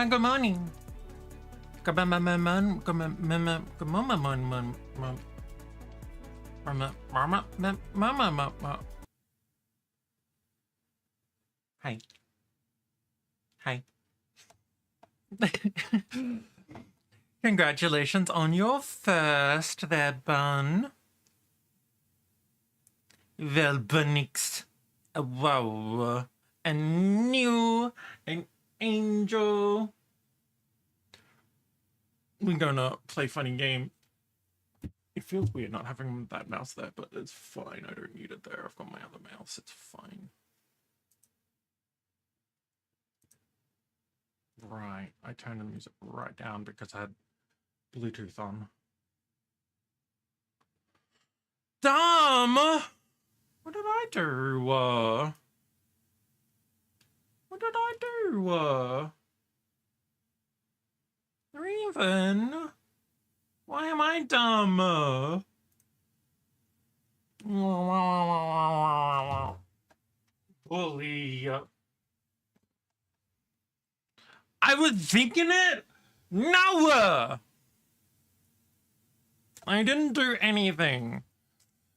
Good morning. Hi. Hi. Congratulations on your first there, Bun. Well, Bunix. Wow. And new. An angel. We're gonna play funny game. It feels weird not having that mouse there, but it's fine. I don't need it there. I've got my other mouse. It's fine. right. I turned the music right down because I had Bluetooth on. Dumb! What did I do? What did I do? Raven? Why am I dumb? Bully. I was thinking it? No! I didn't do anything.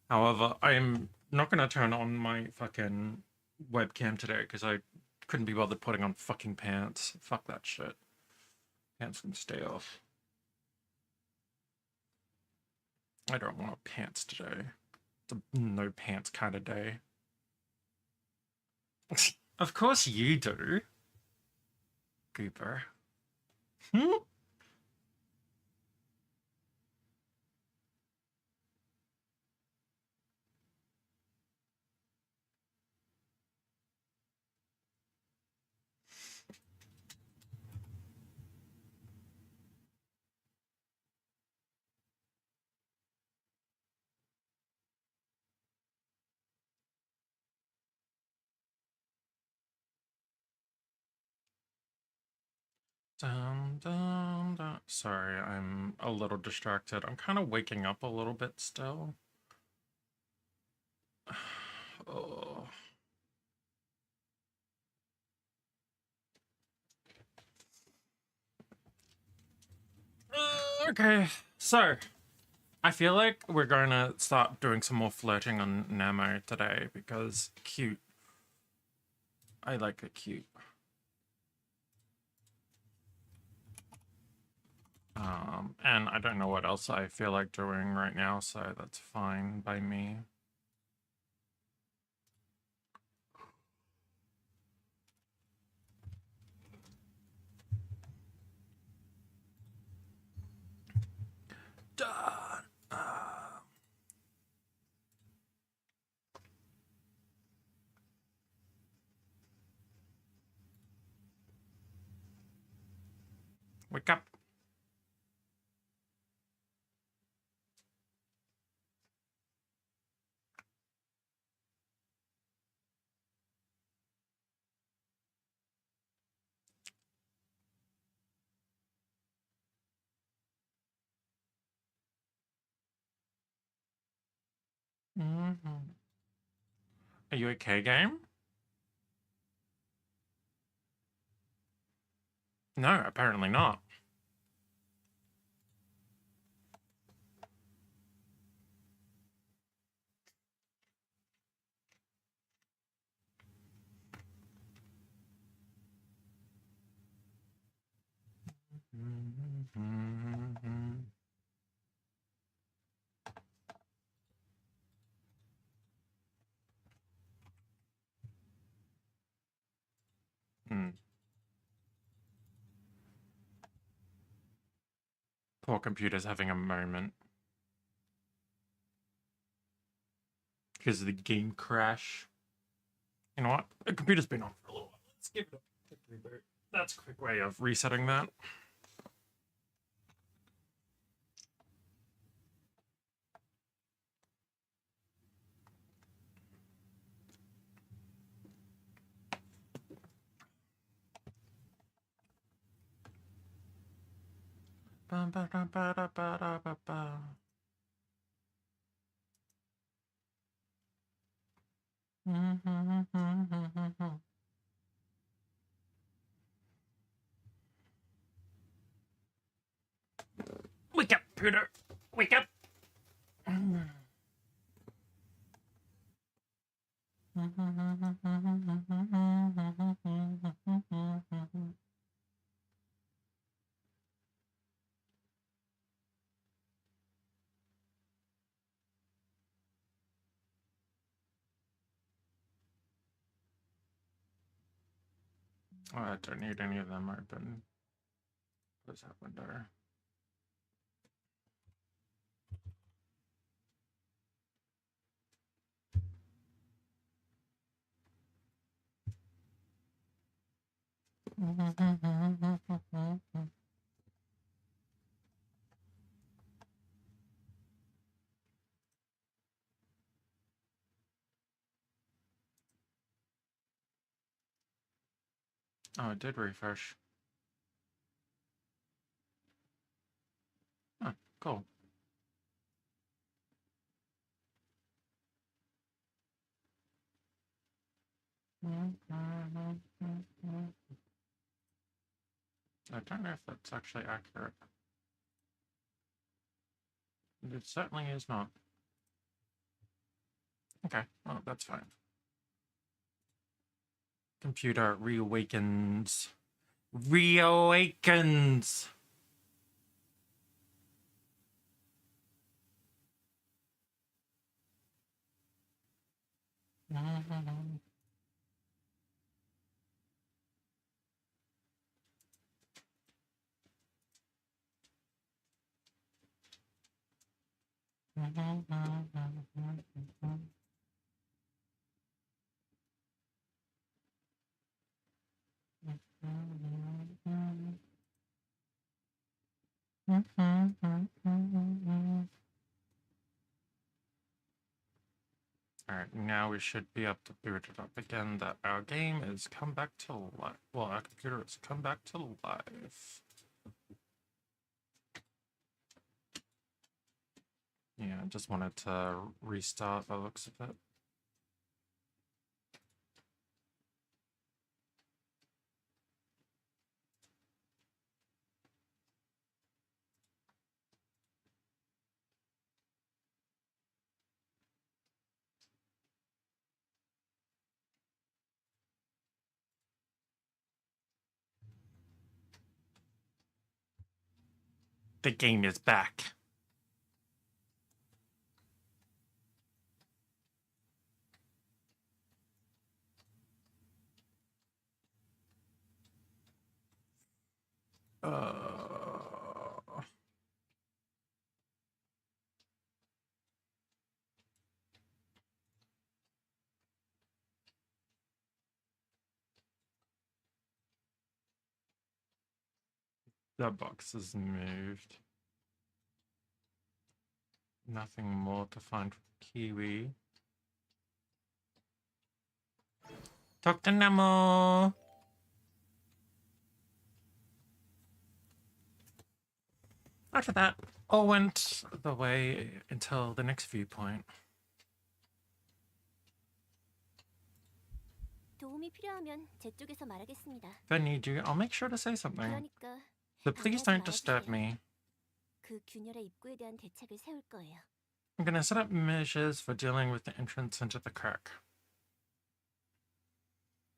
However, I'm not gonna turn on my fucking webcam today because I couldn't be bothered putting on fucking pants. Fuck that shit. Pants can stay off. I don't want pants today. It's a no pants kind of day. Of course you do. Goober. Hmm? Dun, dun, dun. Sorry, I'm a little distracted. I'm kind of waking up a little bit still. Oh. Okay, so I feel like we're going to start doing some more flirting on Nemo today because cute. I like it cute. And I don't know what else I feel like doing right now, so that's fine by me. Wake up. Mm-hmm. Are you okay, game? No, apparently not. Mm. Poor computer's having a moment. Because of the game crash. You know what? The computer's been on for a little while. Let's give it a quick reboot. That's a quick way of resetting that. Wake up, Peter! Wake up! Oh, I don't need any of them open. Close that window. Oh, it did refresh. Oh, cool. I don't know if that's actually accurate. It certainly is not. Okay, well, that's fine. Computer reawakens. Reawakens! Alright, now we should be able to boot it up again that our game has come back to life. Well, our computer has come back to life. Yeah, I just wanted to restart the looks of it. The game is back. The box is moved. Nothing more to find from Kiwi. Talk to Nemo! After that, all went the way until the next viewpoint. 도움이 필요하면 제 쪽에서 말하겠습니다. If I need you, I'll make sure to say something. 그러니까 But please don't disturb me. 그 균열의 입구에 대한 대책을 세울 거예요. I'm gonna set up measures for dealing with the entrance into the crack.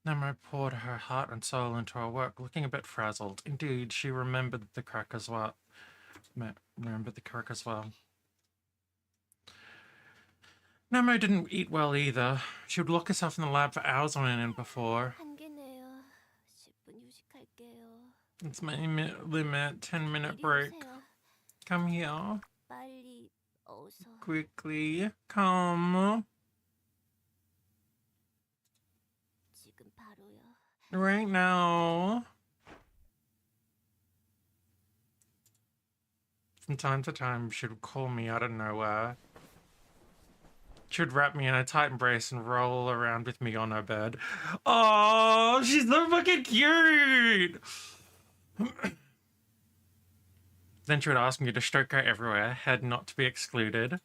Nemo poured her heart and soul into her work, looking a bit frazzled. Indeed, she remembered the crack as well. Nemo didn't eat well either. She would lock herself in the lab for hours on end before. 한계네요. 10분 휴식할게요. It's my limit. 10-minute break. Come here. 빨리 어서. Quickly. Come. 지금 바로요. Right now. From time to time, she would call me out of nowhere. She would wrap me in a tight embrace and roll around with me on her bed. Oh, she's so fucking cute! Then she would ask me to stroke her everywhere, head not to be excluded.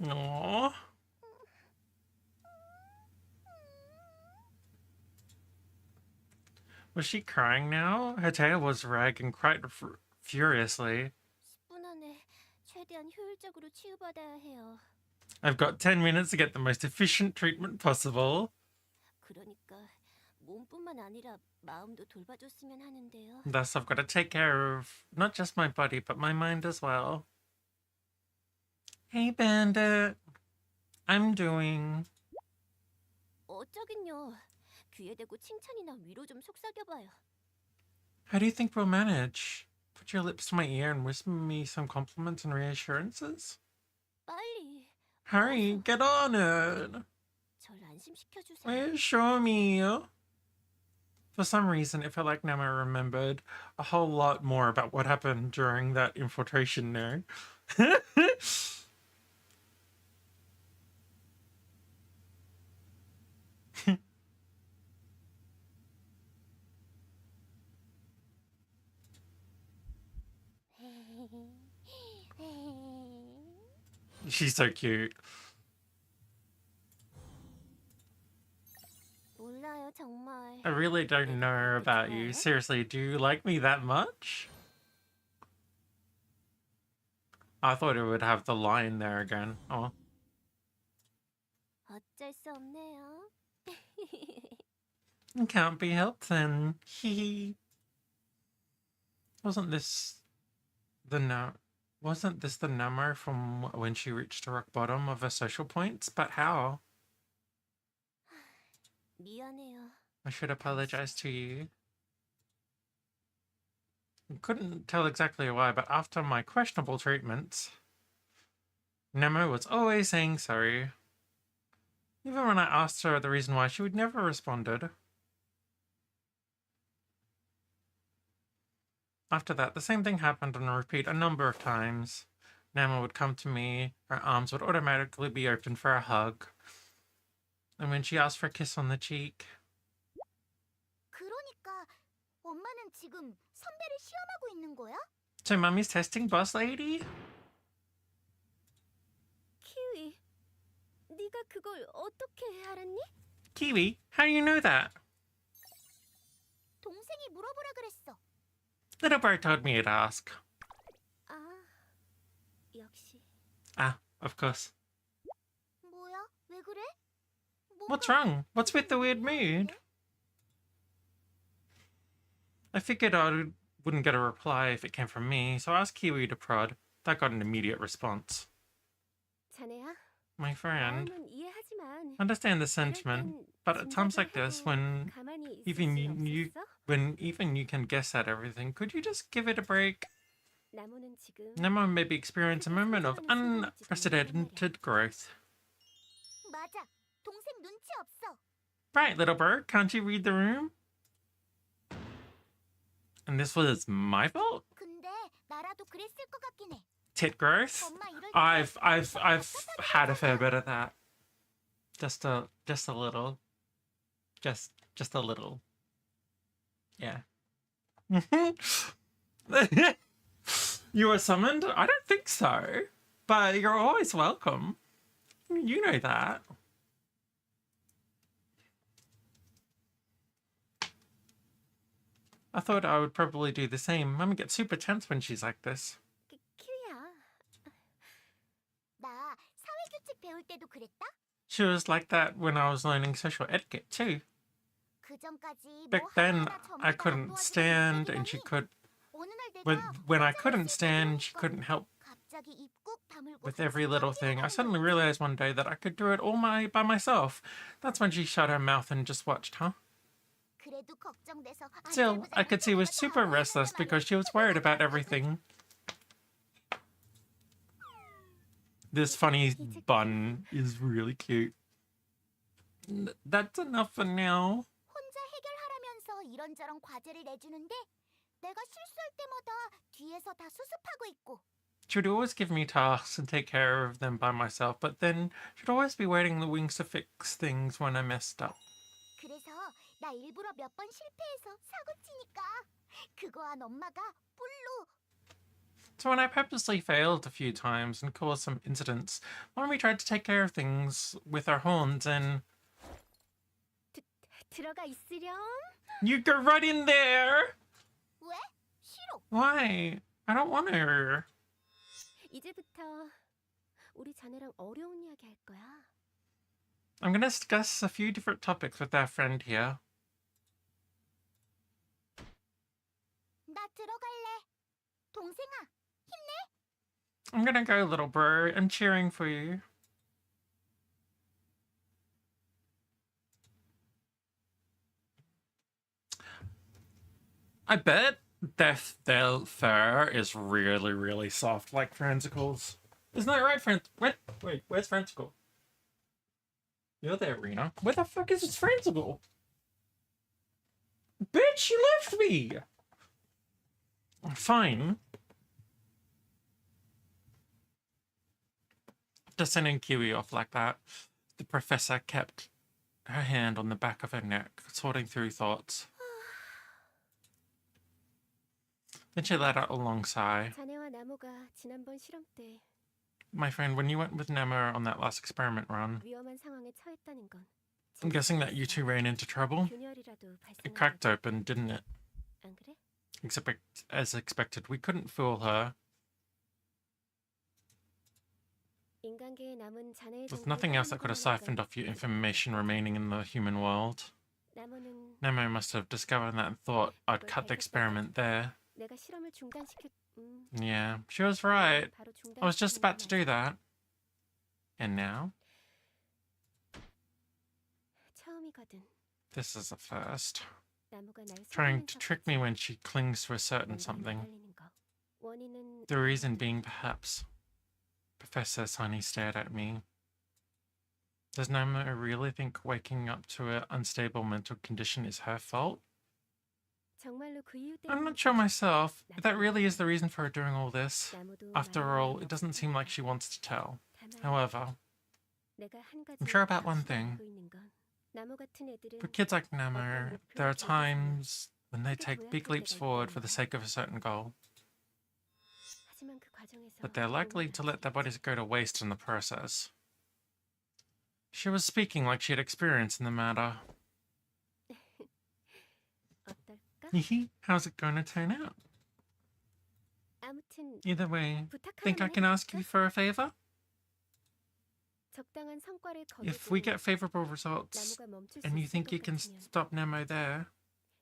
Aww. Was she crying now? Her tail was wagging quite furiously. 10분 안에 최대한 효율적으로 치유받아야 해요. I've got 10 minutes to get the most efficient treatment possible. 그러니까 몸뿐만 아니라 마음도 돌봐줬으면 하는데요. Thus, I've got to take care of not just my body, but my mind as well. Hey, Bandit. I'm doing. 어쩌긴요. 귀에 대고 칭찬이나 위로 좀 속삭여봐요. How do you think we'll manage? Put your lips to my ear and whisper me some compliments and reassurances? 빨리. Hurry, get on it. 절 안심시켜주세요. Reassure me. For some reason, it felt like Nemo remembered a whole lot more about what happened during that infiltration there. She's so cute. 몰라요, 정말. I really don't know about you. Seriously, do you like me that much? I thought it would have the line there again. Oh. 어쩔 수 없네요. It can't be helped then. Hee. Wasn't this the number from when she reached the rock bottom of her social points? But how? 미안해요. I should apologize to you. Couldn't tell exactly why, but after my questionable treatments, Nemo was always saying sorry. Even when I asked her the reason why, she would never responded. After that, the same thing happened on repeat a number of times. Nemo would come to me, her arms would automatically be open for a hug. And when she asked for a kiss on the cheek, 그러니까 엄마는 지금 선배를 시험하고 있는 거야? so Mummy's testing Boss Lady? 키위, 네가 그걸 어떻게 알았니? Kiwi, how do you know that? 동생이 물어보라 그랬어. Little Bird told me to ask. 아, 역시. Ah, of course. 뭐야? 왜 그래? What's wrong? What's with the weird mood? I figured I wouldn't get a reply if it came from me, so I asked Kiwi to prod. That got an immediate response. 자네야, My friend, 마음은 이해하지만 I understand the sentiment, but at times like this, when even you can guess at everything, could you just give it a break? 나무는 지금 Nemo maybe experience a moment of unprecedented growth. 맞아. 동생 눈치 없어. Right, little bird, can't you read the room? And this was my fault? 근데 나라도 그랬을 것 같긴 해. Tit growth? 엄마 이럴 때 I've had a fair bit of that. Just a little. Just a little. Yeah. You were summoned? I don't think so. But you're always welcome. You know that. I thought I would probably do the same. Mummy gets super tense when she's like this. 키위야. 나 사회규칙 배울 때도 그랬다? She was like that when I was learning social etiquette too. 그전까지 Back then, I couldn't stand, and she could. When I couldn't stand, she couldn't help with every little thing. I suddenly realized one day that I could do it all by myself. That's when she shut her mouth and just watched, huh? Still, I could see she was super restless because she was worried about everything. This funny bun is really cute. That's enough for now. 혼자 해결하라면서 이런저런 과제를 내주는데 내가 실수할 때마다 뒤에서 다 수습하고 있고. She'd always give me tasks and take care of them by myself, but then she'd always be waiting in the wings to fix things when I messed up. 그래서 나 일부러 몇 번 실패해서 사고 치니까 그거 한 엄마가 뿔로. So when I purposely failed a few times and caused some incidents, Mommy tried to take care of things with her horns and... 들어가 있으렴. You go right in there! 왜? 싫어. Why? I don't want her. 이제부터 우리 자네랑 어려운 이야기 할 거야. I'm gonna discuss a few different topics with our friend here. 나 들어갈래. 동생아, 힘내. I'm gonna go, little bro. I'm cheering for you. I bet their fur is really, really soft, like Francicle's. Isn't that right, Wait, where's Francicle? You're there, Rena. Where the fuck is Francicle? Bitch, you left me! Fine. Just sending Kiwi off like that, the professor kept her hand on the back of her neck, sorting through thoughts. Then she let out a long sigh. 자네와 나무가 지난번 실험 때 My friend, when you went with Nemo on that last experiment run, 위험한 상황에 처했다는 건 I'm guessing that you two ran into trouble. 균열이라도 It 발생한 cracked 거지. open, didn't it? 안 그래? As expected, we couldn't fool her. 인간계에 남은 자네의 With 정보를 nothing else that could have siphoned 빨아먹으니까 off your information remaining in the human world. 나무는 Nemo must have discovered that and thought I'd cut the experiment there. 내가 실험을 중단시켰. Yeah, she was right. 바로 I was just 중단시키는 about to do 말이야. that. And now? 처음이거든. This is a first. 나무가 날 Trying to 속이면서 trick me when she clings to a certain 뭔가 something. 매달리는 거. 원인은 The reason being, perhaps. Professor Sunny stared at me. Does Nemo really think waking up to an unstable mental condition is her fault? 정말로 그 이유 I'm not 때문일까? sure myself. If that really is the reason for her doing all this. 나무도 After 말할 all, 마음이 it doesn't seem like 없었으니까. she wants to tell. 다만 However, 내가 한 가지 I'm sure about one 확실히 thing. 알고 있는 건 나무 같은 애들은 For kids like Nemo, there are times when they take big leaps forward for the sake of a certain goal, 하지만 그 과정에서 but they're likely to let their bodies go to waste in the process. She was speaking like she had experience in the matter. 어떨까? How's it going to turn out? 아무튼 Either way, think I 부탁하면 can ask you for a favor? 적당한 성과를 If we 거두고 get favorable results, 나무가 멈출 수 and you 있을 think 것 you can 같으면 stop Nemo there,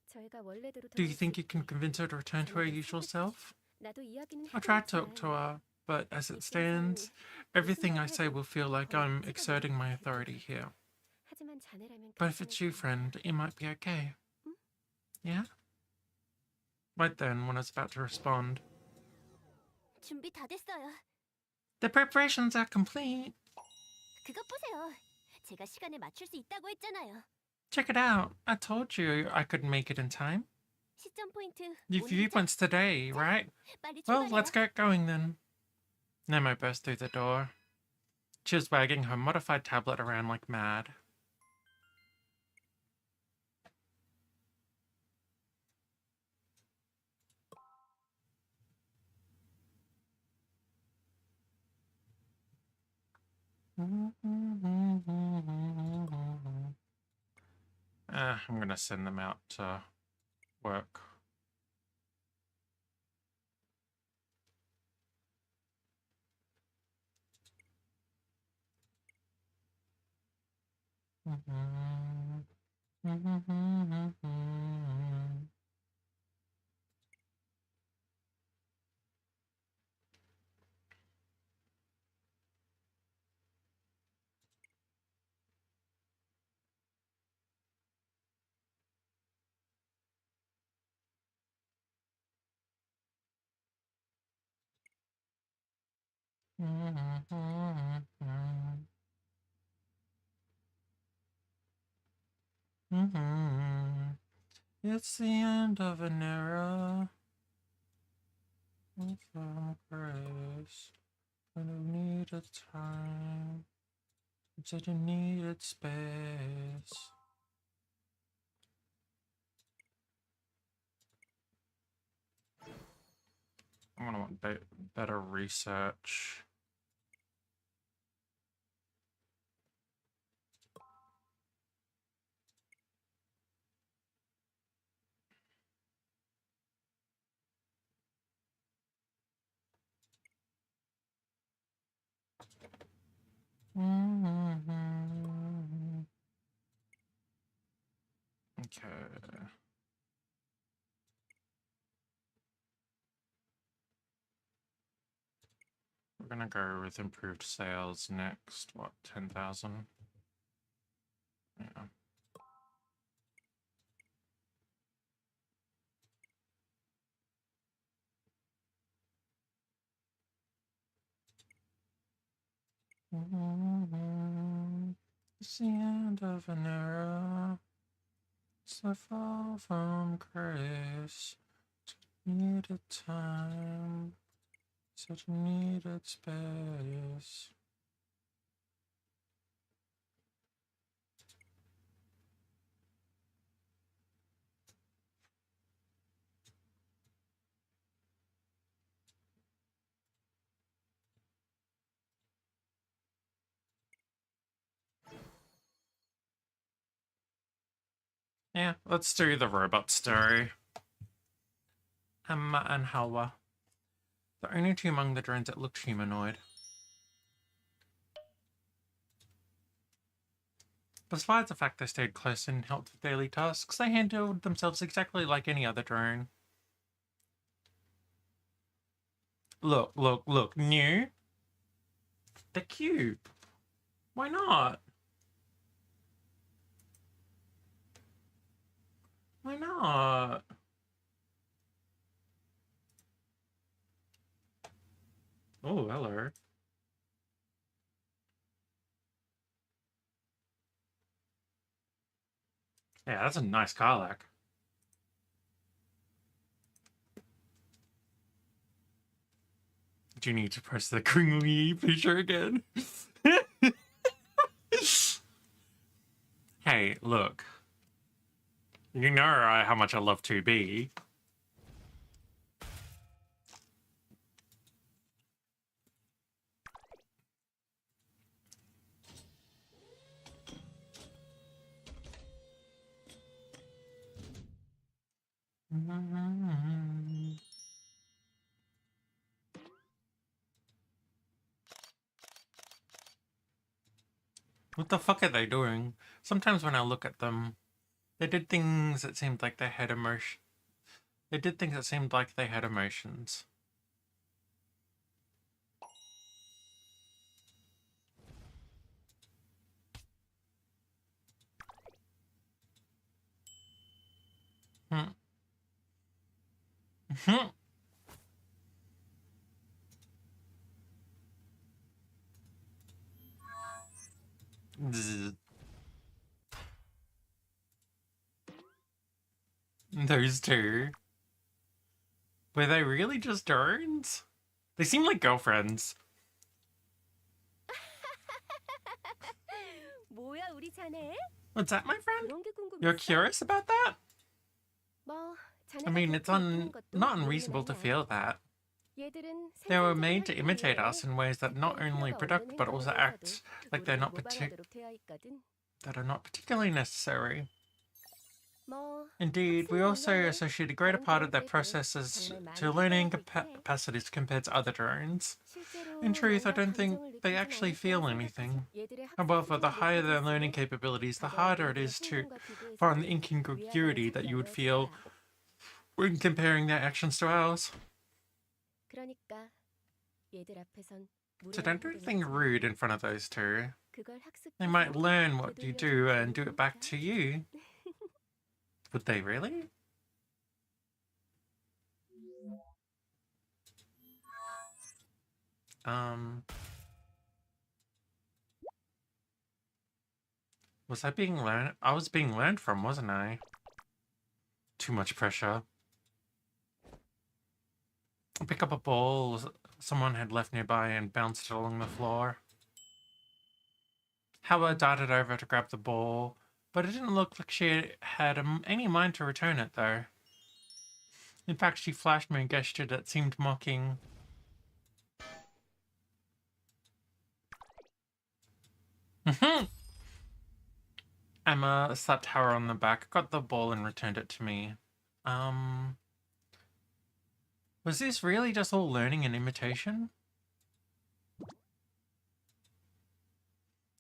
저희가 원래대로 do you 돌아올 수 think you can 있게. convince her to return to her 자네가 usual 설득해 self? 나도 이야기는 I'll try to talk 해보았지만 to her, but as it 입장상 stands, everything I say will feel like I'm exerting my authority here. 하지만 자네라면 But if it's you, 괜찮을 거야. friend, it might be okay. Hmm? Yeah? Right then, when I was about to respond, 준비 다 됐어요. the preparations are complete. 그것 보세요. 제가 시간에 맞출 수 있다고 했잖아요. Check it out. I told you I could make it in time. 시점 포인트 The 오늘이죠? viewpoint's today, right? 빨리 Well, 출발해요. let's get going then. Nemo burst through the door. She was wagging her modified tablet around like mad. I'm gonna send them out to work. It's the end of an era. From grace, when you needed time, you said you needed space. I'm gonna want better research. Okay. We're gonna go with improved sales next. What, 10,000? Yeah. It's the end of an era. It's the fall from grace. Needed time. Such needed space. Yeah, let's do the robot story. Emma and Halwa. The only two among the drones that looked humanoid. Besides the fact they stayed close and helped with daily tasks, they handled themselves exactly like any other drone. Look, look, look, new. They're cute. Why not? Why not? Oh, hello. Yeah, that's a nice Karlak. Do you need to press the Kringly picture again? Hey, look. You know how much I love 2B. What the fuck are they doing? Sometimes when I look at them, they did things that seemed like they had emotion. They did things that seemed like they had emotions. Hmm. Hmm. Zzz. Those two. Were they really just drones? They seem like girlfriends. 뭐야 우리 자네? What's that, my friend? 그런 게 You're 궁금했어? curious about that? 뭐 I 자네가 mean, it's 그렇게 이쁘는 것도 not 이해는 unreasonable to 하나. feel that. 얘들은 They were 생산적인 made to 활동을 imitate 위해 us in ways that not 특별히 only 필요가 protect 없는 but 행동을 also 해서도 act like they're 우리를 not 모방하도록 되어 있거든. that are not particularly necessary. 뭐 Indeed, we 학습 also 역량은 associate a greater 다른 part of their 드론들에 비해 processes 정말 많이 to learning 발달하고 있대. capacities compared to other drones. 실제로 In truth, I 뭔가 don't think 감정을 they 느끼진 actually 않을 feel 거라 anything. 생각해서 얘들의 학습 However, the 수준이 higher their 높아질수록 learning capabilities, the 가벼운 harder it 우리들의 is to 행동과 find 비교해서도 the 위화감을 incongruity that you would 찾는 feel 거야. when comparing their actions to ours. 그러니까 얘들 앞에선 So 무례한 don't do 행동을 anything 하지 rude 마. in front of those two. 그걸 They 학습해서 might learn what you do 되돌려줄 and do it back 테니까. to you. Would they really? Was I being learned? I was being learned from, wasn't I? Too much pressure. Pick up a ball someone had left nearby and bounced it along the floor. Howard darted over to grab the ball, but it didn't look like she had any mind to return it, though. In fact, she flashed me a gesture that seemed mocking. Emma slapped Howard on the back, got the ball, and returned it to me. Was this really just all learning and imitation?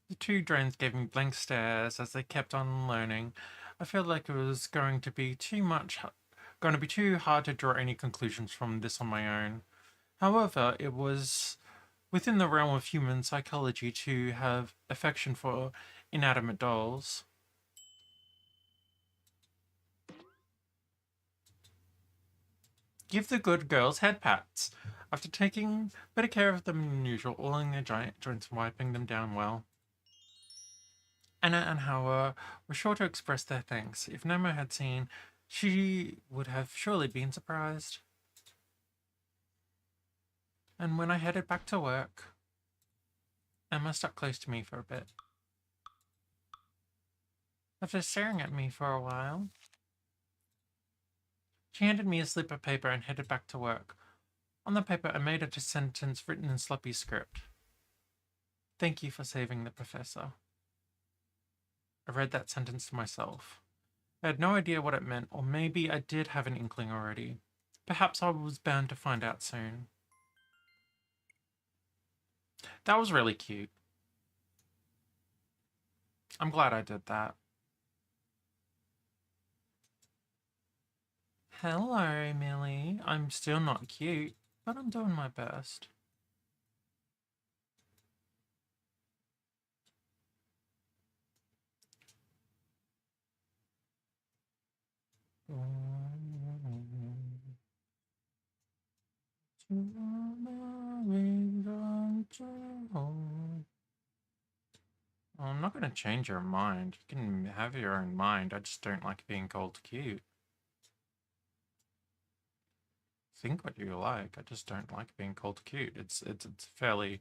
The two drones gave me blank stares as they kept on learning. I felt like it was going to be too hard to draw any conclusions from this on my own. However, it was within the realm of human psychology to have affection for inanimate dolls. Give the good girls head pats. After taking better care of them than usual, oiling their giant joints and wiping them down well, Anna and Howard were sure to express their thanks. If Nemo had seen, she would have surely been surprised. And when I headed back to work, Emma stuck close to me for a bit. After staring at me for a while, she handed me a slip of paper and headed back to work. On the paper, I made a sentence written in sloppy script. Thank you for saving the professor. I read that sentence to myself. I had no idea what it meant, or maybe I did have an inkling already. Perhaps I was bound to find out soon. That was really cute. I'm glad I did that. Hello, Millie. I'm still not cute, but I'm doing my best. I'm not going to change your mind. You can have your own mind. I just don't like being called cute. Think what you like. I just don't like being called cute. It's fairly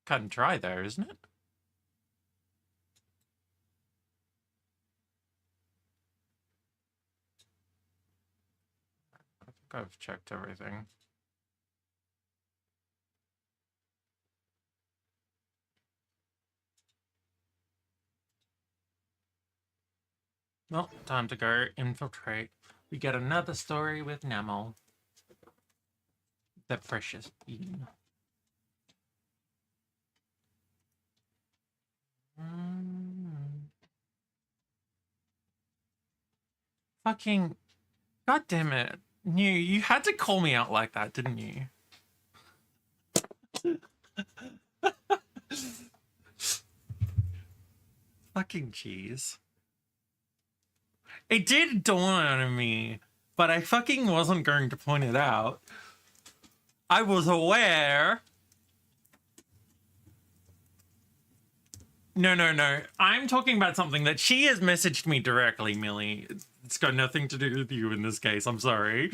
cut and dry there, isn't it? I think I've checked everything. Well, time to go infiltrate. We get another story with Namel. The precious bean. Fucking... God damn it. You had to call me out like that, didn't you? Fucking jeez. It did dawn on me, but I fucking wasn't going to point it out. I was aware. No. I'm talking about something that she has messaged me directly, Millie. It's got nothing to do with you in this case. I'm sorry.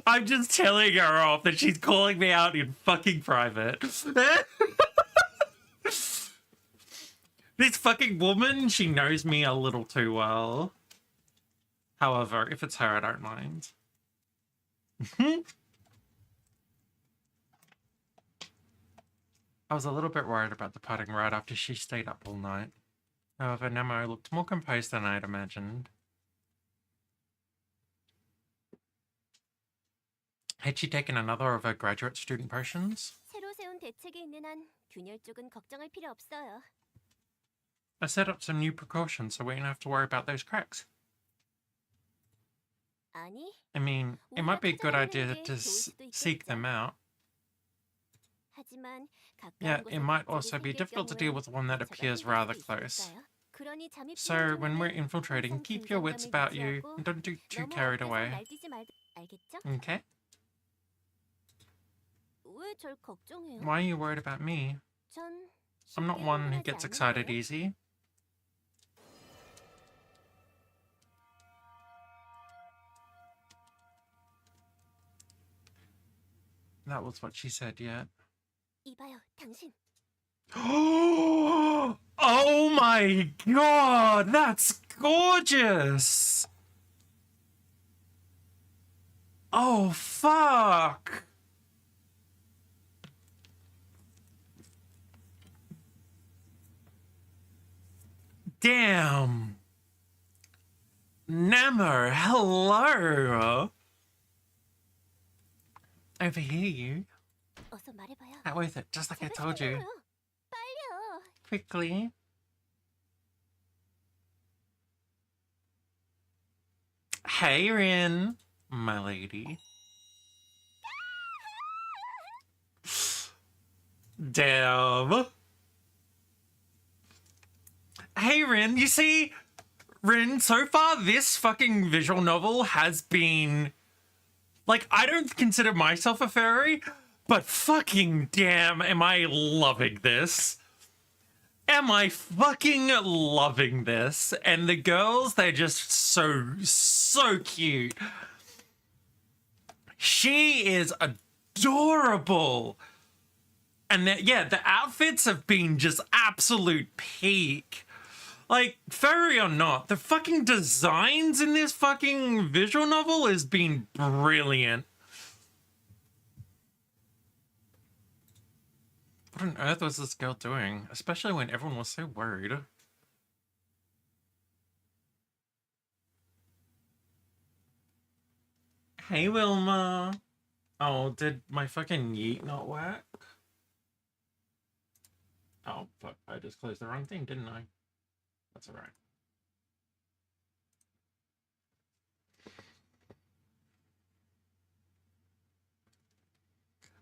I'm just telling her off that she's calling me out in fucking private. This fucking woman, she knows me a little too well. However, if it's her, I don't mind. I was a little bit worried about departing right after she stayed up all night. However, Nemo looked more composed than I'd imagined. Had she taken another of her graduate student potions? 새로 세운 대책이 있는 한 균열 쪽은 걱정할 필요 없어요. I set up some new precautions so we don't have to worry about those cracks. 아니, I mean, it might be a good idea to seek them out. 하지만 Yeah, it might also be difficult to deal with one that appears rather close. So, when we're infiltrating, keep your wits about you and don't get too carried away. Okay? Why are you worried about me? I'm not one who gets excited easy. That was what she said, yeah. 이봐요, 당신. Oh my god, that's gorgeous! Oh, fuck! Damn! Namor, hello! Over here, you. 어서 말해봐요. Out with it, just like I told you. 빨리요. Quickly. Hey, Rin, my lady. Damn. Hey, Rin, you see, Rin, so far this fucking visual novel has been... Like, I don't consider myself a furry, but fucking damn, am I loving this. Am I fucking loving this? And the girls, they're just so cute. She is adorable. And yeah, the outfits have been just absolute peak. Like, furry or not, the fucking designs in this fucking visual novel has been brilliant. What on earth was this girl doing? Especially when everyone was so worried. Hey, Wilma. Oh, did my fucking yeet not work? Oh, fuck. I just closed the wrong thing, didn't I? That's alright.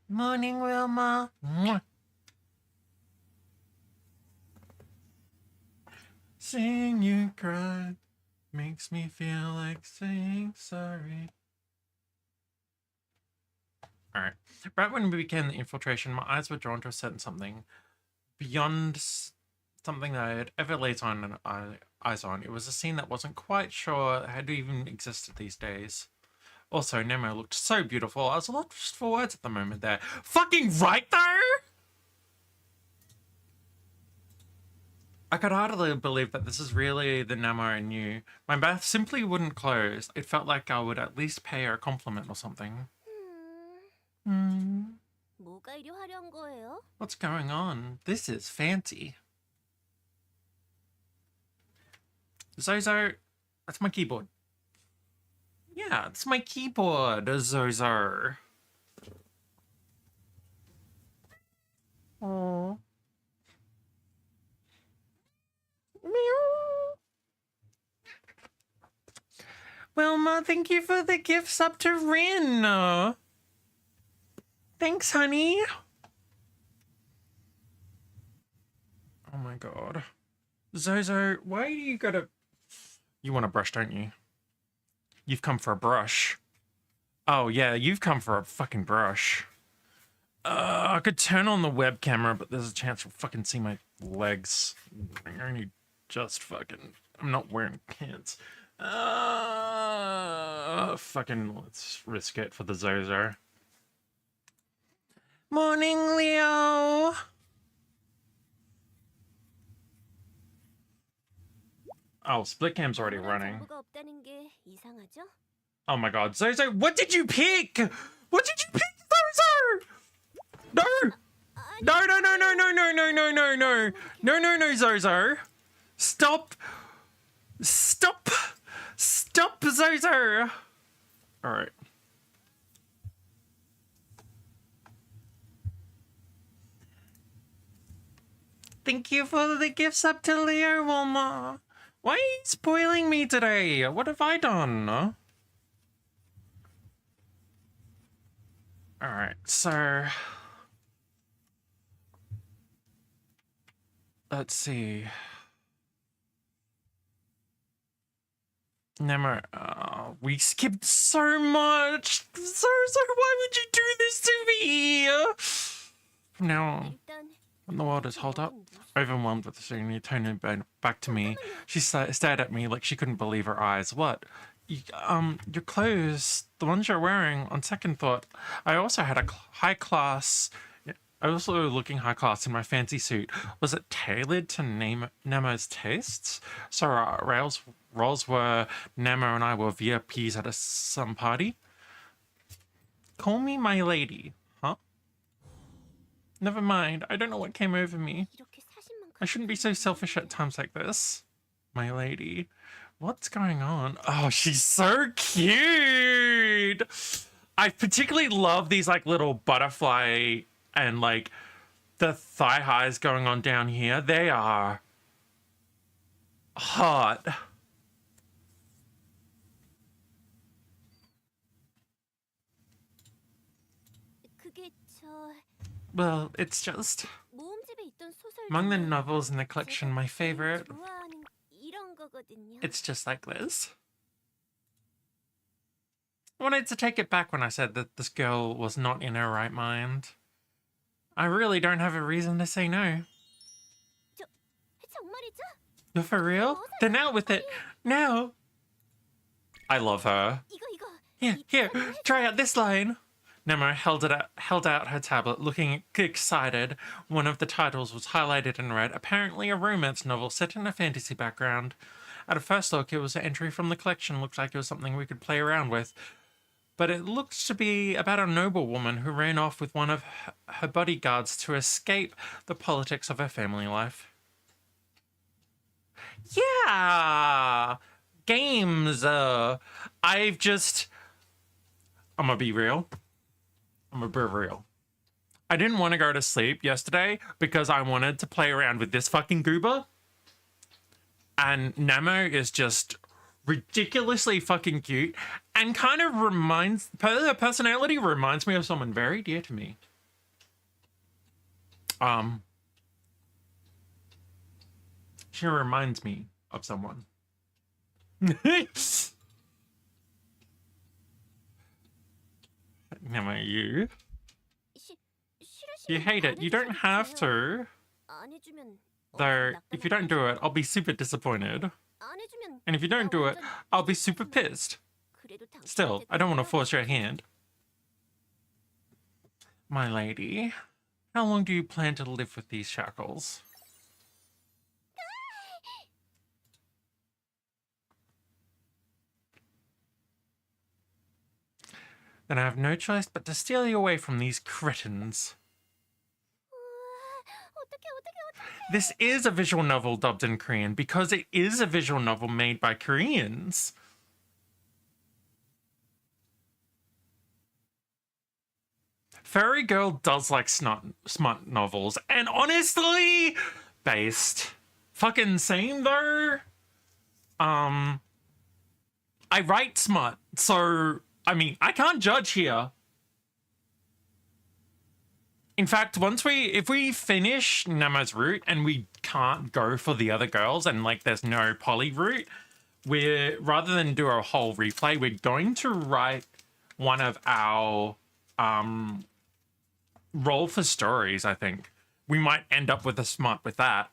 Morning, Wilma. Mwah. Seeing you cry makes me feel like saying sorry. Alright. Right when we began the infiltration, my eyes were drawn to a certain something beyond something that I had ever laid on eyes on. It was a scene that wasn't quite sure had even existed these days. Also, Nemo looked so beautiful. I was lost for words at the moment there. Fucking right, though? I could hardly believe that this is really the Nemo I knew. My mouth simply wouldn't close. It felt like I would at least pay her a compliment or something. 뭐가 이리 화려한 거예요? What's going on? This is fancy. Zozo, that's my keyboard. Yeah, it's my keyboard, Zozo. Oh. Wilma, thank you for the gifts up to Rin. Thanks, honey. Oh my god. Zozo, why do you gotta... You want a brush, don't you? You've come for a brush. Oh, yeah, you've come for a fucking brush. I could turn on the web camera, but there's a chance you'll fucking see my legs. I only just fucking... I'm not wearing pants. Fucking, let's risk it for the Zozo. Morning, Leo! Oh, split cam's already running. 정보가 없다는 게 이상하죠? Oh my god, Zozo, what did you pick? What did you pick, Zozo? No! No, no, no, no, no, no, no, no, no, no. No, no, no, Zozo. Stop. Stop. Stop, Zozo. Alright. Thank you for the gifts up to Leo, Wilma. Why are you spoiling me today? What have I done? Alright, so... Let's see. Nemo, we skipped so much. So, why would you do this to me? From now on, 일단 when the world is held up, overwhelmed with the scene, he turned her back to me. She stared at me like she couldn't believe her eyes. What? Your clothes, the ones you're wearing, on second thought, I also had a high class... I was also looking high class in my fancy suit. Was it tailored to Nemo's tastes? So our roles were Nemo and I were VIPs at some party. Call me my lady, huh? Never mind. I don't know what came over me. 이렇게 사심만 I shouldn't be so selfish at times like this. My lady. What's going on? Oh, she's so cute! I particularly love these like little butterfly and like the thigh highs going on down here. They are hot. 그게 저 Well, it's just 모음집에 있던 소설 among the 중에 novels in the collection, my 제가 favorite. 좋아하는 이런 거거든요. It's just like this. I wanted to take it back when I said that this girl was not in her right mind. I really don't have a reason to say no. 정말이죠? You're for real? Then out with it. Now. I love her. 이거 Here, try out this line. Nemo held out her tablet, looking excited. One of the titles was highlighted in red, apparently a romance novel set in a fantasy background. At a first look, it was an entry from the collection. Looked like it was something we could play around with. But it looked to be about a noblewoman who ran off with one of her bodyguards to escape the politics of her family life. Yeah! Games! I'm gonna be real. I'm gonna be real. I didn't want to go to sleep yesterday because I wanted to play around with this fucking goober. And Nemo is just ridiculously fucking cute and kind of reminds, her personality reminds me of someone very dear to me. She reminds me of someone. Nemo, you hate it. You don't have to. Though, if you don't do it, I'll be super disappointed. And if you don't do it, I'll be super pissed. Still, I don't want to force your hand. My lady, how long do you plan to live with these shackles? Then I have no choice but to steal you away from these cretins. This is a visual novel dubbed in Korean because it is a visual novel made by Koreans. Fairy Girl does like smart novels, and honestly, based. Fucking same though. I write smut, so I mean, I can't judge here. In fact, if we finish Nemo's route and we can't go for the other girls and like there's no poly route, rather than do a whole replay, we're going to write one of our roll for stories, I think. We might end up with a smut with that.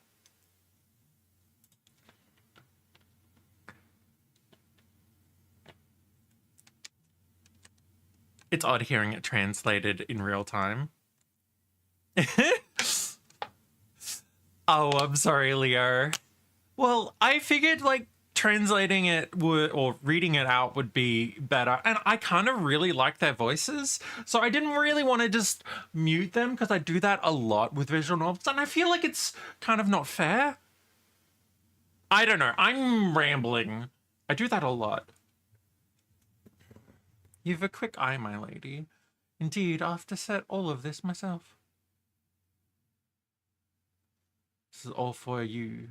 It's odd hearing it translated in real time. Oh, I'm sorry, Leo. Well, I figured like translating it or reading it out would be better. And I kind of really like their voices. So I didn't really want to just mute them because I do that a lot with visual novels. And I feel like it's kind of not fair. I don't know. I'm rambling. I do that a lot. You've a quick eye, my lady. Indeed, I'll have to set all of this myself. This is all for you,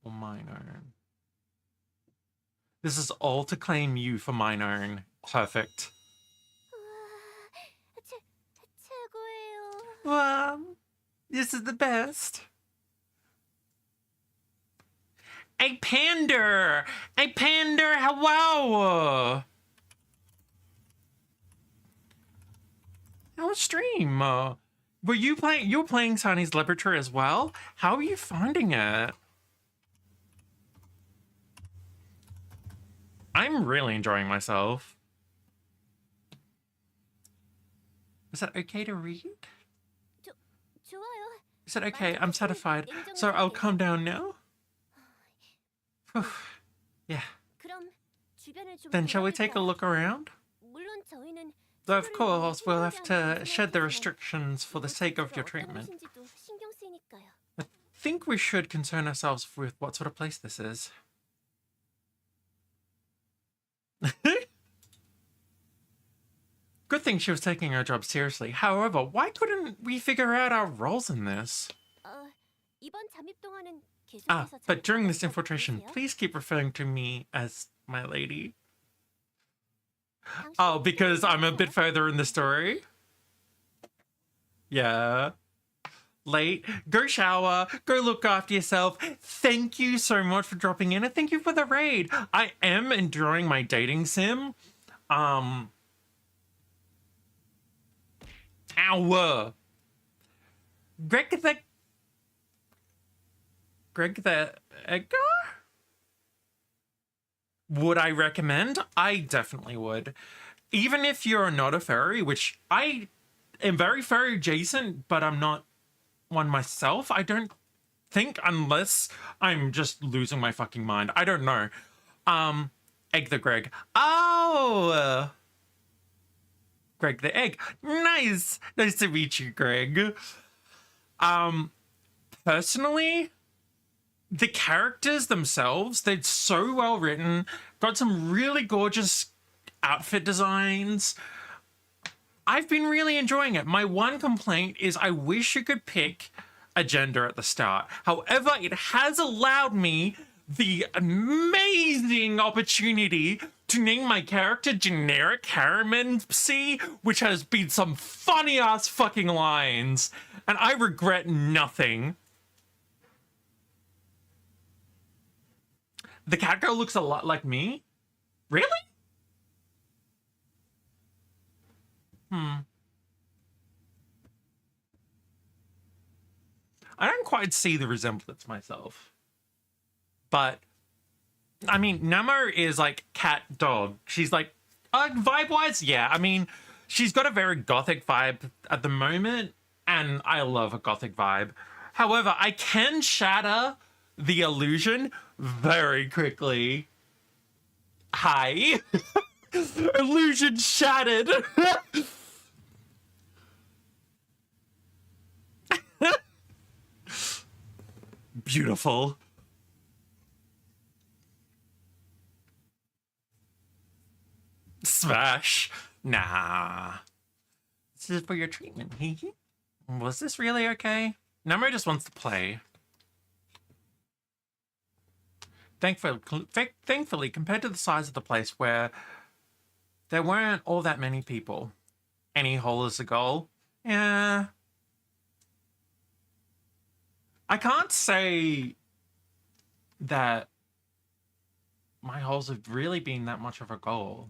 or mine own. This is all to claim you for mine own. Perfect. Wow, this is the best. A pander! A pander, hello! How was stream? Were you playing Sunny's Laboratory as well? How are you finding it? I'm really enjoying myself. Is that okay to read? Is that okay? I'm satisfied. So I'll calm down now? Yeah. Then shall we take a look around? Though of course we'll have to shed the restrictions for the sake of your treatment. I think we should concern ourselves with what sort of place this is. Good thing she was taking her job seriously. However, why couldn't we figure out our roles in this? But during this infiltration, please keep referring to me as my lady. Oh, because I'm a bit further in the story? Yeah. Late. Go shower. Go look after yourself. Thank you so much for dropping in, and thank you for the raid. I am enjoying my dating sim. Ow. Greg the Edgar? Would I recommend? I definitely would. Even if you're not a furry, which I am very furry adjacent, but I'm not one myself. I don't think, unless I'm just losing my fucking mind. I don't know. Egg the Greg. Oh! Greg the Egg. Nice! Nice to meet you, Greg. Personally, the characters themselves, they're so well written, got some really gorgeous outfit designs. I've been really enjoying it. My one complaint is I wish you could pick a gender at the start. However, it has allowed me the amazing opportunity to name my character generic Harriman C, which has been some funny ass fucking lines, and I regret nothing. The cat girl looks a lot like me? Really? I don't quite see the resemblance myself. But, I mean, Namo is like cat dog. She's like, vibe-wise, yeah. I mean, she's got a very gothic vibe at the moment, and I love a gothic vibe. However, I can shatter the illusion very quickly. Hi. Illusion shattered. Beautiful. Smash. Nah. This is for your treatment. Was this really okay? Namo just wants to play. Thankfully, compared to the size of the place where there weren't all that many people, any hole is a goal. Yeah. I can't say that my holes have really been that much of a goal.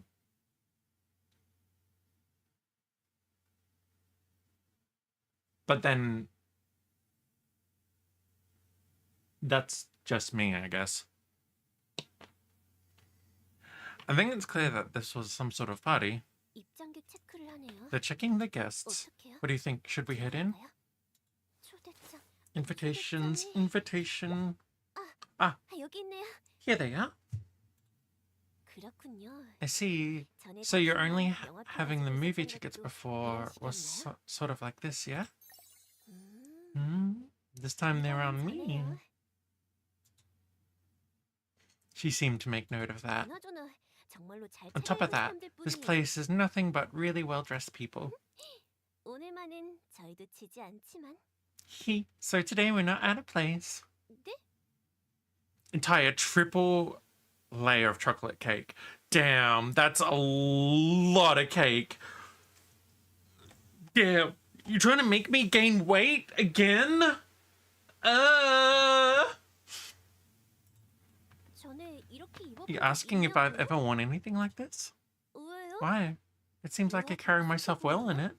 But then that's just me, I guess. I think it's clear that this was some sort of party. 입장객 체크를 하네요. They're checking the guests. 어떡해요? What do you think? Should we head in? 초대장. Invitations, invitation. 여기 있네요. Here they are. 그렇군요. I see. 전에 So you're 봤지만 only 영화 having the 편에서 movie 생각도 tickets 이런 before was 식이었나요? sort of like this, yeah? 음, This time they're on me. 전에요. She seemed to make note of that. 그나저나 정말로 잘 On top of that, 차려입은 this 사람들뿐이에요. place is nothing but really well-dressed people. 오늘만은 저희도 지지 않지만. So today we're not at a place. 네? Entire triple layer of chocolate cake. Damn, that's a lot of cake. Damn, you trying to make me gain weight again? 전에 이렇게 입어본 You 적 asking if I've 있냐고요? ever worn anything like this? 왜요? Why? It seems like I carry myself well in it.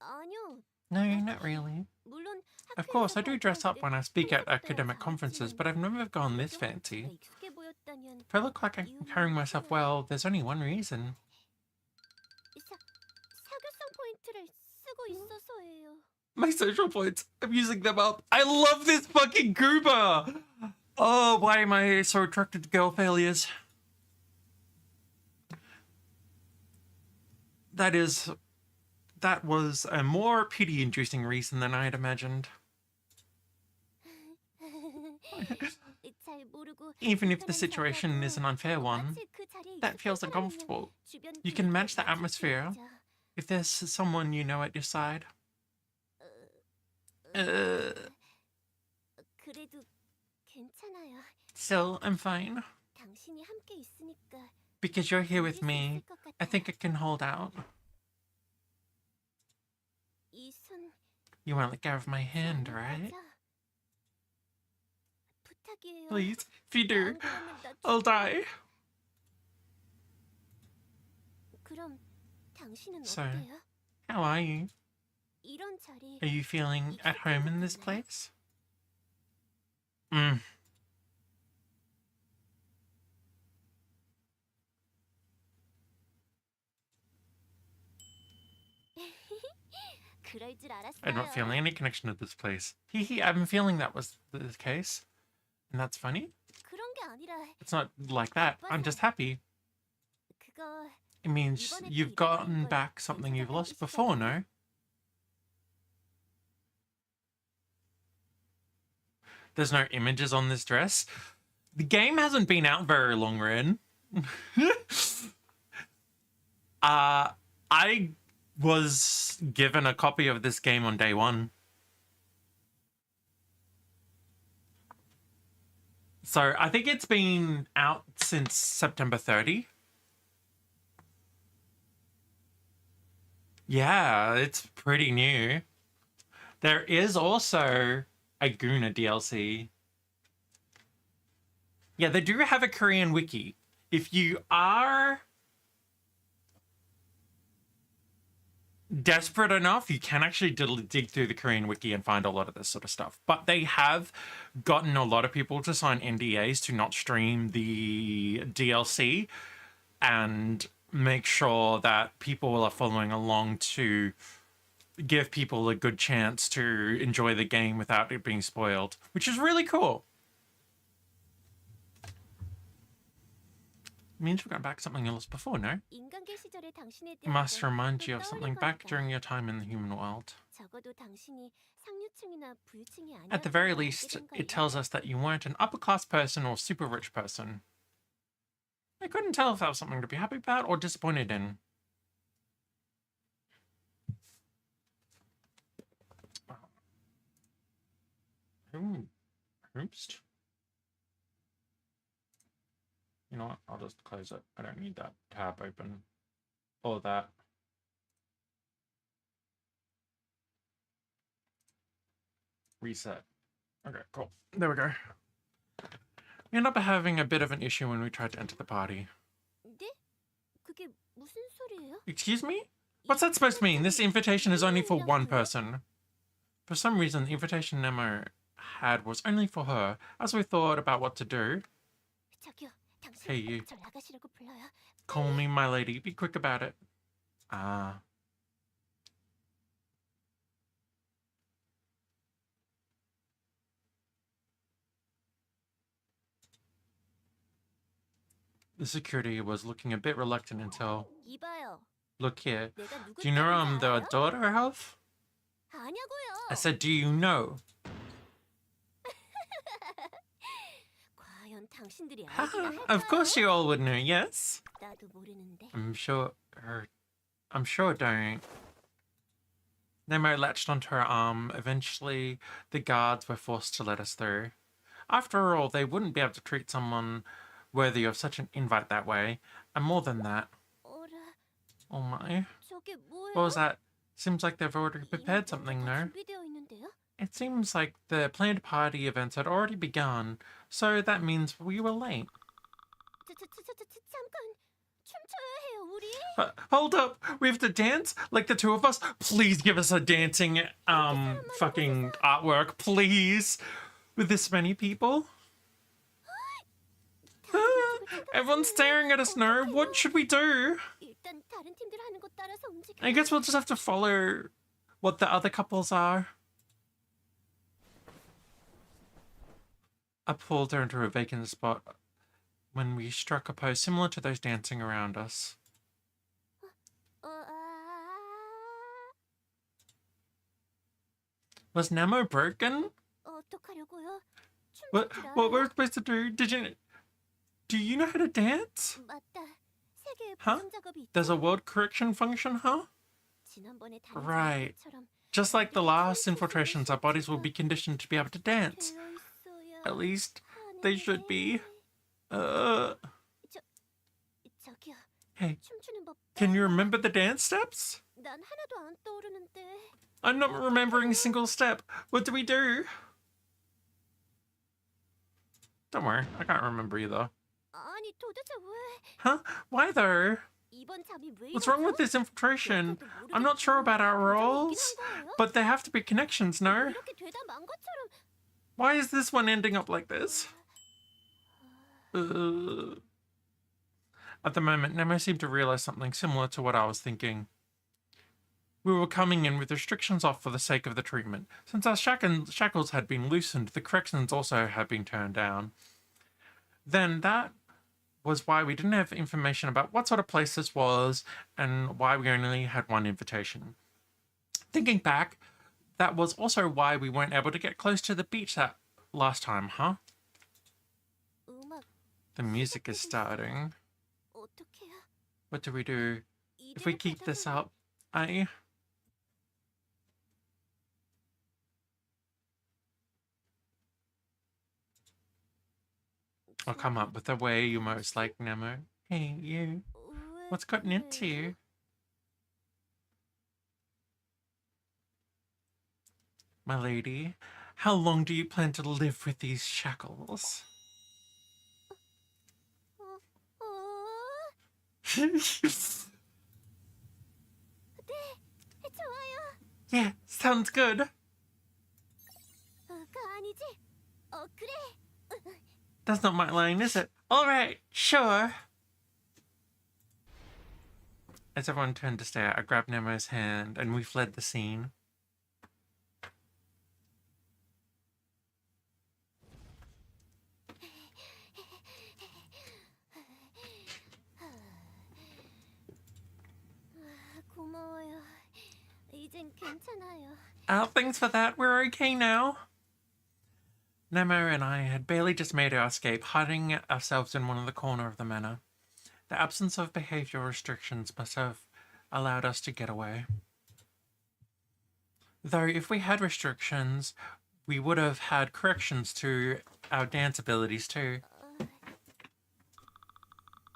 아니요. No, not really. 물론 Of course, I do dress up 학교에서 when I speak at 발표할 academic 때는 conferences, 잘했지만 but I've never gone this 그래도 fancy. 제가 익숙해 보였다면 If I look like I'm carrying myself well, there's only one reason. 사교성 포인트를 쓰고 있어서예요. My social points. I'm using them up. I love this fucking goober. Oh, why am I so attracted to girl failures? That was a more pity-inducing reason than I had imagined. 잘 모르고 Even if the 불편한 situation 사과도 is an unfair one, 마치 그 자리에 that feels 익숙한 uncomfortable. 사람이면 주변 You can match the 분위기가 atmosphere 바뀌죠. if there's someone you know at your side. 그래도 괜찮아요. Still, I'm fine. 당신이 함께 있으니까 Because you're here with 이길 수 me, 있을 것 I think I 같아요. can hold out. 이 손 You won't let go of my hand, right? 맞아. 부탁이에요. Please, if you do, 안 그러면 나 I'll 죽어. die. 그럼 당신은 So, 어때요? How are you? 이런 자리 Are you feeling at home in this place? 그럴 줄 알았어요. I'm not feeling any connection to this place. I've been feeling that was the case. And that's funny. 그런 게 아니라 It's not like that. I'm just happy. 그거 It means you've gotten back something you've lost before, no? There's no images on this dress. The game hasn't been out very long, Ren. I was given a copy of this game on day one. So I think it's been out since September 30. Yeah, it's pretty new. There is also a Guna DLC. Yeah, they do have a Korean wiki. If you are desperate enough, you can actually dig through the Korean wiki and find a lot of this sort of stuff. But they have gotten a lot of people to sign NDAs to not stream the DLC and make sure that people are following along to give people a good chance to enjoy the game without it being spoiled, which is really cool. It means we've got back something else before, no? 인간계 시절의 당신에 It must 대하여 remind you 또 of something 떠올릴 back 거니까. during your time in the human world. 적어도 당신이 상류층이나 부유층이 At the very 아니었다는 걸 least, 알게 된 it 거야. tells us that you weren't an upper class person or super rich person. I couldn't tell if that was something to be happy about or disappointed in. Oops. You know what? I'll just close it. I don't need that tab open. Or that. Reset. Okay, cool. There we go. We end up having a bit of an issue when we tried to enter the party. 네? 그게 무슨 소리예요? Excuse me? What's that supposed to mean? This invitation is only for one person. For some reason, the invitation Nemo had was only for her. As we thought about what to do, 저기요, 당신 Hey, you. 절 나가시라고 불러요. call me my lady. Be quick about it. Ah. The security was looking a bit reluctant until, 이봐요. look here. 내가 누구 Do you know 딸인지 the 알아요? daughter of? 아냐고요. I said, do you know? 과연 당신들이 알기나 Haha, 할까요? of course you all would know, yes? 나도 모르는데. I'm sure don't. Nemo latched onto her arm. Eventually, the guards were forced to let us through. After all, they wouldn't be able to treat someone worthy of such an invite that way. And more than that, 어라, oh my, 저게 뭐예요? what was that? Seems like they've already prepared something, no? 준비되어 있는데요? It seems like the planned party events had already begun, so that means we were late. 잠깐. 춤춰야 해요, 우리. Hold up, we have to dance? Like the two of us? Please give us a dancing, fucking artwork, please. With this many people? Everyone's staring at us now. What should we do? 일단 다른 팀들 하는 거 따라서 움직여. I guess we'll just have to follow what the other couples are. I pulled her into a vacant spot when we struck a pose similar to those dancing around us. Was Nemo broken? 어떡하려고요? What 춤출 줄 what 알아요? we're supposed to do? Do you know how to dance? 맞다. 세 개의 Huh? 보정 작업이 있죠? There's a word correction function, huh? 지난번에 다른 Right. 사람들처럼 Just like the last infiltrations, our bodies will be conditioned to be able to dance. 되어 있어야 At least they should be. 하는데. 저기요. Hey, 춤추는 법. can you remember the dance steps? 난 하나도 안 떠오르는데. I'm not remembering a single step. What do we do? Don't worry, I can't remember either. 아니 도대체 왜? Huh? Why though? 이번 잠이 왜 What's wrong with 이러죠? this infiltration? 여태도 I'm not sure about our 모르겠지만 roles, 고정이긴 한 거예요? but there have to be connections, no? 이렇게 되다 만 것처럼. Why is this one ending up like this? At the moment, Nemo seemed to realize something similar to what I was thinking. We were coming in with restrictions off for the sake of the treatment. Since our shackles had been loosened, the corrections also had been turned down. Then that was why we didn't have information about what sort of place this was and why we only had one invitation. Thinking back, that was also why we weren't able to get close to the beach that last time, huh? 음악 The music is starting. 어떡해요? What do we do? 이 If we keep this up, I'll come up with a way you most like, Nemo. Hey, you. What's gotten into you? My lady, how long do you plan to live with these shackles? 좋아요. Yeah, sounds good. 아니지? 그래. That's not my line, is it? Alright, sure. As everyone turned to stare, I grabbed Nemo's hand and we fled the scene. 고마워요. 이젠 괜찮아요. Oh, thanks for that. We're okay now. Nemo and I had barely just made our escape, hiding ourselves in one of the corner of the manor. The absence of behavioral restrictions must have allowed us to get away. Though if we had restrictions, we would have had corrections to our dance abilities too.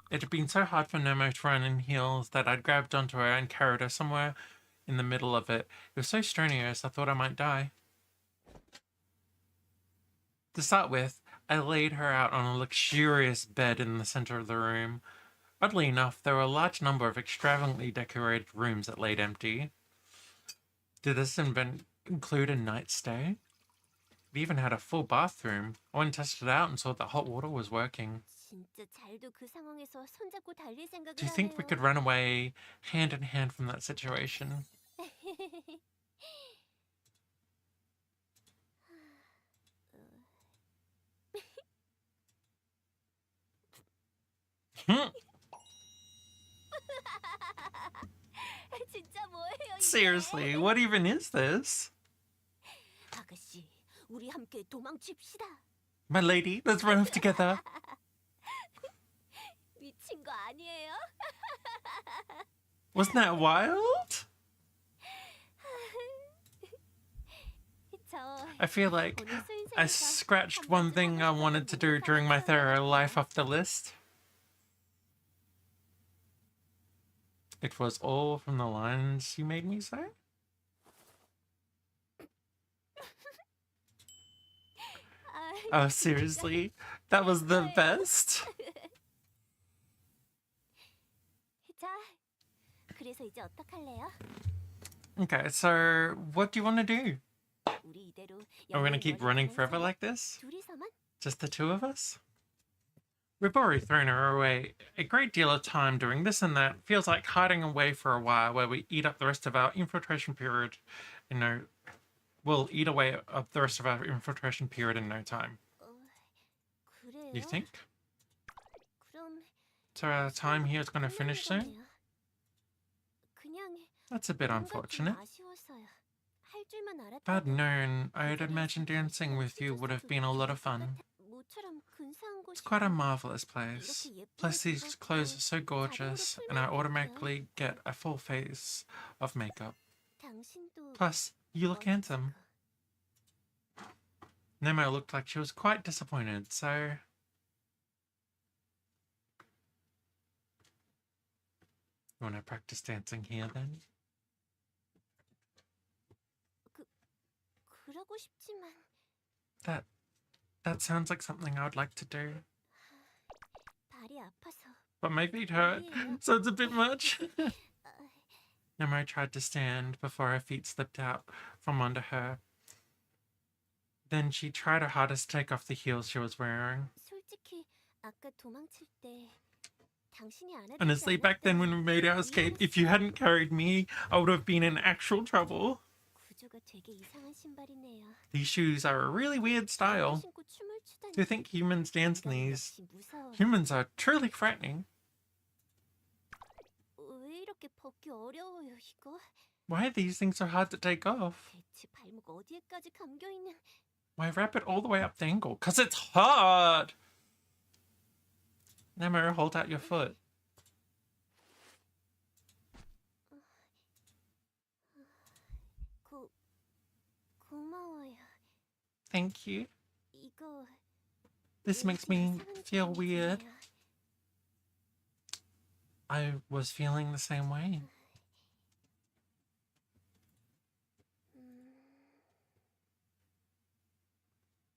It had been so hard for Nemo to run in heels that I'd grabbed onto her and carried her somewhere in the middle of it. It was so strenuous I thought I might die. To start with, I laid her out on a luxurious bed in the center of the room. Oddly enough, there were a large number of extravagantly decorated rooms that laid empty. Did this include a night stay? It even had a full bathroom. I went and tested it out and saw that hot water was working. 진짜 잘도 그 상황에서 손잡고 달릴 생각을 Do you think we could run away hand in hand from that situation? 진짜 뭐예요, 이게? Seriously, what even is this? 아가씨, 우리 함께 도망칩시다. My lady, let's run off together. 미친 거 아니에요? Wasn't that wild? I feel like I scratched one thing I wanted to do during my thorough life off the list. It was all from the lines you made me say? Oh, seriously? That was the best? 자, 그래서 이제 어떡할래요? Okay, so what do you want to do? 우리 이대로 Are we going to keep running forever like this? 둘이서만? Just the two of us? We've already thrown her away a great deal of time doing this and that. Feels like hiding away for a while where we eat up the rest of our infiltration period. We'll eat away up the rest of our infiltration period in no time. 그래요? You think? 그럼 So our time here is going to finish soon? 그냥 That's a bit 뭔가 좀 unfortunate. 아쉬웠어요. 할 줄만 If I'd 알았다고. known, I'd imagine dancing with you would have been a lot of fun. 모처럼 근사한 It's 곳이 quite a marvelous place. Plus these clothes are so gorgeous, and I automatically get a full face of makeup. 당신도 Plus, you look handsome. Nemo looked like she was quite disappointed, so... You want to practice dancing here then? 그러고 싶지만 That sounds like something I would like to do. 발이 아파서. But my feet hurt, so it's a bit much. Nemo tried to stand before her feet slipped out from under her. Then she tried her hardest to take off the heels she was wearing. 솔직히 아까 도망칠 때 당신이 안 해주지 Honestly, back then when we made our escape, if you hadn't carried me, I would have been in actual trouble. 구조가 되게 이상한 신발이네요. These shoes are a really weird style. 신고 춤을 추다니. Do you think humans dance in these? 역시 무서워. Humans are truly frightening. 왜 이렇게 벗기 어려워요, 이거? Why are these things so hard to take off? 대체 발목 어디에까지 감겨 있는? Why wrap it all the way up the ankle? 'Cause it's hard! Nemo, hold out your foot. thank you. 이거 This makes 왠지 me 이상한 feel 기분이 weird. 드네요. I was feeling the same way.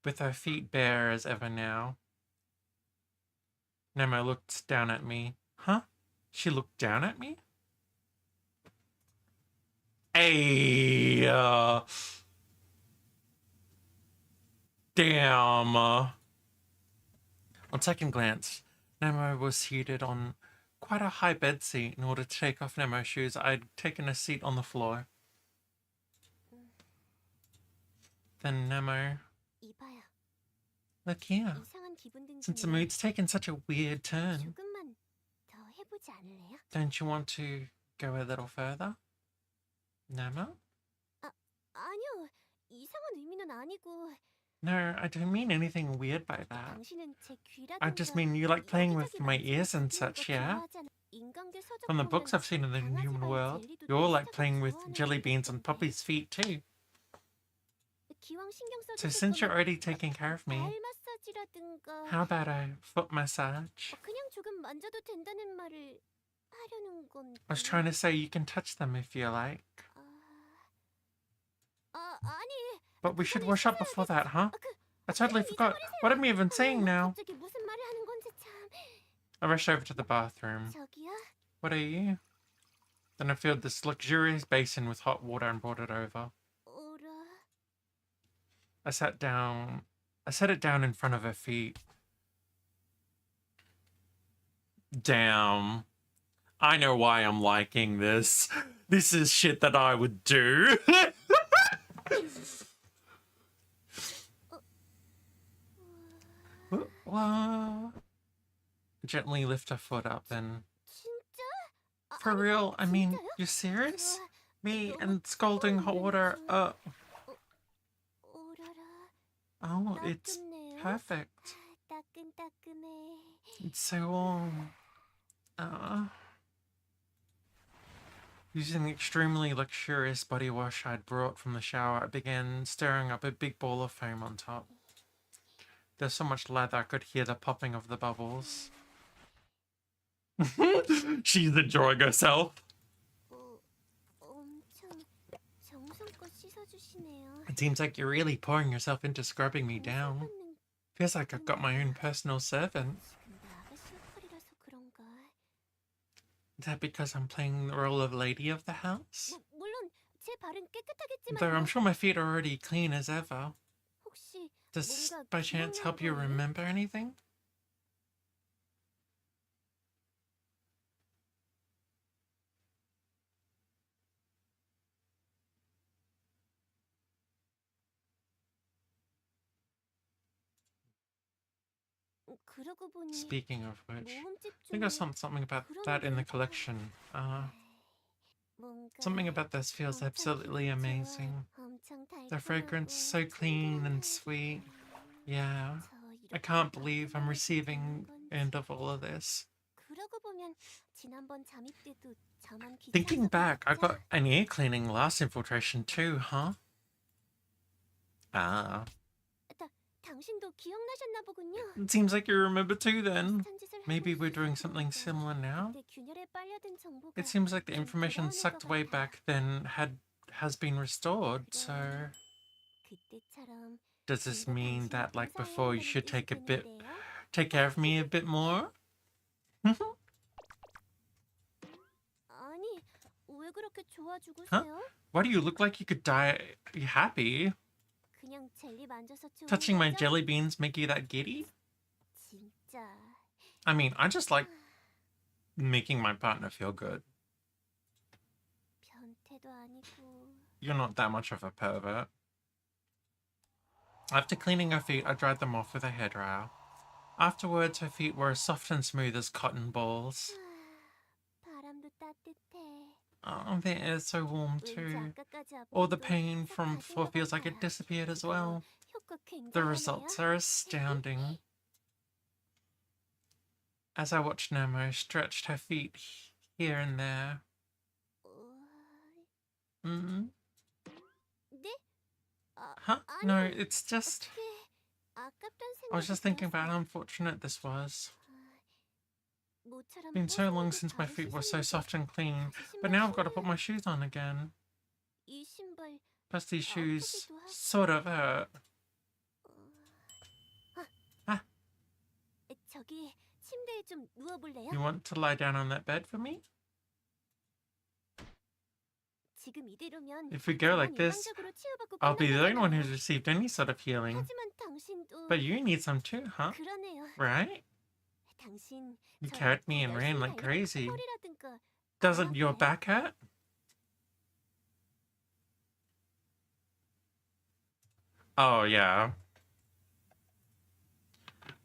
With her feet bare as ever now. Nemo looked down at me. Huh? She looked down at me? Hey, damn. On second glance, Nemo was seated on quite a high bed seat. In order to take off Nemo's shoes, I'd taken a seat on the floor. Then Nemo, 이봐요. look here. 이상한 기분 든 Since the 김에 mood's taken such a weird turn, 조금만 더 해보지 않을래요? don't you want to go a little further? Nemo? 아니요. 이상한 의미는 아니고 No, I don't mean anything weird by that. 당신은 제 귀라든가 I just mean you like playing with 여기저기 my 만지고 ears and 그러는 such, 거 yeah? 좋아하잖아. 인간계 서적 From the 보면 books I've seen in the 강아지 human 발 world, 젤리도 you're all like 비슷하게 playing with 좋아하는 jelly 것 beans on 같던데. Poppy's feet too. 기왕 신경 So 써주실 since you're 거면 already taking care of me, 발 마사지라든가 how about a foot massage? 그냥 조금 만져도 된다는 말을 하려는 건데. I was trying to say you can touch them if you like. 아니. But we should wash up before that, huh? 그, I totally forgot. What am I even saying now? 갑자기 무슨 말을 하는 건지 참. I rushed over to the bathroom. 저기요. What are you? Then I filled this luxurious basin with hot water and brought it over. 오라. I set it down in front of her feet. Damn. I know why I'm liking this. This is shit that I would do. Gently lift her foot up and... 진짜? For real? I mean, you're serious? Me and scalding hot water, 오라라. Oh, it's 따뜻네요. perfect. 따끈따끈해. It's so warm. Using the extremely luxurious body wash I'd brought from the shower, I began stirring up a big ball of foam on top. There's so much lather I could hear the popping of the bubbles. She's enjoying herself. 엄청 정성껏 씻어주시네요. It seems like you're really pouring yourself into scrubbing me down. 손은 Feels like I've got my own personal servant. 아가씨 역할이라서 그런가? Is that because I'm playing the role of lady of the house? 물론 제 발은 깨끗하겠지만 Though I'm sure my feet are already clean as ever. 혹시 Does this 뭔가 by chance help you 기억나는 거예요? remember anything? 그러고 보니 Speaking of which, 모음집 I think I 중에 saw something about 그런 that in the 게 collection. 뭔가 Something about this feels 엄청 absolutely 기분 좋아, amazing. 엄청 The fragrance is so 달콤하고 clean and 청량해. sweet. Yeah, 저 I 이렇게 can't believe I'm 따뜻하게 receiving 되는 건지. end of all of this. 그러고 보면 지난번 잠입 때도 저만 Thinking 귀찮아서 back, I 그랬죠? got an ear cleaning last infiltration too, huh? Ah, 당신도 기억나셨나 보군요. it seems like you remember too then. 비슷한 짓을 하고 Maybe we're doing 있었나 something 보다. similar now? 그때 균열에 빨려든 정보가 It seems like the 좀 information 돌아오는 sucked 것 way 같아. back then has been restored, so 그때처럼 does this 좀더 mean 당신을 that like 봉사해야 before you 한다는 should 뜻이 되는데요? take care of me a bit more? 아니, 왜 그렇게 좋아 죽으세요? Why do you look like you could die happy? 그냥 젤리 만져서 좋은 Touching my 거죠? jelly beans make you that giddy? 진짜 I mean, I just like making my partner feel good. 변태도 아니고. You're not that much of a pervert. After cleaning her feet, I dried them off with a hairdryer. Afterwards, her feet were as soft and smooth as cotton balls. 바람도 따뜻해. Oh, the air's so warm 왠지 too. 아까까지 아픈 All the 거 pain 싹 from 가신 before 것 feels like it 같아요. disappeared as well. 효과 The 굉장하네요. results are astounding. As I watched Nemo stretched her feet here and there. 어, Mm. 네? Huh? No, it's just... 아깝단 I was 생각이 just thinking about how 들어서. unfortunate this was. 모처럼 Been so long 뽀송하고 since my 바로 feet were so 씻었는데 soft and clean, 다시 but 신발 now I've got to put 신으면 my shoes on again. 이 신발 Plus these shoes 아프기도 하고. sort of hurt. Ah, 저기 침대에 좀 누워볼래요? you want to lie down on that bed for me? 지금 이대로면 If we go like 저만 this, 일방적으로 치유받고 I'll be the only one who's 끝나잖아요. received any sort of healing. 하지만 당신도 But you need some too, huh? 그러네요. Right? 당신 You 저 carried me 더 and ran 열심히 like 달려도 crazy. 허리라든가 안 Doesn't your 아파요? back hurt? Oh, yeah.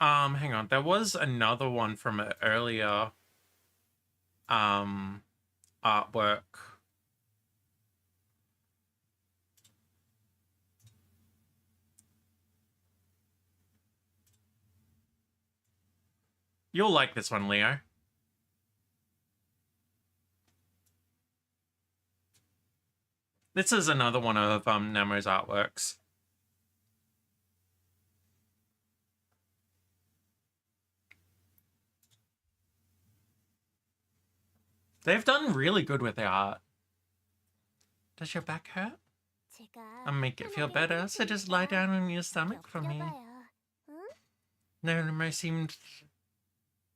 Hang on. There was another one from an earlier artwork. You'll like this one, Leo. This is another one of Nemo's artworks. They've done really good with their art. Does your back hurt? 제가 I'll make it feel 편하게 better, so just lie 해드릴 down 테니까 on your stomach for me. 엮여봐요. 응? No, Nemo seemed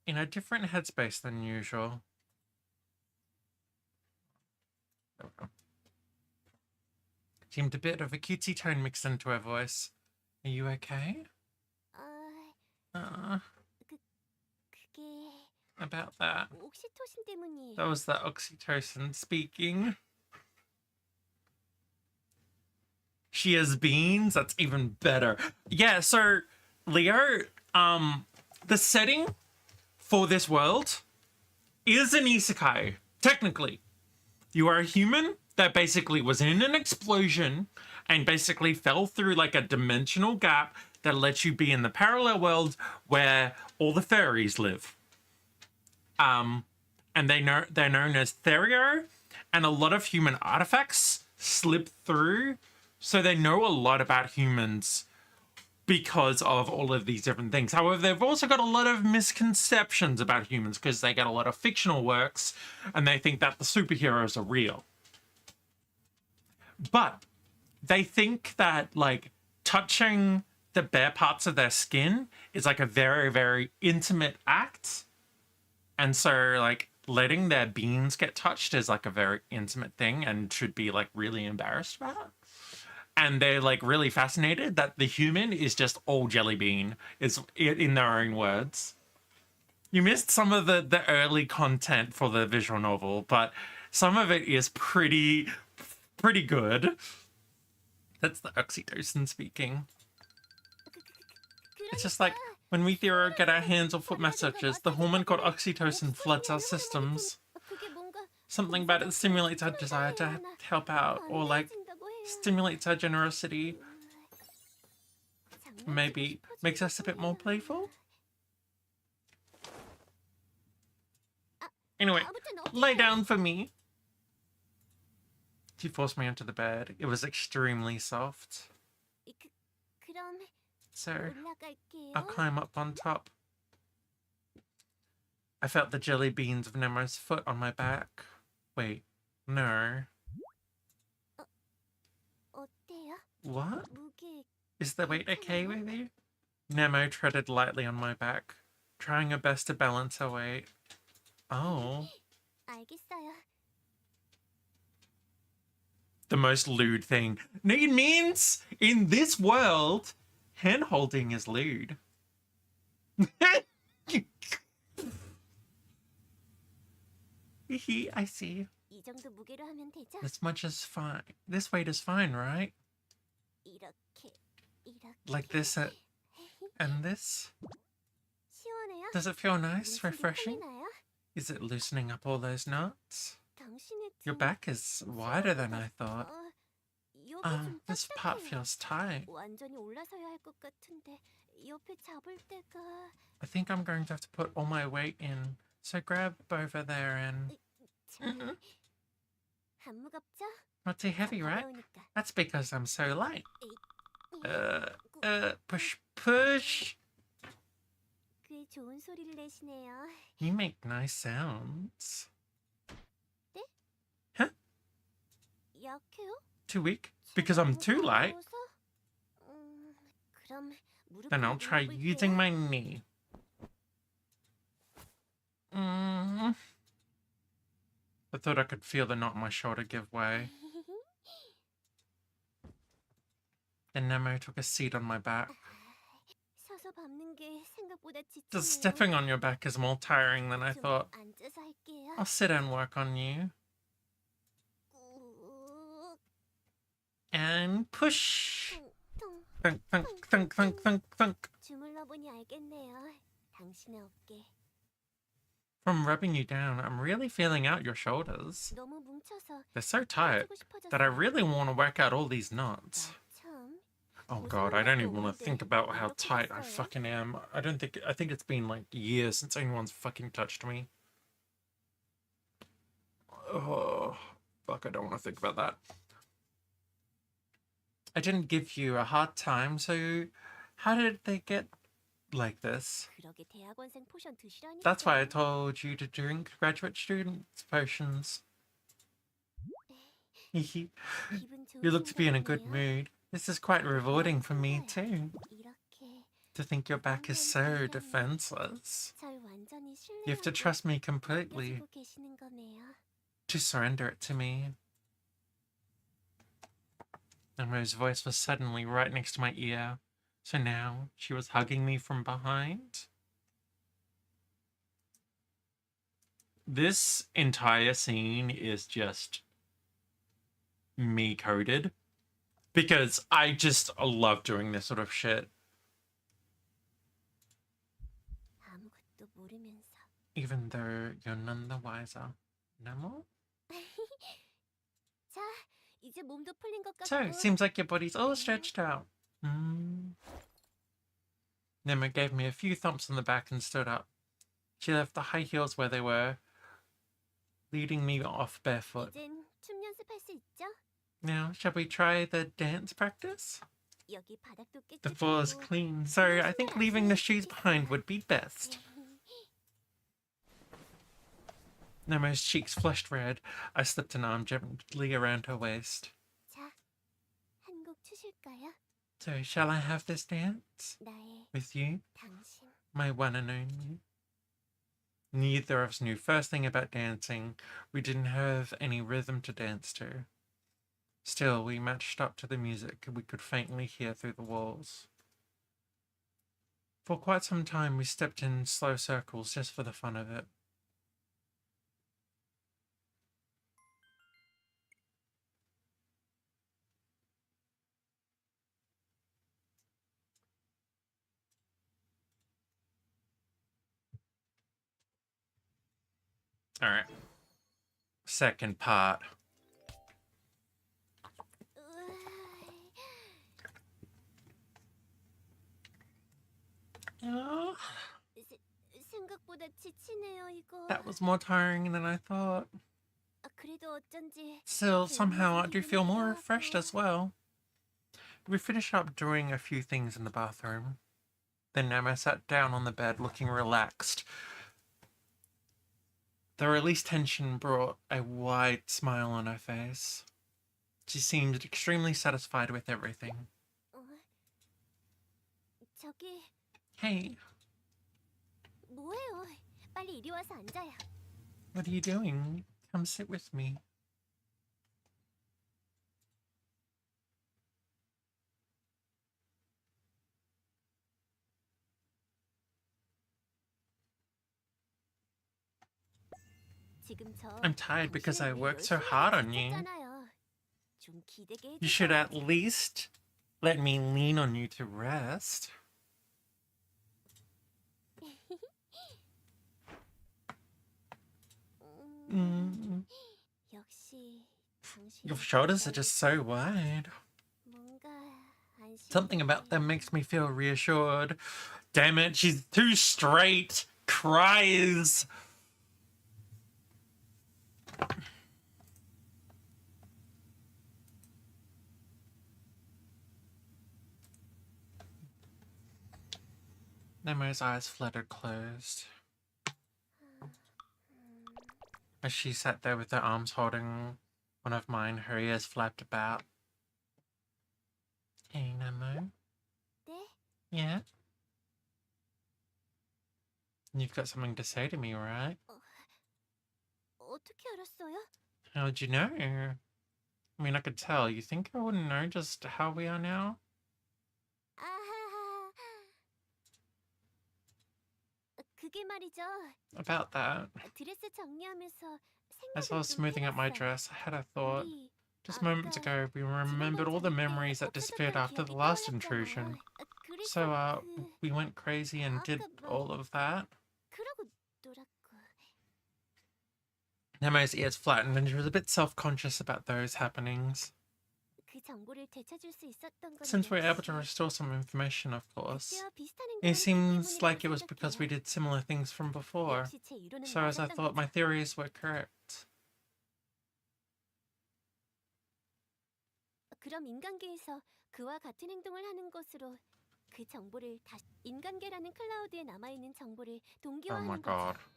in a different headspace than usual. There we go. Seemed a bit of a cutesy tone mixed into her voice. Are you okay? 그게 About that. 옥시토신 때문이에요. That was that oxytocin speaking. She has beans? That's even better. Yeah, so, Leo, the setting for this world is an isekai, technically. You are a human that basically was in an explosion and basically fell through like a dimensional gap that lets you be in the parallel world where all the fairies live. And they're known as Therio, and a lot of human artifacts slip through, so they know a lot about humans because of all of these different things. However, they've also got a lot of misconceptions about humans because they get a lot of fictional works and they think that the superheroes are real. But they think that like touching the bare parts of their skin is like a very, very intimate act. And so like letting their beans get touched is like a very intimate thing and should be like really embarrassed about. And they're like really fascinated that the human is just all jelly bean, is in their own words. You missed some of the early content for the visual novel, but some of it is pretty good. That's the oxytocin speaking. It's just like when we Theoro get our hands or foot massages, the hormone called oxytocin floods our systems. Something about it stimulates our desire to help out, or like stimulates our generosity. Maybe makes us a bit more playful. Anyway, lay down for me. She forced me onto the bed. It was extremely soft. 그럼 So 올라갈게요. I'll climb up on top. I felt the jelly beans of Nemo's foot on my back. Wait, no. 어때요? What? 무게 Is the weight okay with you? Nemo treaded lightly on my back, trying her best to balance her weight. Oh. 알겠어요. The most lewd thing. It means in this world, hand holding is lewd. I see. 이 정도 무게로 하면 되죠? This much is fine. This weight is fine, right? 이렇게 Like this and this? 시원해요? Does it feel nice, 몸속이 refreshing? 털리나요? Is it loosening up all those knots? 당신의 Your 등 back is wider than I thought. 여기 좀 This part 딱딱해요. feels tight. 완전히 올라서야 할 것 같은데 옆에 잡을 때가 I think I'm going to have to put all my weight in. So grab over there and... 참, 안 무겁죠? Not too heavy, right? 가벼우니까. That's because I'm so light. Push, push. 꽤 좋은 소리를 내시네요. You make nice sounds. 네? Huh? 약해요? Too weak? Because I'm too light? 무거워서? 그럼 Then I'll 무릎을 try 눌러볼게요. using my knee. I thought I could feel the knot in my shoulder give way. Then Nemo took a seat on my back. 서서 밟는 게 생각보다 Just 지치네요. stepping on your back is more tiring than I 좀 thought. 앉아서 할게요. I'll sit and work on you. 꾹, And push. 퉁퉁. Thunk, thunk, thunk, thunk, thunk, thunk. 주물러 보니 알겠네요. 당신의 어깨. From rubbing you down, I'm really feeling out your shoulders. 너무 뭉쳐서 They're so tight 펴주고 싶어졌어요. that I really want to work out all these knots. 나 참. Oh god, I don't even want to think about how tight I fucking am. I think it's been like years since anyone's fucking touched me. Oh, fuck, I don't want to think about that. I didn't give you a hard time, so how did they get like this? 그러게 대학원생 포션 드시라니까. That's why I told you to drink graduate students' potions. You 기분 look to be in a good 좋으신가 보네요. mood. This is quite rewarding for me too. 이렇게 To think your back is so defenseless. 절 완전히 You have to 신뢰하고 trust me completely 맡겨주고 계시는 거네요. to surrender it to me. Nemo's voice was suddenly right next to my ear, so now she was hugging me from behind. This entire scene is just me coded because I just love doing this sort of shit. 아무것도 모르면서. Even though you're none the wiser. Nemo? 자, 이제 몸도 풀린 것 So, 같고. seems like your body's all stretched out. Mm. Nemo gave me a few thumps on the back and stood up. She left the high heels where they were, leading me off barefoot. 이젠 춤 연습할 수 있죠? Now, shall we try the dance practice? 여기 바닥도 The floor is 깨끗하고. clean, so I think leaving the shoes behind would be best. Nemo's cheeks flushed red. I slipped an arm gently around her waist. 자, 한 곡 추실까요? So, shall I have this dance? 나의 With you? 당신. My one and only. Neither of us knew first thing about dancing. We didn't have any rhythm to dance to. Still, we matched up to the music we could faintly hear through the walls. For quite some time, we stepped in slow circles just for the fun of it. All right. Second part. Oh, 생각보다 지치네요, 이거. that was more tiring than I thought. 아, 그래도 어쩐지 Still, somehow I do feel more refreshed as well. We finished up doing a few things in the bathroom. Then Nemo sat down on the bed looking relaxed. The released tension brought a wide smile on her face. She seemed extremely satisfied with everything. 저기 Hey, 뭐해요? 빨리 이리 와서 앉아요. what are you doing? Come sit with me. 지금 저 I'm tired because I 당신을 위해 worked so 열심히 hard on you. 했잖아요. 좀 기대게 You should 해주세요. at least let me lean on you to rest. 역시 당신 Your shoulders are just so wide. 뭔가 안심. Something about them makes me feel reassured. Damn it, she's too straight. Cries. Nemo's eyes fluttered closed as she sat there with her arms holding one of mine, her ears flapped about. Hey, Nemo. 네? Yeah? You've got something to say to me, right? 어떻게 알았어요? How'd you know? I mean, I could tell. You think I wouldn't know just how we are now? 아하하. 그게 말이죠. About that. 드레스 정리하면서 As I 생각을 was 좀 smoothing up my 해봤어요. dress, I had a thought. 우리 Just moments 아까 ago, we remembered all the 지난번 저녁 memories 때 that disappeared 없어졌던 after the 기억이 last 떠올랐잖아요. intrusion. 그래서 So, we went crazy and did 아까 뭐 all of that. 그러고 놀았고. Nemo's ears flattened and she was a bit self-conscious about those happenings. 그 정보를 되찾을 수 있었던 건 Since we were able to 역시 restore some information, of course. 그때와 비슷한 행동을 It 했기 seems like it was 때문이라고 because we 생각해요. did similar things from before. 역시 제 이론은 So as I 맞았던 thought, my 거죠. theories were correct. 그럼 인간계에서 그와 같은 행동을 하는 것으로 그 정보를 다시 인간계라는 클라우드에 남아있는 정보를 Oh my 동기화하는 god. 거죠.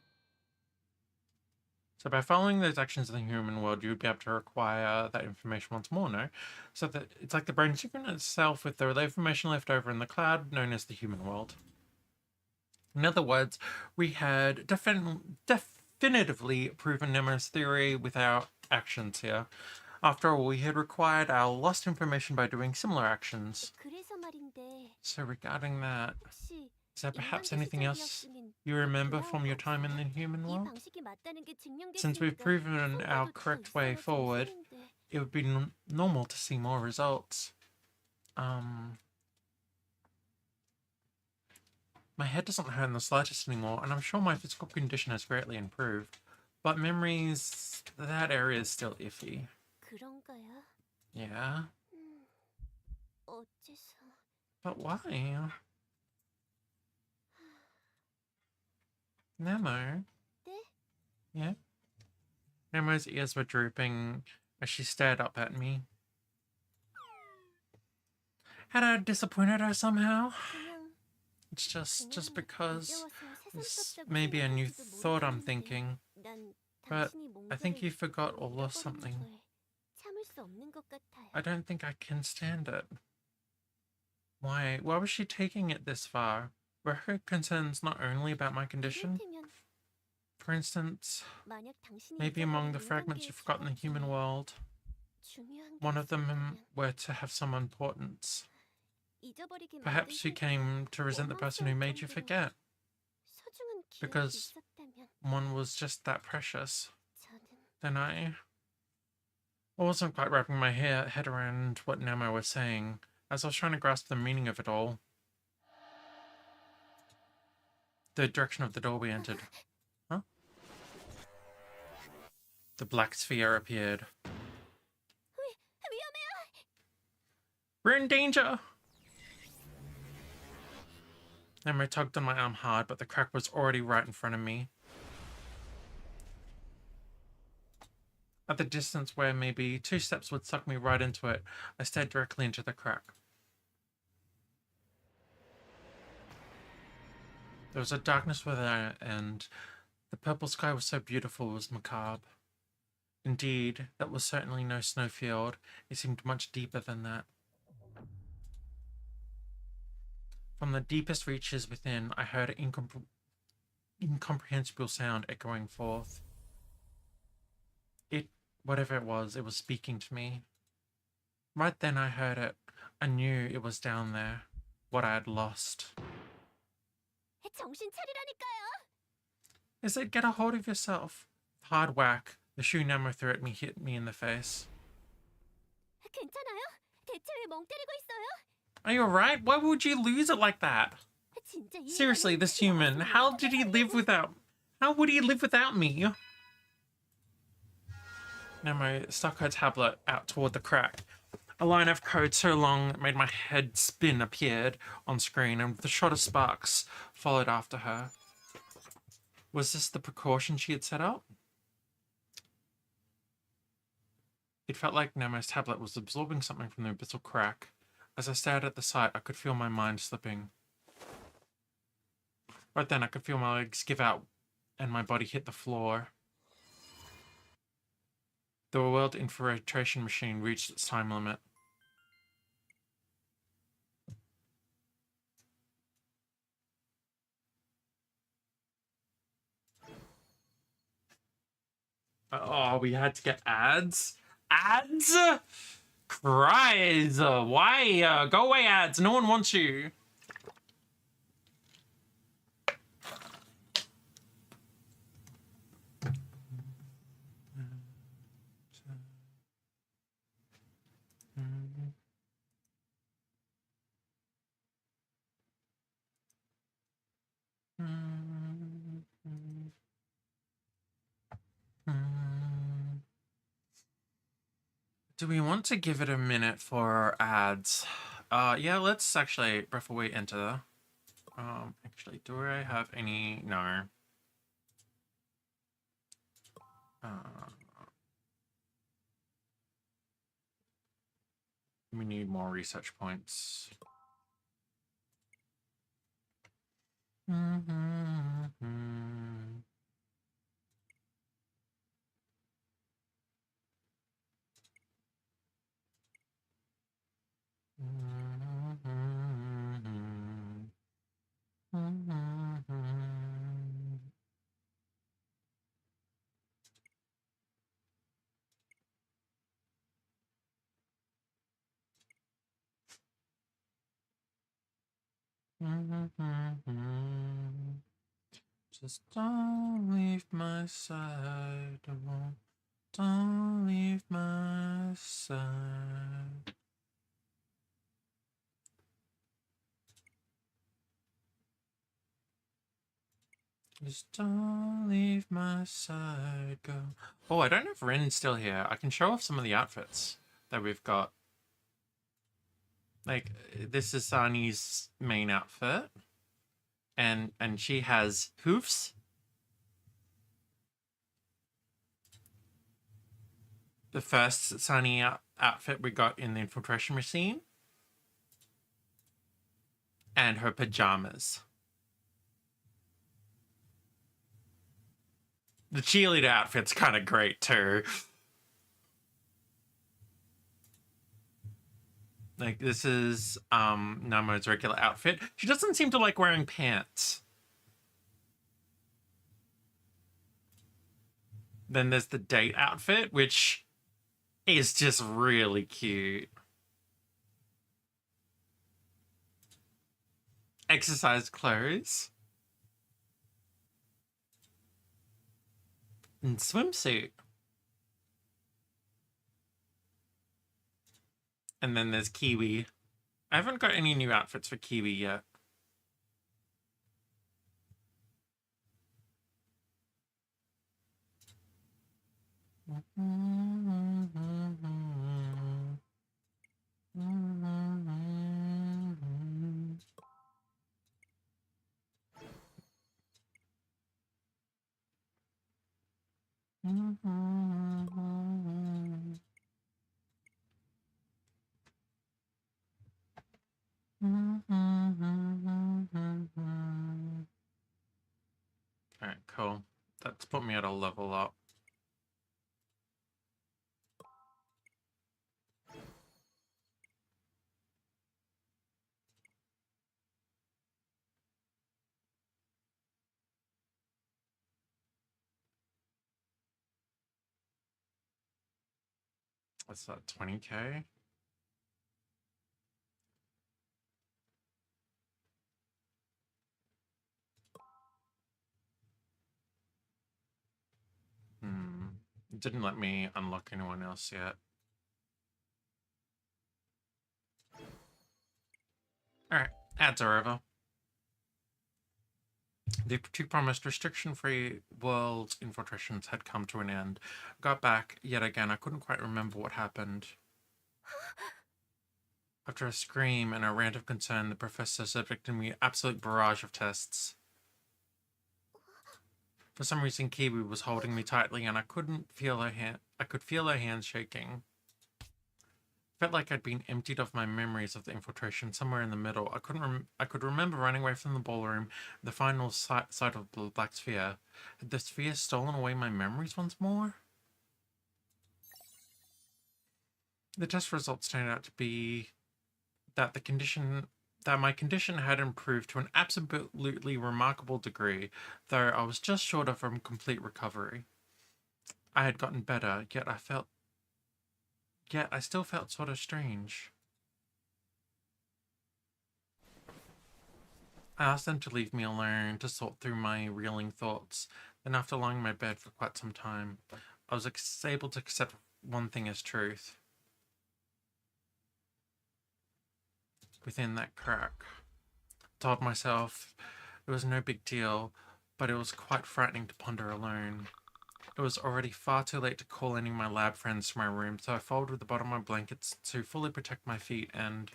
So by following those actions in the human world, you'd be able to acquire that information once more, no? So that it's like the brain synchronizes itself with the information left over in the cloud, known as the human world. In other words, we had definitively proven Nemo's theory with our actions here. After all, we had acquired our lost information by doing similar actions. 그래서 말인데 So regarding that, 혹시 is there perhaps 인간계 anything 시절 else 기억 중엔 you remember 돌아온 from 거 your time in the 없어요? human 이 world? 방식이 맞다는 게 Since we've 증명됐으니까 proven our 성과도 더 correct way 있어야지 forward, 했는데. it would be normal to see more results. My head doesn't hurt in the slightest anymore, and I'm sure my physical condition has greatly improved. But memories, that area is still iffy. 그런가요? Yeah? 어째서? But why? Nemo? 네? Yeah? Nemo's ears were drooping as she stared up at me. Had I disappointed her somehow? 그냥 It's just 그냥 because 이제 와서 this 새삼스럽다고 may be a new 생각할지도 thought I'm 모르겠는데 thinking. 난 But 당신이 I think 뭔가를 you forgot or 잃어버리는 lost something. 걸 참을 수 없는 것 같아요. I don't think I can stand it. Why? Why was she taking it this far? Were her concerns not only about my condition? 그렇다면 For instance, 만약 당신이 maybe among the 잊어버린 fragments 인간계의 you've forgotten in the human 조각 중에 world, 중요한 게 one of them 있었다면 were to have some importance. 잊어버리게 만든 Perhaps you came to resent the person who made you forget, 소중한 기억이 because 있었다면 one was just that precious. 저는 Then I wasn't quite wrapping my head around what Nemo was saying, as I was trying to grasp the meaning of it all. The direction of the door we entered. Huh? The black sphere appeared. 위험해요. We're in danger! Nemo tugged on my arm hard, but the crack was already right in front of me. At the distance where maybe 2 steps would suck me right into it, I stared directly into the crack. There was a darkness within it, and the purple sky was so beautiful it was macabre. Indeed, that was certainly no snowfield. It seemed much deeper than that. From the deepest reaches within, I heard an incomprehensible sound echoing forth. Whatever it was speaking to me. Right then I heard it. I knew it was down there, what I had lost. 정신 차리라니까요. I said, get a hold of yourself. Hard whack. The shoe Nemo threw at me hit me in the face. 괜찮아요? 대체 왜 멍 때리고 있어요? Are you alright? Why would you lose it like that? 진짜 이 Seriously, 인간은 this human, 나한테 how did he live without... How would he live without me? Nemo stuck her tablet out toward the crack. A line of code so long it made my head spin appeared on screen, and the shot of sparks followed after her. Was this the precaution she had set up? It felt like Nemo's tablet was absorbing something from the abyssal crack. As I stared at the sight, I could feel my mind slipping. Right then, I could feel my legs give out and my body hit the floor. The world infiltration machine reached its time limit. Oh, we had to get ads? Ads? Cries! Why? Go away, ads. No one wants you. Do we want to give it a minute for ads? Yeah, let's actually, before we enter, actually, do I have any? No. We need more research points. Just don't leave my side. Don't leave my side. Just don't leave my side, go. Oh, I don't know if Rin's still here. I can show off some of the outfits that we've got. Like, this is Sani's main outfit. And she has hoofs. The first Sani outfit we got in the infiltration machine. And her pajamas. The cheerleader outfit's kind of great too. Like, this is Namo's regular outfit. She doesn't seem to like wearing pants. Then there's the date outfit, which is just really cute. Exercise clothes. And swimsuit. And then there's Kiwi. I haven't got any new outfits for Kiwi yet. Alright, cool. That's put me at a level up. What's that, 20k? It didn't let me unlock anyone else yet. Alright, ads are over. The two promised restriction-free world infiltrations had come to an end. Got back yet again. I couldn't quite remember what happened. After a scream and a rant of concern, the professor subjected me to an absolute barrage of tests. For some reason, Kiwi was holding me tightly, and I couldn't feel her hand. I could feel her hands shaking. Felt like I'd been emptied of my memories of the infiltration somewhere in the middle. I could remember running away from the ballroom, the final sight of the black sphere. Had the sphere stolen away my memories once more? The test results turned out to be that my condition had improved to an absolutely remarkable degree, though I was just short of a complete recovery. I had gotten better, yet I still felt sort of strange. I asked them to leave me alone to sort through my reeling thoughts. Then, after lying in my bed for quite some time, I was able to accept one thing as truth. Within that crack, I told myself it was no big deal, but it was quite frightening to ponder alone. It was already far too late to call any of my lab friends to my room, so I folded the bottom of my blankets to fully protect my feet, and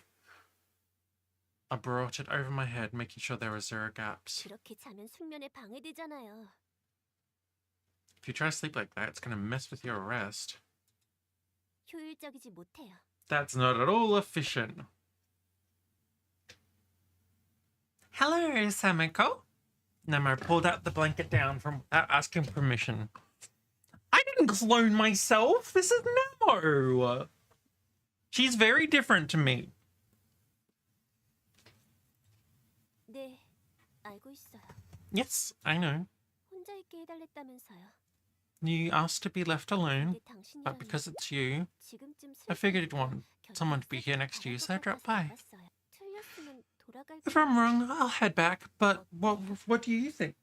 I brought it over my head, making sure there were zero gaps. 그렇게 자면 숙면에 방해되잖아요. If you try to sleep like that, it's going to mess with your rest. 효율적이지 못해요. That's not at all efficient. Hello, Samiko. Nemo pulled out the blanket down without asking permission. I didn't clone myself. This is Nemo. She's very different to me. 네, 알고 있어요. Yes, I know. 혼자 있게 해달랬다면서요. You asked to be left alone, 근데 당신이라니 but because it's you, 지금쯤 I figured you'd want someone to be here next to you, so I dropped by. If I'm wrong, I'll head back, but what do you think?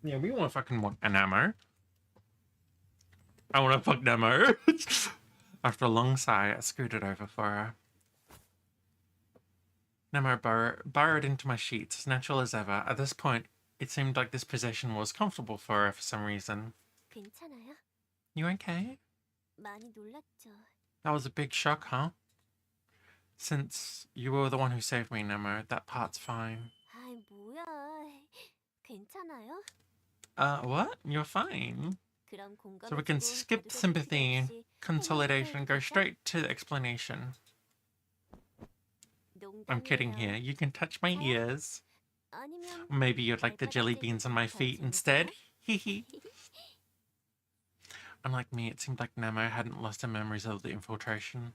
Yeah, we want to fucking want an Nemo. I want to fuck Nemo. After a long sigh, I scooted over for her. Nemo burrowed into my sheets, as natural as ever. At this point, it seemed like this position was comfortable for her for some reason. 괜찮아요? You okay? 많이 놀랐죠. That was a big shock, huh? Since you were the one who saved me, Nemo, that part's fine. 아이 뭐야? 괜찮아요? What? You're fine. 그럼 So we can skip sympathy, consolidation, and go straight to the explanation. I'm kidding here. You can touch my ears. Or maybe you'd like the jelly beans on my feet instead. Hehe. Unlike me, it seemed like Nemo hadn't lost her memories of the infiltration.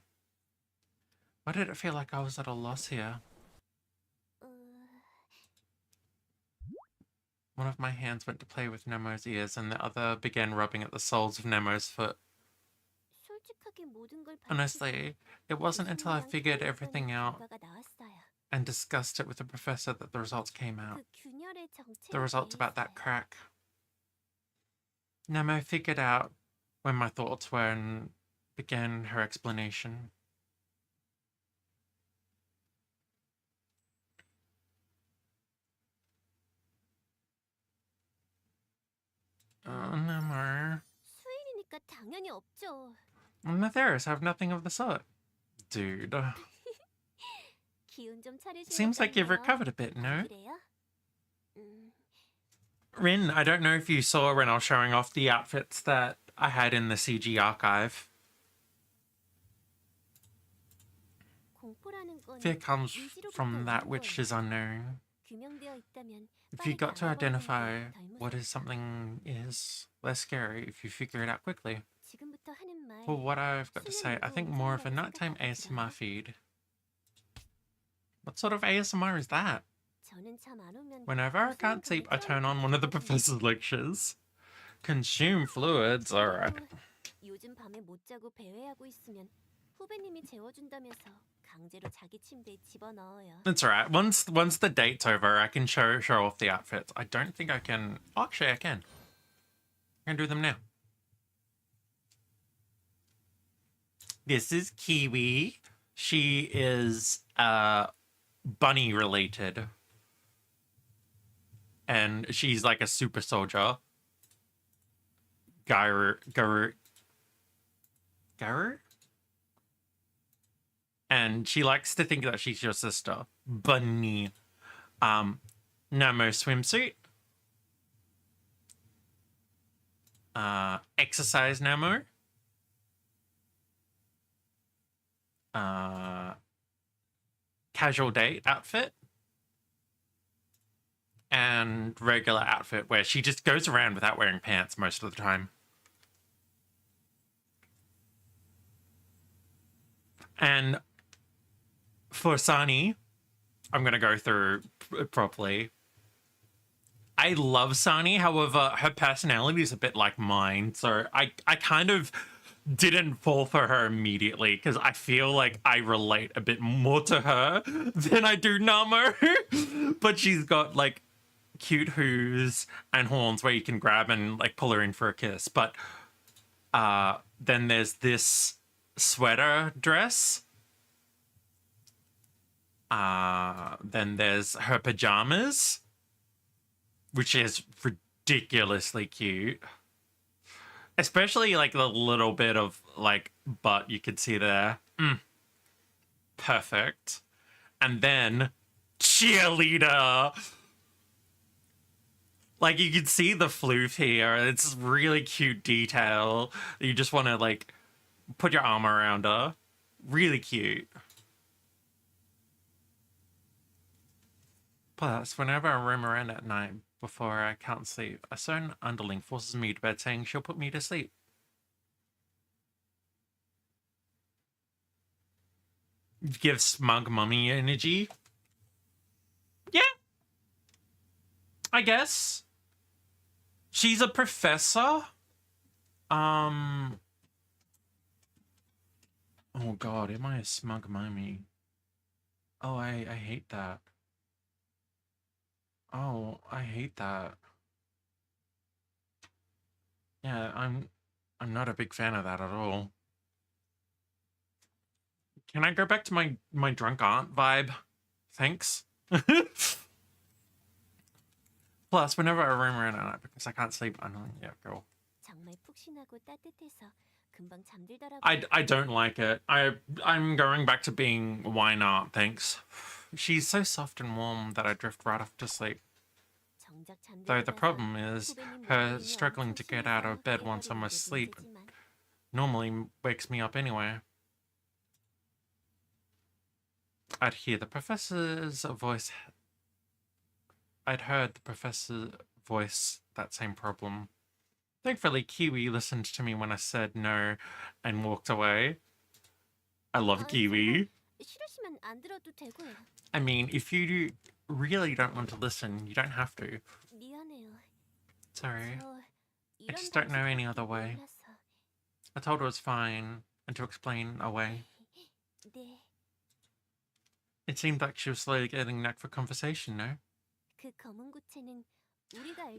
Why did it feel like I was at a loss here? One of my hands went to play with Nemo's ears, and the other began rubbing at the soles of Nemo's foot. Honestly, it wasn't until I figured everything out and discussed it with the professor that the results came out. The results about that crack. Nemo figured out where my thoughts were and began her explanation. Oh, Nemo. 수인이니까 당연히 없죠. Matthias have nothing of the sort. Dude. 기운 좀 차리시는 Seems like you've 거예요. recovered a bit, no? 그래요? Rin, I don't know if you saw when I was showing off the outfits that I had in the CG archive. 공포라는 건 Fear comes 의지로부터 from that 오는 which 거예요. is unknown. 규명되어 있다면 If you 빨리 got to 알아버리는 identify 게 덜 what 무서워요. is something is less scary if you figure it out quickly. 지금부터 하는 말 For what I've got to say, I think more of a nighttime ASMR feed. What sort of ASMR is that? 저는 잠 안 오면 Whenever I can't sleep, I turn on one of the professor's lectures. Consume fluids, alright. 요즘 밤에 못 자고 배회하고 있으면 후배님이 재워준다면서 강제로 자기 침대에 집어넣어요. It's alright. Once the date's over, I can show off the outfits. I don't think I can. Actually, I can. I can do them now. This is Kiwi. She is bunny related, and she's like a super soldier. Garu. And she likes to think that she's your sister. Bunny. Nemo swimsuit. Exercise Nemo. casual date outfit and regular outfit where she just goes around without wearing pants most of the time. And for Sani, I'm going to go through properly. I love Sani, however, her personality is a bit like mine, so I kind of didn't fall for her immediately because I feel like I relate a bit more to her than I do Namo. But she's got like cute hooves and horns where you can grab and like pull her in for a kiss. But then there's this sweater dress. Then there's her pajamas, which is ridiculously cute. Especially like the little bit of like butt you could see there. Perfect. And then cheerleader. Like you can see the floof here. It's really cute detail. You just want to like put your arm around her. Really cute. Plus, whenever I roam around at night before I can't sleep, a certain underling forces me to bed saying she'll put me to sleep. Gives smug mummy energy. Yeah. I guess. She's a professor. Oh god, am I a smug mummy? Oh, I hate that. Oh, I hate that. Yeah, I'm not a big fan of that at all. Can I go back to my drunk aunt vibe? Thanks. Plus, whenever I roam around at night because I can't sleep, I'm like, yeah, go. I don't like it. I'm going back to being wine art, thanks. She's so soft and warm that I drift right off to sleep. Though the problem is, her struggling to get out of bed once I'm asleep normally wakes me up anyway. I'd heard the professor's voice that same problem. Thankfully, Kiwi listened to me when I said no and walked away. I love Kiwi. I mean, if you really don't want to listen, you don't have to. Sorry. I just don't know any other way. I told her it was fine, and to explain away. It seemed like she was slowly getting knack for conversation, no?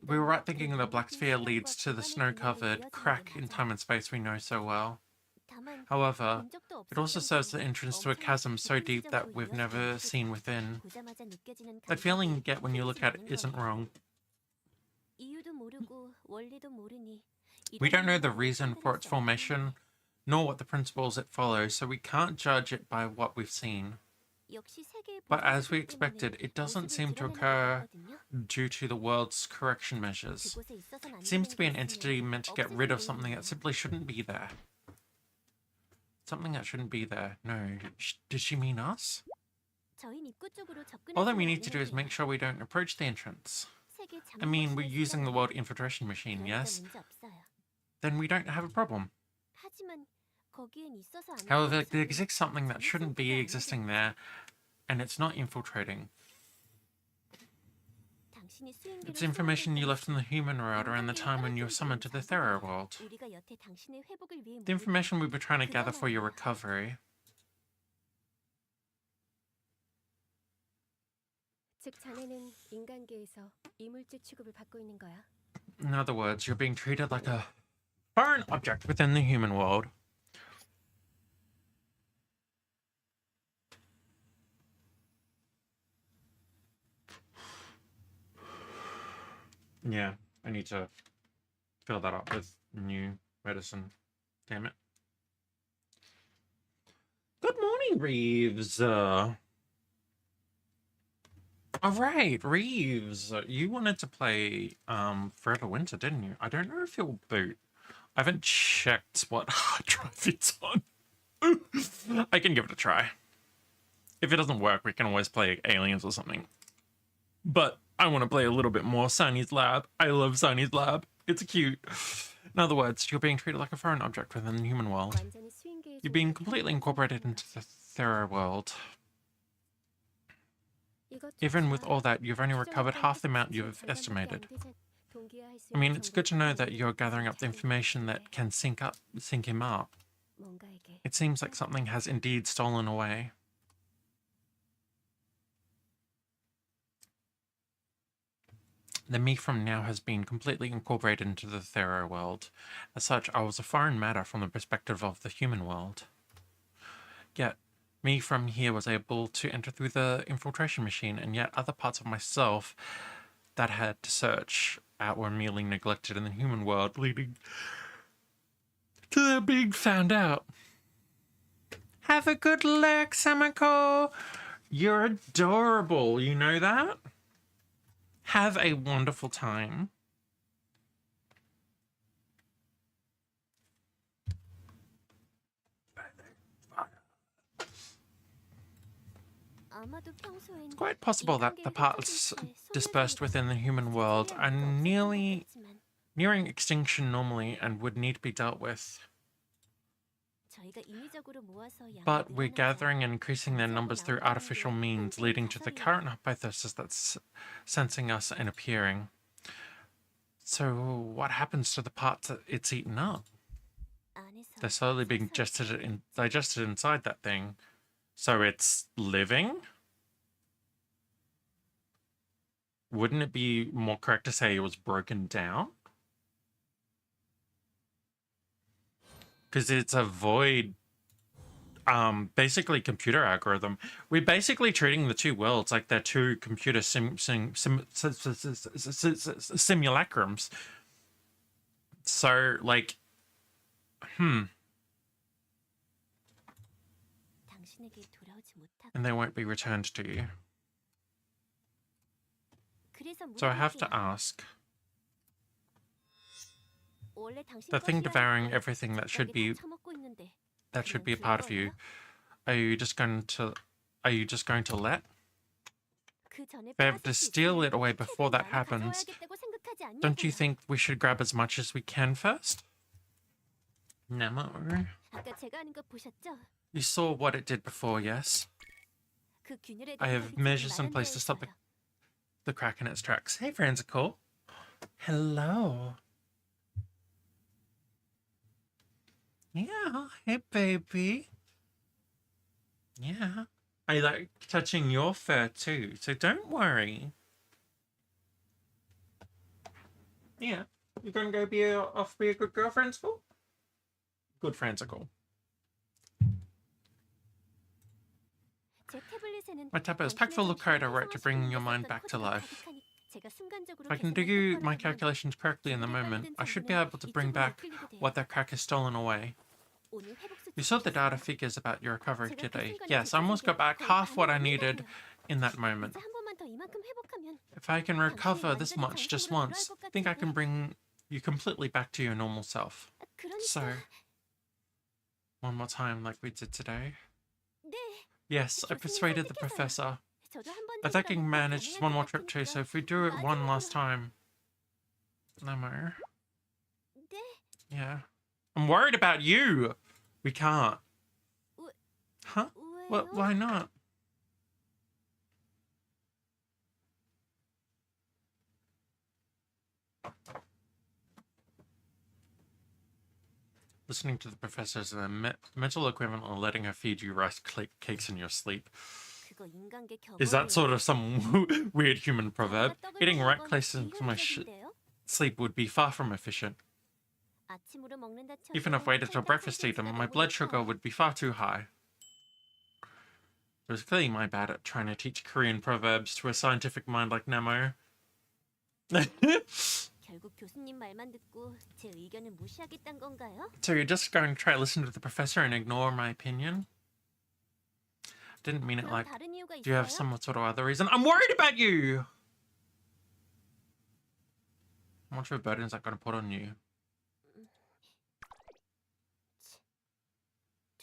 We were right thinking the black sphere leads to the snow-covered crack in time and space we know so well. However, it also serves the entrance to a chasm so deep that we've never seen within. That feeling you get when you look at it isn't wrong. We don't know the reason for its formation, nor what the principles it follows, so we can't judge it by what we've seen. But as we expected, it doesn't seem to occur due to the world's correction measures. It seems to be an entity meant to get rid of something that simply shouldn't be there. Something that shouldn't be there. No, did she mean us? All that we need to do is make sure we don't approach the entrance. I mean, we're using the world infiltration machine, yes? Then we don't have a problem. However, there exists something that shouldn't be existing there, and it's not infiltrating. It's information you left in the human world around the time when you were summoned to the Thera world. The information we were trying to gather for your recovery. In other words, you're being treated like a foreign object within the human world. Yeah, I need to fill that up with new medicine. Damn it. Good morning, Reeves. All right, Reeves. You wanted to play Forever Winter, didn't you? I don't know if you'll boot. I haven't checked what hard drive it's on. I can give it a try. If it doesn't work, we can always play Aliens or something. But I want to play a little bit more Sunny's Lab. I love Sunny's Lab. It's cute. In other words, you're being treated like a foreign object within the human world. 완전히 스윙계의 You're being 존재가 completely 탐구하는 incorporated 사람이다. into the Thera world. 이것조차 Even with all that, you've only recovered 추정했던 half the amount 해석치 you've 절반밖에 안 estimated. 되지. 동기화할 수 I mean, 있는 it's good to know that 정보를 you're gathering up the 잘 information 이해해. that can sync him up. 뭔가에게 It seems like something has indeed stolen away. The me from now has been completely incorporated into the Thera world. As such, I was a foreign matter from the perspective of the human world. Yet, me from here was able to enter through the infiltration machine, and yet other parts of myself that had to search out were merely neglected in the human world, leading to their being found out. Have a good luck, Samako! You're adorable, you know that? Have a wonderful time. 아마도 평소엔 It's quite possible that the 인간계를 parts 흩어질 때 dispersed within the human world are nearing extinction normally and would need to be dealt with. 저희가 인위적으로 모아서 양을 But we're 늘어나서 gathering and increasing their numbers through artificial means, leading to the current hypothesis that's sensing us and appearing. So what happens to the parts that it's eaten up? 안에서 They're slowly being digested inside that thing. So it's living? Wouldn't it be more correct to say it was broken down? Because it's a void, basically computer algorithm. We're basically treating the two worlds like they're two computer simulacrums. So, like, 당신에게 돌아오지 못하고 and they won't be returned to you. 그래서 So I have to 물어볼게요. ask, 원래 당신 the thing 것이야 devouring 했고 everything that should 여기 be 다 처먹고 있는데 a part of you, are you just going to let? 그 전에 They have to 빼앗을 수 steal 있으면 it away before 최대한 that 많이 happens. 가져와야겠다고 생각하지 Don't you 않냐고요. think we should grab as much as we can first? Nemo, 아까 제가 하는 거 보셨죠? you saw what it did before, yes? 그 균열에 I 대한 have 법이 measures in 지금 place to stop 마련되어 the crack in its tracks. Hey, Franzical. Hello. Yeah, hey, baby. Yeah. I like touching your fur too, so don't worry. Yeah. You gonna go be a good girl, Franzical? Good, Franzical. 제 태블릿에는 My tablet is packed full of code I wrote to bring your mind back to life. 제가 순간적으로 If I can do 계산한 my 효과를 calculations correctly in the moment, I should be able to bring back what that crack has stolen away. 하면 오늘 회복 수치 You saw the data figures about your recovery today. Yes, I almost got back half what I needed in that moment. 이제 한 번만 더 이만큼 회복하면 If I can recover this much just once, I think I can bring you completely back to your normal self. So, 그러니까 one more time like we did today. 네. Yes, I persuaded the professor. 저도 한 번 I think I can manage just one more trip too, so if we do it one last time. Nemo. 네. Yeah. I'm worried about you! We can't. Huh? 왜요? Why not? Listening to the professor is a mental equivalent of letting her feed you rice cakes in your sleep. 그거 인간계 Is that 경험이에요. sort of some weird human proverb? 떡을 Eating 먹는 rice 건 cakes into my 비효율적인데요? sleep would be far from efficient. 아침으로 먹는다 Even if I waited till breakfast to eat them, my blood sugar would be far too high. It was clearly my bad at trying to teach Korean proverbs to a scientific mind like Nemo. 결국 교수님 말만 듣고 제 의견을 무시하겠다는 건가요? So you're just going to try to listen to the professor and ignore my opinion? Didn't mean it 그럼 like, 다른 이유가 do you have 있어요? some sort of other reason? I'm worried about you! How much of a burden is that going to put on you?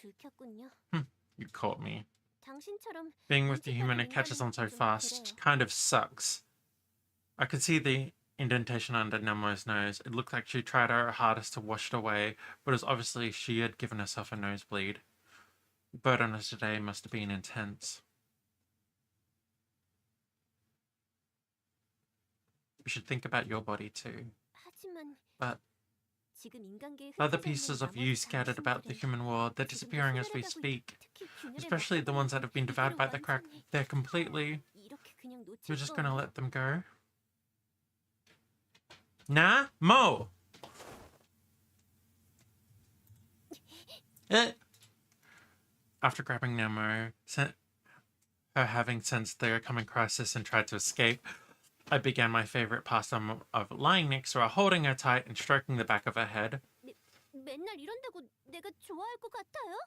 들켰군요. You caught me. 당신처럼 Being with the human, it catches on so 좀 fast. 그래요. Kind of sucks. I could see the indentation under Nemo's nose. It looked like she tried her hardest to wash it away, but it was obviously she had given herself a nosebleed. The burden of today must have been intense. You should think about your body too. 하지만 But 지금 인간계에 other 흩어져 pieces 있는 of you scattered about the 당신들은 human world, they're 지금도 disappearing as we 손해를 speak. 특히 균열의 Especially the 먹방은 ones that have been devoured 이대로 by the crack. 완전히 They're completely... 이렇게 그냥 놓칠 You're just 거 gonna 없- let them go? Nah? Mo! After grabbing Nemo, her having sensed the coming crisis and tried to escape, I began my favorite pastime of lying next to her, holding her tight and stroking the back of her head. 맨날 이런다고 내가 좋아할 것 같아요?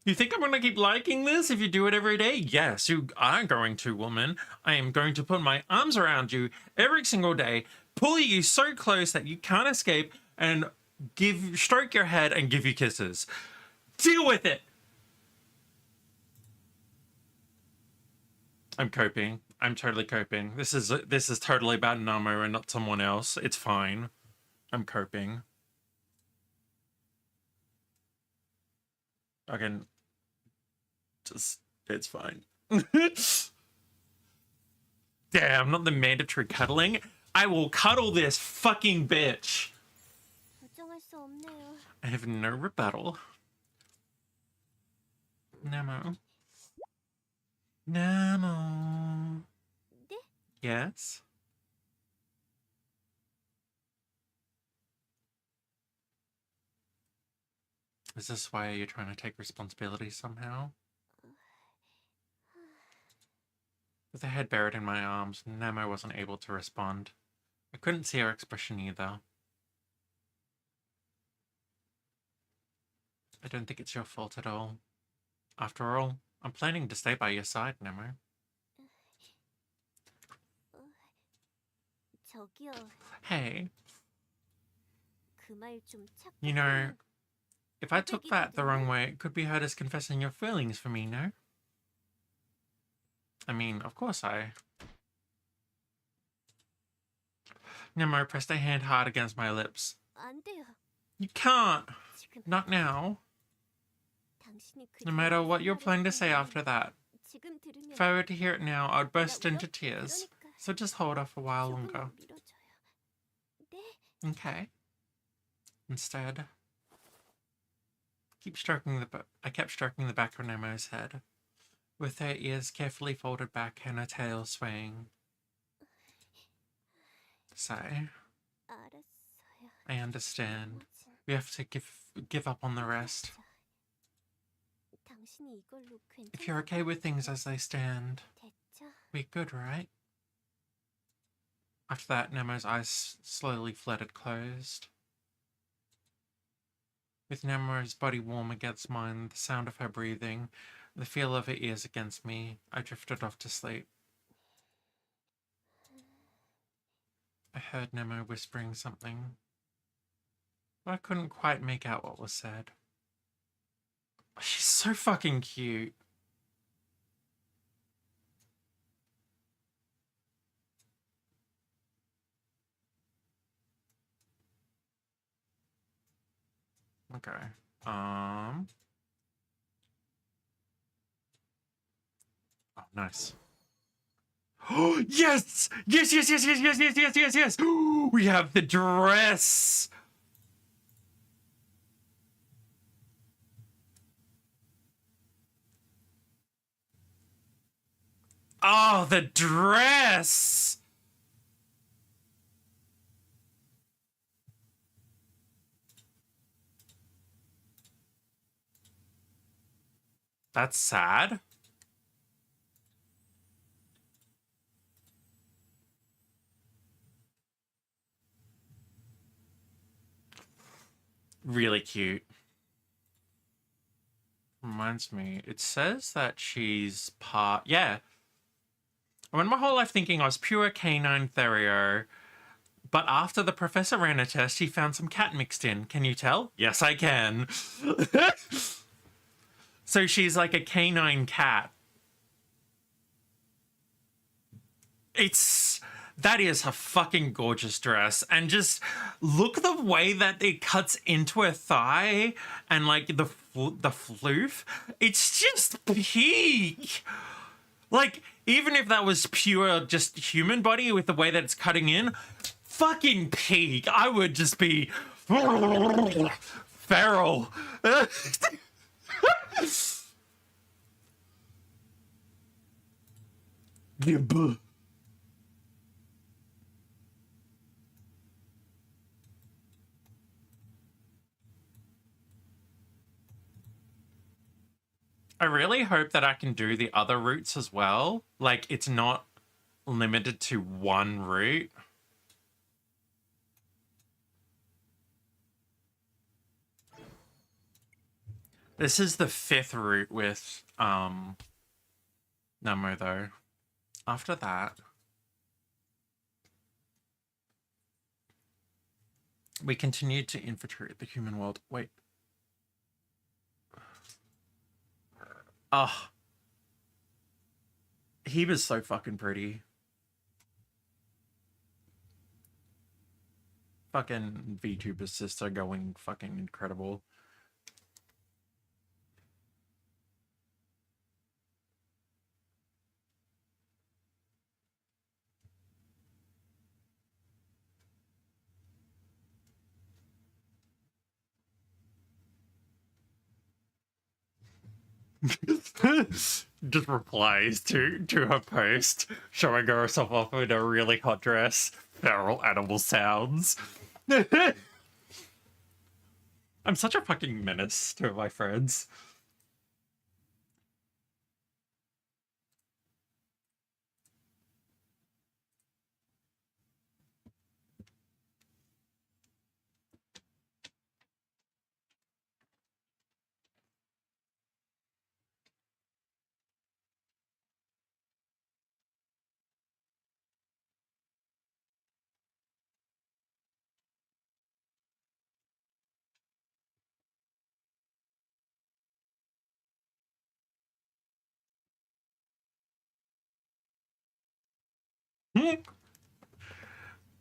You think I'm gonna keep liking this if you do it every day? Yes, you are going to, woman. I am going to put my arms around you every single day, pull you so close that you can't escape, and stroke your head and give you kisses. Deal with it! I'm coping. I'm totally coping. This is totally about Namo and not someone else. It's fine. I'm coping. Again, it's fine. Damn, not the mandatory cuddling. I will cuddle this fucking bitch. 부정할 수 없네요. I have no rebuttal. Nemo. Nemo. 네? Yes? Is this why you're trying to take responsibility somehow? With her head buried in my arms, Nemo wasn't able to respond. I couldn't see her expression either. I don't think it's your fault at all. After all, I'm planning to stay by your side, Nemo. 저기요. Hey, 그 말 좀 you know, if I took that the wrong way, it could be heard as confessing your feelings for me, no? I mean, of course Nemo pressed a hand hard against my lips. 안 돼요. You can't! 지금 Not now. 당신이 그 No matter what you're planning to say after that. 지금 들으면 If I were to hear it now, I'd burst 나 into 울어? tears. 그러니까 So just hold off a while 조금만 longer. 밀어줘요. 네? Okay. Instead, I kept stroking the back of Nemo's head, with her ears carefully folded back and her tail swaying. Sigh. 알았어요. I understand. 뭐지? We have to give up on the rest. 당신이 이걸로 If you're okay with things as they stand, 됐죠? we're good, right? After that, Nemo's eyes slowly fluttered closed. With Nemo's body warm against mine, the sound of her breathing, the feel of her ears against me, I drifted off to sleep. I heard Nemo whispering something, but I couldn't quite make out what was said. She's so fucking cute. Okay. Oh, nice. Oh, yes! Yes, yes, yes, yes, yes, yes, yes, yes, yes! We have the dress! Oh, the dress! That's sad. Really cute. Reminds me, it says that she's part... Yeah. I went my whole life thinking I was pure canine Therio, but after the professor ran a test, he found some cat mixed in. Can you tell? Yes, I can. So she's like a canine cat. That is a fucking gorgeous dress, and just look the way that it cuts into her thigh and like the floof. It's just peak. Like, even if that was pure just human body with the way that it's cutting in, fucking peak. I would just be feral. Gib. I really hope that I can do the other routes as well. Like, it's not limited to one route. This is the 5th route with Namo though. After that, we continued to infiltrate the human world. Wait. Oh. He was so fucking pretty. Fucking VTuber's sister going fucking incredible. Just replies to her post showing herself off in a really hot dress. Feral animal sounds. I'm such a fucking menace to my friends.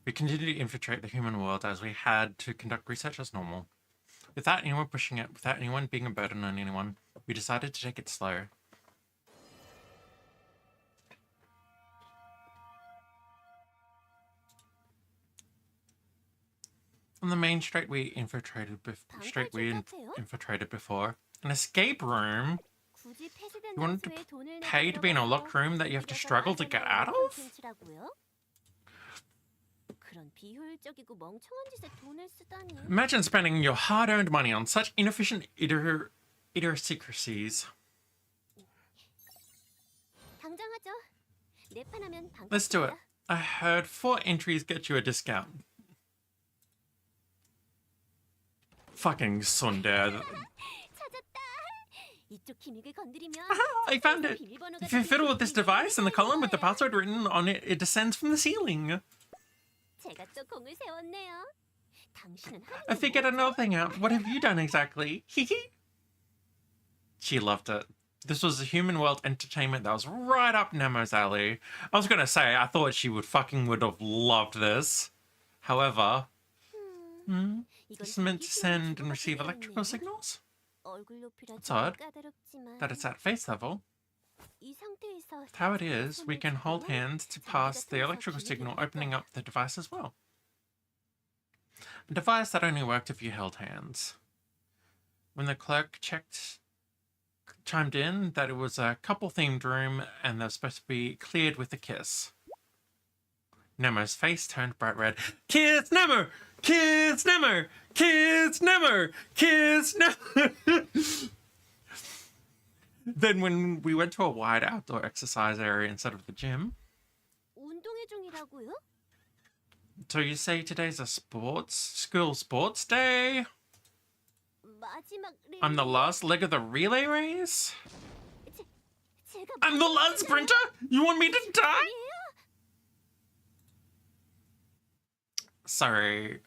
We continued to infiltrate the human world as we had to conduct research as normal. Without anyone pushing it, without anyone being a burden on anyone, we decided to take it slow. On the main street we infiltrated before, an escape room. You wanted to pay to be in a locked room that you have to struggle to get out of? Imagine spending your hard-earned money on such inefficient idiosyncrasies. Let's do it. I heard 4 entries get you a discount. Fucking Sunday. I found it. If you fiddle with this device and the column with the password written on it, it descends from the ceiling. I figured another thing out. What have you done exactly? She loved it. This was a human world entertainment that was right up Nemo's alley. I was gonna say, I thought she would have loved this. However, this is meant to send and receive electrical signals? It's odd that it's at face level. With how it is, we can hold hands to pass the electrical signal, opening up the device as well. A device that only worked if you held hands. When the clerk chimed in that it was a couple-themed room and they're supposed to be cleared with a kiss. Nemo's face turned bright red. Kiss Nemo! Kiss Nemo! Kiss Nemo! Kiss Nemo! Then when we went to a wide outdoor exercise area instead of the gym. So you say today's a school sports day? I'm the last leg of the relay race? I'm the last sprinter? You want me to die? Sorry,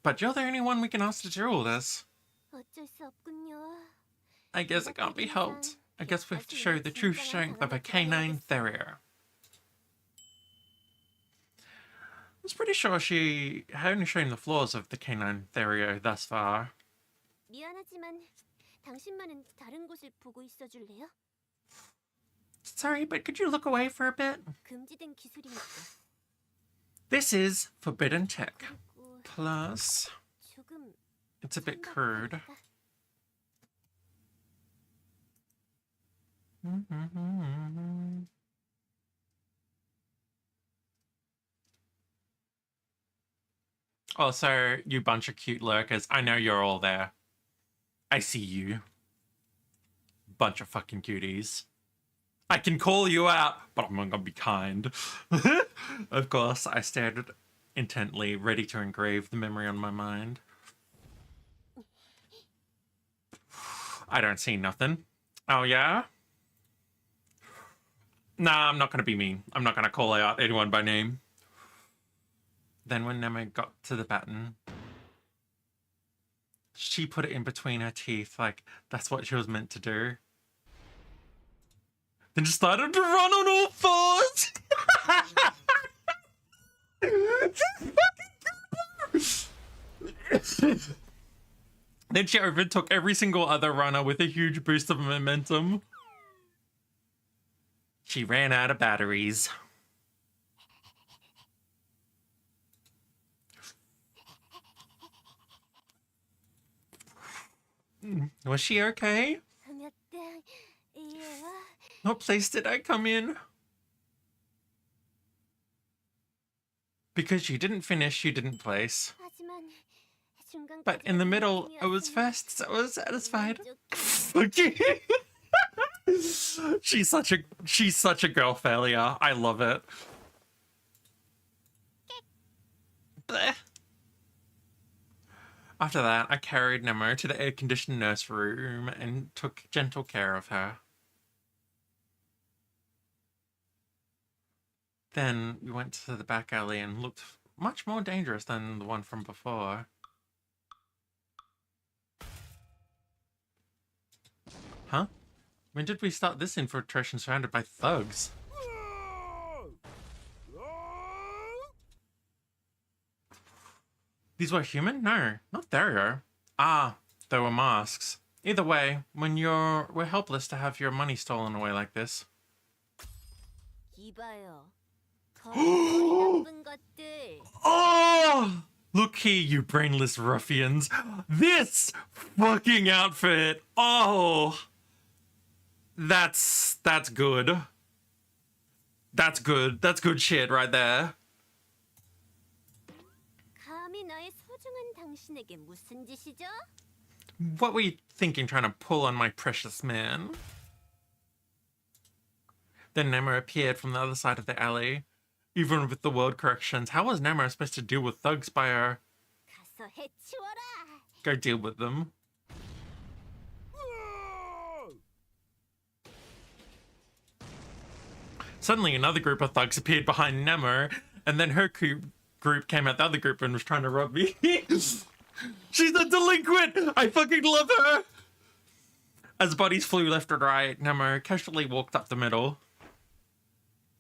but you're the only one we can ask to do all this. I guess it can't be helped. I guess we have to show the true strength of a canine terrier. I was pretty sure she had only shown the flaws of the canine terrier thus far. 미안하지만 당신만은 다른 곳을 보고 있어 줄래요? Sorry, but could you look away for a bit? 금지된 기술이니까. This is forbidden tech. 그리고 Plus, 조금 it's a bit crude. Also, you bunch of cute lurkers, I know you're all there. I see you. Bunch of fucking cuties. I can call you out, but I'm not gonna be kind. Of course, I stared intently, ready to engrave the memory on my mind. I don't see nothing. Oh, yeah? Nah, I'm not gonna be mean. I'm not gonna call out anyone by name. Then when Nemo got to the baton, she put it in between her teeth like that's what she was meant to do. Then just started to run on all fours. Then she overtook every single other runner with a huge boost of momentum. She ran out of batteries. Was she okay? What place did I come in? Because you didn't finish, you didn't place. But in the middle, I was first, so I was satisfied. Okay. She's such a girl failure. I love it. Blech. After that, I carried Nemo to the air-conditioned nursery room and took gentle care of her. Then we went to the back alley and looked much more dangerous than the one from before. Huh? When did we start this infiltration surrounded by thugs? These were human? No, not Dario. Ah, they were masks. Either way, when we're helpless to have your money stolen away like this. Oh! Look here, you brainless ruffians. This fucking outfit. Oh! That's good. That's good. That's good shit right there. What were you thinking trying to pull on my precious man? Then Nemo appeared from the other side of the alley. Even with the world corrections, how was Nemo supposed to deal with thugs by her? Go deal with them. Suddenly another group of thugs appeared behind Nemo, and then her group came out the other group and was trying to rob me. She's a delinquent! I fucking love her! As bodies flew left and right, Nemo casually walked up the middle.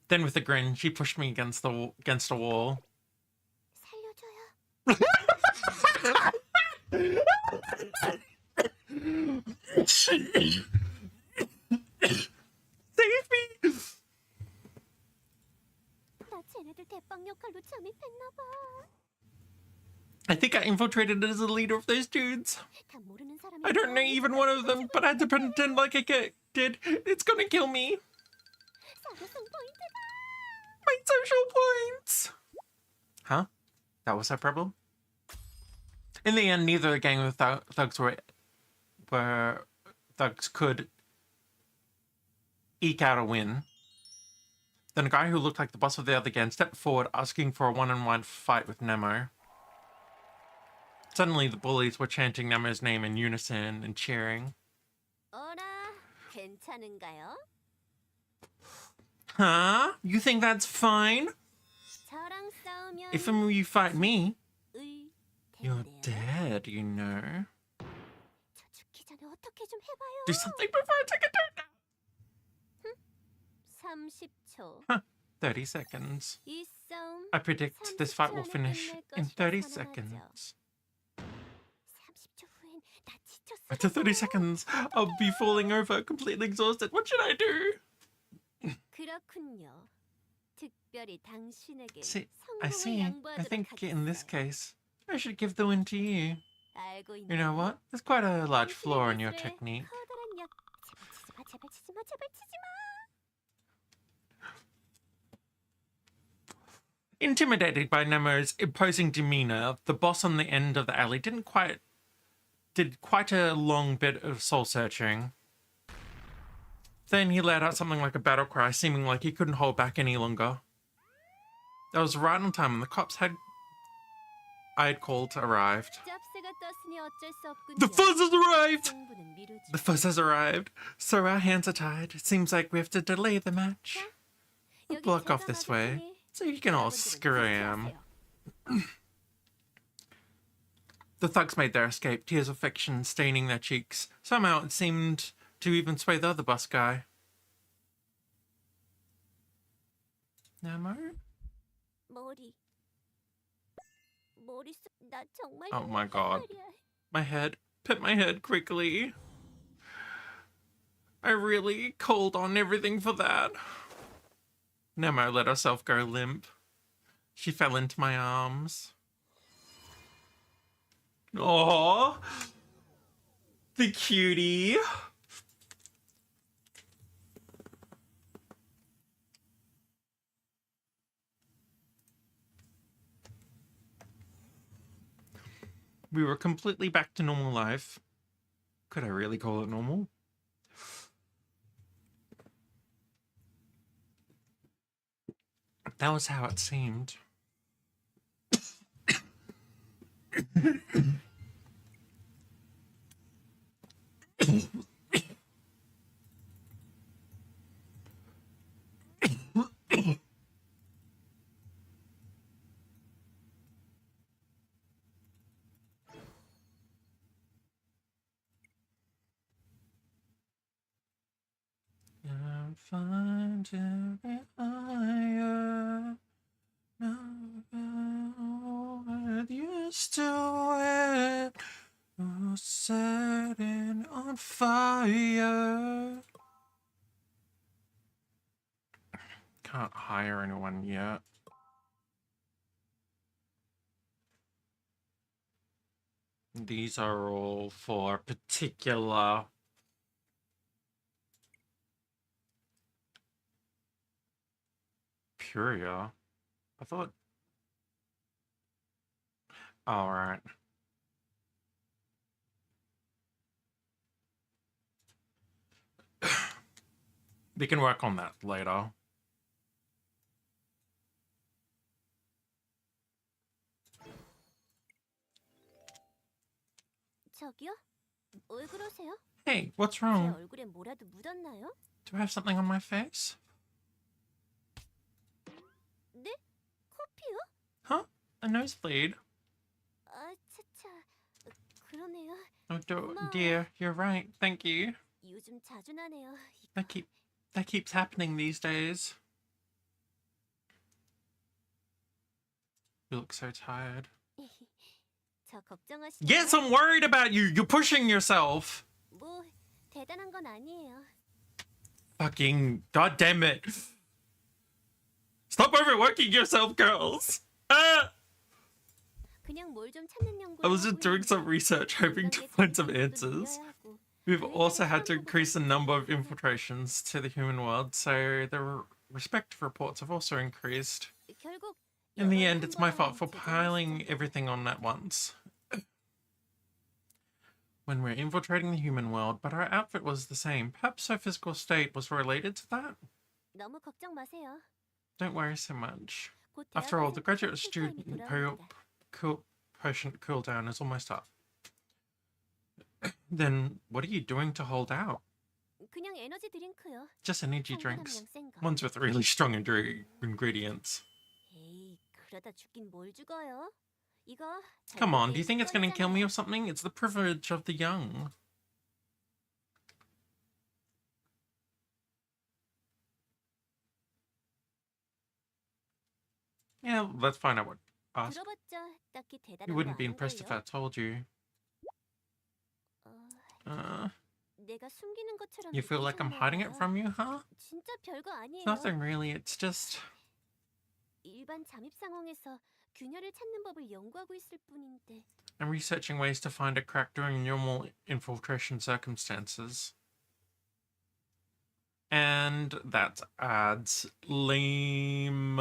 Then with a grin, she pushed me against a wall. Save me! I think I infiltrated as a leader of those dudes. I don't know even one of them, but I had to pretend like I did. It's gonna kill me. My social points. Huh? That was our problem? In the end, neither gang of thugs thugs could eke out a win. Then a guy who looked like the boss of the other gang stepped forward, asking for a one-on-one fight with Nemo. Suddenly, the bullies were chanting Nemo's name in unison and cheering. Huh? You think that's fine? If you fight me, you're dead, you know. 어떻게 좀 해봐요. Do something before I take a turn. 30초. 30 seconds. 이 싸움 I predict this fight will 30초 안에 finish 끝낼 in 것이라 30 선언하죠. seconds. 30초 후엔 나 After 30 지쳤어. seconds, I'll be falling over, completely exhausted. What should I do? 그렇군요. 특별히 당신에게 See, I 성공을 see. I 양보하도록 think in this 하겠어요. case, I should give the win to you. 알고 You know 있나요? what? There's quite a large 당신의 flaw in your 기술에 technique. 커다란 약. 제발 치지 마, 제발 치지 마. Intimidated by Nemo's imposing demeanor, the boss on the end of the alley did quite a long bit of soul searching. Then he let out something like a battle cry, seeming like he couldn't hold back any longer. That was right on time, and the cops I had called arrived. 짭새가 떴으니 어쩔 수 없군요. The fuzz has arrived! 승부는 미루죠. The fuzz has arrived, so our hands are tied. It seems like we have to delay the match. We'll 여기 block 제가 off this way, 막을 테니 so you can all 여러분들은 scram. 대피하세요. The thugs made their escape, tears of affection staining their cheeks. Somehow it seemed to even sway the other bus guy. Nemo? 나 정말 Oh my god. 말이야. My head. Pet my head quickly. I really called on everything for that. Nemo let herself go limp. She fell into my arms. Aww. The cutie. We were completely back to normal life. Could I really call it normal? That was how it seemed. I'm fine to be higher. Now I'm used to it. Oh, setting on fire. Can't hire anyone yet. These are all for particular Puria. I thought. All right. We can work on that later. 저기요? 왜 그러세요? Hey, what's 제 wrong? 얼굴에 뭐라도 묻었나요? Do I have something on my face? 네? 코피요? Huh? A nosebleed? 아, 차차. 그러네요. Oh, 고마워요. dear, you're right. Thank you. 요즘 자주 나네요. That keeps happening these days. You look so tired. 저 걱정하시나요? Yes, I'm worried about you. You're pushing yourself. 뭐 대단한 건 아니에요. Fucking goddamn it. Stop overworking yourself, girls. Ah! 그냥 뭘 좀 찾는 연구를 I was 하고 just doing some 있는데 research, hoping to 인간계 find some 정보도 answers. 늘려야 하고. We've also had to increase the number of infiltrations to the human world, so the respective reports have also increased. 결국 In the 여러 end, it's my fault for 제대로 piling 시작해요. everything on at once. When we're infiltrating the human world, but our outfit was the same. Perhaps her physical state was related to that? 너무 걱정 마세요. Don't worry so much. 곧 After all, the 대학원생 graduate 풀타임이 student 돌아옵니다. potion cooldown is almost up. Then what are you doing to hold out? 그냥 에너지 드링크요. Just energy 성분 drinks. 함량 센 거. Ones with really strong ingredients. 에이, 그러다 죽긴 뭘 죽어요? 이거 Come on, do you 잘못된 think it's going to kill me 습관이잖아요. or something? It's the privilege of the young. Yeah, let's find out what. Ask. 들어봤자 딱히 대단한 You 거 wouldn't be impressed if 아닌걸요? I told you. 어, Uh, 내가 숨기는 것처럼 you feel like I'm 느껴졌나 hiding it 봐요. from you, huh? 진짜 별거 아니에요. Nothing really. It's just. 일반 잠입 상황에서 균열을 찾는 법을 연구하고 있을 뿐인데. I'm researching ways to find a crack during normal infiltration circumstances. And that adds lame.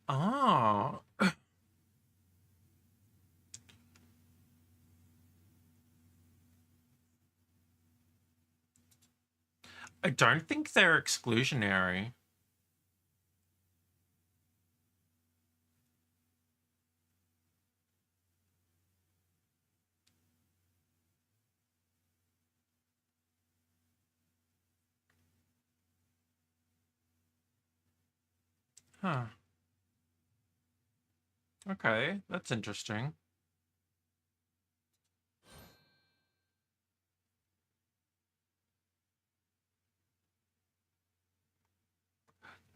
Ah. I don't think they're exclusionary. Huh. Okay, that's interesting.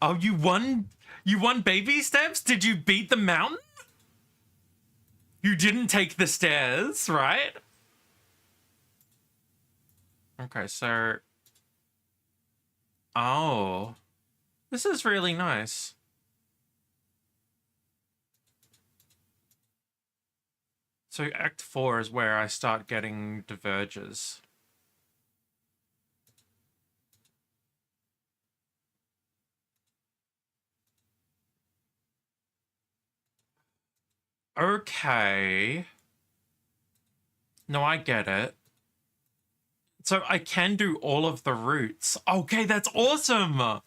Oh, you won? You won baby steps? Did you beat the mountain? You didn't take the stairs, right? Okay, so... Oh. This is really nice. So Act 4 is where I start getting diverges. Okay. No, I get it. So I can do all of the routes. Okay, that's awesome!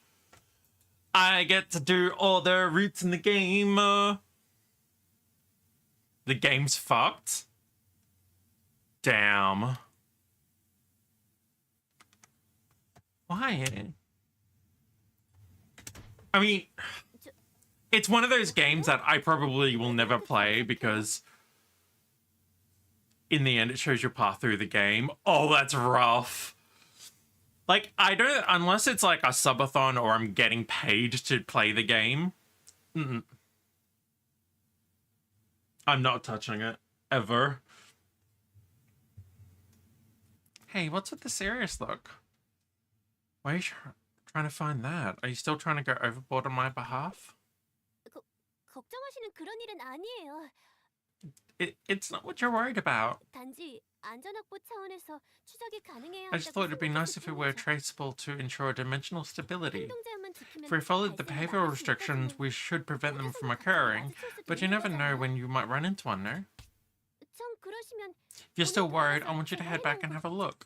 I get to do all the routes in the game. The game's fucked. Damn. Why? I mean, it's one of those games that I probably will never play because in the end it shows your path through the game. Oh, that's rough. Like, I don't, unless it's like a subathon or I'm getting paid to play the game. I'm not touching it. Ever. Hey, what's with the serious look? Why are you trying to find that? Are you still trying to go overboard on my behalf? 걱정하시는 그런 일은 아니에요. It's not what you're worried about. 단지 안전 확보 차원에서 추적이 가능해야 I just thought it'd be nice if it were traceable to ensure dimensional stability. If we followed the behavioral restrictions, we should prevent them from occurring, but you never know when you might run into one, no? If you're still worried, I want you to head back and have a look.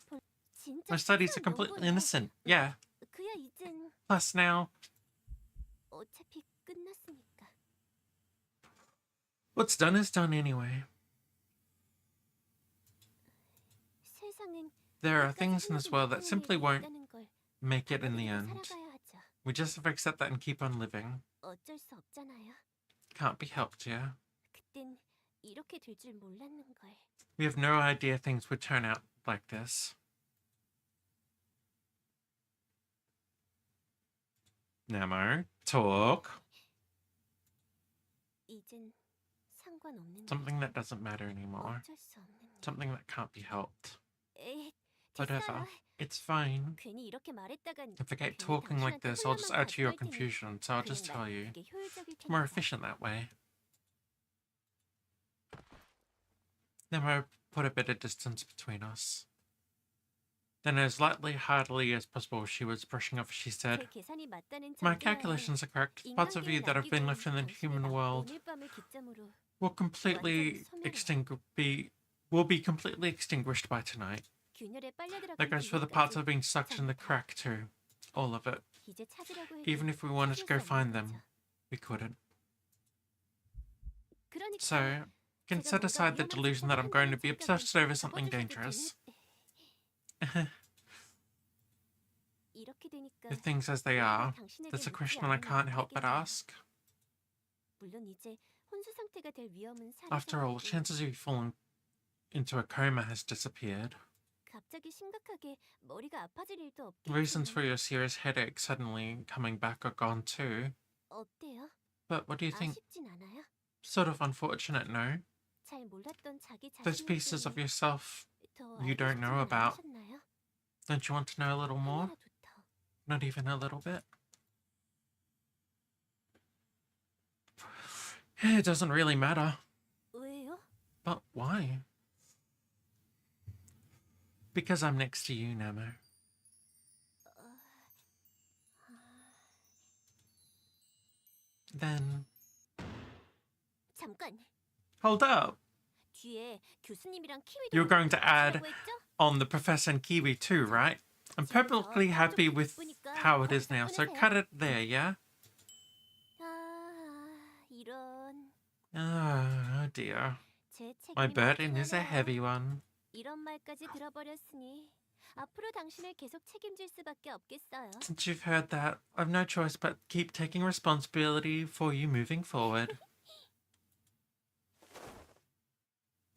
My studies are completely innocent, yeah. 그야 이젠 Plus now, 어차피 끝났으니까. what's done is done anyway. 세상엔 There are things in this world that simply won't 있다는 걸 make it in the end. 살아가야 하죠. We just have to accept that and keep on living. 어쩔 수 없잖아요. Can't be helped, yeah? 그땐 이렇게 될 줄 몰랐는 걸. We have no idea things would turn out like this. Nemo, talk. 이젠 상관없는 Something that doesn't matter anymore. 어쩔 수 없는 일. Something that can't be helped. 에이, Whatever. 됐어요. It's fine. 괜히 이렇게 말했다간 If I get 괜히 talking like 당신한테 this, I'll just 혼란만 add to your 가져갈 테니 confusion, so I'll 그냥 just tell 난 you. 그게 효율적일 It's more 테니까. efficient that way. Nemo put a bit of distance between us. Then, as lightly, heartily as possible, she was brushing off, she said, 제 계산이 맞다는 My 전제하에 calculations are correct. Parts of you that have been left in the human world 오늘 밤을 기점으로 will completely will be completely extinguished by tonight. 균열에 빨려들어간 That goes for the parts that have been sucked in the crack too. All of it. 이제 찾으려고 해도 Even if we wanted to 찾을 go 수 없는 find them, 거죠. we couldn't. 그러니까 So, you can 제가 set 뭔가 aside the 위험한 delusion that I'm 생각을 going to be 한다는 obsessed 생각을 over something 접어들 수도 dangerous. 있는데 이렇게 되니까 The things as they 왜 are, 당신에게 that's a 묻지 question I 않으면 can't help but 되겠어요. ask. 물론 이제 혼수 상태가 될 위험은 After all, 사라졌고 chances of you falling into a coma has disappeared. 갑자기 심각하게 머리가 아파질 일도 Reasons for 없겠지만 your serious headache suddenly coming back are gone too. 어때요? But what do you think? 아쉽진 않아요? Sort of unfortunate, no? 잘 몰랐던 자기 Those 자신에 pieces of 대해 yourself 더 you 알고 don't know 싶지는 about. 않으셨나요? Don't you want to know a little more? 하나라도 더. Not even a little bit? It doesn't really matter. 왜요? But why? Because I'm next to you, Nemo. Then 잠깐. hold up. 뒤에 교수님이랑 키위도 You're going to add 같이 했죠? on the Professor and Kiwi too, right? I'm perfectly happy with how it is now, so cut it there, yeah? 아, 이런 Oh dear. 제 My 책임이 burden 많긴 is a 하네요. heavy one. 이런 말까지 들어버렸으니 앞으로 당신을 계속 책임질 수밖에 없겠어요. Since you've heard that, I've no choice but keep taking responsibility for you moving forward.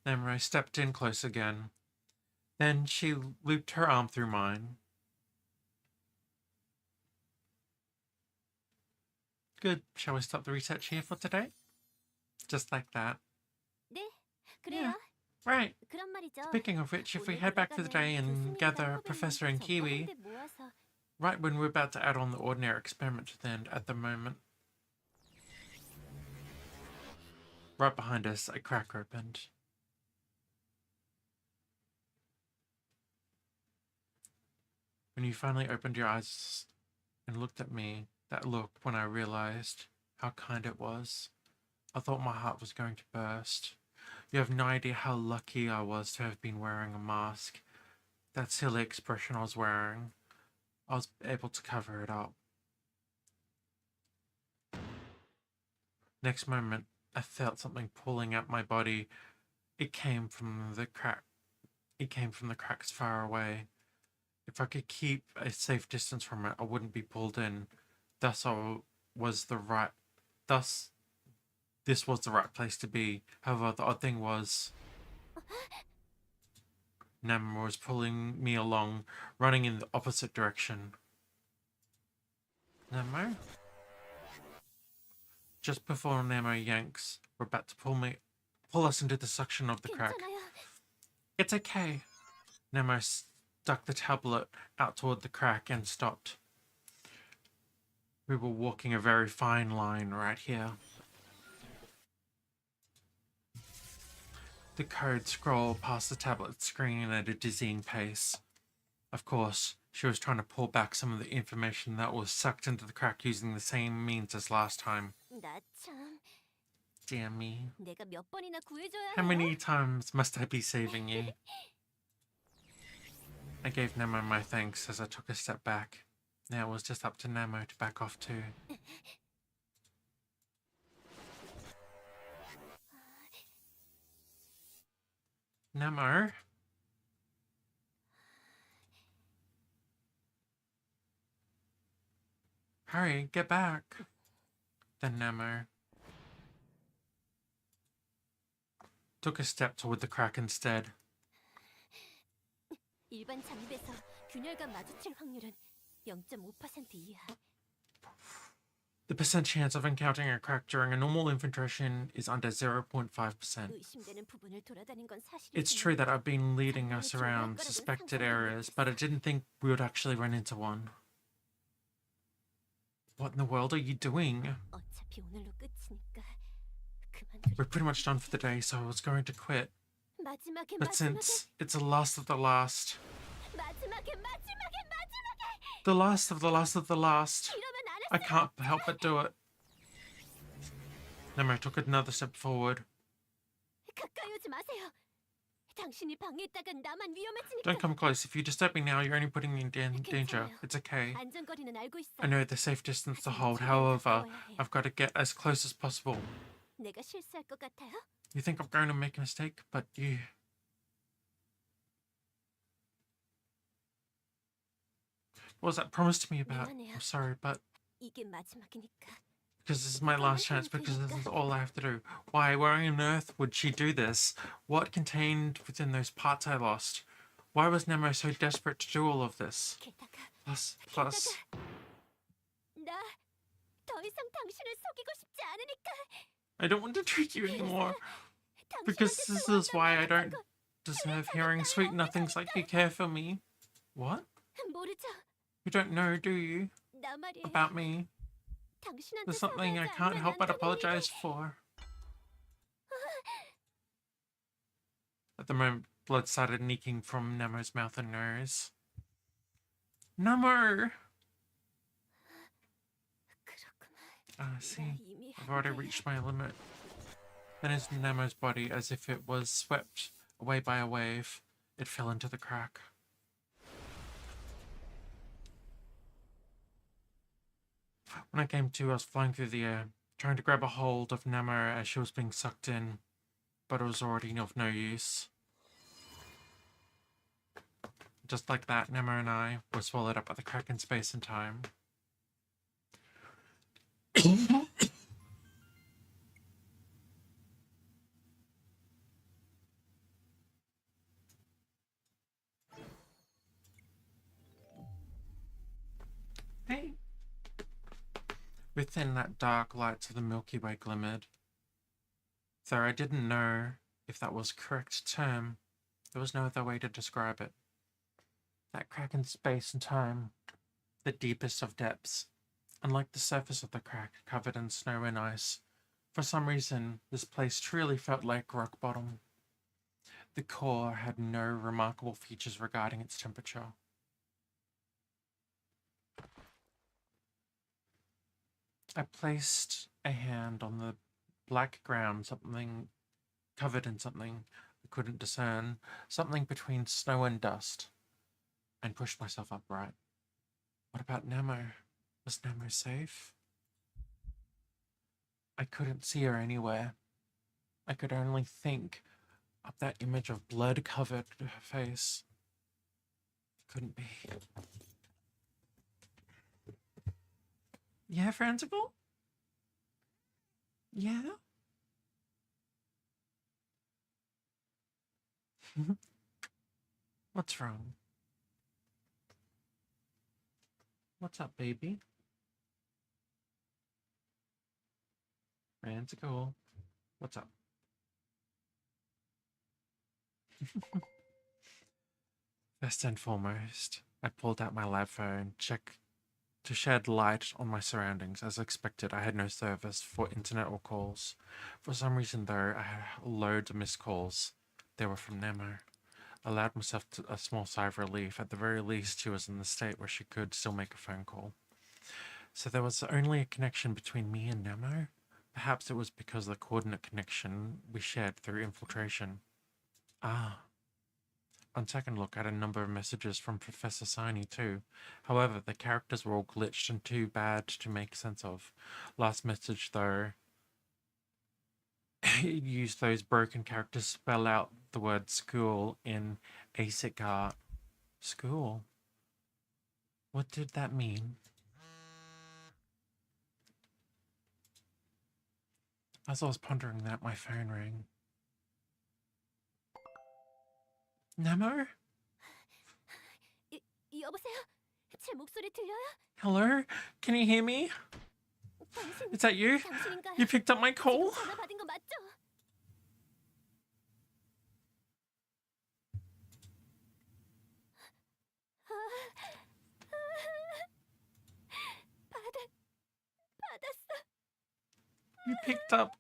Nemro stepped in close again. Then she looped her arm through mine. Good. Shall we stop the research here for today? Just like that. 네, 그래요. Right. 그런 말이죠. Speaking of which, if we 오늘 head back for the day 돌아가면 and 교수님이랑 gather 후배는 Professor and 전부 Kiwi, 한데 모아서 right when we're about to add on the ordinary experiment to the end at the moment. Right behind us, a crack opened. When you finally opened your eyes and looked at me, that look when I realized how kind it was, I thought my heart was going to burst. You have no idea how lucky I was to have been wearing a mask. That silly expression I was wearing, I was able to cover it up. Next moment, I felt something pulling at my body. It came from the crack. It came from the cracks far away. If I could keep a safe distance from it, I wouldn't be pulled in. Thus, this was the right place to be. However, the odd thing was, Namor was pulling me along, running in the opposite direction. Namor? Just before Namor yanks were about to pull us into the suction of the crack. 괜찮아요. It's okay. Nemo stuck the tablet out toward the crack and stopped. We were walking a very fine line right here. The code scrolled past the tablet screen at a dizzying pace. Of course, she was trying to pull back some of the information that was sucked into the crack using the same means as last time. 나 참, Damn me. 내가 몇 번이나 구해줘야 How 해요? many times must I be saving you? I gave Nemo my thanks as I took a step back. Now it was just up to Nemo to back off too. Nemo? Hurry, get back. Then Nemo took a step toward the crack instead. 일반 잠입에서 균열과 마주칠 확률은 0.5% 이하. The percent chance of encountering a crack during a normal infiltration is under 0.5%. 의심되는 부분을 돌아다닌 건 사실이지만 It's true that I've been leading us around suspected areas, but I didn't think we would actually run into one. What in the world are you doing? 어차피 오늘로 끝이니까 We're 그만둘. pretty much done for the day, so I was going to quit. 마지막에 But since it's the last of the last, 마지막에 the last of the last of the last, 이러면 안 I can't help but do it. Nemo took another step forward. 가까이 오지 마세요. 당신이 방해했다간 나만 위험해지니까. Don't come close. If you disturb me now, you're only putting me in danger. It's okay. 안전거리는 알고 있어. I know the safe distance to hold. However, I've got to get as close as possible. 내가 실수할 것 같아요? You think I'm going to make a mistake, but you... What was that promise to me about? 미안해요. I'm sorry, but 이게 마지막이니까. Because this is my last chance, because this is all I have to do. Why on earth would she do this? What contained within those parts I lost? Why was Nemo so desperate to do all of this? Plus, 나 더 이상 당신을 속이고 싶지 않으니까. I don't want to trick you anymore. Because this is why I don't deserve hearing sweet nothings like you care for me. What? 모르죠. You don't know, do you? 나 말이에요. About me. 당신한테 There's something I 사과하지 can't 않으면 help but 안 되는 apologize for. At the moment, blood started leaking from Nemo's mouth and nose. Nemo! 그렇구만. Ah, see, 이미 I've already reached my limit. Then as Nemo's body, as if it was swept away by a wave, it fell into the crack. When I came to, I was flying through the air, trying to grab a hold of Nemo as she was being sucked in, but it was already of no use. Just like that, Nemo and I were swallowed up by the crack in space and time. Hey. Within that dark lights of the Milky Way glimmered. Though I didn't know if that was a correct term, there was no other way to describe it. That crack in space and time, the deepest of depths, unlike the surface of the crack covered in snow and ice, for some reason this place truly felt like rock bottom. The core had no remarkable features regarding its temperature. I placed a hand on the black ground, something covered in something I couldn't discern, something between snow and dust, and pushed myself upright. What about Nemo? Was Nemo safe? I couldn't see her anywhere. I could only think of that image of blood covered her face. Couldn't be. Yeah, Franzical? Yeah? What's wrong? What's up, baby? Franzical, what's up? First and foremost, I pulled out my lab phone, to shed light on my surroundings. As expected, I had no service for internet or calls. For some reason, though, I had loads of missed calls. They were from Nemo. I allowed myself a small sigh of relief. At the very least, she was in the state where she could still make a phone call. So there was only a connection between me and Nemo? Perhaps it was because of the coordinate connection we shared through infiltration. Ah. On second look, I had a number of messages from Professor Siney too. However, the characters were all glitched and too bad to make sense of. Last message, though, used those broken characters to spell out the word school in ASIC art. School? What did that mean? As I was pondering that, my phone rang. Nemo? 여보세요? 제 목소리 들려요? Hello? Can you hear me? 당신, Is that you? 당신인가요? You picked up my 지금 call? 전화 받은 거 맞죠? 받았어. You picked up.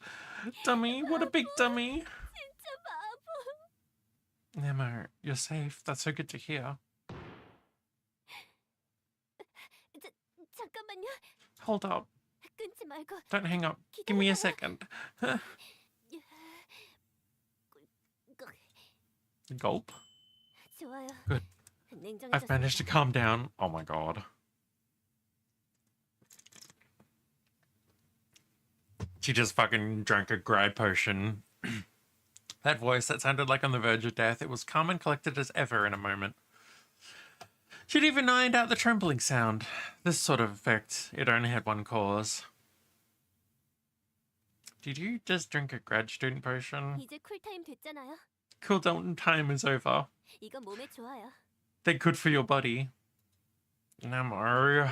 Dummy, what a big dummy. 진짜 바보. Nemo, you're safe. That's so good to hear. 잠깐만요. Hold up. 끊지 말고. Don't hang up. Give me a second. Gulp. 좋아요. Good. I've managed to calm down. Oh my god. She just fucking drank a gride potion. That voice that sounded like on the verge of death, it was calm and collected as ever in a moment. She'd even ironed out the trembling sound. This sort of effect, it only had one cause. Did you just drink a grad student potion? 이제 쿨타임 됐잖아요. Cooldown time is over. 이건 몸에 좋아요. They're good for your body. Nemo.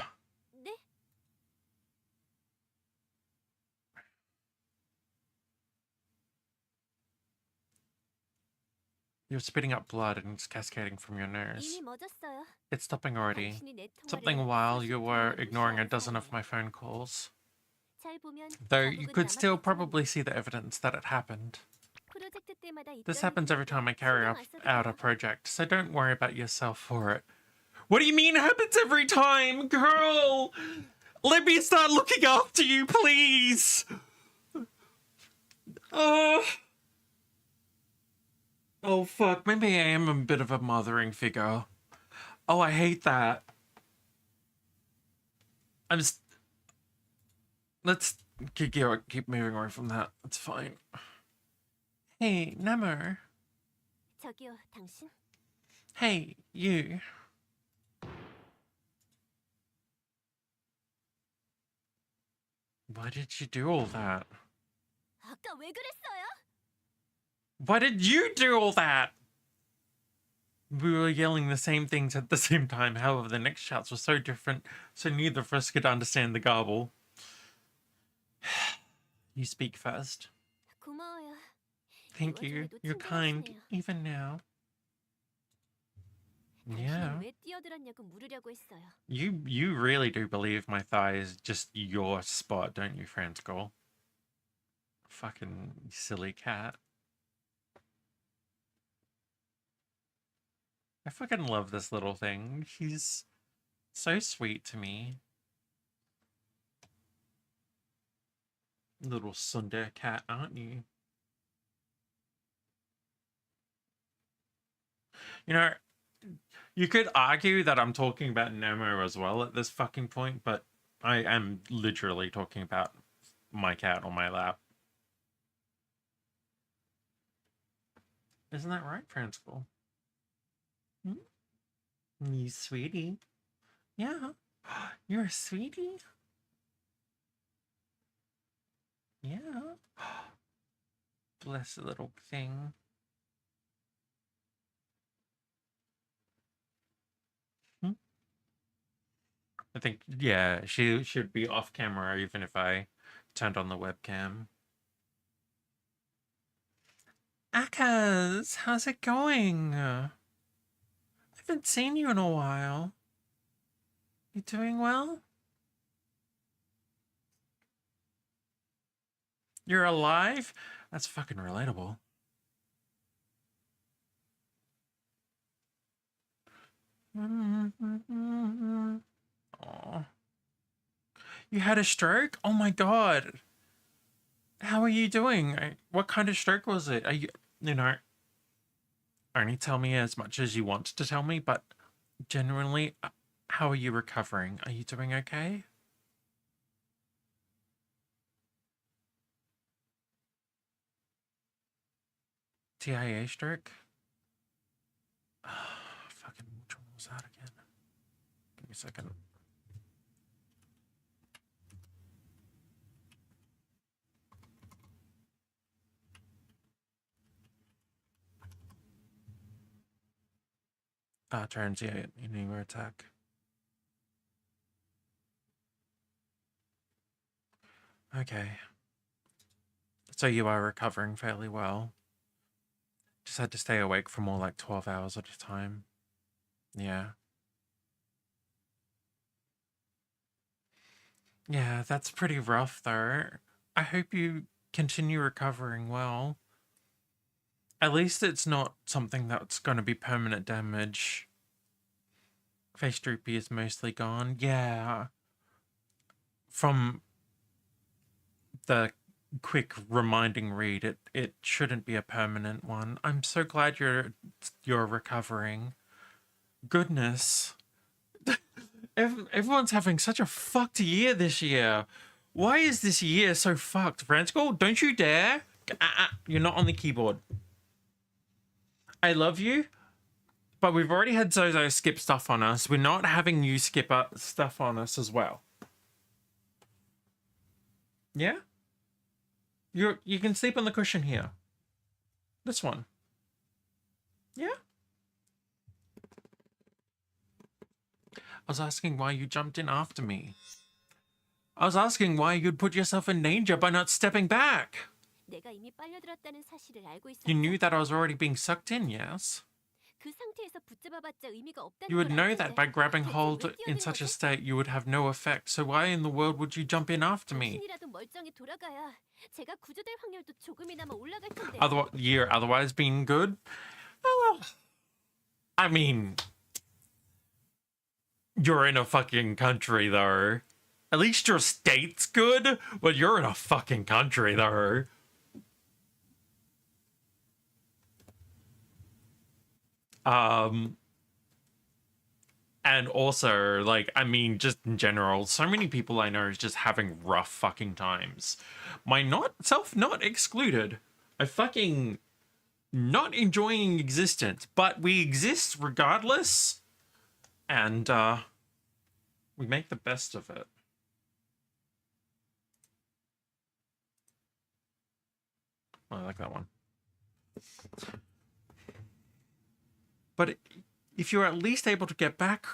네? You're spitting up blood and it's cascading from your nose. 이미 멎었어요. It's stopping already. 당신이 내 Something 통화를 while you were 무시하는 ignoring a 무시하는 dozen of 사이에. my phone calls. 잘 보면 Though you 자국은 could still 남았겠지만 probably see the evidence that it happened. 프로젝트 때마다 This 있던 happens every time I carry 신경 안 써도 out a 돼요. project, so don't worry about yourself for it. What do you mean it happens every time, girl? Let me start looking after you, please. Oh, fuck. Maybe I am a bit of a mothering figure. Oh, I hate that. Let's keep moving away from that. That's fine. Hey, Nemo. 저기요, 당신. Hey, you. Why did you do all that? 아까 왜 그랬어요? Why did you do all that? We were yelling the same things at the same time. However, the next shouts were so different, so neither of us could understand the garble. You speak first. 고마워요. Thank you. You're kind, even now. Yeah. 당신은 왜 뛰어들었냐고 물으려고 했어요. You really do believe my thigh is just your spot, don't you, Fransko? Fucking silly cat. I fucking love this little thing. She's so sweet to me. Little tsundere cat, aren't you? You know, you could argue that I'm talking about Nemo as well at this fucking point, but I am literally talking about my cat on my lap. Isn't that right, Fransko? You sweetie. Yeah. You're a sweetie? Yeah. Bless the little thing. I think, yeah, she should be off camera even if I turned on the webcam. Akaz, how's it going? I haven't seen you in a while. You doing well? You're alive? That's fucking relatable. Aw. You had a stroke? Oh my god. How are you doing? What kind of stroke was it? Are you know, only tell me as much as you want to tell me, but genuinely, how are you recovering? Are you doing okay? TIA stroke? Fucking, which one was that again? Give me a second. Transient anywhere attack. Okay. So you are recovering fairly well. Just had to stay awake for more like 12 hours at a time. Yeah. Yeah, that's pretty rough though. I hope you continue recovering well. At least it's not something that's going to be permanent damage. Face droopy is mostly gone. Yeah. From the quick reminding read, it shouldn't be a permanent one. I'm so glad you're recovering. Goodness. Everyone's having such a fucked year this year. Why is this year so fucked? Fransko, don't you dare. You're not on the keyboard. I love you, but we've already had Zozo skip stuff on us. We're not having you skip stuff on us as well. Yeah? You can sleep on the cushion here. This one. Yeah. I was asking why you jumped in after me. I was asking why you'd put yourself in danger by not stepping back. 내가 이미 빨려들었다는 사실을 알고 있었어. You knew that I was already being sucked in, yes? 그 상태에서 붙잡아봤자 의미가 없다는 You would 걸 know 알 that 텐데. by grabbing 대체 hold 왜 in 뛰어든 such a 거지? state you would have no effect, so why in the world would you jump in after me? 당신이라도 멀쩡히 돌아가야 제가 구조될 확률도 조금이나마 올라갈 텐데. Otherwise being good? Oh, well. I mean, you're in a fucking country, though. At least your state's good, but you're in a fucking country, though. And also, like, I mean, just in general, so many people I know is just having rough fucking times. Not excluded. I fucking not enjoying existence, but we exist regardless, and we make the best of it. I like that one. But if you're at least able to get back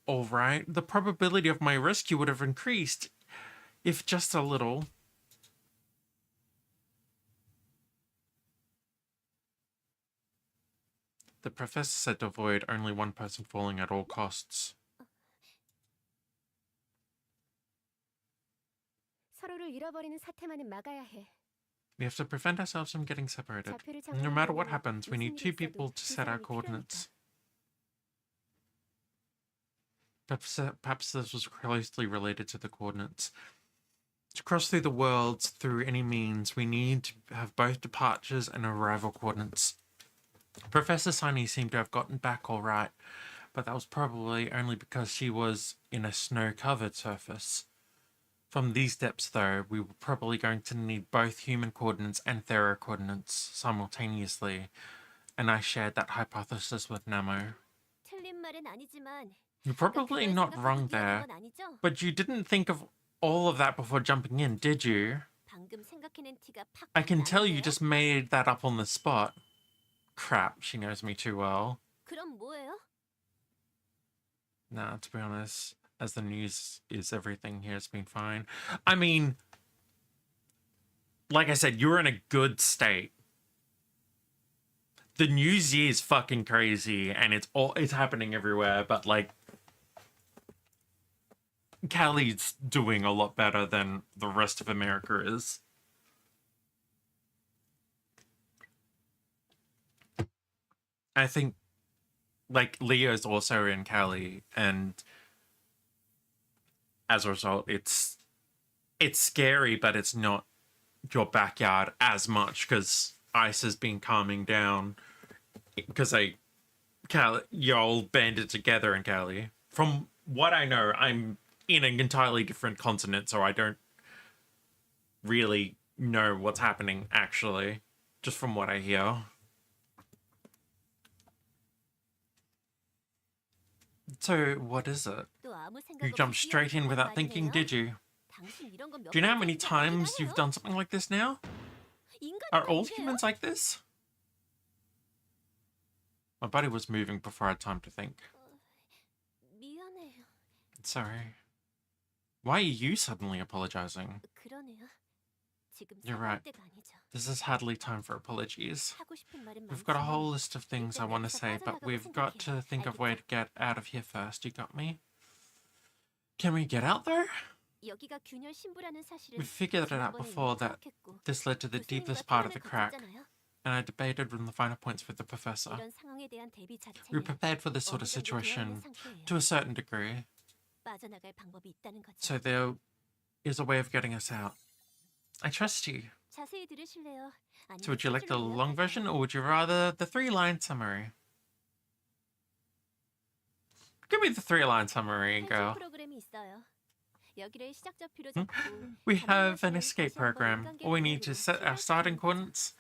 all right, the probability of my rescue would have increased, if just a little. The professor said to avoid only one person falling at all costs. 서로를 잃어버리는 사태만은 막아야 해. We have to prevent ourselves from getting separated. 좌표를 No matter what 정하려면 happens, we need 무슨 two 일이 있어도 people to 두 set our 사람이 coordinates. 필요하니까. Perhaps this was closely related to the coordinates. To cross through the worlds through any means, we need to have both departures and arrival coordinates. Professor Sunny seemed to have gotten back all right, but that was probably only because she was in a snow-covered surface. From these depths, though, we were probably going to need both human coordinates and Thera coordinates simultaneously, and I shared that hypothesis with Namo. 틀린 말은 아니지만 You're probably 그걸 not 생각하고 wrong 뛰어든 there, 건 아니죠? but you didn't think of all of that before jumping in, did you? 방금 생각해낸 티가 팍 I can tell you 나는데요? just made that up on the spot. Crap, she knows me too well. 그럼 뭐예요? Nah, to be honest, as the news is everything here, it's been fine. I mean, like I said, you're in a good state. The news is fucking crazy, and it's happening everywhere, but like, Cali's doing a lot better than the rest of America is. I think, like, Leo's also in Cali, and as a result, it's scary, but it's not your backyard as much because ice has been calming down. Because y'all banded together in Cali. From what I know, I'm in an entirely different continent, so I don't really know what's happening actually, just from what I hear. So, what is it? 또 아무 생각 You 없이 jumped straight in 뛰어든 건 without thinking, 아니네요? did you? 당신 이런 거몇 Do you know how many 번째 times 생각하긴 you've 하네요? done something like this now? 인간도 Are all 아니세요? humans like this? My body was moving before I had time to think. 미안해요. Sorry. Why are you suddenly apologizing? 그러네요. 지금 You're 사과할 right. 때가 아니죠. This is hardly time for apologies. 하고 싶은 말은 We've got a 많지만 whole list of things I want to say, but we've got to think of way to get out of here first. You got me? Can we get out though? 여기가 균열 신부라는 사실은 We figured it out 지난번에 before 이미 that 파악했고 this led to the 교수님과 deepest part of the 토론을 crack, 거쳤잖아요. and I debated on the finer points with the professor. 이런 상황에 대한 대비 We were 자체는 prepared for this sort 어느 of 정도 되어 있는 situation 상태예요. to a certain degree, 빠져나갈 방법이 있다는 거죠. so there is a way of getting us out. I trust you. 자세히 들으실래요? So would you like the 아니면 long version, or would you rather the 3-line summary? Give me the 3-line summary, 탈출 girl. 프로그램이 있어요. 여기를 시작점표로 Hmm? 잡고 We 가능한 have an 시간에 escape 다시 한번 program. 인간계 All we need to 구조로 set our starting 출발시키는 coordinates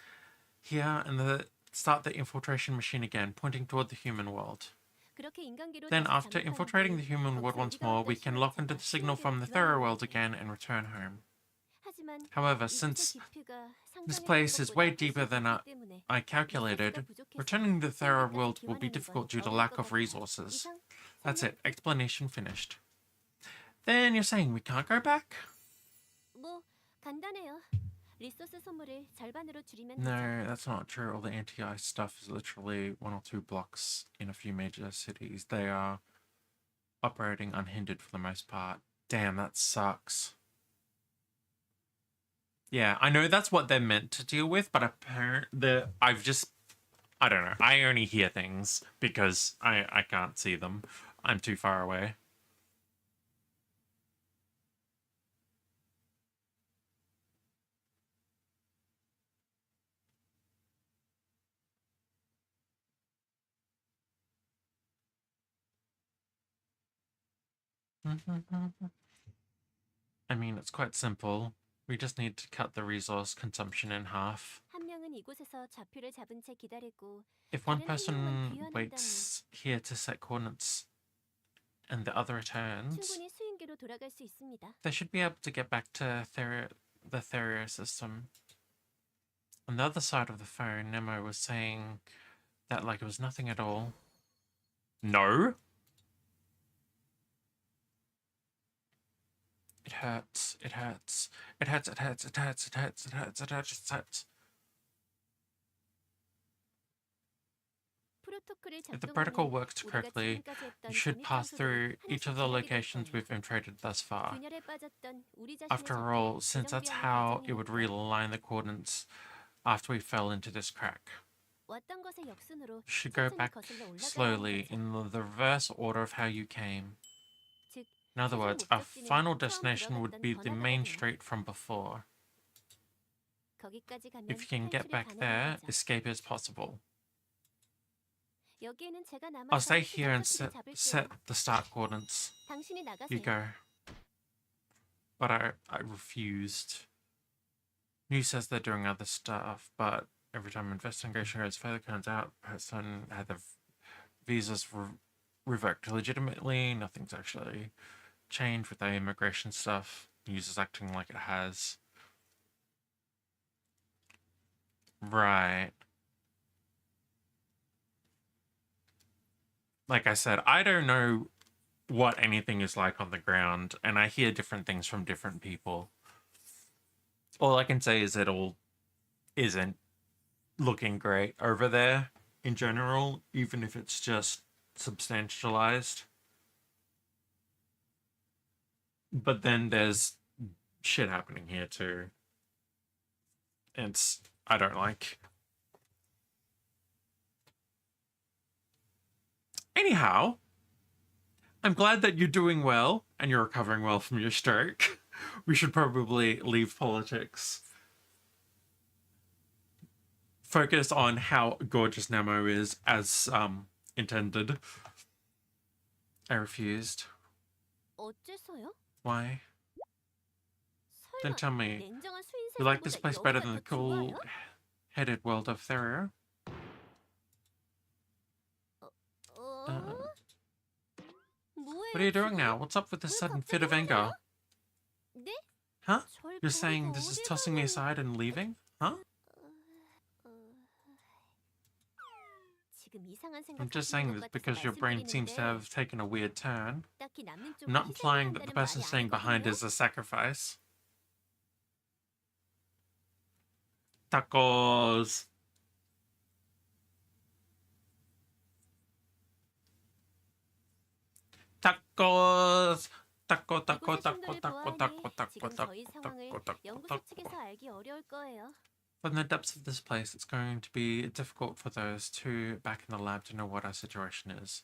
here and start the infiltration machine again, pointing toward the human world. 그렇게 인간계로 Then, 다시 after 잠입하는 infiltrating the 뒤 human world 거기서 once 우리가 more, 어떤 we can 신호를 lock into 잡아 the signal 신호기를 from the 교환하는 Thera world 거예요. again and return home. 하지만 However, 이곳의 since 깊이가 this 상상했던 place is 것보다 way 훨씬 deeper than 깊기 때문에 I 리소스가 calculated, 부족해서 returning the Thera 수행기까지 world will be 기원하는 difficult 건 due to 어려울 lack 것 of 같아. resources. 이상? That's 설명? it. Explanation finished. Then you're saying we can't go back? 뭐 간단해요. 리소스 소모를 절반으로 줄이면 되죠. No, that's not true. All the anti-ice stuff is literally 1 or 2 blocks in a few major cities. They are operating unhindered for the most part. Damn, that sucks. Yeah, I know that's what they're meant to deal with, but apparently I don't know. I only hear things because I can't see them. I'm too far away. I mean, it's quite simple. We just need to cut the resource consumption in half. 한 명은 이곳에서 좌표를 잡은 채 기다리고 If one 다른 한 명은 person 귀환한다면 waits here to set coordinates and the other returns, 충분히 수인계로 돌아갈 수 있습니다. they should be able to get back to the Theria system. On the other side of the phone, Nemo was saying that like it was nothing at all. No? It hurts. It hurts. It hurts. It hurts. It hurts. It hurts. It hurts. It hurts. It hurts. If the protocol works correctly, you should pass through each of the locations we've infiltrated thus far. After all, since that's how it would realign the coordinates after we fell into this crack. You should go back slowly in the reverse order of how you came. In other words, our final destination would be the main street from before. If you can get back there, escape is possible. I'll stay here and set the start coordinates. You go. But I refused. New says they're doing other stuff, but every time investigation goes further, turns out the person had the visas revoked legitimately. Nothing's actually changed with the immigration stuff. News is acting like it has. Right. Like I said, I don't know what anything is like on the ground, and I hear different things from different people. All I can say is it all isn't looking great over there in general, even if it's just substantialized. But then there's shit happening here too. I don't like. Anyhow, I'm glad that you're doing well and you're recovering well from your stroke. We should probably leave politics. Focus on how gorgeous Nemo is as intended. I refused. Why? Don't tell me. You like this place better than the cool-headed world of Theria? What are you doing now? What's up with this sudden fit of anger? Huh? You're saying this is tossing me aside and leaving? Huh? I'm just saying this because your brain seems to have taken a weird turn. I'm not implying that the person staying behind is a sacrifice. Tacos! Tacos! Taco, taco, taco, taco, taco, taco, taco, taco, taco. From the depths of this place, it's going to be difficult for those two back in the lab to know what our situation is.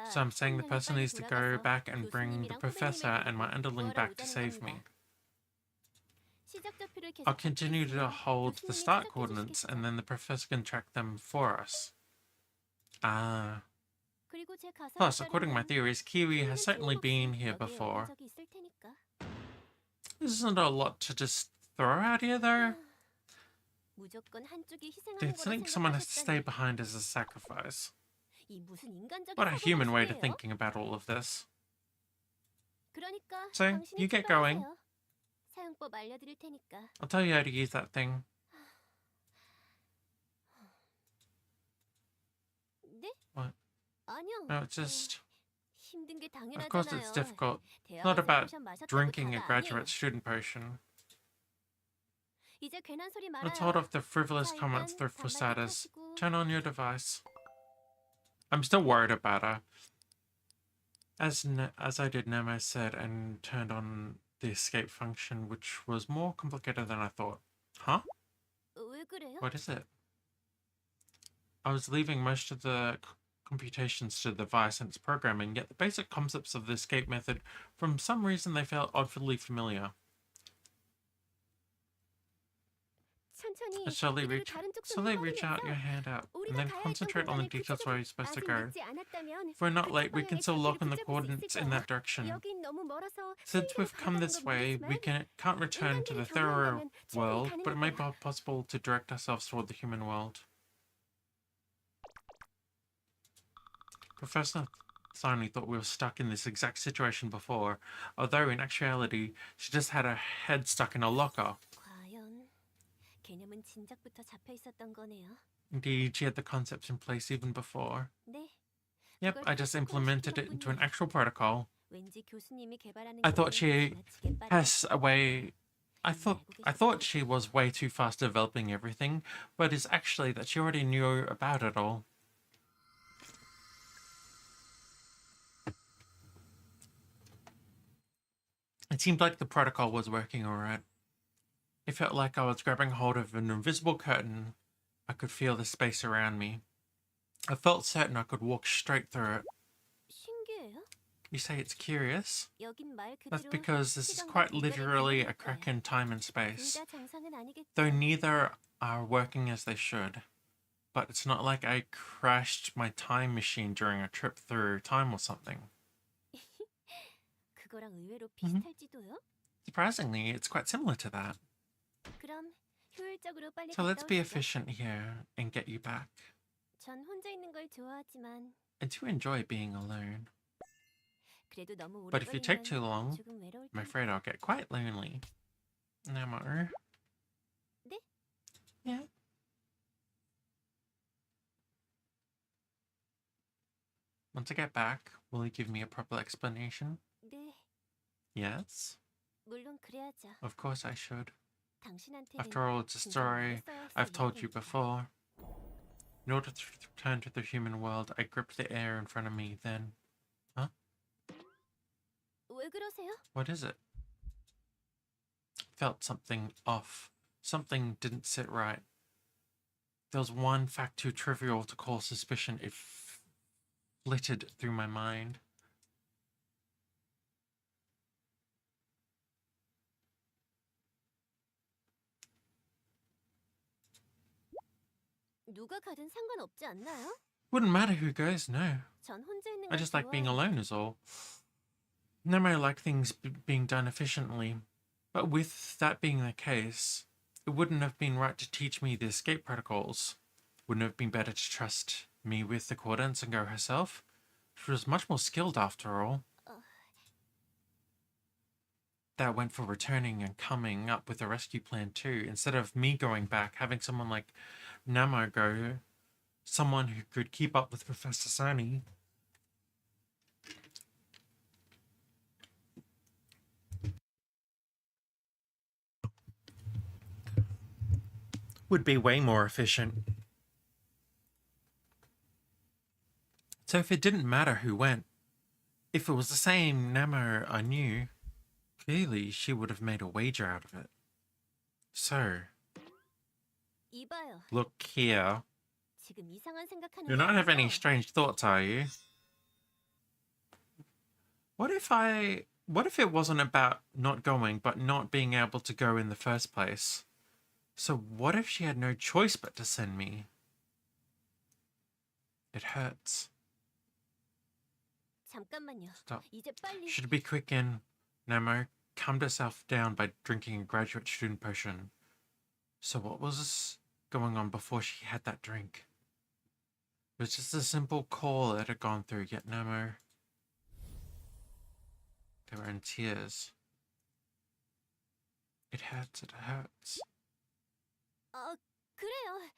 So I'm saying the person needs to go back and bring the professor and my underling back to save me. I'll continue to hold the start coordinates and then the professor can track them for us. Ah. Plus, according to my theories, Kiwi has certainly been here before. Isn't a lot to just throw out here, though? Do you think someone has to stay behind as a sacrifice? What a human way to thinking about all of this. So, you get going. 사용법 알려드릴 테니까. I'll tell you how to use that thing. 네? What? 아니요. No, it's just... 힘든 게 Of course it's 당연하잖아요. difficult. It's not 대학원생 about 포션 마셨다고 drinking a 다가 graduate 아니에요. student potion. 이제 괜한 소리 Let's hold 말아요. off the frivolous 자, comments 일단 through for 단말기 status. 켜시고. Turn on your device. I'm still worried about her. As I did, Nemo said and turned on the escape function, which was more complicated than I thought. Huh? 왜 그래요? What is it? I was leaving most of the computations to the device and its programming, yet the basic concepts of the escape method, from some reason they felt oddly familiar. 천천히 Slowly 그대로 reach, 다른 쪽 slowly 손을 reach out your 뻗으면서 hand out, and 우리가 then 가야 했던 concentrate on the 공간을 details where you're supposed to 아직 go. 늦지 않았다면 If we're not 그쪽 late, we can 방향의 still lock 좌표를 in the 붙잡을 수 coordinates 있을 in 거야. that direction. 여긴 너무 멀어서 Since 순위로 we've come 가야 this 하는 건 way, we 모르지만 can't return to the 인간계를 thorough 경험한다면 충분히 world, but it may 가능할 be possible to direct ourselves toward the human world. Professor Thorny thought we were stuck in this exact situation before, although in actuality, she just had her head stuck in a locker. 과연 개념은 진작부터 잡혀 있었던 거네요. Indeed, she had the concepts in place even before. 네. Yep, I just implemented it into an actual protocol. 왠지 교수님이 개발하는 I thought 게 she 지나치게 빠르다. has a way... I thought she was way too fast developing everything, but it's actually that she already knew about it all. It seemed like the protocol was working alright. It felt like I was grabbing hold of an invisible curtain. I could feel the space around me. I felt certain I could walk straight through it. 신기해요. You say it's curious? 여긴 말 That's 그대로 because this is 시간과 quite 공간의 literally a 개념일 crack 거예요. in time and 둘 space. 다 정상은 아니겠죠. Though neither are working as they should. But it's not like I crashed my time machine during a trip through time or something. 그거랑 의외로 비슷할지도요. Surprisingly, it's quite similar to that. 그럼 효율적으로 빨리 So let's 갔다 be 오시죠. efficient here and get you back. 전 혼자 있는 걸 좋아하지만 I do enjoy being alone. 그래도 너무 오래 But if you take too 걸리면 long, 조금 외로울 I'm 텐데. afraid I'll get quite lonely. Nemo? 네? Yeah. Once I get back, will you give me a proper explanation? 네, Yes? 물론 그래야죠. Of course I should. 당신한테는 After all, it's a story I've told you before. In order to return to the human world, I gripped the air in front of me, then... Huh? 왜 그러세요? What is it? Felt something off. Something didn't sit right. There was one fact too trivial to call suspicion. It flitted through my mind. 누가 가든 상관없지 않나요? Wouldn't matter who goes, no. 전 혼자 있는 I 걸 just like being 좋아해요. alone is all. No matter like things being done efficiently. But with that being the case, it wouldn't have been right to teach me the escape protocols. Wouldn't it have been better to trust me with the coordinates and go herself? She was much more skilled after all. That went for returning and coming up with a rescue plan too. Instead of me going back, having someone like Namo go, someone who could keep up with Professor Sony. Would be way more efficient. So if it didn't matter who went, if it was the same Namo I knew, clearly she would have made a wager out of it. So, 이봐요. look here. 지금 이상한 생각하는 You 거 don't have any 아니죠? strange thoughts, are you? What if it wasn't about not going, but not being able to go in the first place? So what if she had no choice but to send me? It hurts. 잠깐만요. Stop. 이제 빨리. Should be quick in. Nemo, calmed herself down by drinking a graduate student potion. So what was going on before she had that drink? It was just a simple call that had gone through, yet Nemo... They were in tears. It hurts, it hurts. 그래요.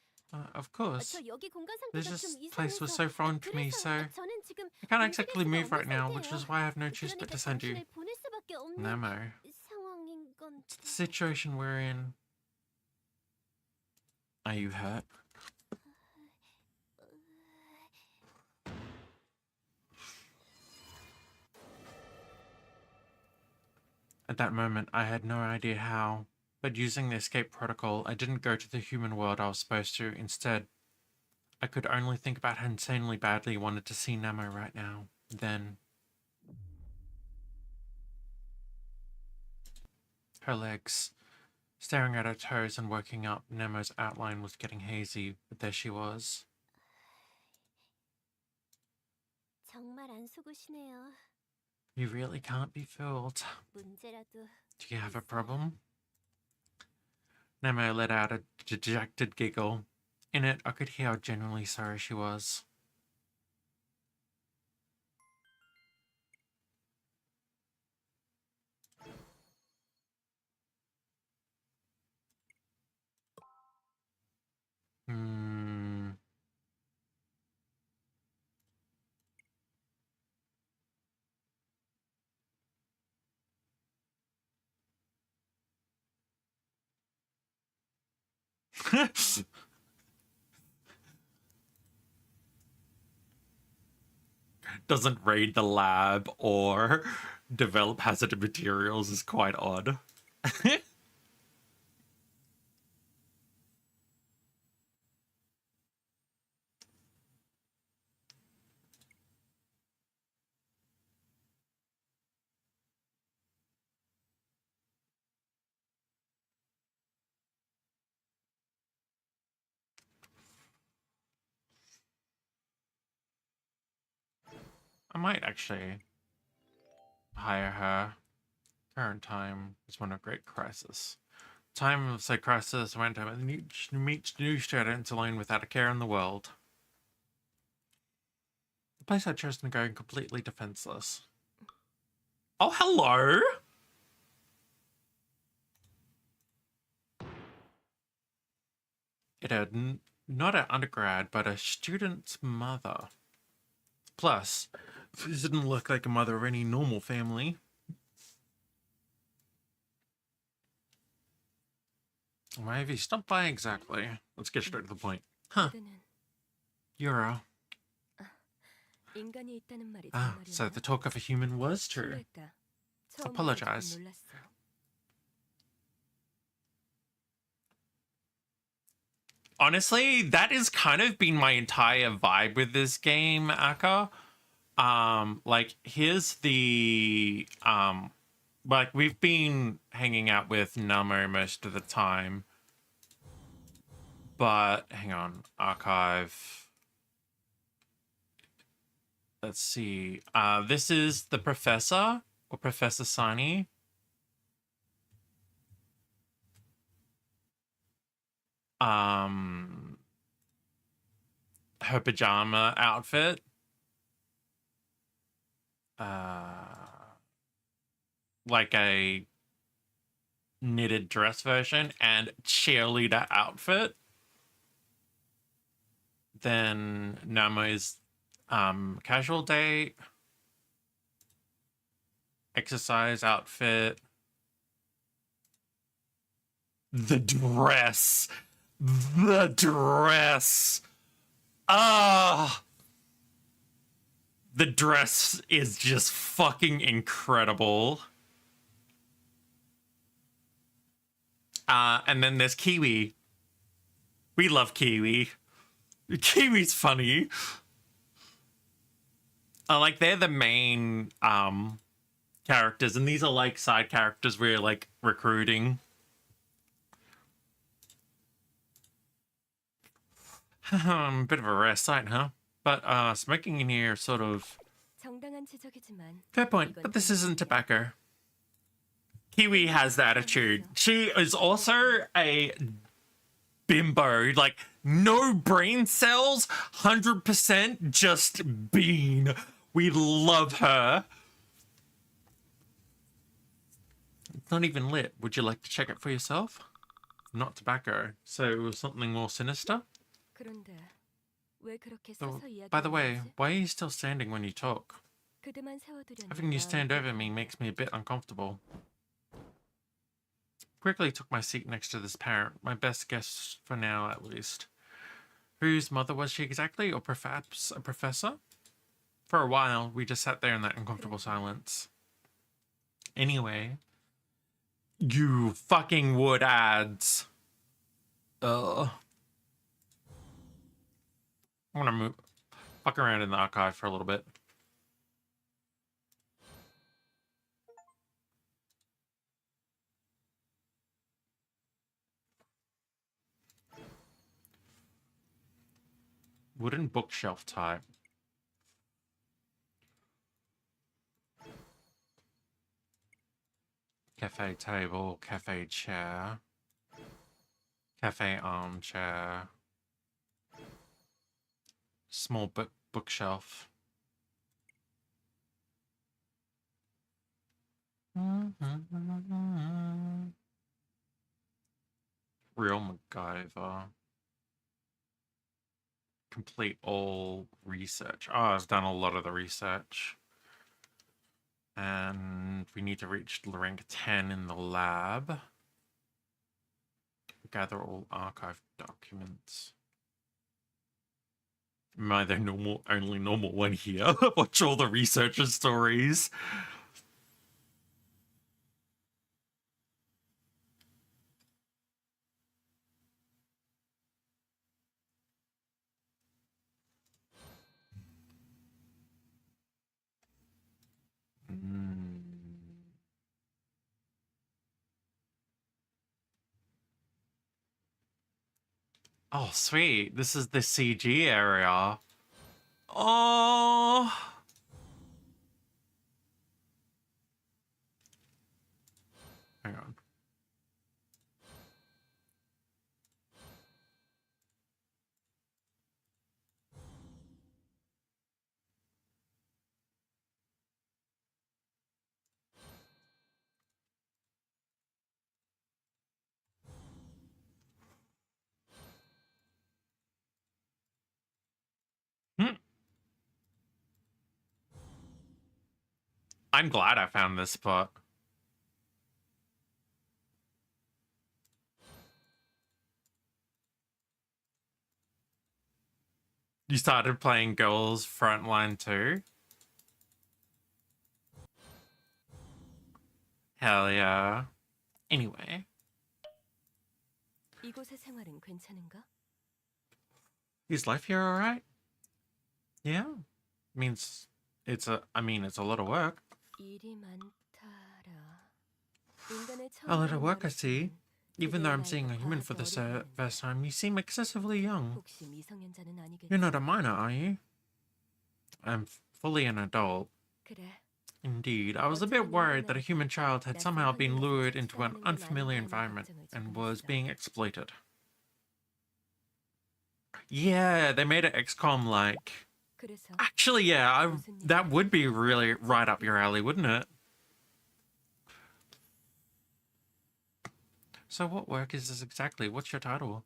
Of course. 저 여기 공간 This 상태가 좀 place was 이상해서. so foreign to me, so 저는 지금 I can't exactly 움직일 수가 move 없는 right now, which 상태예요. is why I have no choice but 그러니까 to send you. 당신을 보낼 수밖에 없는 Nemo. 상황인 건. It's the situation we're in. Are you hurt? At that moment, I had no idea how, but using the escape protocol, I didn't go to the human world I was supposed to. Instead, I could only think about how insanely badly I wanted to see Nemo right now. Then, her legs. Staring at her toes and working up, Nemo's outline was getting hazy, but there she was. 정말 안 속으시네요. You really can't be fooled. 문제라도. Do you have a problem? Nemo let out a dejected giggle. In it, I could hear how genuinely sorry she was. Doesn't raid the lab or develop hazardous materials is quite odd. I might actually hire her. Current time is one of great crisis. Time of said crisis when to meet new students alone without a care in the world. The place I'd chosen to go completely defenseless. Oh, hello! It had not an undergrad, but a student's mother. Plus, this didn't look like a mother of any normal family. Why have you stopped by exactly? Let's get straight to the point. Huh. Euro. So the talk of a human was true. Apologize. Honestly, that has kind of been my entire vibe with this game, Aka. Like, here's the like, we've been hanging out with Namo most of the time, but hang on, archive. Let's see. This is the professor, or Professor Sunny. Her pajama outfit. Like a knitted dress version and cheerleader outfit. Then Namo's casual date, exercise outfit, the dress. The dress is just fucking incredible. And then there's Kiwi. We love Kiwi. Kiwi's funny. Like, they're the main characters, and these are like side characters we're like recruiting. Bit of a rare sight, huh? But smoking in here sort of... Fair point, but this isn't tobacco. Kiwi has the attitude. She is also a bimbo, like no brain cells, 100% just bean. We love her. It's not even lit. Would you like to check it for yourself? Not tobacco. So it was something more sinister? 그런데 왜 그렇게 So, 서서 by the 이야기하는 way, 거지? why are you still standing when you talk? 그드만 세워두려니 Having you stand 마음이 over me 불편해. makes me a bit uncomfortable. Quickly took my seat next to this parent, my best guess for now at least. Whose mother was she exactly, or perhaps a professor? For a while, we just sat there in that uncomfortable silence. Anyway, you fucking wood ads. Ugh. I'm gonna fuck around in the archive for a little bit. Wooden bookshelf type. Cafe table, cafe chair, cafe armchair, small bookshelf. Real MacGyver. Complete all research. Oh, I've done a lot of the research. And we need to reach rank 10 in the lab. Gather all archive documents. Am I the only normal one here? Watch all the researcher stories. Oh, sweet. This is the CG area. Oh. Hang on. Hmm. I'm glad I found this spot. You started playing Girls Frontline too? Hell yeah. Anyway. 이곳의 생활은 괜찮은가? Is life here alright? Yeah. It's a lot of work. 일이 많다라. 인간을 A lot 처음 of 보는 work, I see. 나로서는 Even though I'm seeing a 그대의 human 나이가 for the 과하게 어려 first time, you seem excessively young. 혹시 미성년자는 아니겠지? You're not a minor, are you? I'm fully an adult. 그래. Indeed, I was a bit worried that a human child had somehow been lured into an unfamiliar environment and was being exploited. Yeah, they made it XCOM-like. 그래서 Actually, yeah, that would be really right up your alley, wouldn't it? So what work is this exactly? What's your title?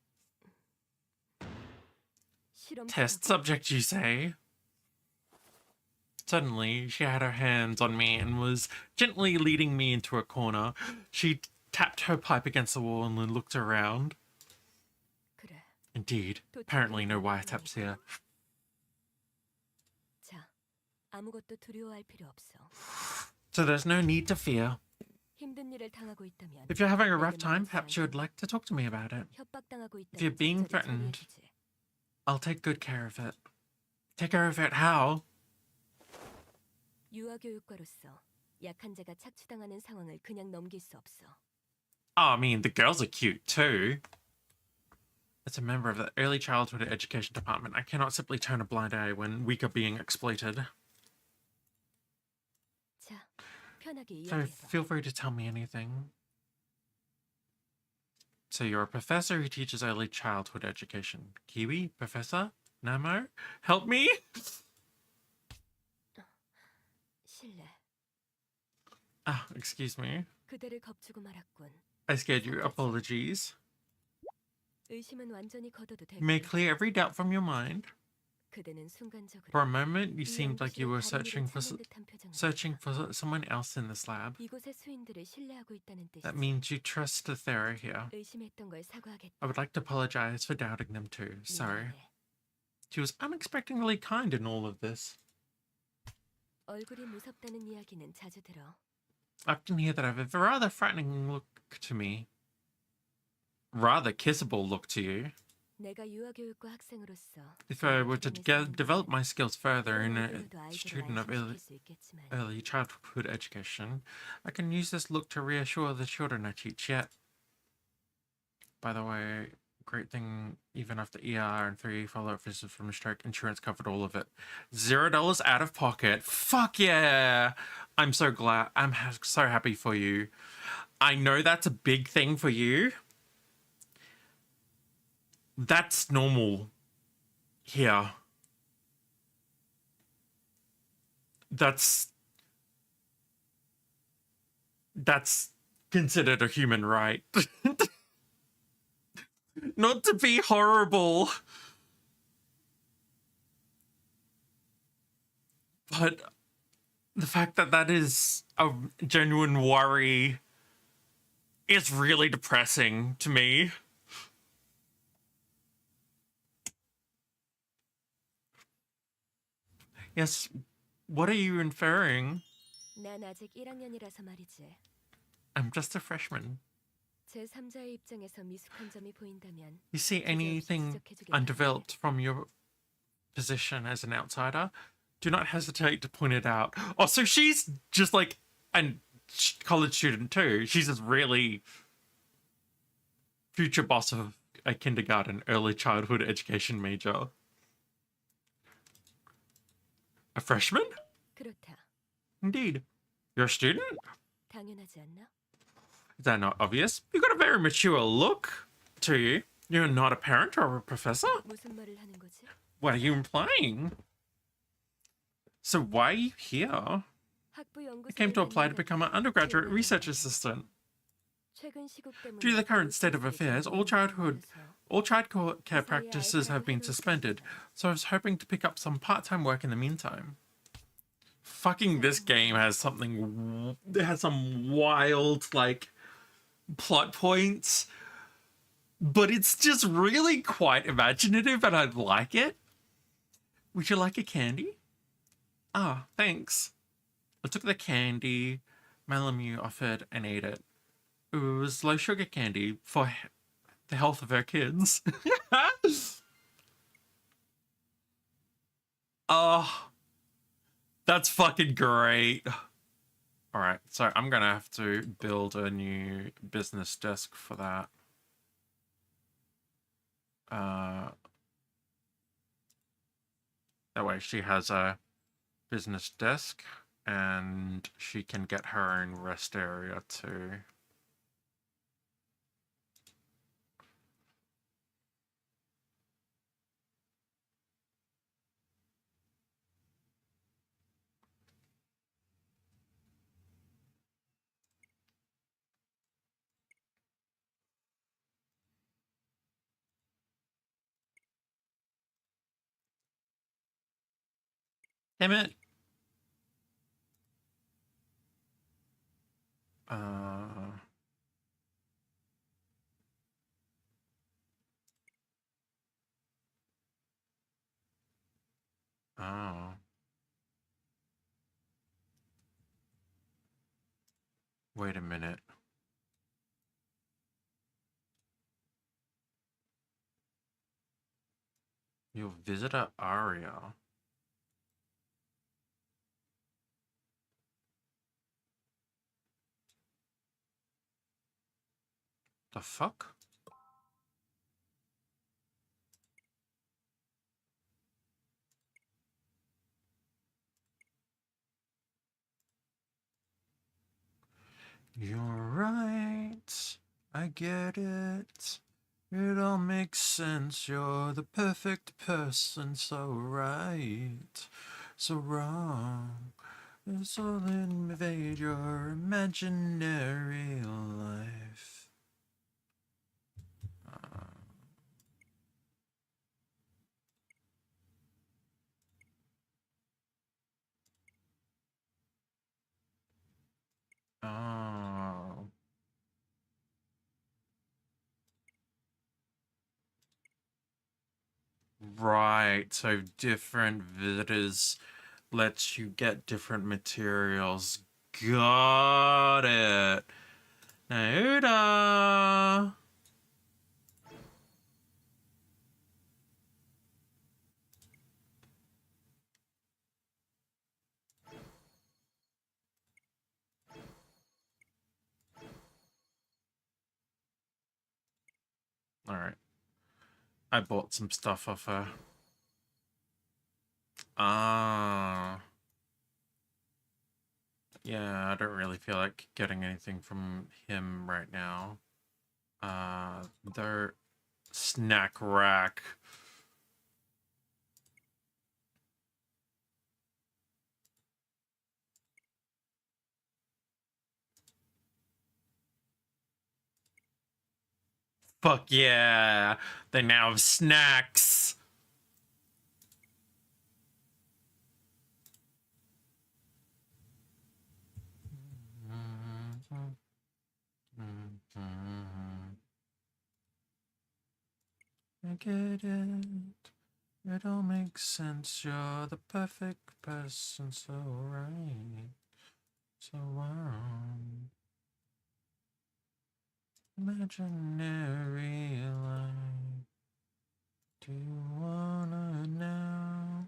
Test subject, you say? Suddenly, she had her hands on me and was gently leading me into a corner. She tapped her pipe against the wall and then looked around. 그래. Indeed, apparently no wiretaps here. 자, 아무것도 두려워할 필요 없어. So there's no need to fear. 힘든 일을 당하고 있다면 If you're having a rough time, perhaps you would like to talk to me about it. 협박당하고 If you're being 적절히 threatened, 처리해주지. I'll take good care of it. Take care of it how? 유아교육과로서 약한 자가 착취당하는 상황을 그냥 넘길 수 없어. Oh, I mean, the girls are cute too. As a member of the Early Childhood Education Department, I cannot simply turn a blind eye when weak are being exploited. 자, 편하게 So 이야기해봐. feel free to tell me anything. So you're a professor who teaches early childhood education. Kiwi? Professor? Namo? Help me? 실례. Ah, excuse me. 그대를 겁주고 말았군. I scared you. Apologies. 의심은 완전히 거둬도 You may 되고. clear every doubt from your mind. 그대는 순간적으로 For a moment, you 이 seemed like you 연구실에 were 다른 일을 찾는 듯한 searching 표정이었다. for someone else in this lab. 이곳의 수인들을 신뢰하고 있다는 That 뜻이지. means you trust the Thera here. 의심했던 걸 사과하겠다. I would like to apologize for doubting them too. Sorry. 미안해. She was unexpectedly kind in all of this. 얼굴이 무섭다는 이야기는 자주 들어. I often hear that I have a rather frightening look to me. Rather kissable look to you. 내가 유아교육과 학생으로서 If I were to develop my skills further in a student of early childhood education, I can use this look to reassure the children I teach. Yet, by the way, great thing, even after ER and 3 follow-up visits from a stroke, insurance covered all of it. $0 out of pocket. Fuck yeah! I'm so glad. I'm so happy for you. I know that's a big thing for you. That's normal here. That's considered a human right. Not to be horrible, but the fact that that is a genuine worry is really depressing to me. Yes, what are you inferring? 난 아직 1학년이라서 말이지. I'm just a freshman. 제3자의 입장에서 미숙한 점이 보인다면 You see anything undeveloped from your position as an outsider, do not hesitate to point it out. Oh, so she's just like a college student too. She's a really future boss of a kindergarten, early childhood education major. A freshman? 그렇다. Indeed. You're a student? 당연하지 않나? Is that not obvious? You got a very mature look to you. You're not a parent or a professor? 무슨 말을 하는 거지? What are you implying? So why are you here? 학부 연구소에 I came to apply to 다니는 become an undergraduate research assistant. 최근 시국 때문에 Due to the current state of affairs, all child care practices have been suspended, so I was hoping to pick up some part-time work in the meantime. Fucking this game has something... It has some wild, like, plot points, but it's just really quite imaginative and I like it. Would you like a candy? Ah, thanks. I took the candy Malamute offered and ate it. It was low sugar candy for the health of our kids. Oh, that's fucking great. All right, so I'm gonna have to build a new business desk for that. That way she has a business desk and she can get her own rest area too. Damn it. Oh. Wait a minute. Your visitor Aria. The fuck? You're right. I get it. It all makes sense. You're the perfect person. So right. So wrong. This will invade your imaginary life. Oh. Right, so different visitors lets you get different materials. Got it. Nauda. Alright. I bought some stuff off her. Ah. Yeah, I don't really feel like getting anything from him right now. Their snack rack. Fuck yeah! They now have snacks! I get it. It all makes sense. You're the perfect person, so right, so wrong. Imaginary life. Do you wanna know?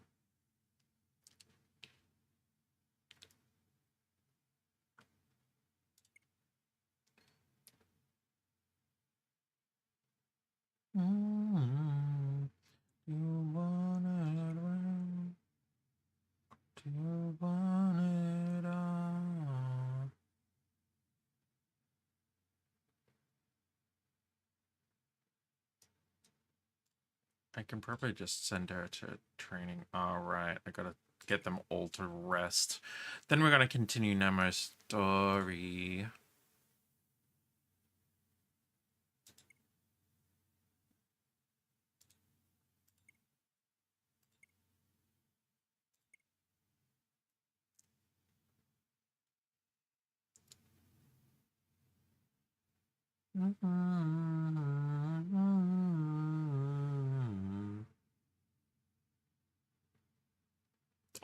Do you want it well? Do you want it all? I can probably just send her to training. Alright, I gotta get them all to rest. Then we're gonna continue Nemo's story.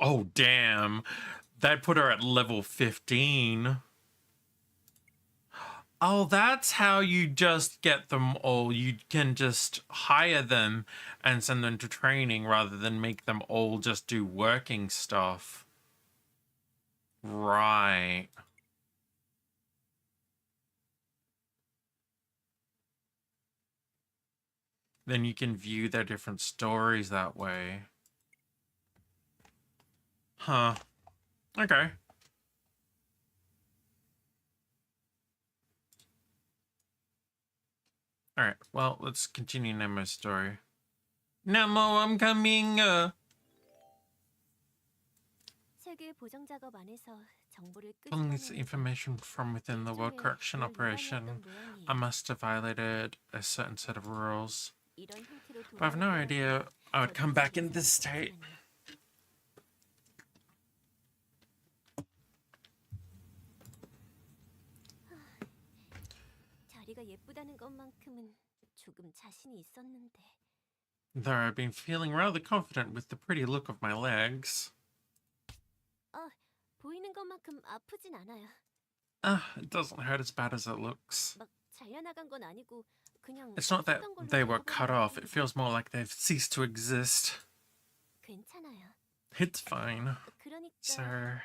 Oh, damn. That put her at level 15. Oh, that's how you just get them all. You can just hire them and send them to training rather than make them all just do working stuff. Right. Then you can view their different stories that way. Huh. Okay. Alright, well, let's continue Nemo's story. Nemo, I'm coming! 세계 보정 작업 안에서 정보를 Pulling this 끄집어내면서 information from within the world 일종의 correction 늘 operation, 위반이었던 I 모양이에요. must have violated a certain set of rules. 이런 형태로 But I've no 돌아올 idea I would 거라고 come 저도 back in 예상은 this state. 못했지만요. 자리가 예쁘다는 것만큼은 조금 자신이 있었는데. Though I've been feeling rather confident with the pretty look of my legs. 보이는 것만큼 아프진 않아요. It doesn't hurt as bad as it looks. 막 잘려나간 건 아니고 그냥 It's not that 없었던 걸로 they were cut off, it 잡아버린 feels more like they've ceased to exist. 괜찮아요. It's fine. 그러니까 Sir,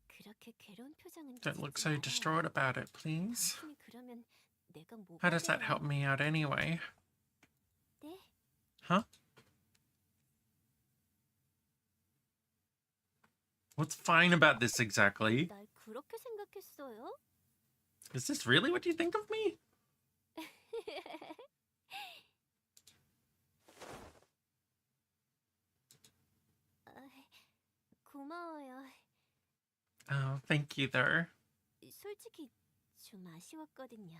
그렇게 괴로운 표정은 don't look 짓지 so 말아요. distraught about it, please. 당신이 그러면 내가 뭐가 How does that 돼요? help me out anyway? 네? Huh? What's fine about this exactly? 날 그렇게 생각했어요? Is this really what you think of me? 고마워요. Oh, thank you, though. 솔직히 좀 아쉬웠거든요.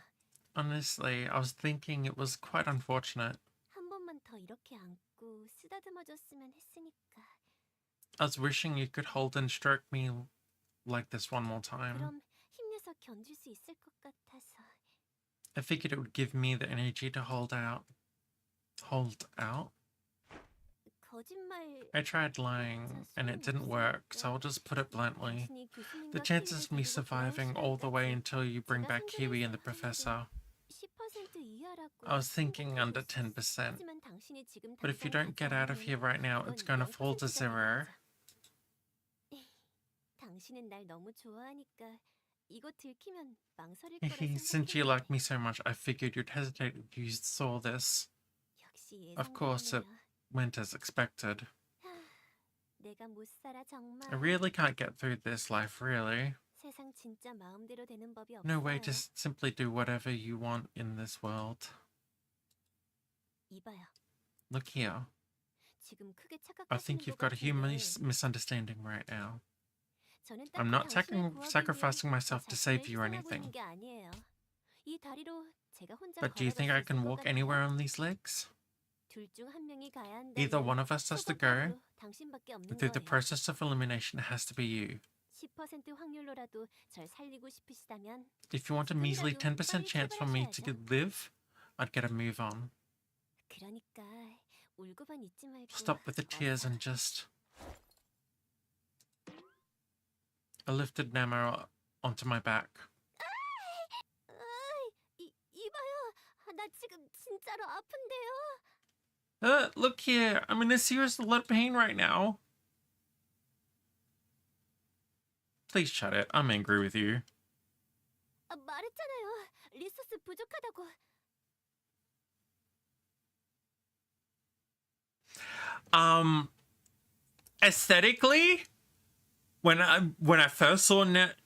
Honestly, I was thinking it was quite unfortunate. 한 번만 더 이렇게 안고 쓰다듬어줬으면 했으니까. I was wishing you could hold and stroke me like this one more time. 그럼 힘내서 견딜 수 있을 것 같아서. I figured it would give me the energy to hold out. Hold out? 거짓말. I tried lying, and it didn't work, so I'll just put it bluntly. 당신이 교수님과 The chances of me 키위를 데리고 surviving 돌아오시는 all the way 때까지 until you bring 제가 back Kiwi and the 상대를 professor. 10% 이하라고 I was thinking under 생각하고 10%. 하지만 당신이 지금 But if you 당장 don't get out of 가지 here right now, 않으면 it's gonna fall to 0%가 zero. 되는 거죠. 당신은 날 너무 좋아하니까 이거 들키면 망설일 거라 Since you like 생각했는데 me so much, I figured you'd hesitate if you saw this. 역시 Of course, it 예상대로네요. went as expected. 내가 못 살아 정말. I really can't get through this life, really. 세상 진짜 마음대로 되는 법이 없어요. No way to simply do whatever you want in this world. 이봐요. Look here. 지금 크게 I 착각하시는 think you've 것 got a human 같은데 misunderstanding right now. 저는 I'm 딱히 not 당신을 구하기 sacrificing 위해 myself to 제 save you or 자신을 희생하고 anything. 있는 게 아니에요. 이 다리로 제가 혼자 But do you 걸어갈 think 수 I 있을 can 것 walk 같아요? anywhere on these legs? 둘 중 한 명이 가야 Either 한다면 one of us has to go. 소극적으로 당신밖에 없는 Through the 거예요. process of elimination, it has to be you. 10% 확률로라도 절 살리고 싶으시다면 If you want a measly 10% chance for me to live, I'd get a move on. 그러니까 울고만 있지 말고 Stop with the tears 어서. and just... I lifted Nemo onto my back. 이봐요. 나 지금 진짜로 아픈데요. Look here, I'm in a serious lot of pain right now. Please shut it, I'm angry with you. 말했잖아요. 리소스 부족하다고. Aesthetically, when I first saw Nemo,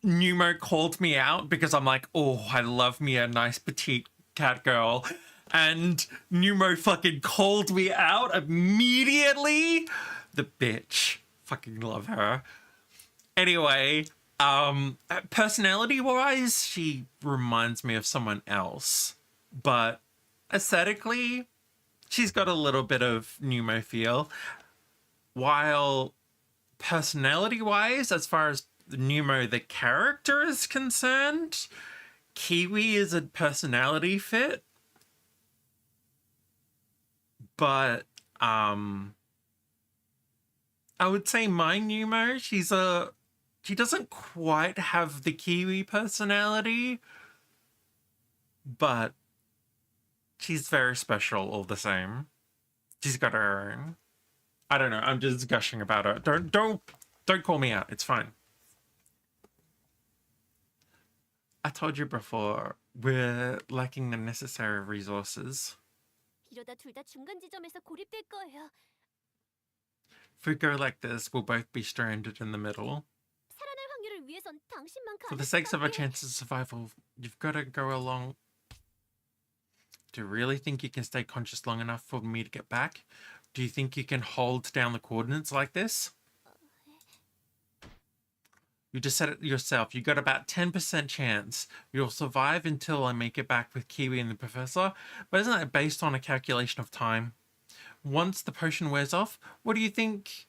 Numo called me out because I'm like, oh, I love me a nice petite cat girl. And Numo fucking called me out immediately. The bitch. Fucking love her. Anyway, personality-wise, she reminds me of someone else. But aesthetically, she's got a little bit of Numo feel. While personality-wise, as far as Numo the character is concerned, Kiwi is a personality fit. But I would say my Numo, she doesn't quite have the Kiwi personality, but she's very special all the same. She's got her own. I don't know, I'm just gushing about her. Don't call me out, it's fine. I told you before, we're lacking the necessary resources. 이러다 둘 다 중간 지점에서 고립될 거예요. If we go like this, we'll both be stranded in the middle. 살아날 확률을 위해선 당신만 For the sakes of our 가능할게. chances of survival, you've got to go along. Do you really think you can stay conscious long enough for me to get back? Do you think you can hold down the coordinates like this? You just said it yourself. You got about 10% chance. You'll survive until I make it back with Kiwi and the professor. But isn't that based on a calculation of time? Once the potion wears off, what do you think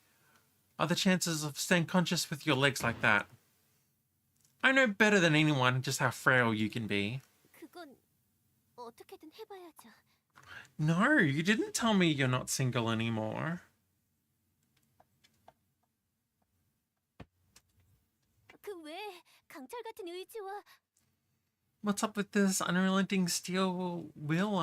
are the chances of staying conscious with your legs like that? I know better than anyone just how frail you can be. 그건 어떻게든 해봐야죠. No, you didn't tell me you're not single anymore. 그 왜 강철 같은 의지와 What's up with this unrelenting steel will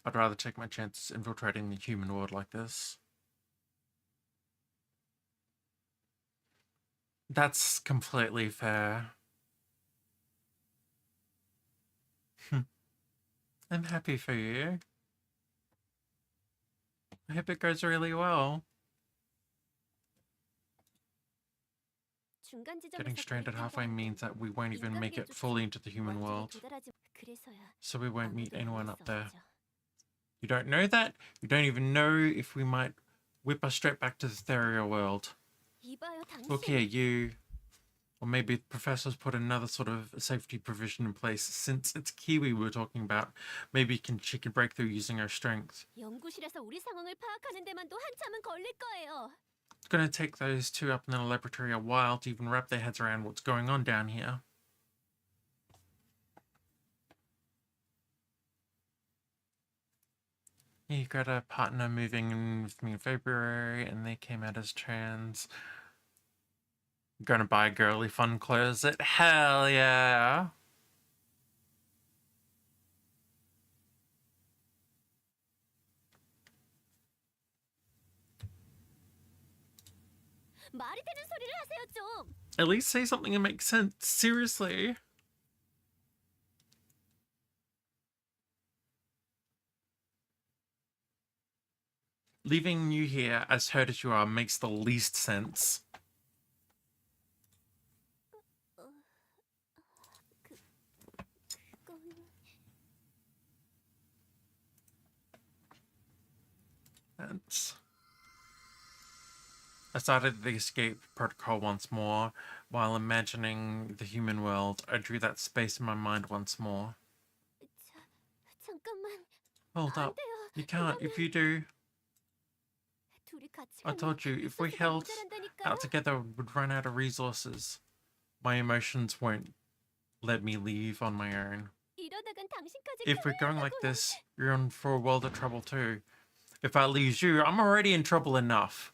I'd rather take my chances infiltrating the human world like this. That's completely fair. I'm happy for you. I hope it goes really well. 중간 Getting 지점에서 stranded halfway 고립된다는 means that we won't even make it 인간계조차 fully into the human 완전히 world. 도달하지. 그래서야 So we won't meet 아무도 anyone 믿을 up 수 there. 없죠. You don't know that? You don't even know if we might whip us straight back to the ethereal world. 이봐요, Look 당신. here, you. Or maybe the professor's put another sort of safety provision in place. Since it's Kiwi we're talking about, maybe she can break through using her strength. 연구실에서 우리 상황을 파악하는 데만도 한참은 걸릴 거예요. It's gonna take those two up in the laboratory a while to even wrap their heads around what's going on down here. You got a partner moving in with me in February, and they came out as trans. Gonna buy girly fun clothes at hell yeah. 말이 되는 소리를 하세요, 좀. At least say something that makes sense. Seriously. Leaving you here, as hurt as you are, makes the least sense. That's... I started the escape protocol once more. While imagining the human world, I drew that space in my mind once more. 잠깐만. Hold 안 up. 돼요. You can't. If you do, 둘이 같이 I 가면 told you, if we 리소스가 held 모자란다니까요. out together, we'd run out of resources. My emotions won't let me leave on my own. 이러다간 당신까지 If we're going like 큰일 this, you're in for a world of trouble too. If I lose you, I'm already in trouble enough.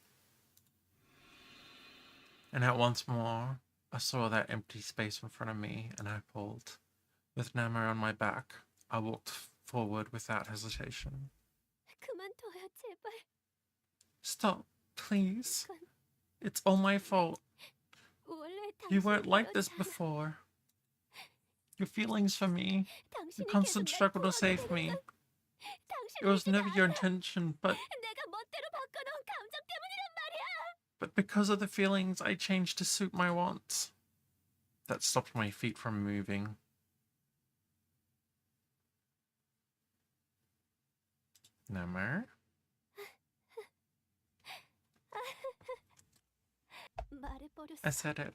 And at once more, I saw that empty space in front of me, and I pulled. With Namo on my back, I walked forward without hesitation. 그만둬요, 제발. Stop, please. It's all my fault. 원래 You 당신이 weren't like this 그러잖아. before. Your feelings for me, your 당신이 constant 계속 날 struggle to save me. 구하게 It was 당신이 never your 알아. intention, but 내가 멋대로 바꿔놓은 감정 때문이란 말이야. because of the feelings, I changed to suit my wants. That stopped my feet from moving. Namo? 말해버렸어. I said it.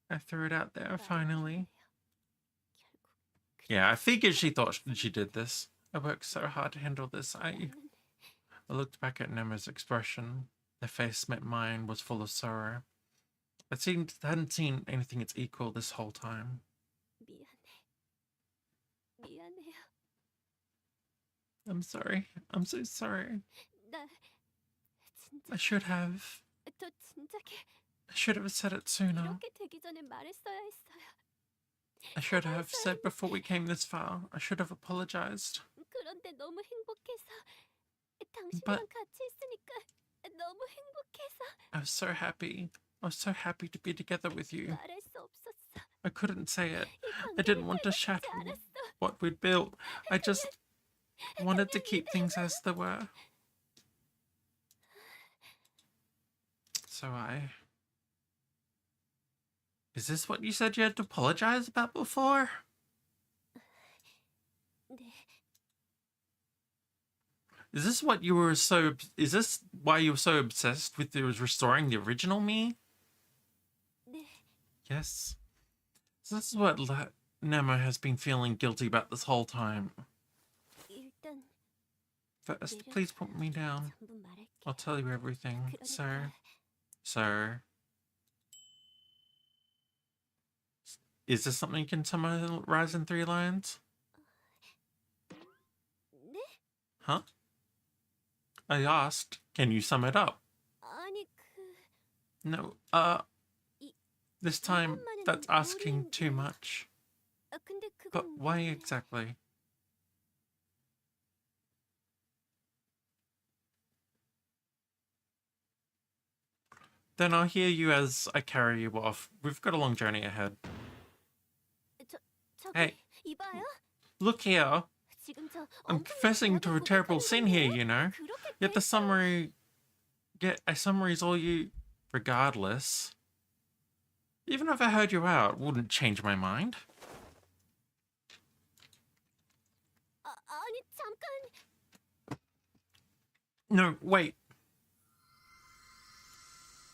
I threw it out there, finally. 결국 Yeah, I figured she thought she did this. I worked so hard to handle this. I looked back at Nemo's expression. Their face met mine was full of sorrow. I hadn't seen anything its equal this whole time. 미안해요. I'm sorry. I'm so sorry. 나 I 진짜 should have. 더 진작에 I should have said it sooner. 이렇게 되기 전에 말했어야 했어요. I should have said before we came this far. I should have apologized. 그런데 너무 행복해서 당신이랑 But- 같이 있으니까 너무 행복해서 I was so happy. I was so happy to be together with you. 말할 수 없었어. I couldn't say it. 이 I didn't 관계를 want to 살려주지 shatter 않았어. what we'd built. I just wanted to keep things as they were. So Is this what you said you had to apologize about before? 네, Is this why you were so obsessed with restoring the original me? 네. Yes. So this is what Nemo has been feeling guilty about this whole time. 일단 First, please put me down. 전부 말할게. I'll tell you everything, sir. 그러니까 Sir. Is this something you can summarize in 3 lines? 네? Huh? I asked, can you sum it up? 아니 No, 이- this time 이것만은 that's asking 무리인데. too much. 근데 But 그건 why exactly? Then I'll hear you as I carry you off. We've got a long journey ahead. 저기 Hey. 이봐요. Look here, 지금 저 I'm 엄청난 confessing to a 대화가 terrible 고백하는 sin here, 거예요? you know. 그렇게 Yet the 됐어요. summary... Yet a summary is all you... Regardless. Even if I heard you out, wouldn't change my mind. 아니 잠깐. No, wait.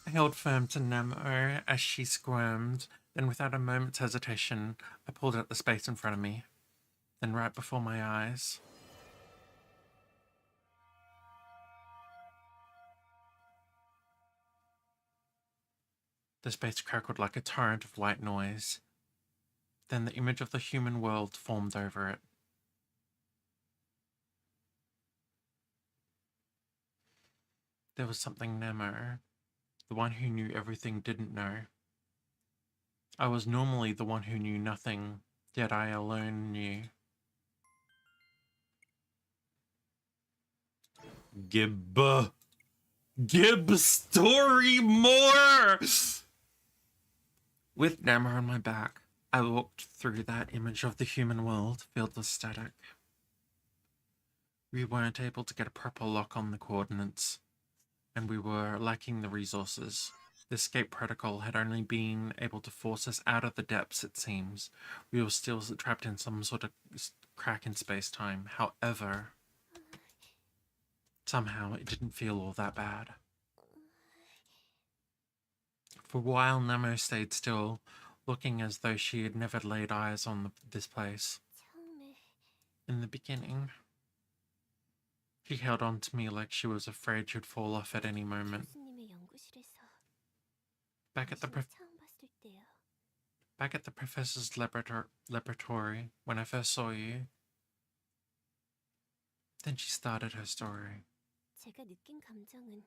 I held firm to Nemo as she squirmed. Then, without a moment's hesitation, I pulled out the space in front of me. Then, right before my eyes, the space crackled like a torrent of white noise. Then the image of the human world formed over it. There was something Nemo, the one who knew everything, didn't know. I was normally the one who knew nothing, yet I alone knew. Gib story more! With Namor on my back, I walked through that image of the human world filled with static. We weren't able to get a proper lock on the coordinates, and we were lacking the resources. The escape protocol had only been able to force us out of the depths, it seems. We were still trapped in some sort of crack in space-time. However, somehow it didn't feel all that bad. For a while, Nemo stayed still, looking as though she had never laid eyes on this place. 처음에 In the beginning, she held on to me like she was afraid she'd fall off at any moment. 교수님의 연구실에서 Back at the 당신을 처음 봤을 때요. Back at the professor's laboratory, when I first saw you. Then she started her story. 제가 느낀 감정은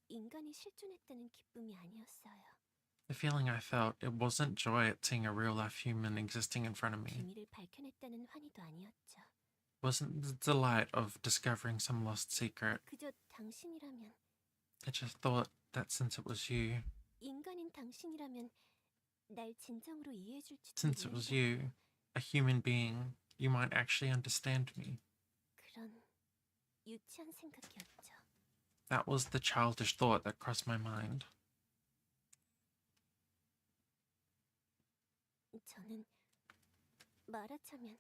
인간이 실존했다는 기쁨이 아니었어요. The feeling I felt, it wasn't joy at seeing a real-life human existing in front of me. 비밀을 밝혀냈다는 환희도 아니었죠. It wasn't the delight of discovering some lost secret. 그저 당신이라면, I just thought that since it was you, 인간인 당신이라면 날 진정으로 이해해줄지도 since it was 모른다고. you, a human being, you might actually understand me. 그런 유치한 생각이었죠. That was the childish thought that crossed my mind. 저는 말하자면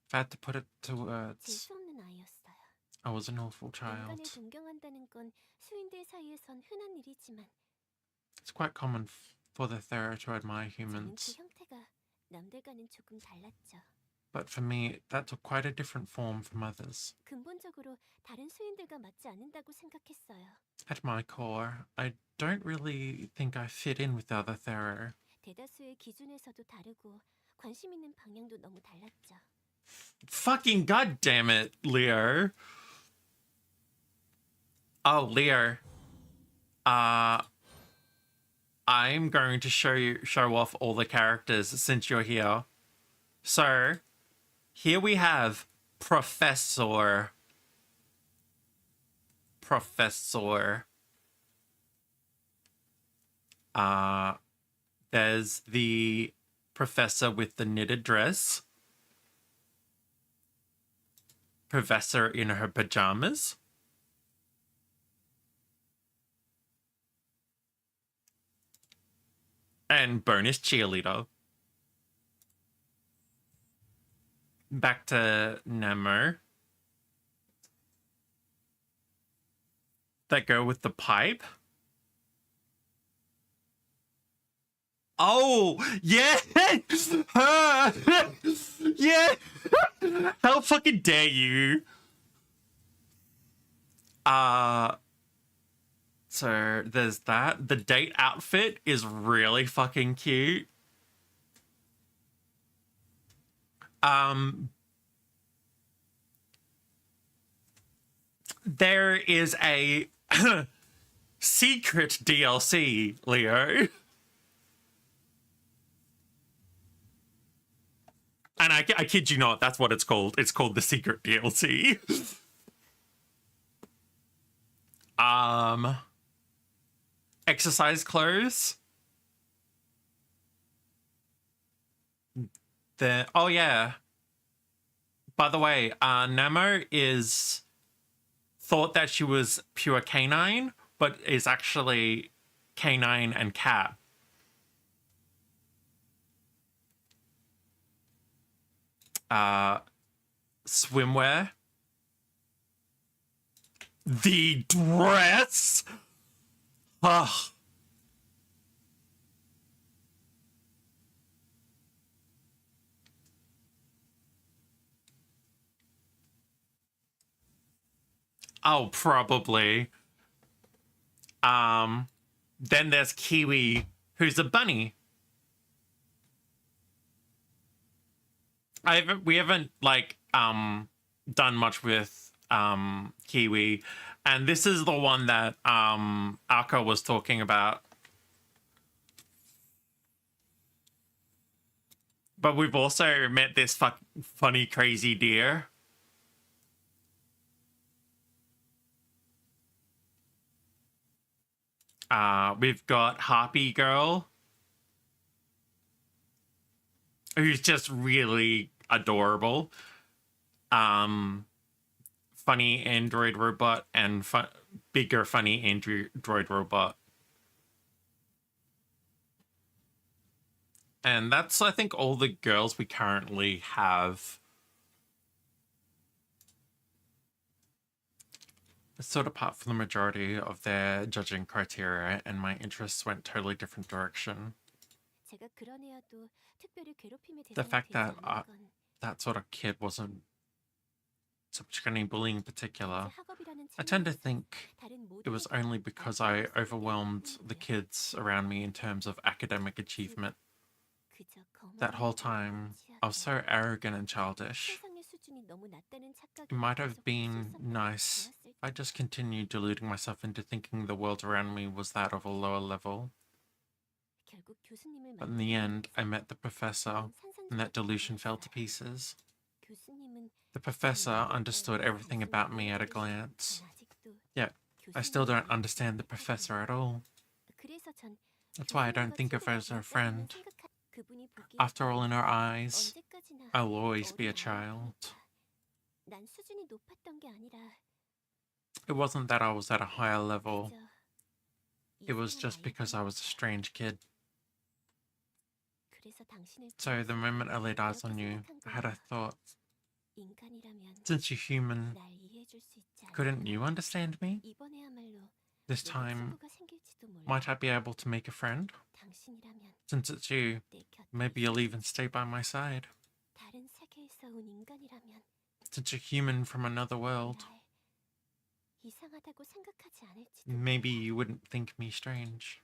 If I had to put it to words, 재수없는 아이였어요. I was an awful 인간을 child. 존경한다는 건 수인들 사이에선 흔한 일이지만 It's quite common for the Thera to admire 저는 그 humans, 형태가 남들과는 조금 달랐죠. but for me, that took quite a different form from others. 근본적으로 다른 수인들과 맞지 않는다고 생각했어요. At my core, I don't really think I fit in with the other Thera. 대다수의 기준에서도 다르고 관심 있는 방향도 너무 달랐죠. Fucking goddamn it, Leo. Oh, Leo. I'm going to show off all the characters since you're here. So, here we have Professor. There's the professor with the knitted dress. Professor in her pajamas. And bonus cheerleader. Back to Nemo. That girl with the pipe. Oh, yeah! Her! Yeah! How fucking dare you? So there's that. The date outfit is really fucking cute. There is a secret DLC, Leo. And I kid you not, that's what it's called. It's called the secret DLC. Exercise clothes. Oh yeah. By the way, Nemo is thought that she was pure canine, but is actually canine and cat. swimwear. The dress. Ugh. Oh, probably. Then there's Kiwi, who's a bunny. We haven't like done much with Kiwi, and this is the one that Aka was talking about. But we've also met this funny crazy deer. We've got Harpy Girl, who's just really adorable. Funny android robot and bigger funny android robot. And that's, I think, all the girls we currently have. Sort of apart from the majority of their judging criteria, and my interests went totally different direction. The fact that that sort of kid wasn't subject to any bullying in particular, I tend to think it was only because I overwhelmed the kids around me in terms of academic achievement. That whole time, I was so arrogant and childish. It might have been nice. I just continued deluding myself into thinking the world around me was that of a lower level. But in the end, I met the professor, and that delusion fell to pieces. The professor understood everything about me at a glance. Yet, I still don't understand the professor at all. That's why I don't think of her as a friend. After all, in her eyes, I will always be a child. It wasn't that I was at a higher level. It was just because I was a strange kid. So the moment I laid eyes on you, I had a thought. Since you're human, couldn't you understand me? This time, might I be able to make a friend? Since it's you, maybe you'll even stay by my side. Since you're human from another world, maybe you wouldn't think me strange.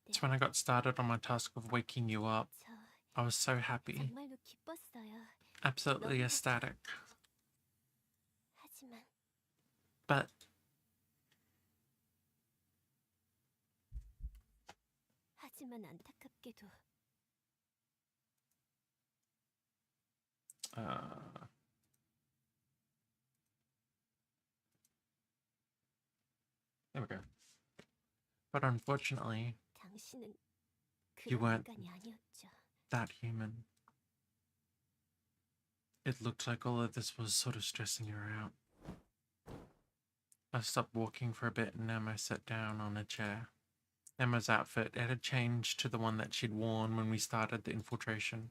It's when I got started on my task of waking you up. I was so happy. Absolutely ecstatic. But there we go. But unfortunately, you weren't that human. It looked like all of this was sort of stressing her out. I stopped walking for a bit and Emma sat down on a chair. Emma's outfit had changed to the one that she'd worn when we started the infiltration.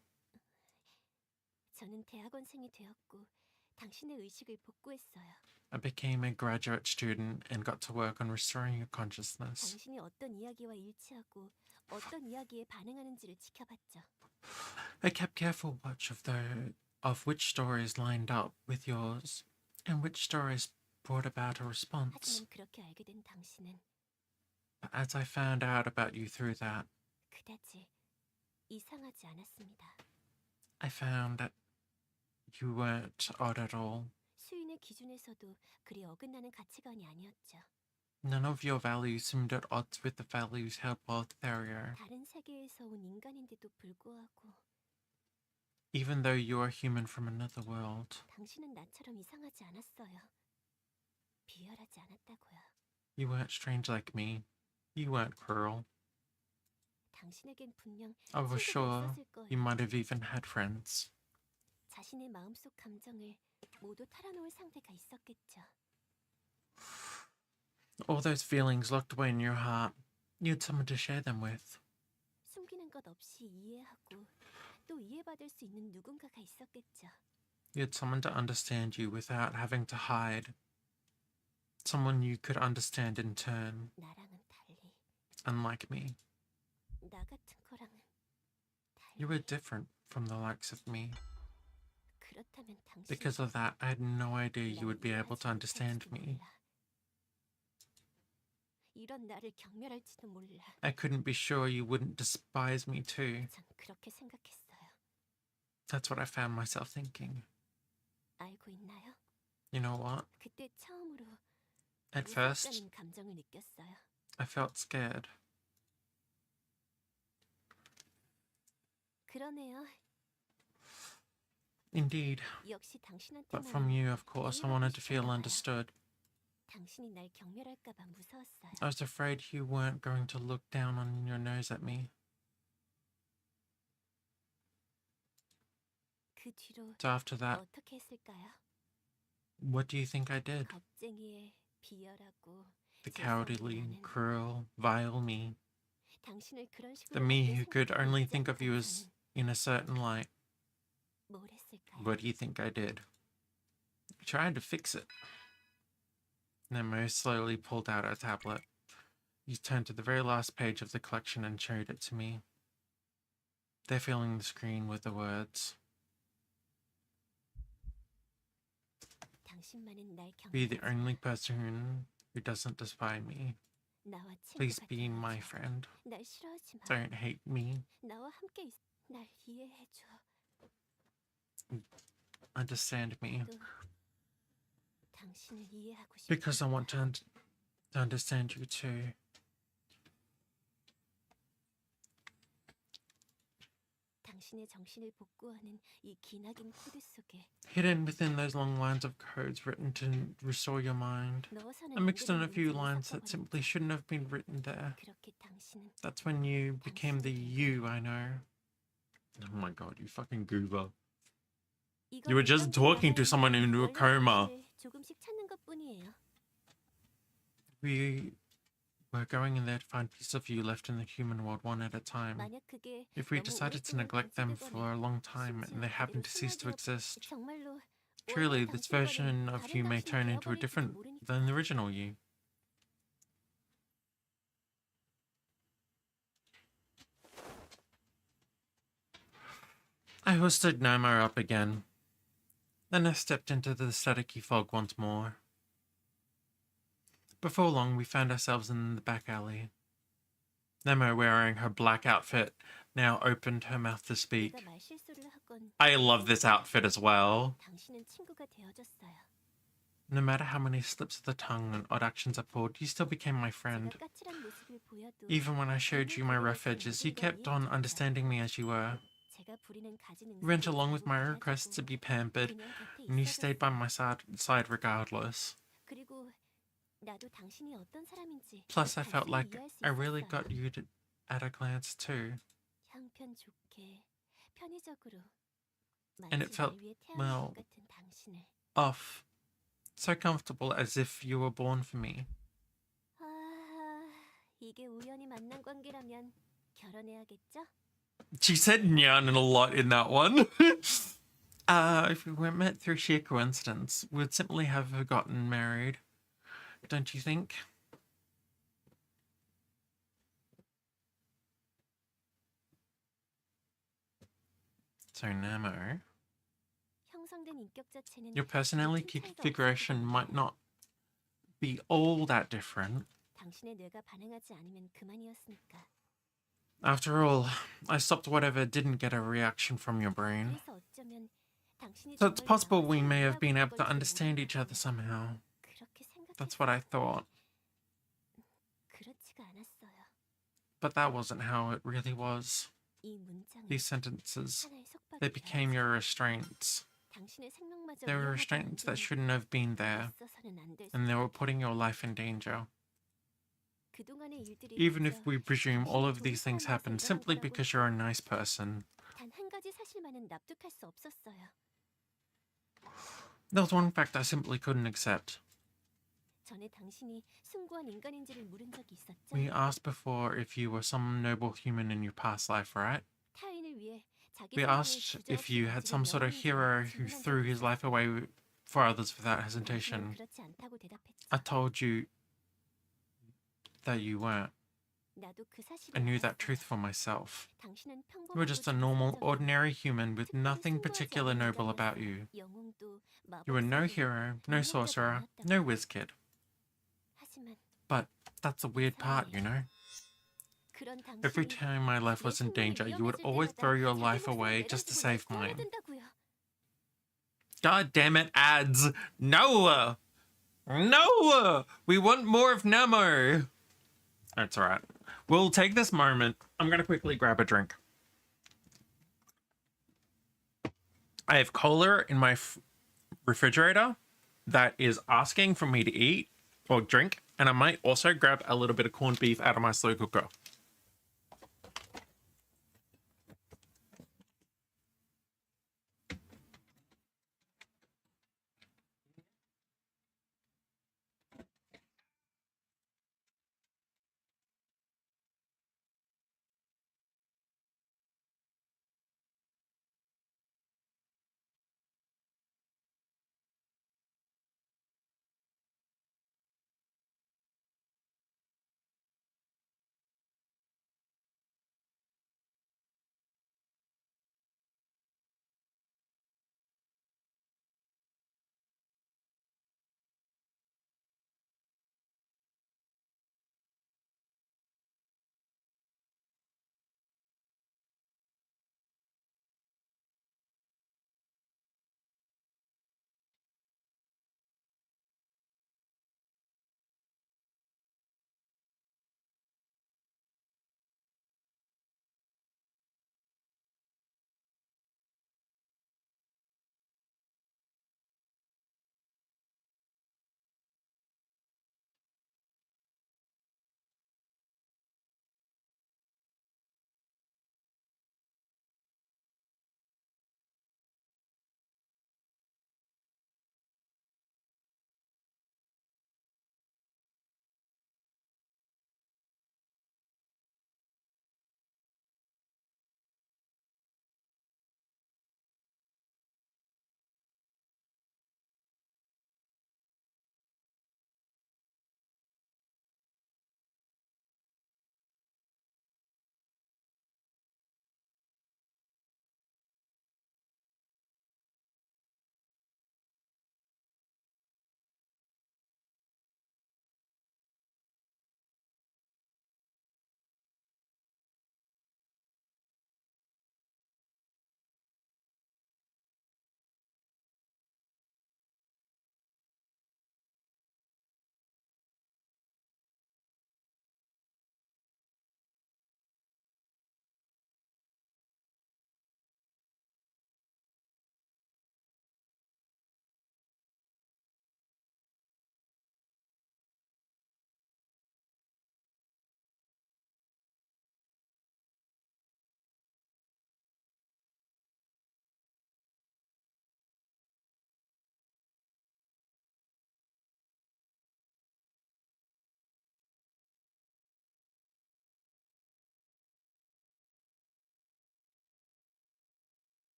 I became a graduate student and got to work on restoring your consciousness. I kept careful watch of which stories lined up with yours and which stories brought about a response. But as I found out about you through that, I found that you weren't odd at all. None of your values seemed at odds with the values held by Therio. Even though you are human from another world, you weren't strange like me. You weren't cruel. I was sure you might have even had friends. All those feelings locked away in your heart, you had someone to share them with. 것 없이 이해하고 또 이해받을 수 있는 누군가가 있었겠죠. You had someone to understand you without having to hide. Someone you could understand in turn, 나랑은 달리, unlike me. 나 같은 거랑은 달리. You were different from the likes of me. 그렇다면 당신 Because of that, I had no idea you would be able to understand me. 이런 나를 경멸할지도 몰라. I couldn't be sure you wouldn't despise me too. 전 그렇게 생각했어요. That's what I found myself thinking. 알고 있나요? You know what? 그때 처음으로 At first, 무섭다는 감정을 느꼈어요. I felt scared. 그러네요. Indeed. 역시 당신한테만 But from you, of course, I wanted to feel understood. 당신이 날 경멸할까 봐 무서웠어요. I was afraid you weren't going to look down on your nose at me. 그 뒤로 So after that, 어떻게 했을까요? what do you think I did? 겁쟁이의 비열하고 The cowardly, cruel, vile me. 당신을 그런 식으로 The me 밖에 who could 생각하고 only 있지 think of you 않던 as 저는 in a certain light. 뭘 했을까요? What do you think I did? Tried to fix it. Nemo slowly pulled out a tablet. He turned to the very last page of the collection and showed it to me. They're filling the screen with the words. 당신만은 날 Be the 경멸하지 only 마. person who doesn't despise me. 나와 Please 친구가 be my 되어줘. friend. 날 싫어하지 마. Don't hate me. 나와 함께 날 이해해줘. Understand me. 또 당신을 이해하고 싶어. Because I want to understand you too. 당신의 정신을 복구하는 이 기나긴 코드 속에 Hidden within those long lines of codes written to restore your mind. 넣어서는 I 안 mixed in 되는 a few 문장을 lines that 섞어버렸죠. simply shouldn't have been written there. 그렇게 당신은 That's when you became the you I know. Oh my god, you fucking goober. 이건 You were just 인간과 talking to 남아있는 someone in a 원래 coma. 자신을 조금씩 찾는 것뿐이에요. We were going in there to find pieces of you left in the human world one at a time. 만약 그게 If we 너무 decided to 오랫동안 neglect them 방치되거나 for a long time and they 심지어 happen to 그대로 cease to 순화되어 exist, 정말로 truly 원래 this 당신과는 version of 다른 you may 당신이 turn into a 되어버릴지도 different 모르니까. than the original you. I hoisted Nomo up again. Then I stepped into the staticky fog once more. Before long, we found ourselves in the back alley. Nemo, wearing her black outfit, now opened her mouth to speak. 내가 말실수를 하건 I love this outfit as well. 당신은 친구가 되어줬어요. No matter how many slips of the tongue and odd actions I pulled, you still became my friend. 제가 까칠한 모습을 보여도 Even when I showed you my rough edges, you kept on understanding me as you were. 제가 부리는 가진 You went 응사를 along with my 자주 requests to 받아주고 be pampered, 그냥 곁에 and you stayed by 있어줬어요. my side regardless. 그리고 나도 당신이 어떤 사람인지 Plus, I felt 단순히 like 이해할 수 I really 있었어요. got you at a glance too. 형편 좋게 편의적으로 And it 마치 felt, 날 위해 태어난 well, 것 같은 당신을. Off. So comfortable as if you were born for me. 아, 이게 우연히 만난 관계라면 결혼해야겠죠? She said nyan a lot in that one. If we were met through sheer coincidence, we'd simply have gotten married. Don't you think? So, Namo, 형성된 인격 자체는 your personality 큰 차이가 없을 것 configuration might 같아요. not be all that different. 당신의 뇌가 반응하지 않으면 그만이었으니까. After all, I stopped whatever didn't get a reaction from your brain. 그래서 어쩌면 당신이 So it's 정말 possible 나와 we may have been able 사랑하고 to 있는 understand 건지 each other 몰라요. somehow. 그렇게 That's what I 생각했어요. thought. 그렇지가 않았어요. But that wasn't how it really was. 이 문장은 These sentences, 하나의 속박이 they became 되었어요. your restraints. 당신의 생명마저 They were 위험하게 restraints that 만드는 shouldn't have been there, 있어서는 안 될 and they were 생각이에요. putting your life in danger. 그동안의 일들이 Even 그저 if we presume all of 당신이 these 좋은 things 사람이라서 happened 일어난 simply 거라고 because you're a nice person, 단 한 가지 사실만은 납득할 수 없었어요. there was one fact I simply couldn't accept. 전에 당신이 숭고한 인간인지를 물은 적이 있었죠? We asked before if you were some noble human in your past life, right? 타인을 위해 자기 We 생명을 asked if 주저없이 you had some 바치는 sort of 영웅인지 hero who 질문한 threw 적이 his life 있었어. away for others without 당신은 hesitation. 그렇지 않다고 대답했지. I told you that you weren't. 나도 그 사실을 I knew that 알았어. truth for myself. 당신은 You were 평범하고 just a normal, 정상적이고 ordinary human with 특별히 nothing 숭고하지 particular 않은 noble about 인간이었어. you. 영웅도 You were no 마법사도 hero, no 능력자도 sorcerer, 아니었다고. no whiz kid. 하지만 But that's the weird part, you know? 그런 Every 당신이 time my life 내 was in 생명이 danger, you would 위험해질 always 때마다 throw your 자기 life 목숨을 away just to 내던지고 날 save mine. 구원하던다고요. God damn it, ads! No! No! We want more of Nemo! That's alright. We'll take this moment. I'm gonna quickly grab a drink. I have cola in my refrigerator that is asking for me to eat or drink, and I might also grab a little bit of corned beef out of my slow cooker.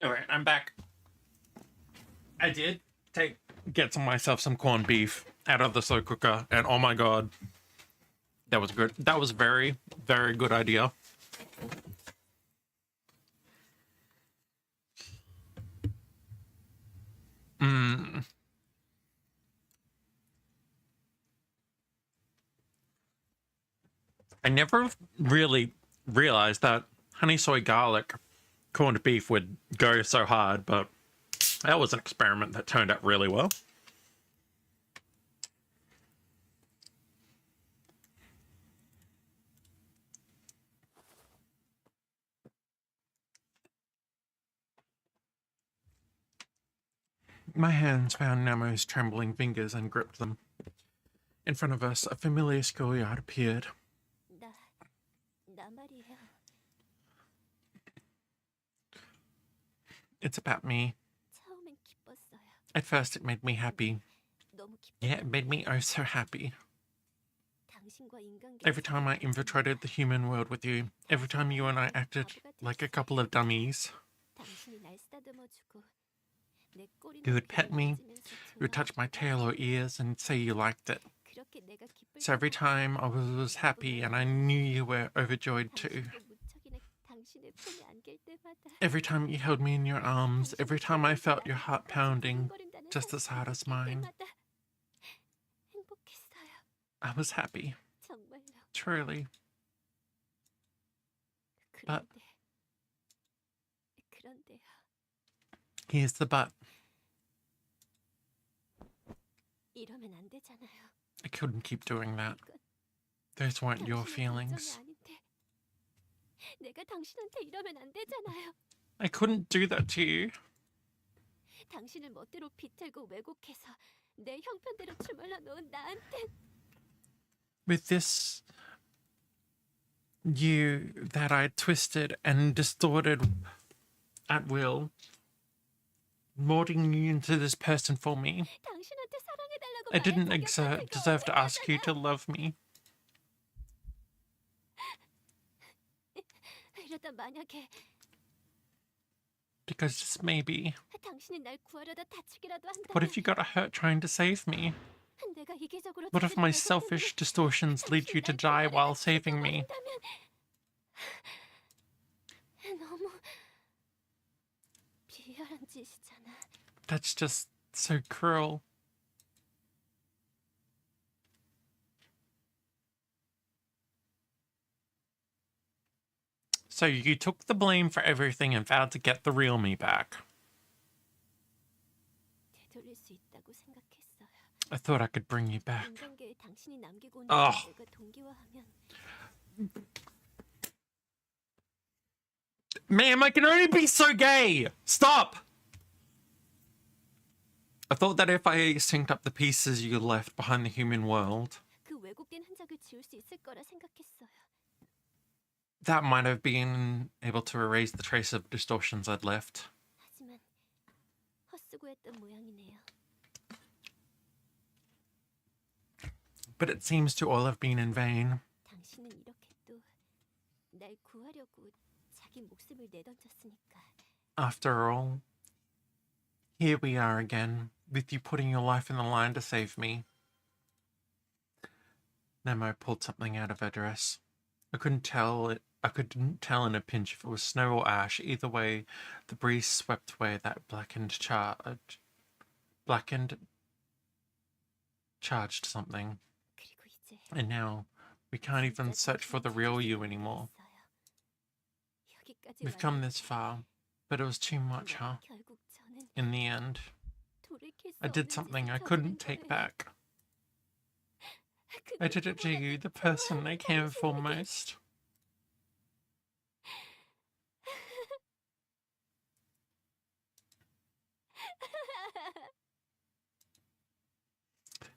Alright, I'm back. I did get myself some corned beef out of the slow cooker, and oh my god, that was good. That was very, very good idea. I never really realized that honey soy garlic corned beef would go so hard, but that was an experiment that turned out really well. My hands found Nemo's trembling fingers and gripped them. In front of us, a familiar schoolyard appeared. 나 말이에요. It's about me. 처음엔 기뻤어요. At first, it made me happy. 너무 Yeah, it made me oh so happy. 당신과 인간계 Every time I infiltrated the human world with you, every time you and I acted like a couple of dummies, 당신이 날 쓰다듬어주고 내 꼬리나 you would pet 귀를 me, 만지면서 you would touch my tail or ears and say you liked it. 그렇게 내가 기쁠 So every time I was happy and I knew you were overjoyed too. 당신과 무척이나 당신의 품에 안길 때마다 Every time you held me in your arms, every time I felt your heart pounding 두근거린다는 just as hard as 사실을 mine, 느낄 때마다 행복했어요. I was happy, 정말로. truly. 그런데 그런데요. Here's the but. 이러면 안 되잖아요. I couldn't keep doing that. Those weren't your 당신의 feelings. 감정이 아닌데 내가 당신한테 이러면 안 되잖아요. I couldn't do that to you. 당신을 멋대로 비틀고 왜곡해서 내 형편대로 주물러 놓은 나한테 With this you that I twisted and distorted at will, molding you into this person for me, 당신한테 사랑해달라고 I didn't 말할 자격 같은 거 deserve to ask you to 없었잖아. love me. 이러다 만약에 Because just maybe, 당신이 날 구하려다 다치기라도 what 한다면 if you got hurt trying to save me? 내가 이기적으로 What if my 자기를 selfish distortions lead you to die while saving me? 너무 비열한 짓이잖아. That's just so cruel. So you took the blame for everything and vowed to get the real me back. 되돌릴 수 있다고 생각했어요. I thought I could bring you back. 인간계에 당신이 남기고 온 아. 내가 동기화하면 Ma'am, I can only be so gay! Stop! I thought that if I synced up the pieces you left behind the human world, 그 왜곡된 흔적을 지울 수 있을 거라 생각했어요. that might have been able to erase the trace of distortions I'd left. 하지만 헛수고했던 모양이네요. But it seems to all have been in vain. 당신은 이렇게 또 날 구하려고 자기 목숨을 내던졌으니까. After all, here we are again, with you putting your life in the line to save me. Nemo pulled something out of her dress. I couldn't tell in a pinch if it was snow or ash. Either way, the breeze swept away that charged something. 그리고 이제 And now, we can't even search for the real you anymore. 여기까지 We've come this far, but it was too much, huh? 결국 저는 In the end, 돌이킬 수 I did 없는 something 짓을 I 저지른 couldn't take 거예요. back. I did it to you, the person I cared for most.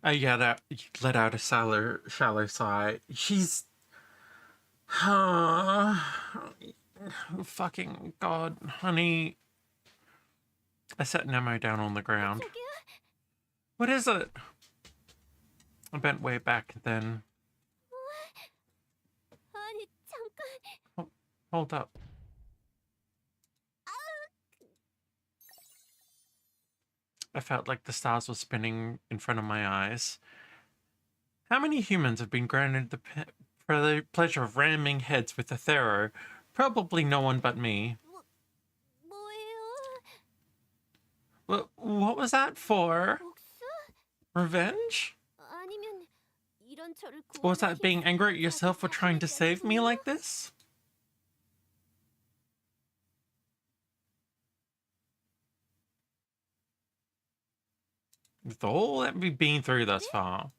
Yeah, that let out a shallow sigh. She's, fucking God, honey. I set Nemo down on the ground. 저기요? What is it? I bent way back then. 아니 잠깐. Hold up. I felt like the stars were spinning in front of my eyes. How many humans have been granted the pleasure of ramming heads with a Thero? Probably no one but me. 뭐예요? What was that for? 복수? Revenge? 아니면 이런 저를 Or was 구원하기 that being angry at 위해서 yourself for trying to 자신을 save me 내어주는 like this? With all that we've been through thus far.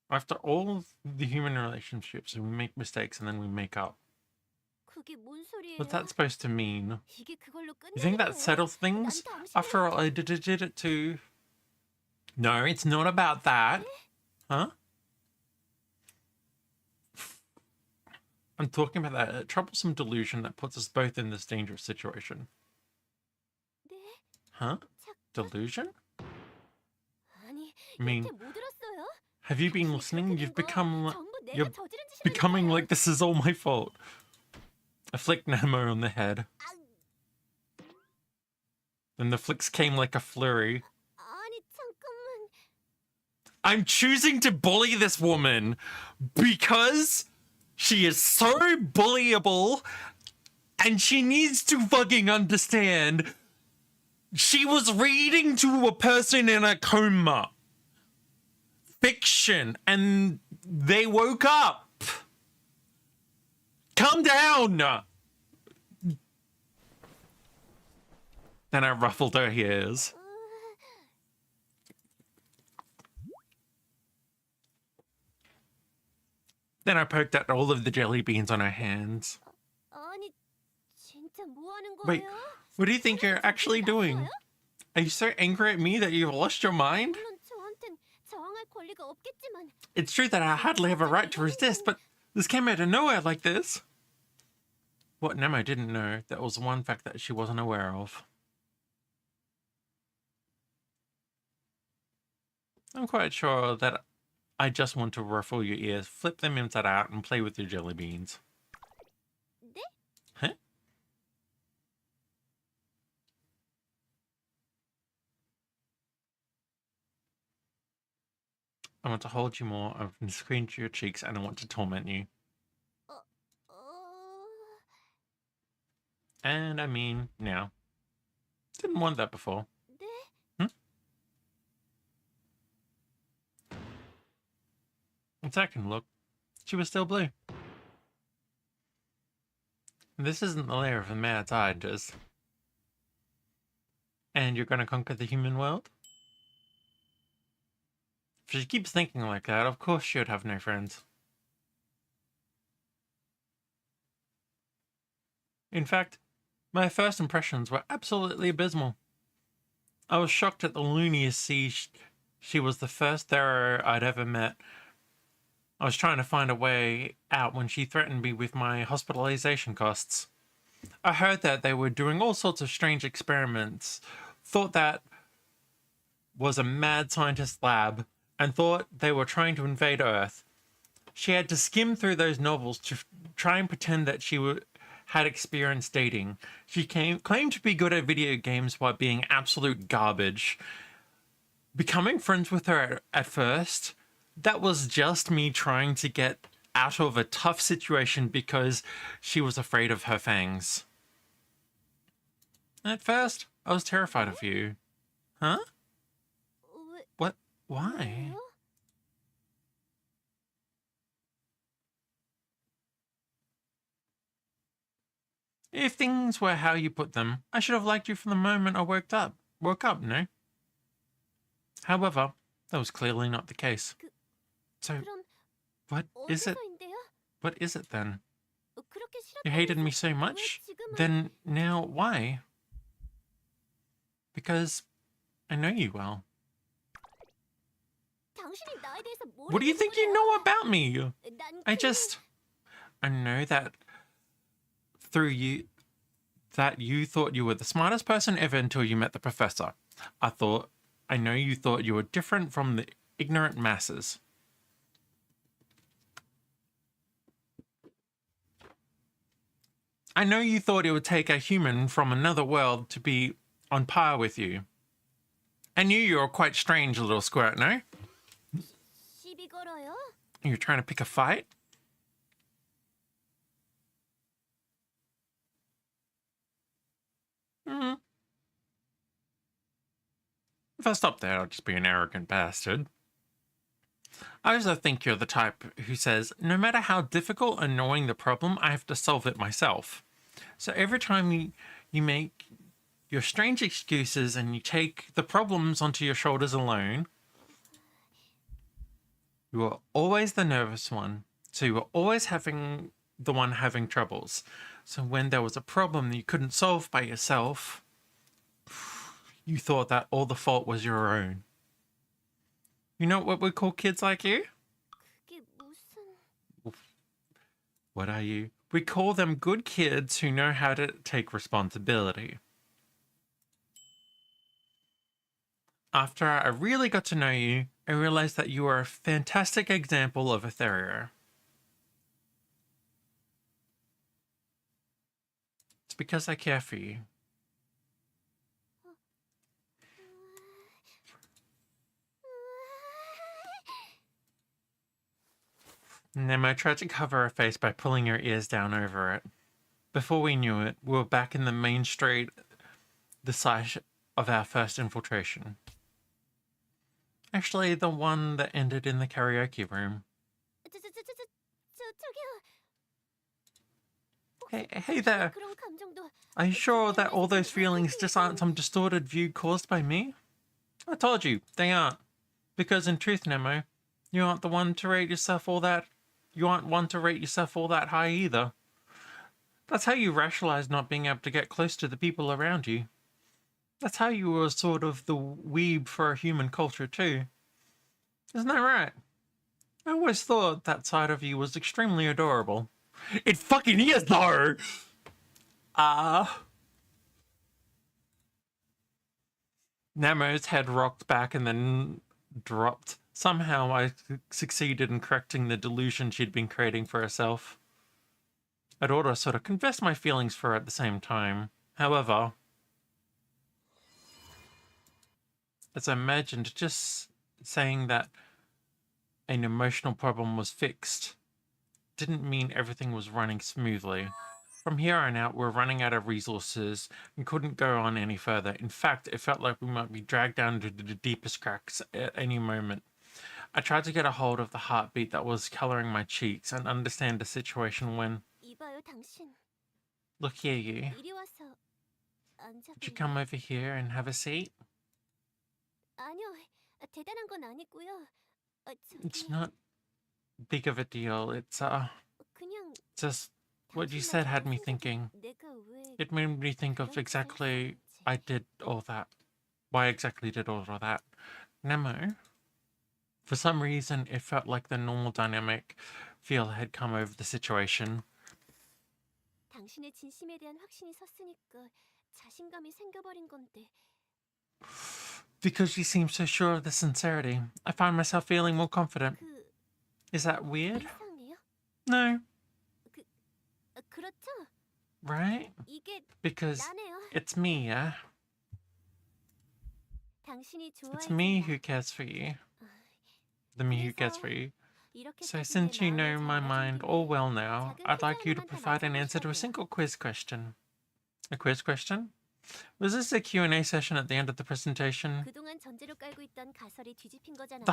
After all the human relationships, we make mistakes and then we make up. 그게 뭔 소리예요? What's that supposed to mean? 이게 그걸로 You think 끝나는 that 거예요? settles things? 난 당신을 After all, I did it to... No, it's not about that. Huh? I'm talking about that troublesome delusion that puts us both in this dangerous situation. 네? Huh? 착각? Delusion? 아니, I mean, 여태 못 들었어요? have you been 당신이 listening? 그렇게 You've 된 거 become 전부 내가 you're 저지른 becoming 짓이라니까요. like this is all my fault. I flicked Nemo on the head. Then the flicks came like a flurry. 아니, 잠깐만. I'm choosing to bully this woman because she is so bullyable and she needs to fucking understand. She was reading to a person in a coma. Fiction, and they woke up. Calm down. Then I ruffled her ears. Then I poked at all of the jelly beans on her hands. 아니, 진짜 뭐 하는 거예요? Wait, what do you think you're actually doing? Are you so angry at me that you've lost your mind? 물론 저한텐 저항할 권리가 없겠지만 It's true that I hardly have a right to resist, but this came out of nowhere like this. What Nemo didn't know, that was one fact that she wasn't aware of. I'm quite sure that I just want to ruffle your ears, flip them inside out, and play with your jelly beans. 네? Huh? I want to hold you more, I want to screen to your cheeks, and I want to torment you. 어... And I mean, now. Didn't want that before. 네? A second look, she was still blue. This isn't the lair of a mad scientist. And you're gonna conquer the human world? If she keeps thinking like that, of course she would have no friends. In fact, my first impressions were absolutely abysmal. I was shocked at the lunacy she was the first Thero I'd ever met. I was trying to find a way out when she threatened me with my hospitalization costs. I heard that they were doing all sorts of strange experiments, thought that was a mad scientist lab, and thought they were trying to invade Earth. She had to skim through those novels to try and pretend that she had experience dating. She claimed to be good at video games while being absolute garbage. Becoming friends with her at first, that was just me trying to get out of a tough situation because she was afraid of her fangs. At first, I was terrified of you. Huh? 왜... What? Why? 왜요? If things were how you put them, I should have liked you from the moment I woke up, no? However, that was clearly not the case. So, 그럼 what is it? 어디서인데요? What is it then? 그렇게 You 싫었다면서 hated me so 왜 much? 지금은... Then now why? Because I know you well. 당신이 나에 대해서 뭘 What do you 아는 think you 거예요? know about me? 난 I know that through you, that you thought you were the smartest person ever until you met the professor. I know you thought you were different from the ignorant masses. I know you thought it would take a human from another world to be on par with you. I knew you were a quite strange little squirt, no? 시비 걸어요? You're trying to pick a fight? If I stop there, I'll just be an arrogant bastard. I also think you're the type who says, no matter how difficult and annoying the problem, I have to solve it myself. So every time you make your strange excuses and you take the problems onto your shoulders alone, you are always the nervous one. So you are always the one having troubles. So when there was a problem that you couldn't solve by yourself, you thought that all the fault was your own. You know what we call kids like you? 그게 무슨... What are you? We call them good kids who know how to take responsibility. After I really got to know you, I realized that you are a fantastic example of a terrier. It's because I care for you. Nemo tried to cover her face by pulling her ears down over it. Before we knew it, we were back in the main street, the site of our first infiltration. Actually, the one that ended in the karaoke room. Hey there. Are you sure that all those feelings just aren't some distorted view caused by me? I told you, they aren't. Because in truth, Nemo, you aren't the one to rate yourself all that. You aren't one to rate yourself all that high either. That's how you rationalize not being able to get close to the people around you. That's how you were sort of the weeb for a human culture too. Isn't that right? I always thought that side of you was extremely adorable. It fucking is though! Nemo's head rocked back and then dropped. Somehow I succeeded in correcting the delusion she'd been creating for herself. I'd ought to sort of confess my feelings for her at the same time. However, as I imagined, just saying that an emotional problem was fixed didn't mean everything was running smoothly. From here on out, we're running out of resources and couldn't go on any further. In fact, it felt like we might be dragged down into the deepest cracks at any moment. I tried to get a hold of the heartbeat that was coloring my cheeks and understand the situation when... Look here, you. Would you come over here and have a seat? It's not big of a deal. It's, just what you said had me thinking. It made me think of exactly I did all that. Why exactly did all of that? Nemo, for some reason, it felt like the normal dynamic feel had come over the situation. Because you seem so sure of the sincerity, I find myself feeling more confident. Is that weird? No. Right? Because it's me, yeah? It's me who cares for you. The me who cares for you. So since you know my mind all well now, I'd like you to provide an answer to a single quiz question. A quiz question? Was this a Q&A session at the end of the presentation? The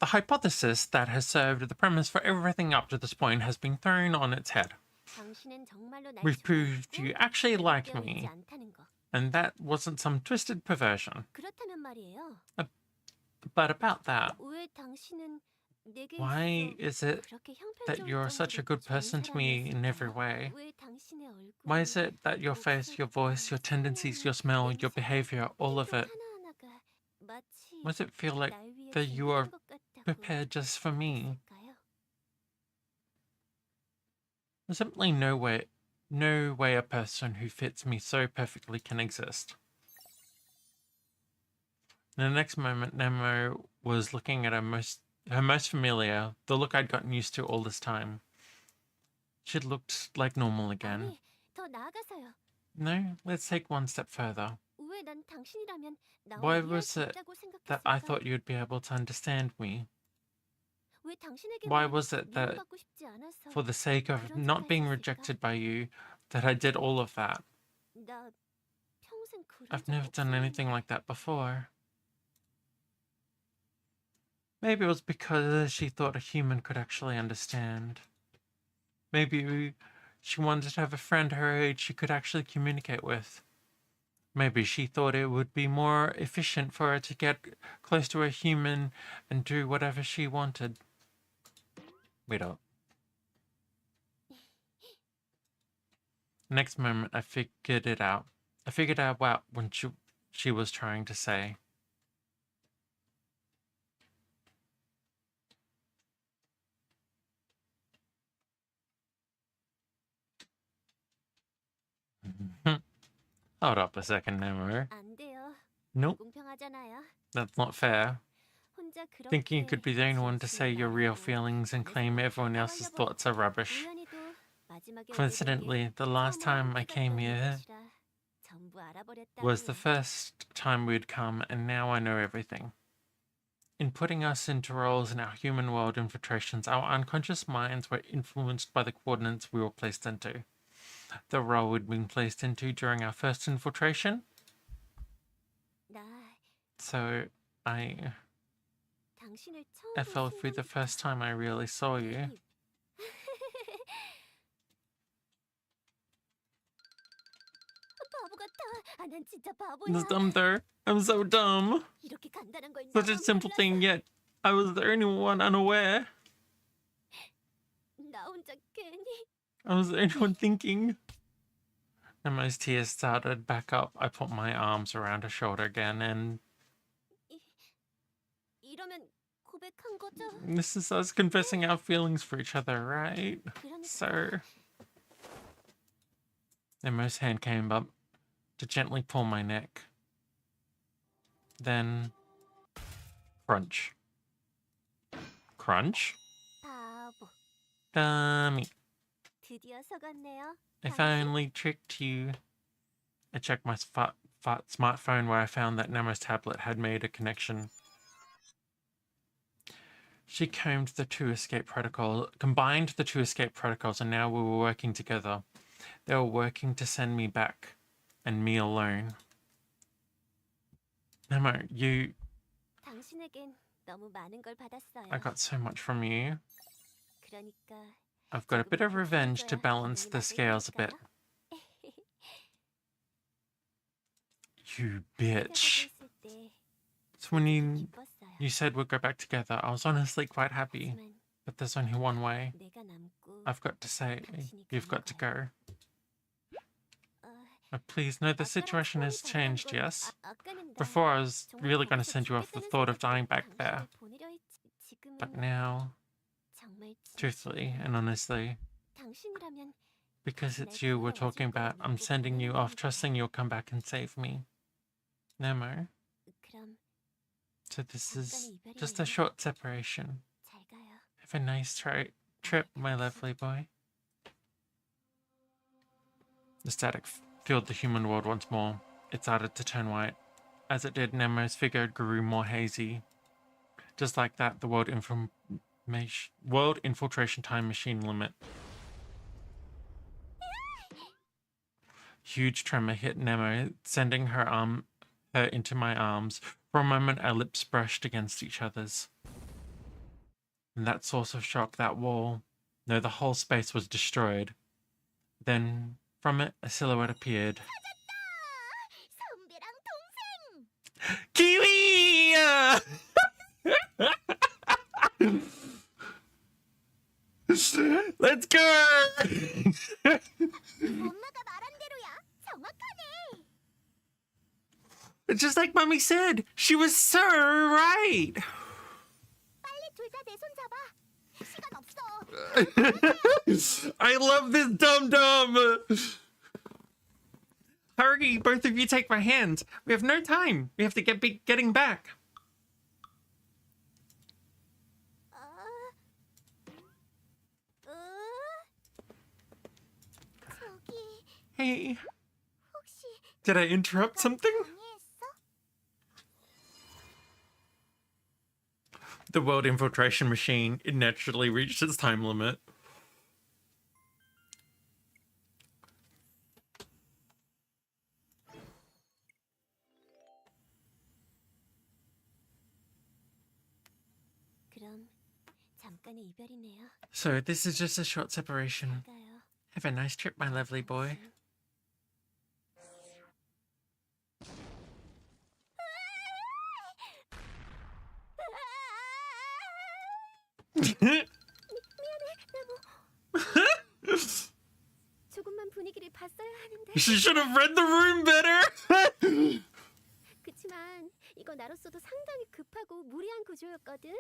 hypothesis that has served the premise for everything up to this point has been thrown on its head. We've proved you actually like me, and that wasn't some twisted perversion. But about that, why is it that you're such a good person to me in every way? Why is it that your face, your voice, your tendencies, your smell, your behavior, all of it, why does it feel like that you are prepared just for me? There's simply no way a person who fits me so perfectly can exist. In the next moment, Nemo was looking at her most familiar, the look I'd gotten used to all this time. She'd looked like normal again. No, let's take one step further. Why was it that I thought you'd be able to understand me? Why was it that, for the sake of not being rejected by you, that I did all of that? I've never done anything like that before. Maybe it was because she thought a human could actually understand. Maybe she wanted to have a friend her age she could actually communicate with. Maybe she thought it would be more efficient for her to get close to a human and do whatever she wanted. Wait up. Next moment, I figured it out. I figured out what she was trying to say. Hold up a second, Nemo. 안 돼요. Nope, 공평하잖아요. that's not fair. 혼자 그렇게 Thinking you could be the only one to say your real 말하고 feelings and 어느 claim 순간 everyone else's 떠벌려버려. thoughts are rubbish. 우연히도 마지막에 오게 된 게 Coincidentally, the last 처음으로 time I 함께 came 갔던 here 곳이라 전부 was the 알아버렸다고요. first time we'd come, and now I know everything. In putting us into roles in our human world infiltrations, our unconscious minds were influenced by the coordinates we were placed into. The role we'd been placed into during our first infiltration. 나 So I 당신을 처음 본 fell through the 순간부터 first time I really saw you. 매일 바보 같아. 아, 난 진짜 바보야. It's dumb though. I'm so dumb. 이렇게 간단한 걸 Such a 나만 simple 몰라서 thing, yet I was the only one unaware. 나 혼자 괜히 I was the only one thinking. And my tears started back up. I put my arms around her shoulder again, and 이러면 고백한 거죠? this is us confessing our feelings for each other, right? 그러니까 So, Nemo's hand came up to gently pull my neck. Then, crunch. Crunch? 바보. Dummy. 드디어 속았네요. I finally tricked you. I checked my smartphone where I found that Nemo's tablet had made a connection. She combined the two escape protocols, and now we were working together. They were working to send me back, and me alone. Nemo, 당신에겐 너무 많은 걸 받았어요. I got so much from you. 그러니까 I've got a bit of revenge to balance the scales a bit. You bitch. 있을 때 So when 기뻤어요. you said we'd go back together, I was honestly quite happy. 하지만 But there's only one way. 내가 남고 I've got to say, you've got to go. 어, Please, no, the 아까랑 situation has 처음이 changed, 다른 건 yes? 아까는 나 Before I was 정말 really going to 거기서 send you off the 죽겠다는 thought of 생각으로 dying back there. 당신을 보내려 했지. 지금은 But now, 정말 truthfully and honestly, 당신이라면 because it's you we're talking about, I'm sending you off, trusting you'll come back and save me. Nemo, 그럼 so this is 잠깐의 just a 이별이네요. short separation. 잘 가요. Have a nice trip, my lovely boy. The static filled the human world once more. It started to turn white. As it did, Nemo's figure grew more hazy. Just like that, the world infiltration time machine limit. Huge tremor hit Nemo, sending her into my arms. For a moment, our lips brushed against each other's. And that source of shock, that wall, no, the whole space was destroyed. Then, from it, a silhouette appeared. 선배랑 동생. Kiwi! Let's go! 엄마가 말한 대로야. 정확하네. Just like Mummy said, she was so right. 빨리 둘 다 내 손 잡아. 시간 없어. I love this dum-dum. Hurry, both of you take my hands. We have no time. We have to be getting back. 저기 Hey, 혹시 did I interrupt something? 방해했어? The world infiltration machine, it naturally reached its time limit. 그럼 잠깐의 이별이네요. So this is just a short separation. 가요. Have a nice trip, my lovely boy. 조금만 분위기를 봤어야 하는데. She should have read the room better. 그치만 이거 나로서도 상당히 급하고 무리한 구조였거든.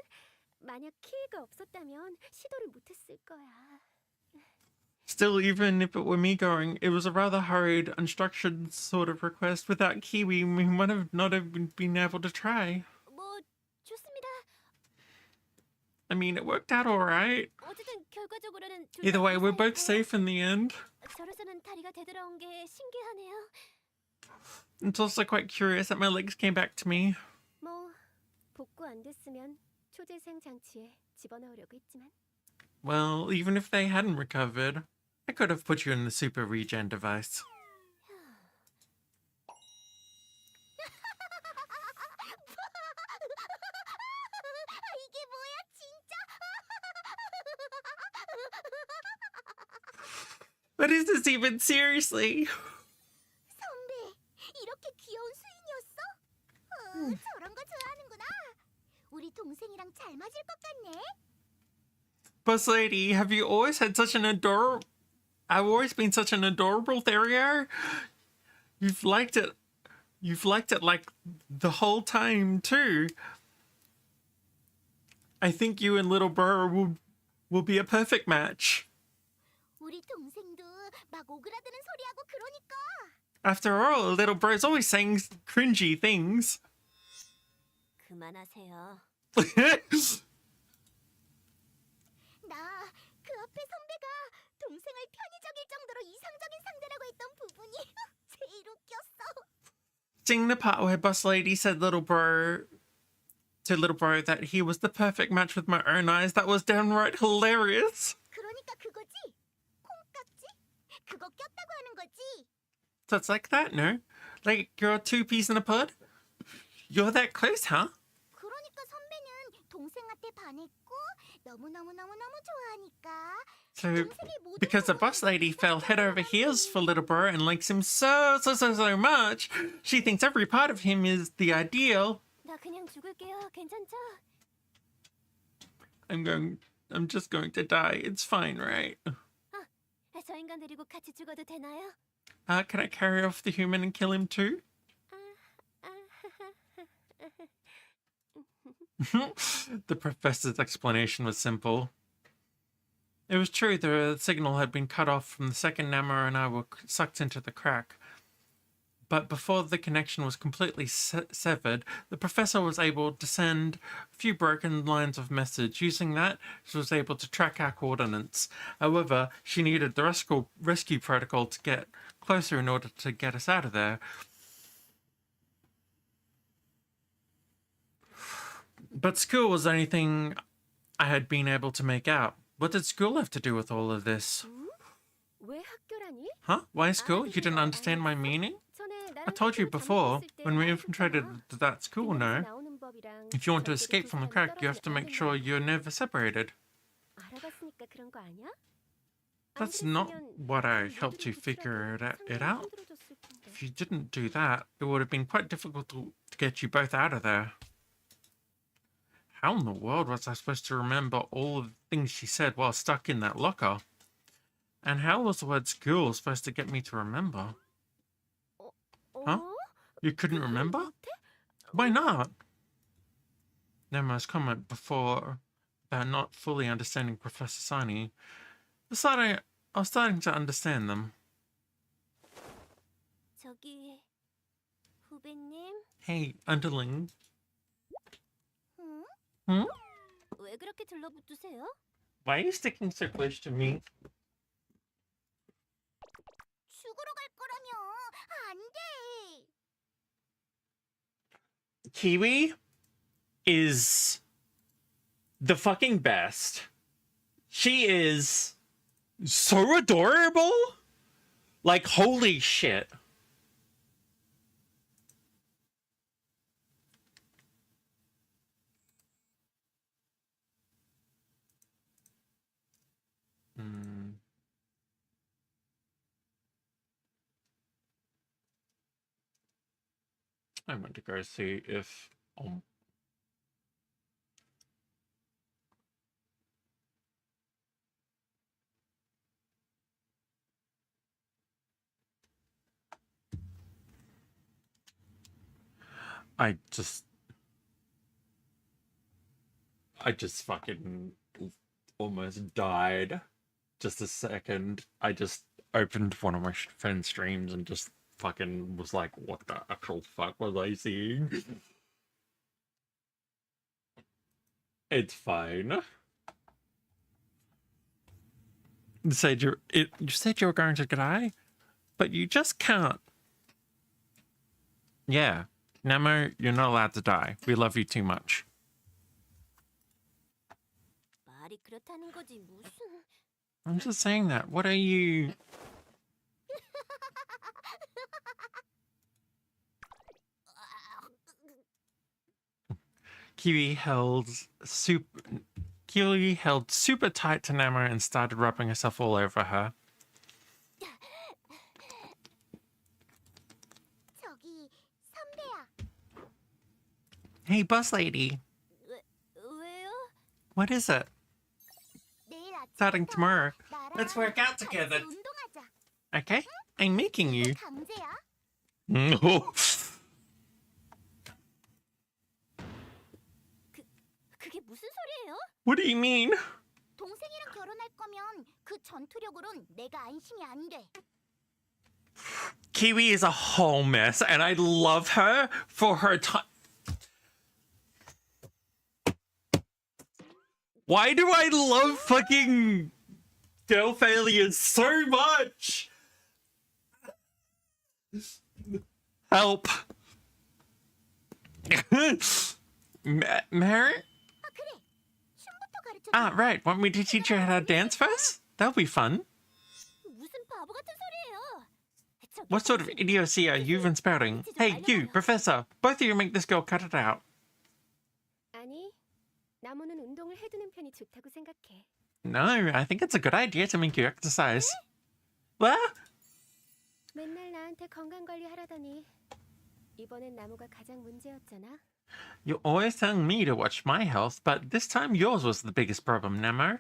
만약 키가 없었다면 시도를 못했을 거야. Still, even if it were me going, it was a rather hurried, unstructured sort of request. Without Kiwi, we might have not even been able to try. 뭐 좋습니다. I mean, it worked out alright. 어쨌든 결과적으로는 둘 Either 다 way, we're both 무사했고, safe in the end. 저로서는 다리가 되돌아온 게 신기하네요. It's also quite curious that my legs came back to me. 뭐 복구 안 됐으면 초재생 장치에 집어넣으려고 했지만 Well, even if they hadn't recovered, I could have put you in the super regen device. 이게 뭐야 진짜? What is this even? Seriously? 선배, 이렇게 귀여운 수인이었어? 저런 거 좋아하는구나. 우리 동생이랑 잘 맞을 것 같네. Bus lady, have you always had such an adorable... I've always been such an adorable terrier? You've liked it like the whole time too. I think you and little bro will be a perfect match. 우리 동생도 막 오그라드는 소리하고 그러니까. After all, little bro's always saying cringy things. 그만하세요. 나 그 앞에 선배가 동생을 편의적일 정도로 이상적인 상대라고 했던 부분이 제일 웃겼어. Seeing the part where Bus Lady said little bro that he was the perfect match with my own eyes, that was downright hilarious. 그러니까 그거지? 콩깍지? 그거 꼈다고 하는 거지? So it's like that, no? Like you're two peas in a pod? You're that close, huh? 그러니까 선배는 동생한테 반했고 너무너무너무너무 좋아하니까 So, 동생이 모든 because the 걸 Bus Lady fell head over heels for little bro and likes him so much, she thinks every part of him is the ideal. 나 그냥 죽을게요. 괜찮죠? I'm just going to die. It's fine, right? 저 인간 데리고 같이 죽어도 되나요? Can I carry off the human and kill him too? The professor's explanation was simple. It was true, the signal had been cut off from the second Namor and I were sucked into the crack. But before the connection was completely severed, the professor was able to send a few broken lines of message. Using that, she was able to track our coordinates. However, she needed the rescue protocol to get closer in order to get us out of there. But school was the only thing I had been able to make out. What did school have to do with all of this? 왜 학교라니? Huh? Why school? You didn't understand my meaning? I told you before, when we infiltrated that school, no? If you want to escape from the crack, you have to make sure you're never separated. 알아봤으니까 그런 거 아니야? That's not what I helped you figure it out. If you didn't do that, it would have been quite difficult to get you both out of there. How in the world was I supposed to remember all of the things she said while stuck in that locker? And how was the word school supposed to get me to remember? Huh? You couldn't remember? Why not? Nemo's comment before about not fully understanding Professor Sani. I was starting to understand them. 저기 후배님, Hey, underling. 응? Hmm? 왜 그렇게 들러붙으세요? Why are you sticking so close to me? 죽으러 갈 거라며. 안 돼. Kiwi is the fucking best. She is so adorable. Like, holy shit. I went to go see if I just fucking almost died just a second, I just opened one of my friend's streams and just fucking was like, what the actual fuck was I seeing? It's fine. You said you were going to die, but you just can't. Yeah, Nemo, you're not allowed to die. We love you too much. 말이 그렇다는 거지 무슨. I'm just saying that. What are you? Kiwi held super. Kiwi held super tight to Nemo and started rubbing herself all over her. 저기 선배야. Hey, bus lady. 왜요? What is it? 내일 Starting 아침부터 tomorrow. 나랑 Let's work out 같이 together. 운동하자. Okay? I'm making you. 강제야? No. 그게 무슨 소리예요? What do you mean? 동생이랑 결혼할 거면 그 전투력으론 내가 안심이 안 돼. Kiwi is a whole mess, and I love her for her time. Why do I love fucking girl failures so much? Help. Mary? 아 그래. 춤부터 가르쳐. Ah, right. Want me to teach you how to dance first? That'll be fun. 무슨 바보 같은 소리예요? 저기 What sort of 당신, idiocy are you even spouting? Hey, you, Professor. Both of you make this girl cut it out. 아니, 나무는 운동을 해두는 편이 좋다고 생각해. No, I think it's a good idea to make you exercise. What? 맨날 나한테 건강 관리 하라더니 이번엔 나무가 가장 문제였잖아. You're always telling me to watch my health, but this time yours was the biggest problem, Nemo.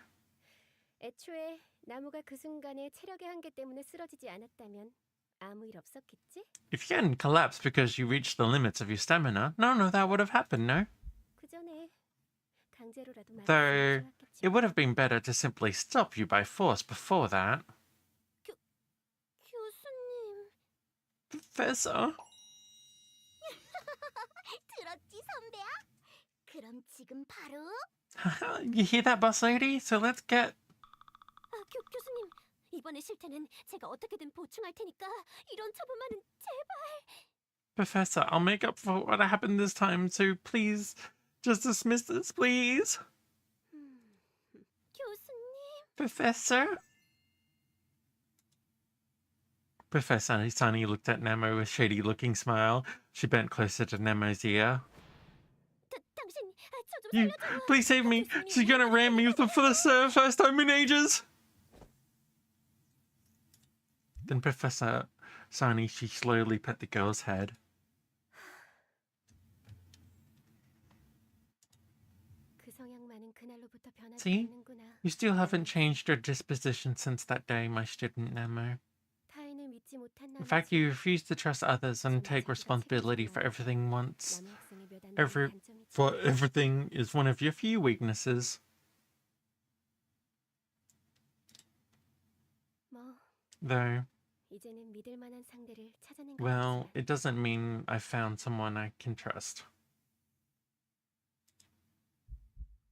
애초에 나무가 그 순간에 체력의 한계 때문에 쓰러지지 않았다면 아무 일 없었겠지? If you hadn't collapsed because you reached the limits of your stamina, none of that would have happened, no? 그 전에 강제로라도 Though, 말했으면 it would have been better to simply stop you by force before that. 교수님, Professor? 들었지 선배야? 그럼 지금 바로 You hear that, boss lady? So let's get... 교수님, 이번에 실태는 제가 어떻게든 보충할 테니까 이런 처분만은 제발. Professor, I'll make up for what happened this time, so please, just dismiss this, please. 교수님. Professor? Professor Sunny looked at Nemo with a shady-looking smile. She bent closer to Nemo's ear. 당신, 저 좀 You, 살려줘. please save me. She's gonna ram me for the first time in ages. Then Professor Sunny, she slowly pet the girl's head. 그 성향만은 그날로부터 변하지 See? 않는구나. You still haven't changed your disposition since that day, my student Nemo. 타인을 믿지 못한 In fact, 나머지 you refuse to trust others and take responsibility for everything once. 남의 학생의 몇 안 Every- 되는 단점이지. For everything is one of your few weaknesses. 뭐 Though, 이제는 믿을 만한 상대를 찾아낸 것 well, 같지만 it doesn't mean I found someone I can trust.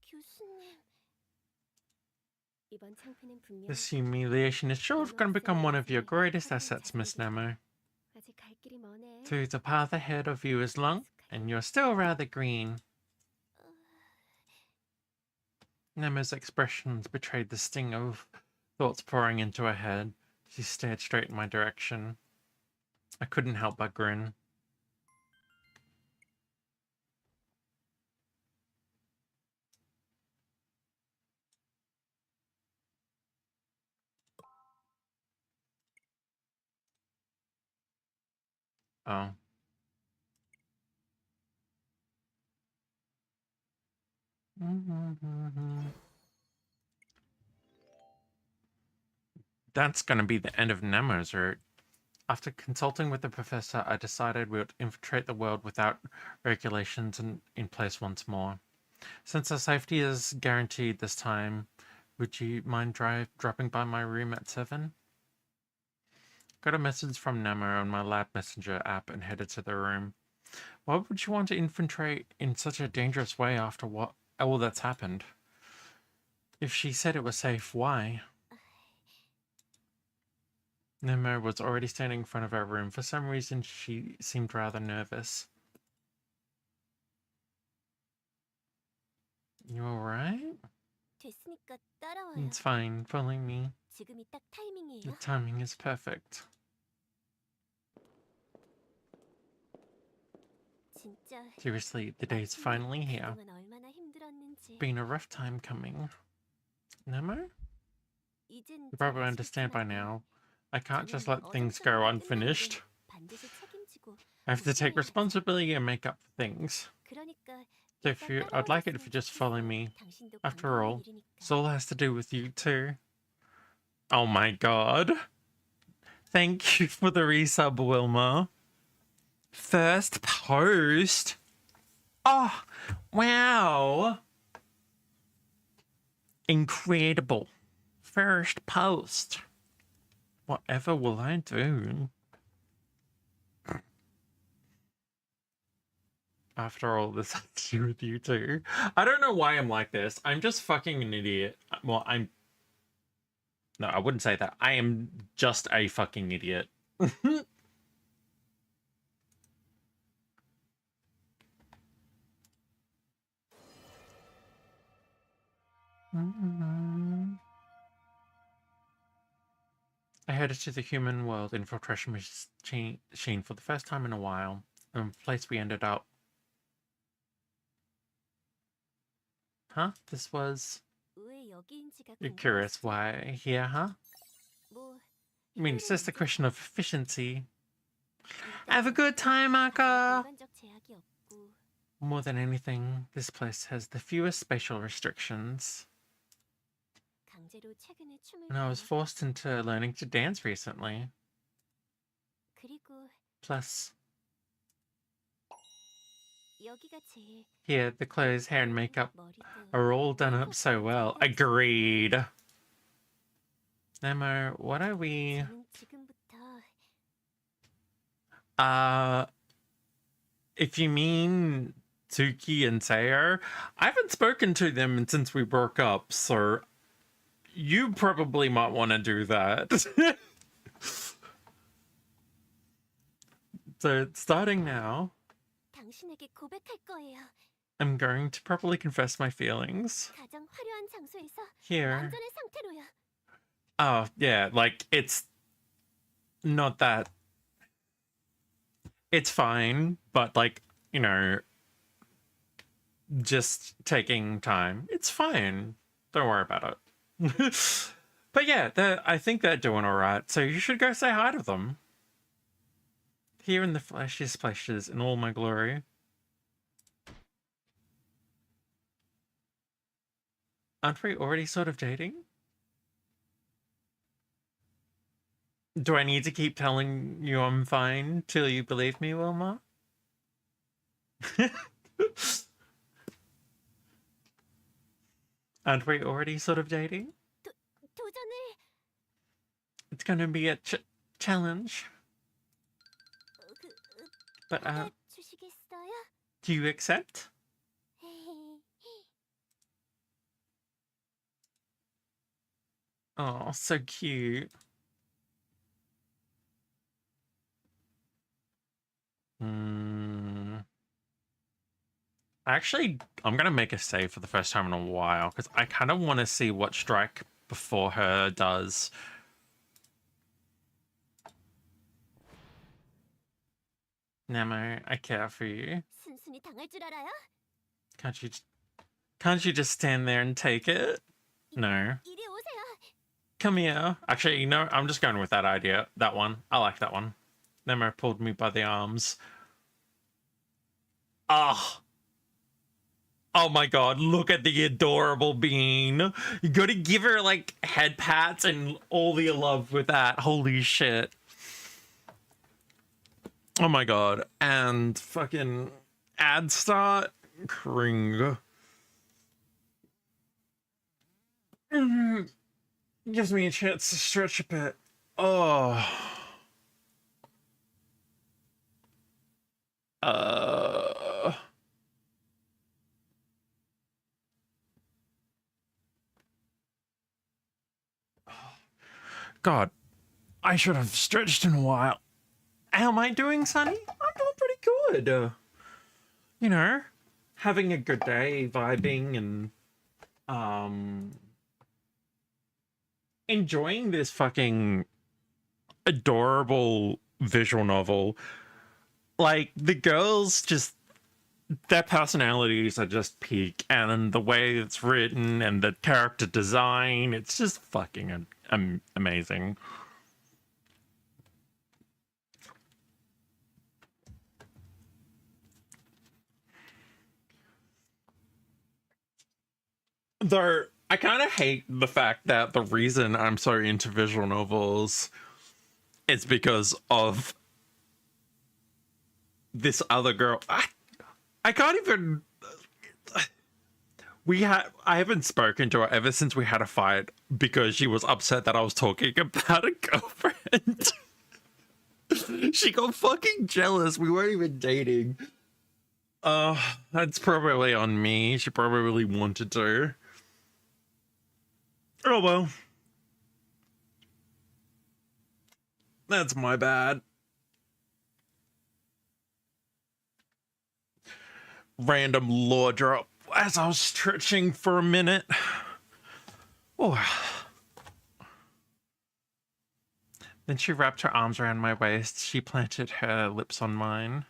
교수님. 이번 창피는 분명 This humiliation is sure going to become one of your greatest assets, Miss Nemo. 아직 갈 길이 머네. So the path ahead of you is long, and you're still rather green. Nemo's expressions betrayed the sting of thoughts pouring into her head. She stared straight in my direction. I couldn't help but grin. Oh. That's going to be the end of Nemo's route. After consulting with the professor, I decided we would infiltrate the world without regulations in place once more. Since our safety is guaranteed this time, Would you mind dropping by my room at 7? Got a message from Nemo on my Lab Messenger app and headed to the room. Why would you want to infiltrate in such a dangerous way after what all that's happened? If she said it was safe, why? Nemo was already standing in front of our room. For some reason, she seemed rather nervous. You alright? 됐으니까 따라와요. It's fine. Follow me. 지금이 딱 타이밍이에요. The timing is perfect. 진짜 Seriously, the day's finally here. 그동안 얼마나 힘들었는지. Been a rough time coming. Nemo? 이젠 You probably 제가 understand by 실수라도 now. I can't just 저는 let things 어정쩡하게 go 끝난 unfinished. 일은 반드시 책임지고 I have to take 무사해야지. responsibility and make up for things. 그러니까 So if you, I'd like it if you just follow me. 당신도 After all, 반가운 일이니까. this all has to do with you too. Oh my god. Thank you for the resub, Wilma. First post. Oh, wow. Incredible. First post. Whatever will I do? After all, this has to do with you too. I don't know why I'm like this. I'm just fucking an idiot. Well, no, I wouldn't say that. I am just a fucking idiot. I headed to the human world infiltration machine for the first time in a while. The place we ended up. Huh? This was... 왜 여기인지가 You're curious 궁금했어. why here, huh? 뭐 I mean, it's just a question of efficiency. 일단 Have a good time, Aka! 공간적 제약이 없고 More than anything, this place has the fewest spatial restrictions. 강제로 최근에 춤을 And I was 배워. forced into learning to dance recently. 그리고 Plus, 여기가 제일 here, the clothes, hair, and makeup 머리도 are all done up so well. Agreed. Nemo, what are we... 저는 지금부터 If you mean Tsuki and Sayo, I haven't spoken to them since we broke up, so you probably might want to do that. So, starting now, 당신에게 고백할 거예요. I'm going to properly confess my feelings. 가장 화려한 장소에서 Here. 완전의 상태로요. Oh, yeah, like, it's not that... It's fine, but, like, you know, just taking time. It's fine. Don't worry about it. But yeah, I think they're doing alright, so you should go say hi to them. Here in the flashiest places in all my glory. Aren't we already sort of dating? Do I need to keep telling you I'm fine till you believe me, Wilma? Aren't we already sort of dating? 도전을 It's gonna be a challenge. But, 받아주시겠어요? do you accept? Oh, so cute. Actually, I'm gonna make a save for the first time in a while because I kind of want to see what Strike before her does. Nemo, I care for you. 순순히 당할 줄 알아요? Can't you just stand there and take it? No. 이리 오세요. Come here. Actually, you know, I'm just going with that idea. That one. I like that one. Nemo pulled me by the arms. Ah. Oh my god, look at the adorable bean. You gotta give her, like, head pats and all the love with that. Holy shit. Oh my god. And fucking ad start. Cring. Gives me a chance to stretch a bit. Oh. Uh. God, I should have stretched in a while. How am I doing, Sonny? I'm doing pretty good. You know, having a good day, vibing, and enjoying this fucking adorable visual novel. Like the girls, just their personalities are just peak, and the way it's written and the character design, it's just fucking amazing. Though I kind of hate the fact that the reason I'm so into visual novels is because of this other girl. I can't even. I haven't spoken to her ever since we had a fight because she was upset that I was talking about a girlfriend. She got fucking jealous. We weren't even dating. That's probably on me. She probably really wanted to. Oh well. That's my bad. Random lore drop as I was stretching for a minute. Oh. Then she wrapped her arms around my waist. She planted her lips on mine.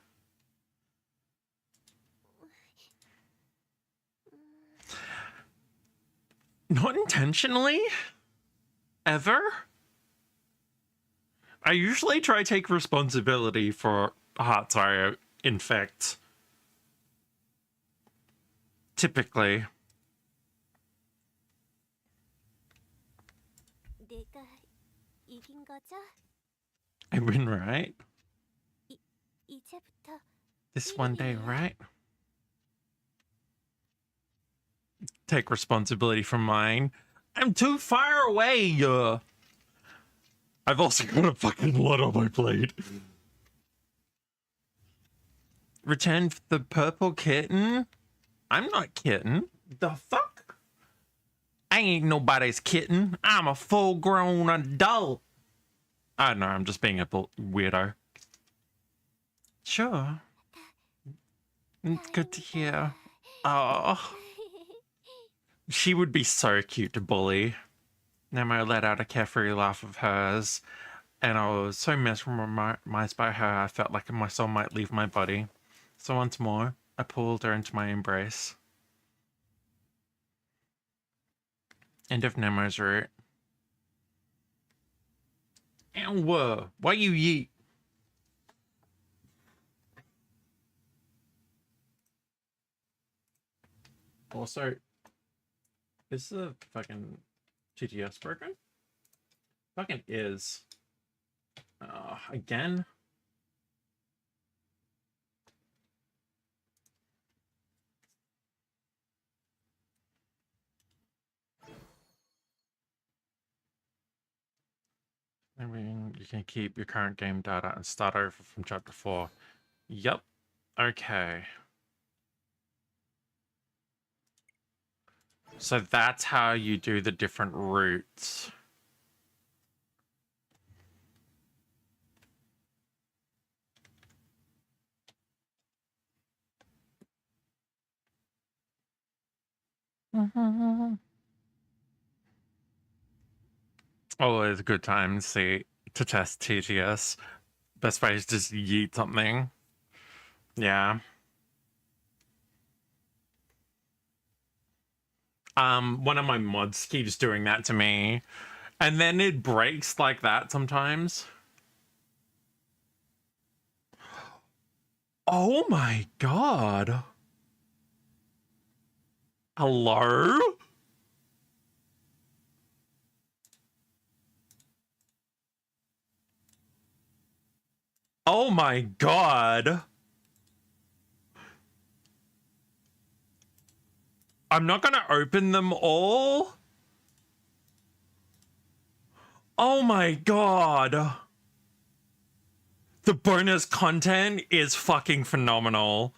Not intentionally. Ever. I usually try to take responsibility for hearts I infect. Typically. 내가 이긴 거죠? I win, right? 이제부터 This one day, right? Take responsibility for mine. I'm too far away. I've also got a fucking lot on my plate. Return the purple kitten? I'm not kitten. The fuck? I ain't nobody's kitten. I'm a full-grown adult. I don't know, I'm just being a weirdo. Sure. It's good to hear. Oh. She would be so cute to bully. Nemo let out a carefree laugh of hers, and I was so mesmerized by her I felt like my soul might leave my body. So once more, I pulled her into my embrace. End of Nemo's route. Ow, why you yeet? Also, is the fucking TTS broken? Fucking is. Again? I mean, you can keep your current game data and start over from chapter 4. Yep. Okay. So that's how you do the different routes. Always a good time to test TTS. Best way is just yeet something. Yeah. One of my mods keeps doing that to me. And then it breaks like that sometimes. Oh my god. Hello? Oh my god. I'm not gonna open them all. Oh my god. The bonus content is fucking phenomenal.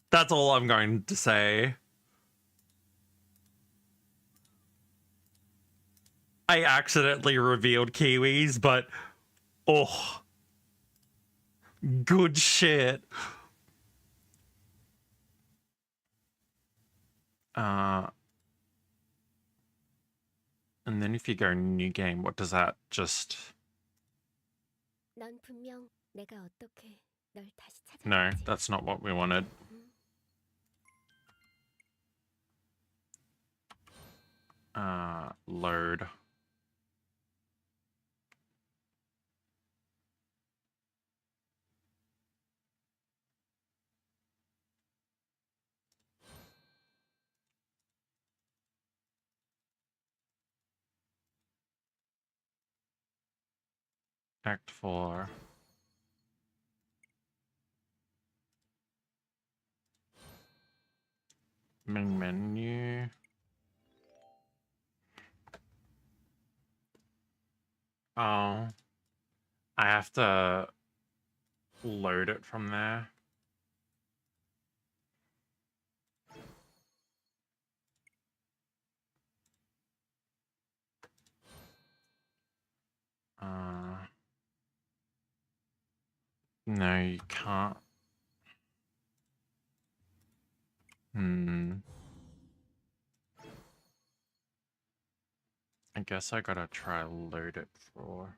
That's all I'm going to say. I accidentally revealed kiwis, but oh, good shit. And then if you go new game, what does that just... 넌 분명 내가 어떻게 널 다시 No, 찾아냈지. that's not what we wanted. Load. Act 4. Main menu. Oh. I have to load it from there. No, you can't. I guess I gotta try load it for...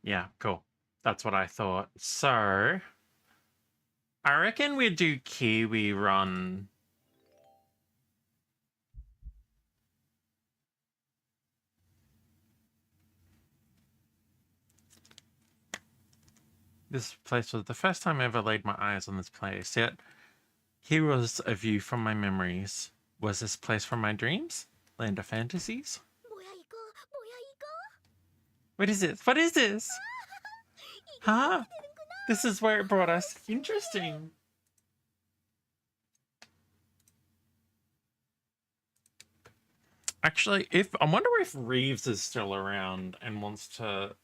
Yeah, cool. That's what I thought. So, I reckon we do Kiwi Run. This place was the first time I ever laid my eyes on this place, yet here was a view from my memories. Was this place from my dreams? Land of fantasies? 뭐야 이거? 뭐야 이거? What is this? What is this? Huh? This is where it brought us. Interesting. Actually, I wonder if Reeves is still around and wants to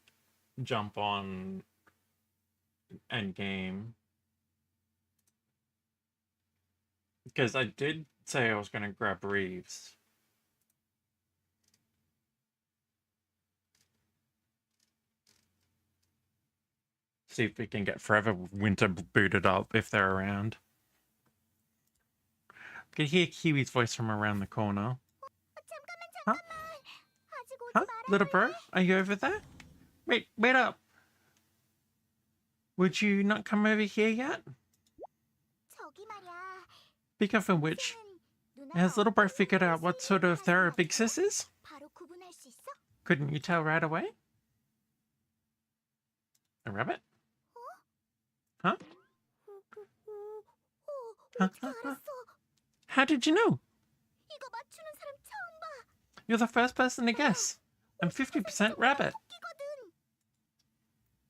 jump on Endgame. Because I did say I was going to grab Reeves. See if we can get Forever Winter booted up if they're around. I can hear Kiwi's voice from around the corner. Huh? Huh? Little bro, are you over there? Wait up. Would you not come over here yet? 저기 말이야. Speaking of which, 누나가 has little bro 어떤 figured out what sort of Thera Big 사람인지 Sis is? 바로 구분할 수 있어? Couldn't you tell right away? A rabbit? Huh? 어떻게 알았어? How did you know? 이거 맞추는 사람 처음 봐. You're the first person to guess. I'm 50% rabbit. 토끼거든.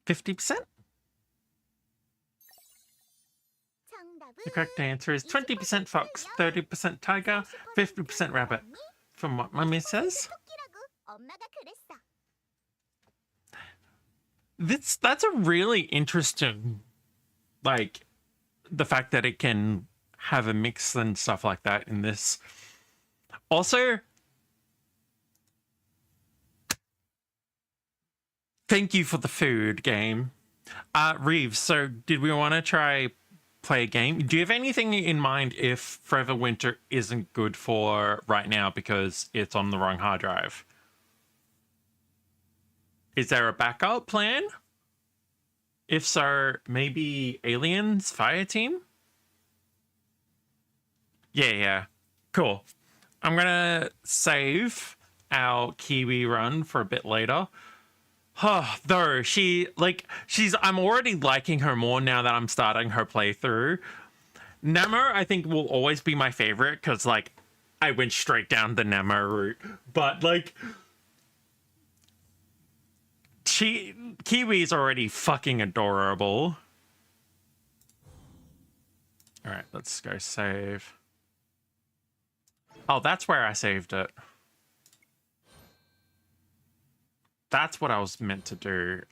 50%? 정답은 The correct answer is 20% fox, 30% tiger, 50% rabbit. From what Mummy says. 토끼라고 엄마가 그랬어. That's a really interesting, like, the fact that it can have a mix and stuff like that in this. Also, thank you for the food game. Reeves, so did we want to try play a game? Do you have anything in mind if Forever Winter isn't good for right now because it's on the wrong hard drive? Is there a backup plan? If so, maybe Aliens Fire Team? Yeah. Cool. I'm gonna save our Kiwi run for a bit later. Though I'm already liking her more now that I'm starting her playthrough. Namo, I think, will always be my favorite because, like, I went straight down the Nemo route. But, like, Kiwi's already fucking adorable. Alright, let's go save. Oh, that's where I saved it. That's what I was meant to do.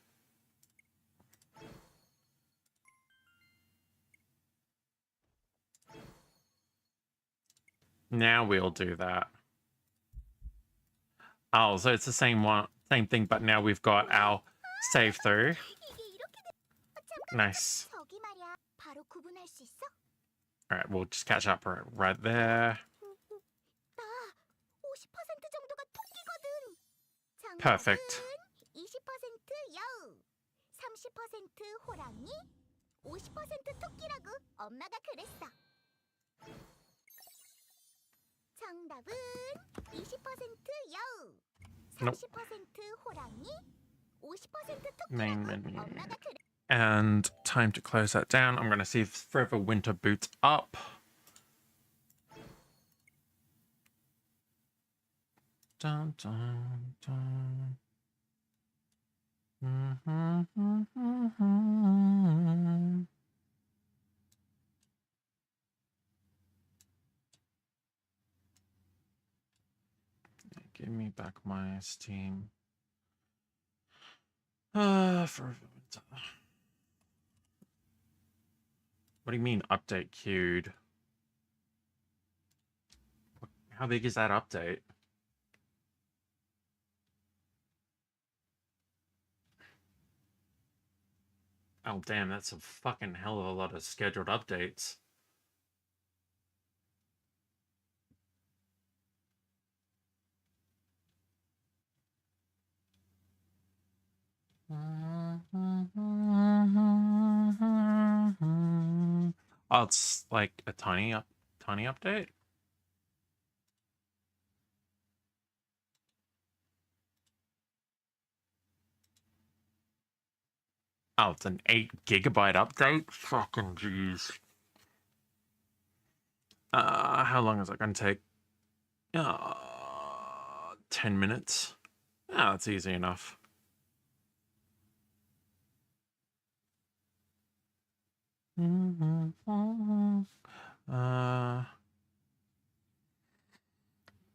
Now we'll do that. Oh, so it's the same thing, but now we've got our save through. Nice. 저기 말이야. 바로 구분할 수 있어? Alright, we'll just catch up right there. 나 50% 정도가 토끼거든. 정답은 Perfect. 20% 여우, 30% 호랑이, 50% 토끼라고 엄마가 그랬어. 정답은 20% 여우, 30% 호랑이, 50% Main 토끼라고 menu. 엄마가 그랬어. And time to close that down. I'm going to see if Forever Winter boots up. Dun, dun, dun. Give me back my Steam. Forever Winter. What do you mean update queued? How big is that update? Oh damn, that's a fucking hell of a lot of scheduled updates. Oh, it's like a tiny update. Oh, it's an 8 GB update? Fucking jeez. How long is it gonna take? 10 minutes. Oh, that's easy enough.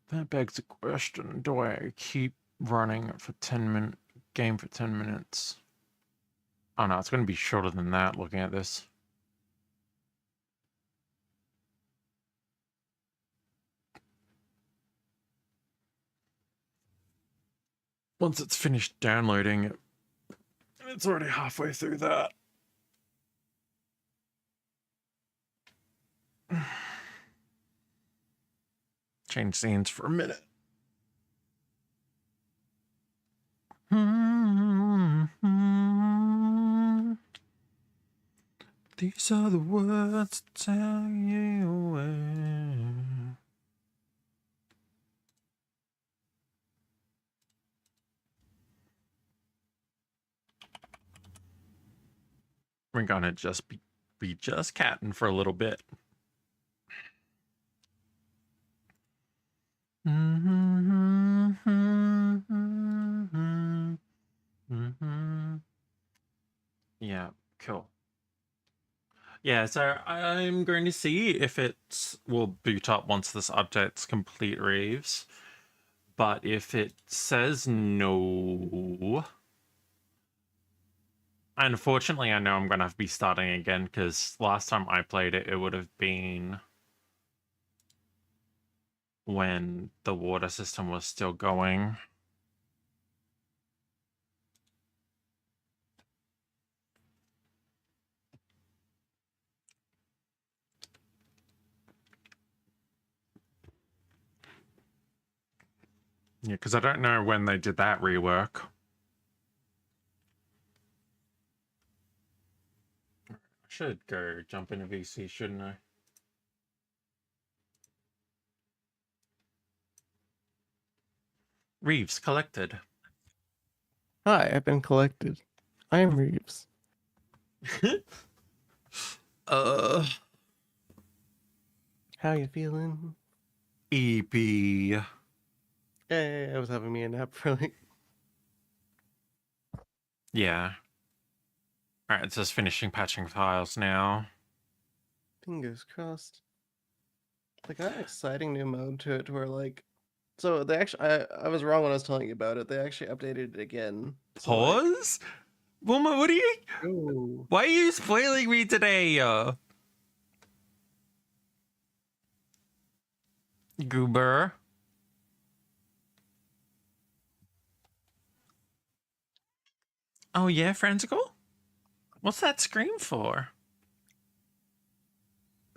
That begs the question, do I keep running for 10 minute game for 10 minutes? Oh no, it's going to be shorter than that looking at this. Once it's finished downloading, it's already halfway through that. Change scenes for a minute. These are the words to tell you where. We're gonna just be just catting for a little bit. Yeah, cool. Yeah, so I'm going to see if it will boot up once this update's complete, Reeves. But if it says no, unfortunately, I know I'm going to have to be starting again, because last time I played it, it would have been when the water system was still going. Yeah, because I don't know when they did that rework. I should go jump into VC, shouldn't I? Reeves collected. Hi, I've been collected. I am Reeves. uh How you feeling? EP. I was having me a nap for like. Yeah. Alright, it's just finishing patching files now. Fingers crossed. They got an exciting new mode to it where like, so they actually, I was wrong when I was telling you about it. They actually updated it again. So like, Pause? Wilma, what are you... ooh, Why are you spoiling me today? Goober. Oh yeah, Frantical? What's that scream for?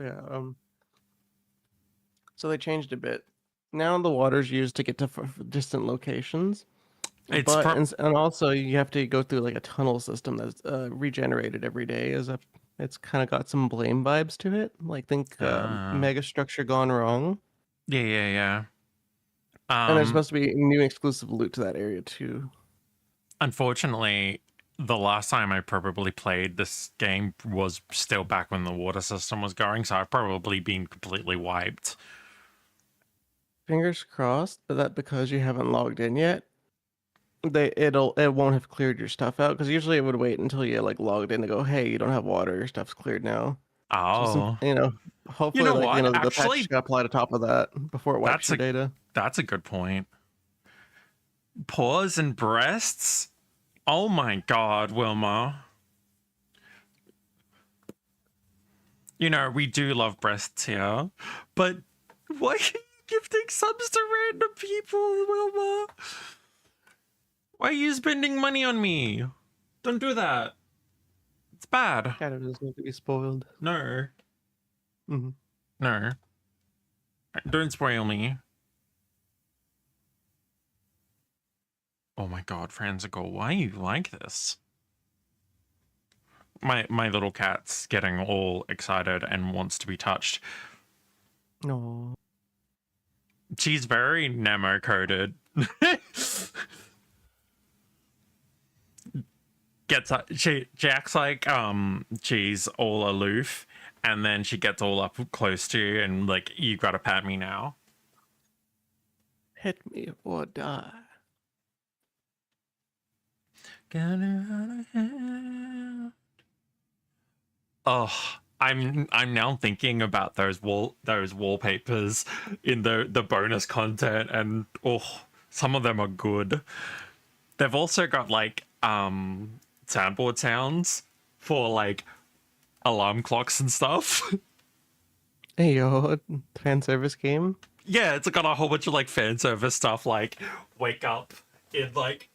yeah. So they changed a bit. Now the water's used to get to distant locations, It's but and also you have to go through like a tunnel system that's regenerated every day. It's kind of got some blame vibes to it. Like think mega structure gone wrong. Yeah. And there's supposed to be new exclusive loot to that area too. Unfortunately, the last time I probably played this game was still back when the water system was going, so I've probably been completely wiped. Fingers crossed, but that because you haven't logged in yet, it won't have cleared your stuff out because usually it would wait until you like logged in to go, hey, you don't have water, your stuff's cleared now. So Oh. hopefully You know like what? the patch Actually, just got applied to top of that before it wipes your data. That's a good point. Paws and breasts? Oh my god, Wilma. You know, we do love breasts here, but why are you gifting subs to random people, Wilma? Why are you spending money on me? Don't do that. It's bad. Kind of doesn't need to be spoiled. No. Mm-hmm. No. Don't spoil me. Oh my god, Franzical, why are you like this? My little cat's getting all excited and wants to be touched. No. She's very Nemo coded. She acts like she's all aloof, and then she gets all up close to you and like, you gotta pat me now. Hit me or die. Get her out of here. Oh, I'm now thinking about those wallpapers in the bonus content, and oh, some of them are good. They've also got like soundboard sounds for like alarm clocks and stuff. Hey yo, fan service game. Yeah, it's got a whole bunch of like fan service stuff, like wake up in like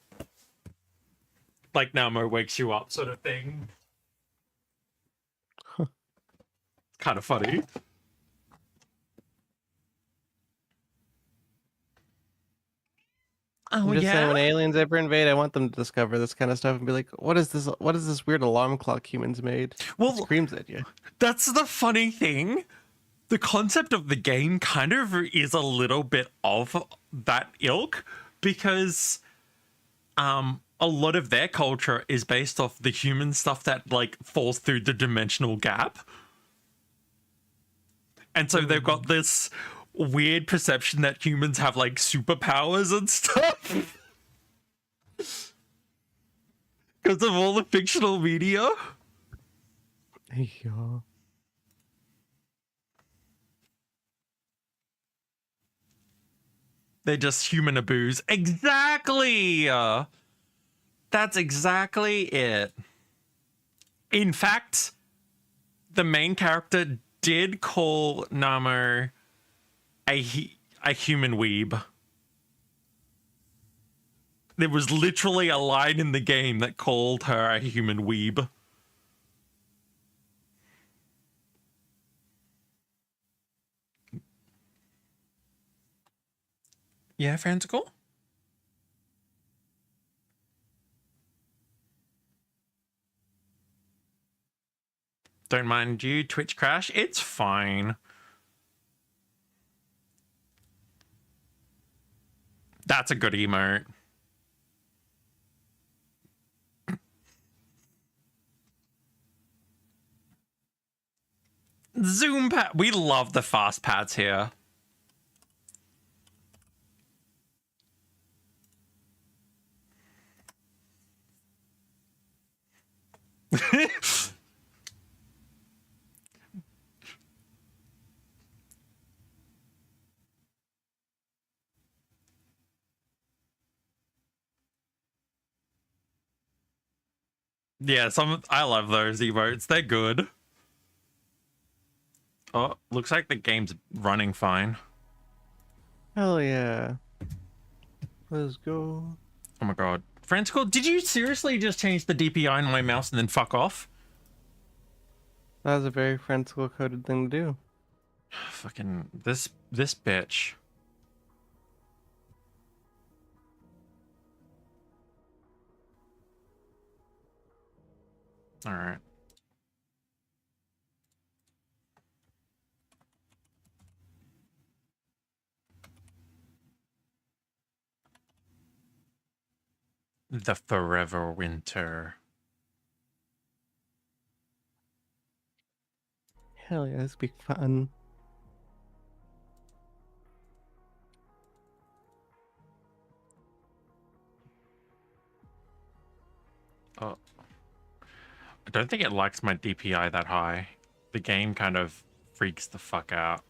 Namo wakes you up sort of thing. Huh. Kind of funny. Oh, I'm just saying, yeah? when aliens ever invade, I want them to discover this kind of stuff and be like, "What is this? What is this weird alarm clock humans made?" Well, it screams at you. That's the funny thing. The concept of the game kind of is a little bit of that ilk, because a lot of their culture is based off the human stuff that like falls through the dimensional gap. And so they've got this weird perception that humans have like superpowers and stuff. Because of all the fictional media. Hey yo. They just human abuse. Exactly! That's exactly it. In fact, the main character did call Namo a human weeb. There was literally a line in the game that called her a human weeb. Yeah, Frantical? Don't mind you, Twitch crash. It's fine. That's a good emote. Zoom pad. We love the fast pads here. Yeah, I love those emotes. They're good. Oh, looks like the game's running fine. Hell yeah. Let's go. Oh my god. Frantical, did you seriously just change the DPI on my mouse and then fuck off? That was a very Frenzel coded thing to do. Fucking this bitch. Alright. The forever winter. Hell yeah, this be fun. Oh. I don't think it likes my DPI that high. The game kind of freaks the fuck out.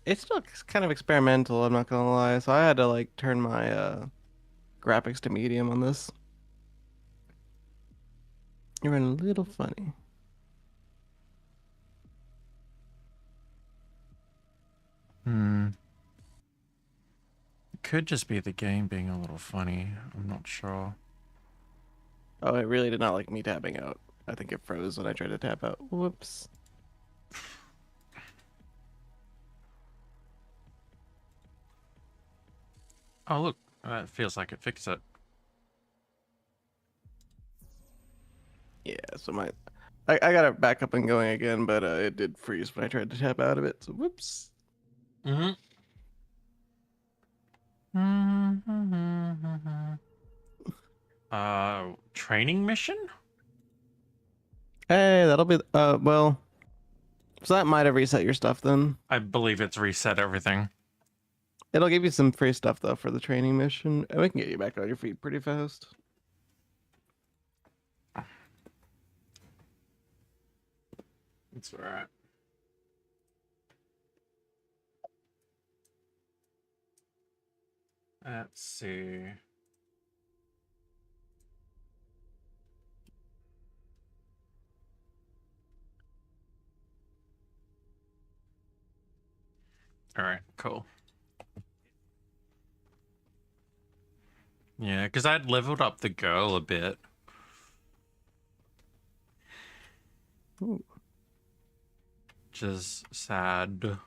It's still kind of experimental, I'm not gonna lie. So I had to like turn my graphics to medium on this. You're a little funny. Hmm. It could just be the game being a little funny. I'm not sure. Oh, it really did not like me tapping out. I think it froze when I tried to tap out. Whoops. Oh, look. That feels like it fixed it. Yeah, so I got it back up and going again, but it did freeze when I tried to tap out of it. So whoops. Mm-hmm. Training mission? Hey, that'll be well. So that might have reset your stuff then. I believe it's reset everything. It'll give you some free stuff though for the training mission, and we can get you back on your feet pretty fast. It's alright. Let's see. Alright, cool. Yeah, because I'd leveled up the girl a bit. Ooh. Which is sad.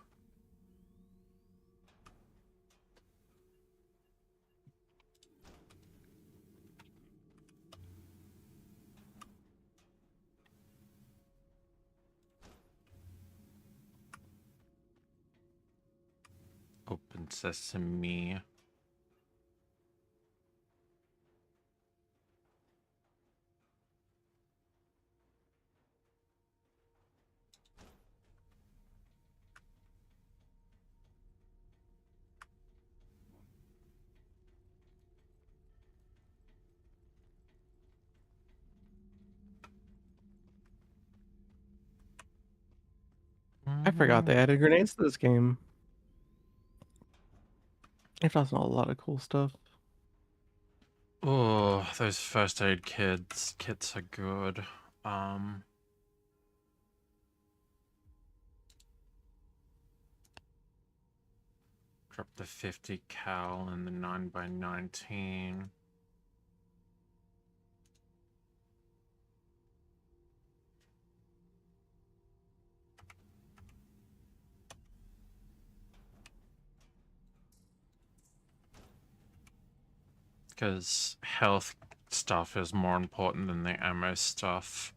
Open sesame. I forgot they added grenades to this game. It does a lot of cool stuff. Oh, those first aid kits are good. Drop the 50 cal and the 9x19. Because health stuff is more important than the ammo stuff.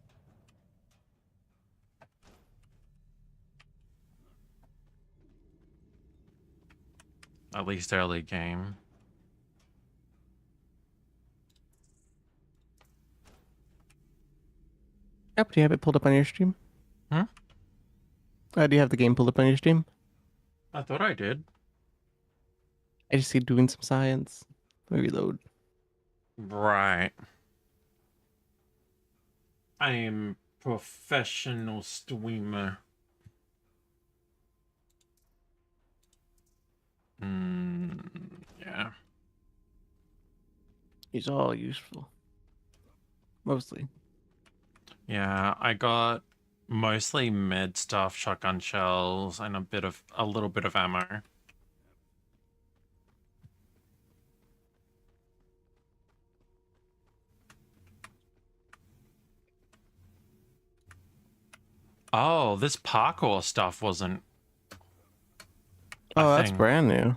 At least early game. Yep, do you have it pulled up on your stream? Hmm? Do you have the game pulled up on your stream? I thought I did. I just see doing some science. Let me reload. Right. I am professional streamer. Yeah. He's all useful. Mostly. Yeah, I got mostly med stuff, shotgun shells, and a little bit of ammo. Oh, this parkour stuff wasn't a Oh, that's thing. brand new.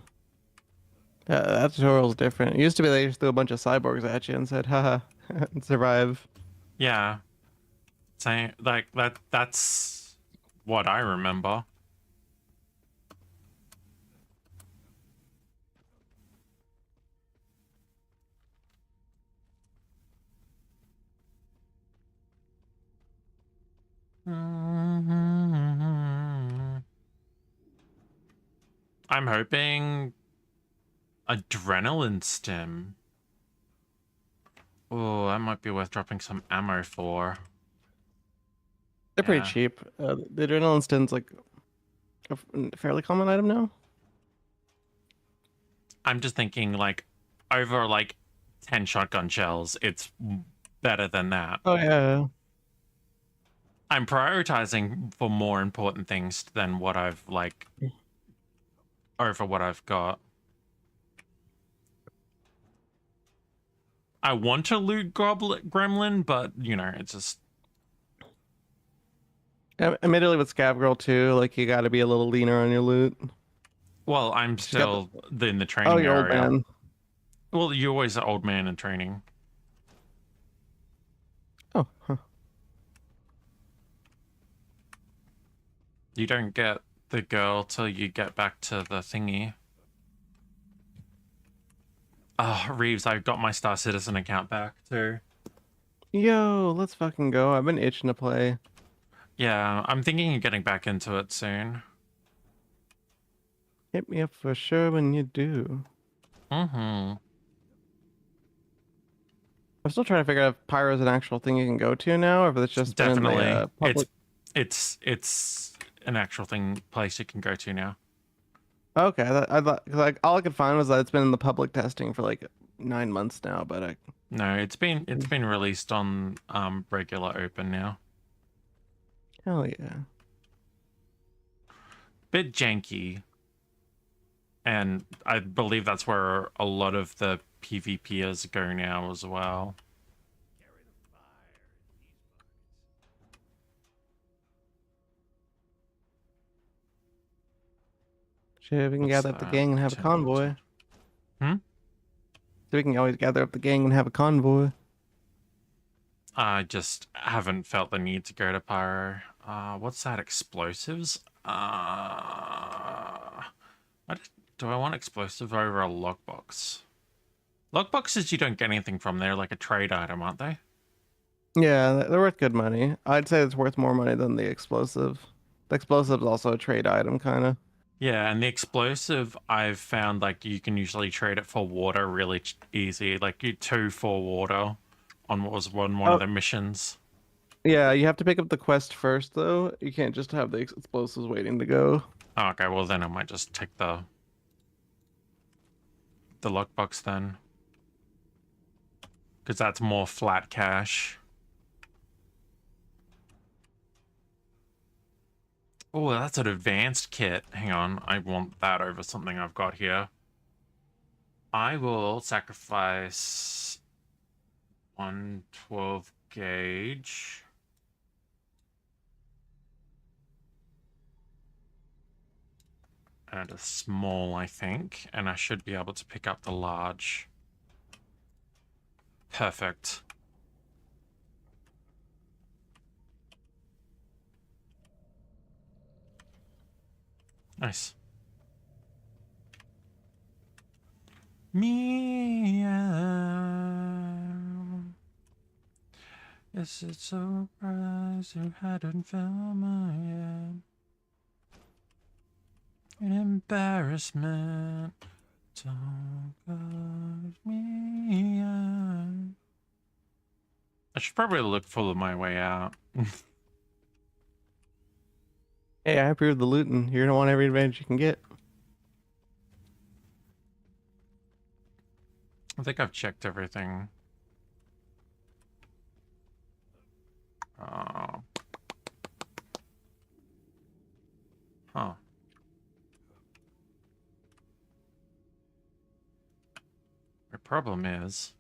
Yeah, that tutorial's different. It used to be they just threw a bunch of cyborgs at you and said, haha, and survive. Yeah. Saying like that's what I remember. I'm hoping adrenaline stim. Oh, that might be worth dropping some ammo for. They're pretty Yeah. cheap. The adrenaline stin's like a fairly common item now. I'm just thinking like over like 10 shotgun shells, it's better than that. Oh yeah. I'm prioritizing for more important things than what I've like over what I've got. I want to loot Gremlin, but you know, it's just Admittedly, with Scab Girl too, like you got to be a little leaner on your loot. well, I'm She's got still in the oh, training your old area. man. Well, you're always an old man in training. Oh, huh. You don't get the girl till you get back to the thingy. Oh, Reeves, I've got my Star Citizen account back too. Yo, let's fucking go. I've been itching to play. Yeah, I'm thinking of getting back into it soon. Hit me up for sure when you do. Mm-hmm. I'm still trying to figure out if Pyro is an actual thing you can go to now, or if it's just been in Definitely. the public. It's an actual place you can go to now. Okay, I thought cause like all I could find was that it's been in the public testing for like 9 months now, but No, it's been released on regular open now. hell yeah. Bit janky. And I believe that's where a lot of the PvPers go now as well. Shit, we can What's gather up the that? gang and have a convoy. Hmm? So we can always gather up the gang and have a convoy. I just haven't felt the need to go to Pyro. What's that? Explosives? Do I want explosive over a lockbox? Lockboxes, you don't get anything from. They're like a trade item, aren't they? Yeah, they're worth good money. I'd say it's worth more money than the explosive. The explosive's also a trade item, kind of. Yeah, and the explosive, I've found like you can usually trade it for water really easy. Like you 2 for water on what was one of Oh, the missions. yeah, you have to pick up the quest first, though. You can't just have the explosives waiting to go. Oh, okay, well then I might just take the lockbox then. Because that's more flat cash. Oh, that's an advanced kit. Hang on, I want that over something I've got here. I will sacrifice 112 gauge. And a small, I think. And I should be able to pick up the large. Perfect. Nice. Meow. Yes, it's so surprised you hadn't found my yet. An embarrassment. Don't cause me. I should probably look for my way out. Hey, I approved the looting. You're gonna want every advantage you can get. I think I've checked everything. Uh, huh. The problem is,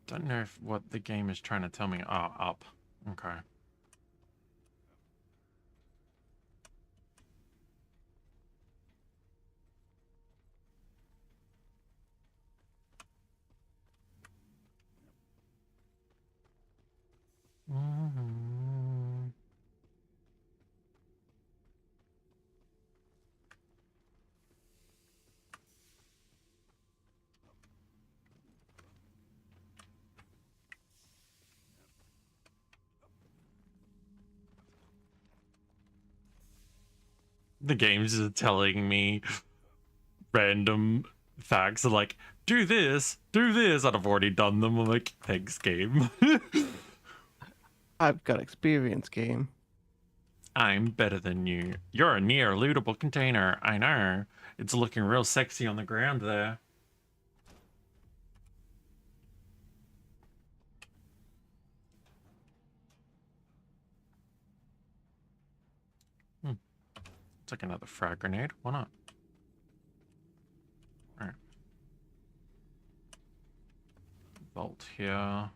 don't know if what the game is trying to tell me. Oh, up. Okay. Mhm. The game's just telling me random facts like, do this, and I've already done them. I'm like, thanks, game. I've got experience, game. I'm better than you. You're a near lootable container. I know. It's looking real sexy on the ground there. It's like another frag grenade. Why not? Alright. Bolt here.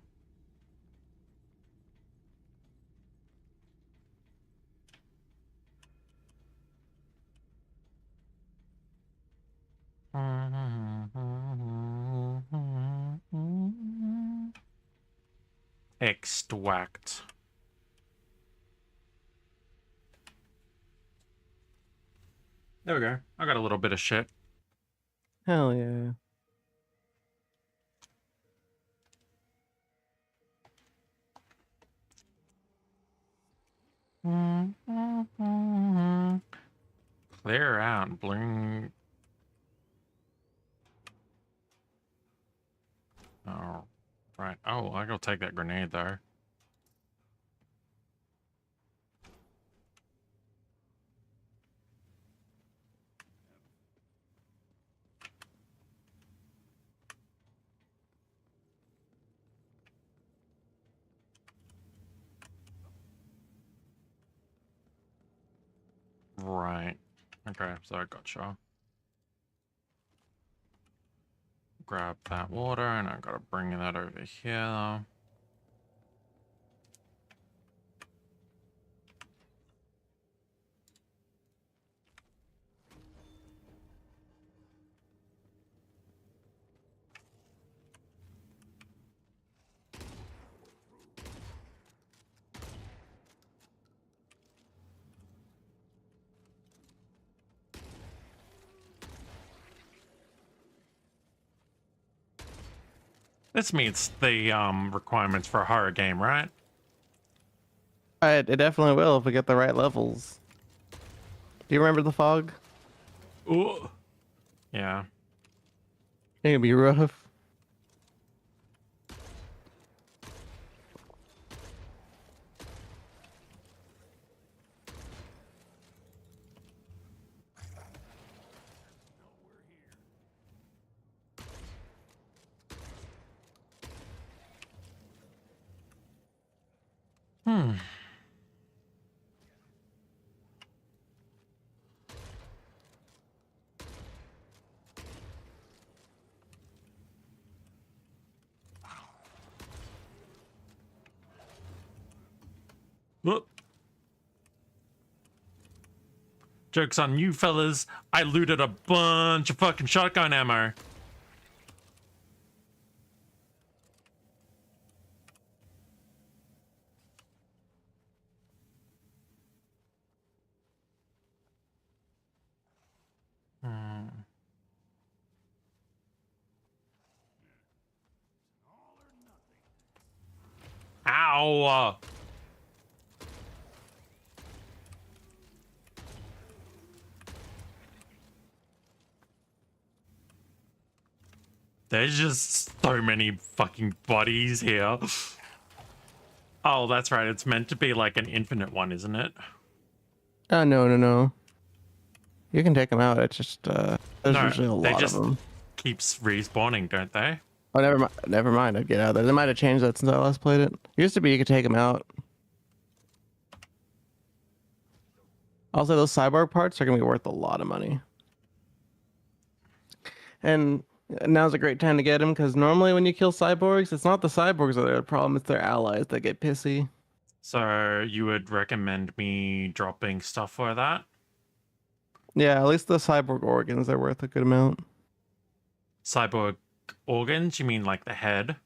Extract. There we go. I got a little bit of shit. Hell yeah. Clear out. Bling. Oh, right. Oh, I go take that grenade there. Right. Okay, so I gotcha. Grab that water, and I gotta bring that over here. This meets the requirements for a horror game, right? It definitely will if we get the right levels. Do you remember the fog? Ooh. Yeah. It's gonna be rough. Hmm. Whoop. Joke's on you, fellas. I looted a bunch of fucking shotgun ammo. Hmm. Ow! There's just so many fucking bodies here. Oh, that's right. It's meant to be like an infinite one, isn't it? Oh, no. You can take them out. It's just, there's No, usually a they lot of just them. keeps respawning, don't they? Oh, never mind. I'd get out of there. They might have changed that since I last played it. Used to be you could take them out. Also, those cyborg parts are going to be worth a lot of money. And now's a great time to get them because normally when you kill cyborgs, it's not the cyborgs that are the problem, it's their allies that get pissy. So you would recommend me dropping stuff for that? Yeah, at least the cyborg organs are worth a good amount. Cyborg organs? You mean like the head?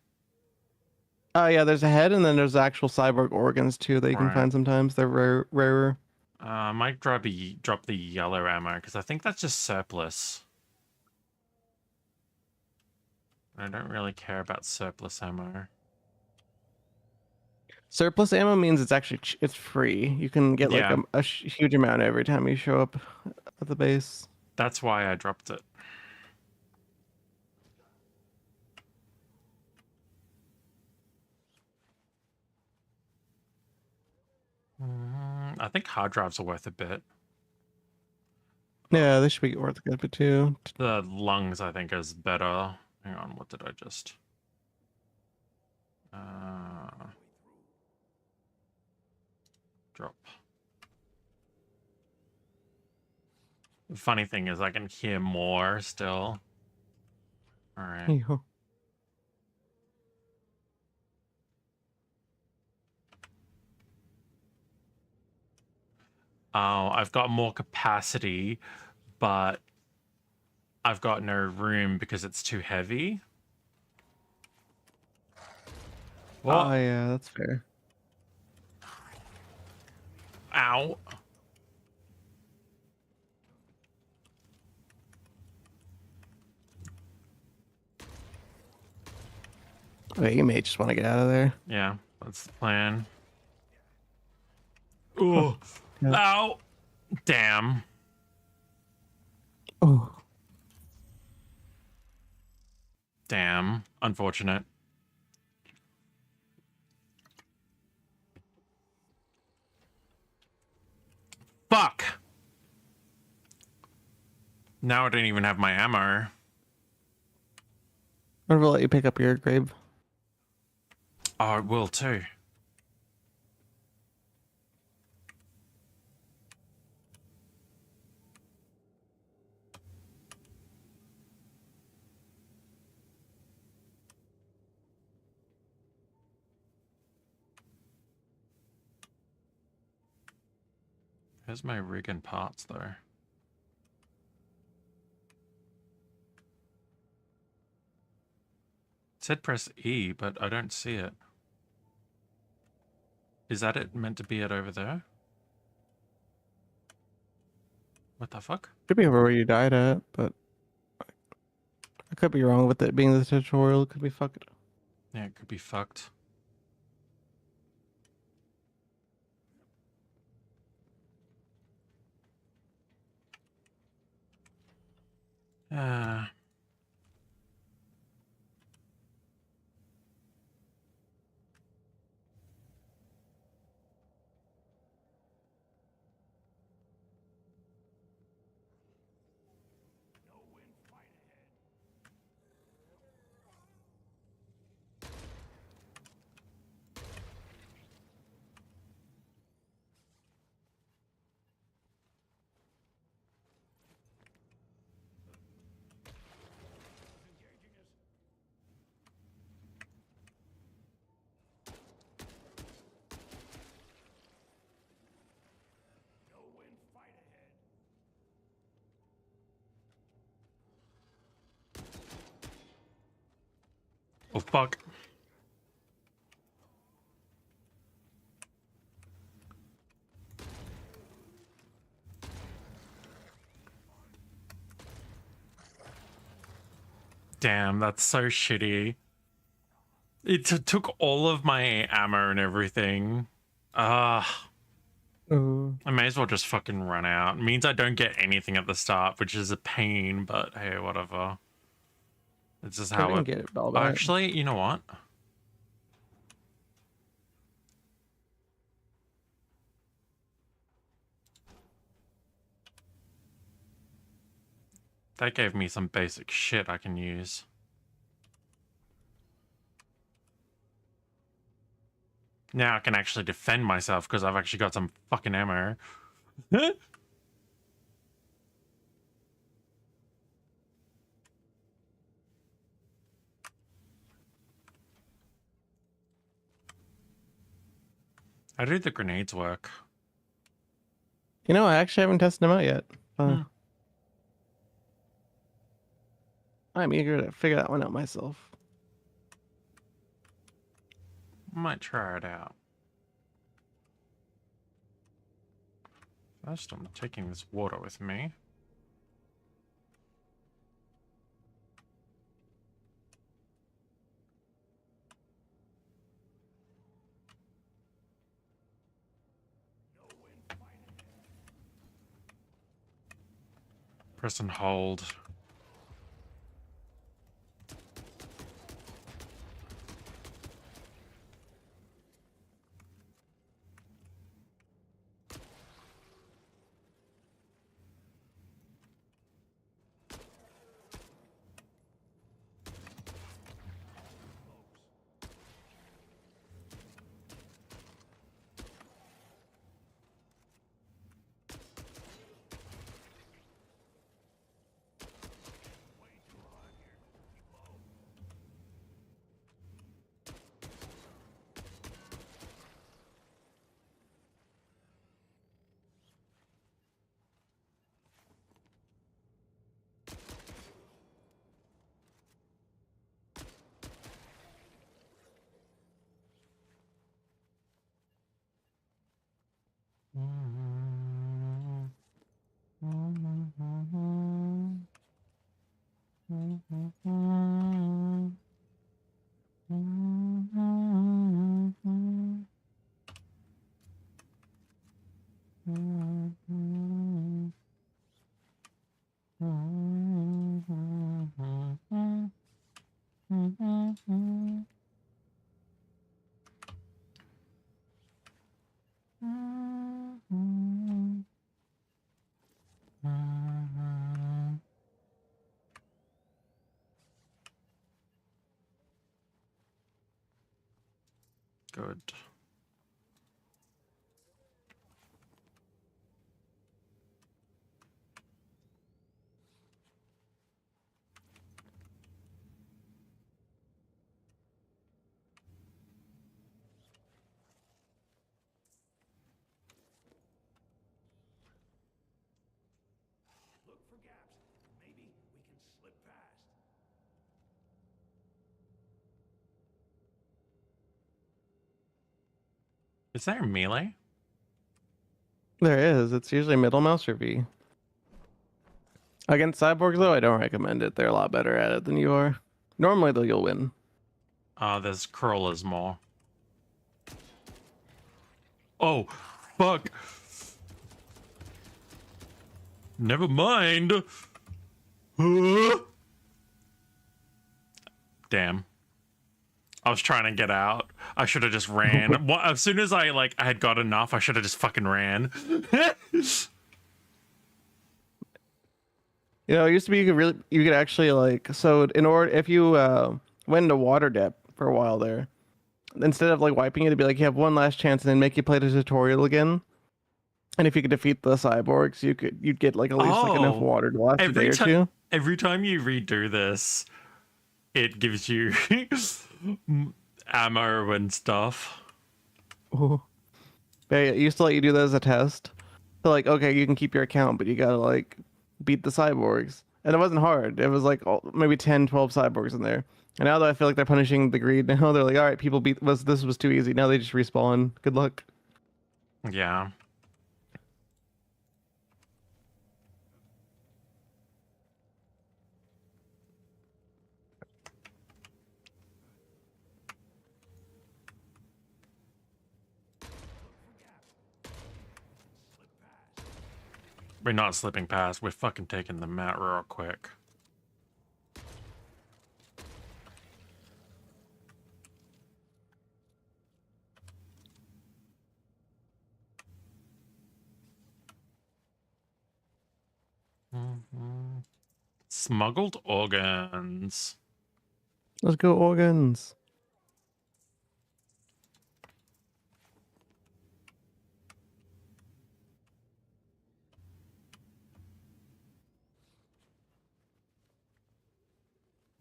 Oh, yeah, there's a head and then there's actual cyborg organs too that you can Right. find sometimes. They're rarer. I might drop the yellow ammo because I think that's just surplus. I don't really care about surplus ammo. Surplus ammo means it's actually it's free. You can get like Yeah. a huge amount every time you show up at the base. That's why I dropped it. I think hard drives are worth a bit. Yeah, they should be worth a good bit too. The lungs, I think, is better. Hang on, what did I just... drop. The funny thing is I can hear more still. Alright. Yo. Oh, I've got more capacity, but I've got no room because it's too heavy. Oh yeah, that's fair. Ow. Okay, you may just want to get out of there. Yeah, that's the plan. Ooh. Yeah. Ow. Damn. Oh. Damn. Unfortunate. Fuck. Now I don't even have my ammo. Or we'll let you pick up your grave. Oh, it will too. Here's my rig and parts though. It said press E, but I don't see it. Is that it meant to be it over there? What the fuck? Should be over where you died at, but I could be wrong with it being the tutorial. It could be fucked. Yeah, it could be fucked. Uh, oh fuck. Damn, that's so shitty. It took all of my ammo and everything. Ah. I may as well just fucking run out. It means I don't get anything at the start, which is a pain, but hey, whatever. This is I how didn't it. get it all back. Actually, you know what? That gave me some basic shit I can use. Now I can actually defend myself because I've actually got some fucking ammo. How do the grenades work? You know, I actually haven't tested them out yet. Hmm. I'm eager to figure that one out myself. Might try it out. First, I'm taking this water with me. Press and hold. Good. Is there melee? There is. It's usually middle mouse or V. Against cyborgs, though, I don't recommend it. They're a lot better at it than you are. Normally, though, you'll win. There's crawlers more. Oh, fuck. Never mind. Damn. I was trying to get out. I should have just ran. Well, as soon as I had got enough, I should have just fucking ran. You know, it used to be you could actually like, so in order, if you went into water depth for a while there, instead of like wiping it, it'd be like you have one last chance and then make you play the tutorial again. And if you could defeat the cyborgs, you'd get like at least like enough water to last a day or two. Every time you redo this, it gives you ammo and stuff. Ooh. They used to let you do that as a test. So like, okay, you can keep your account, but you gotta like beat the cyborgs. And it wasn't hard. It was like maybe 10, 12 cyborgs in there. And now that I feel like they're punishing the greed, now they're like, all right, people this was too easy. Now they just respawn. Good luck. Yeah. We're not slipping past. We're fucking taking the mat real quick. Smuggled organs. Let's go organs.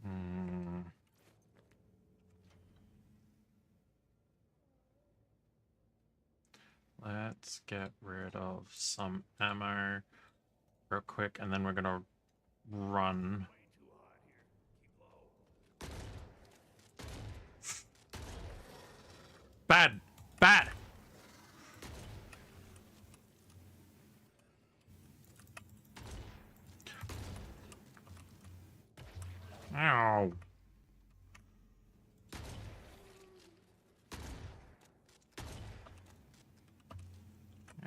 Hmm. Let's get rid of some ammo real quick, and then we're gonna run. Bad! Bad! Ow.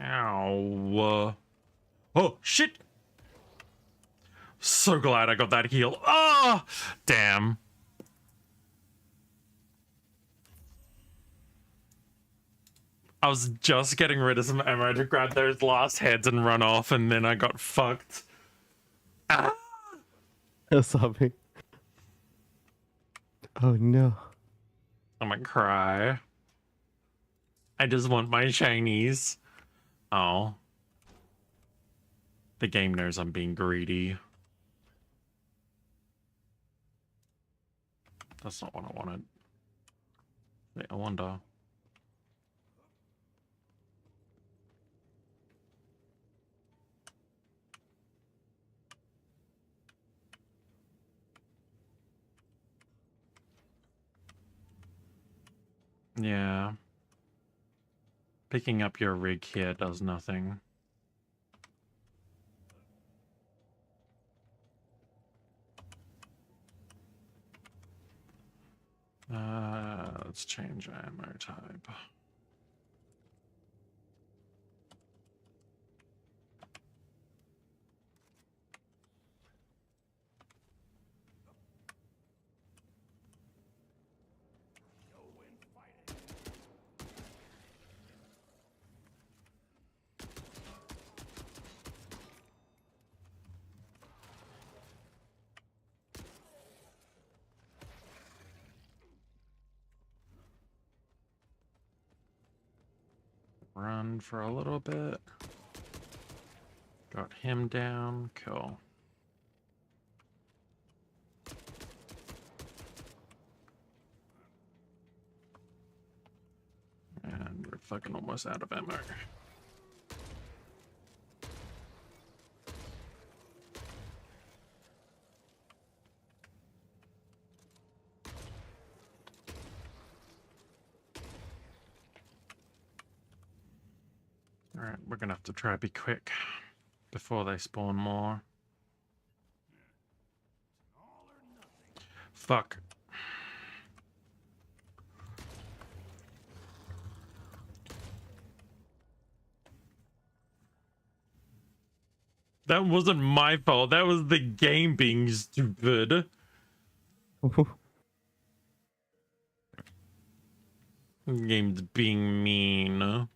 Ow. Oh, shit! So glad I got that heal. Ah! Damn. I was just getting rid of some ammo to grab those last heads and run off, and then I got fucked. Ah! Sorry. Oh no. I'm gonna cry. I just want my shinies. Oh. The game knows I'm being greedy. That's not what I wanted. Wait, I wonder. Yeah. Picking up your rig here does nothing. Let's change ammo type. Run for a little bit. Got him down. Cool. And we're fucking almost out of ammo. Alright, we're gonna have to try to be quick before they spawn more. Fuck. That wasn't my fault. That was the game being stupid. The game's being mean.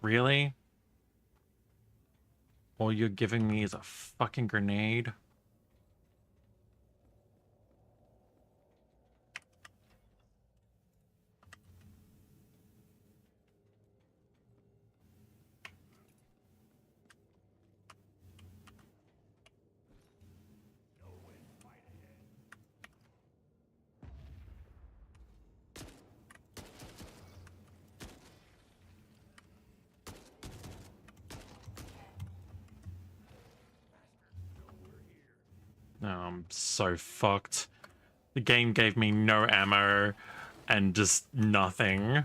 Really? All you're giving me is a fucking grenade? No, I'm so fucked. The game gave me no ammo and just nothing.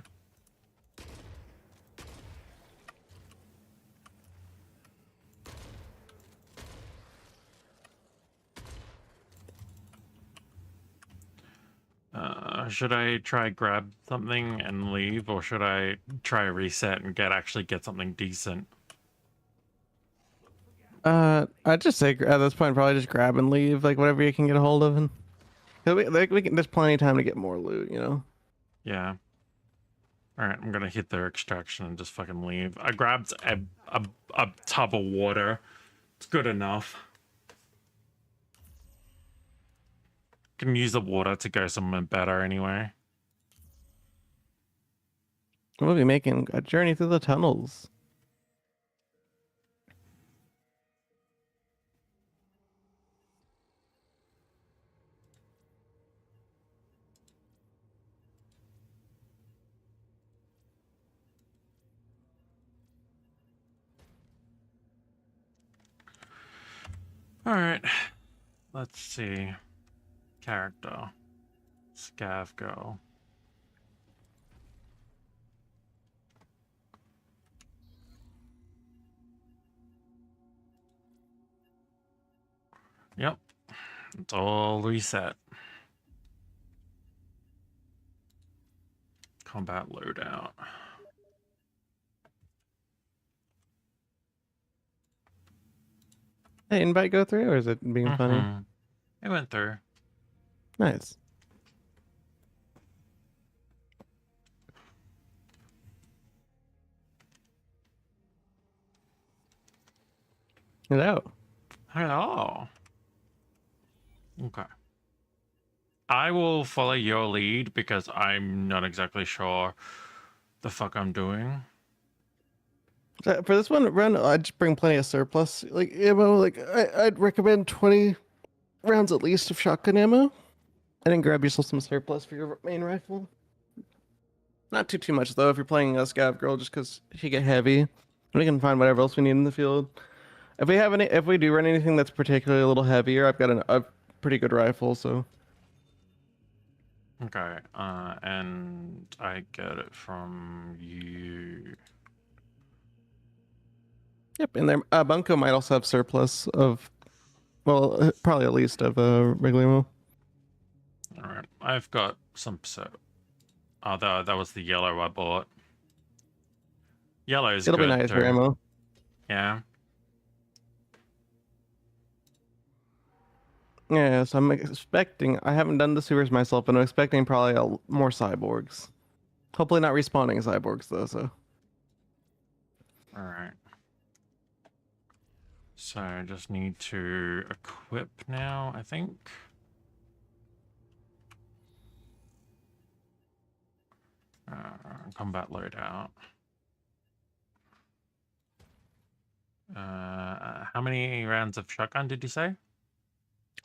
Should I try grab something and leave, or should I try reset and actually get something decent? I'd just say at this point probably just grab and leave, like whatever you can get a hold of, and we can. There's plenty of time to get more loot, you know. Yeah. Alright, I'm gonna hit their extraction and just fucking leave. I grabbed a tub of water. It's good enough. Can use the water to go somewhere better anyway. We'll be making a journey through the tunnels. Alright. Let's see. Character. Scav girl. Yep. It's all reset. Combat loadout. Hey, invite go through, or is it being funny? It went through. Nice. Hello. Hello. Okay. I will follow your lead because I'm not exactly sure the fuck I'm doing. For this one run, I'd just bring plenty of surplus, like ammo. Like I'd recommend 20 rounds at least of shotgun ammo, and then grab yourself some surplus for your main rifle. Not too much though if you're playing a scav girl, just because she get heavy, and we can find whatever else we need in the field. If we do run anything that's particularly a little heavier, I've got a pretty good rifle, so. Okay, and I get it from you. Yep, and there Bunko might also have surplus of, well, probably at least of regular ammo. All right, I've got some oh, that was the yellow I bought. Yellow is It'll good be nice too. for ammo. Yeah. Yeah, so I'm expecting. I haven't done the sewers myself, but I'm expecting probably more cyborgs. Hopefully not respawning cyborgs though. So. All right. So I just need to equip now, I think. Combat loadout. How many rounds of shotgun did you say?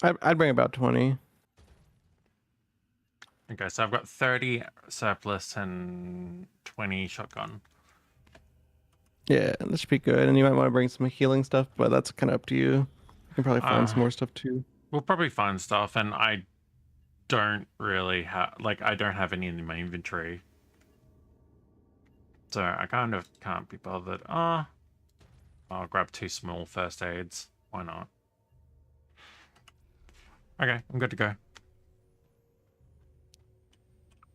I'd bring about 20. Okay, so I've got 30 surplus and 20 shotgun. Yeah, that should be good. And you might want to bring some healing stuff, but that's kind of up to you. You can probably find some more stuff too. We'll probably find stuff, and I don't really have, like, I don't have any in my inventory. So I kind of can't be bothered. I'll grab 2 small first aids. Why not? Okay, I'm good to go.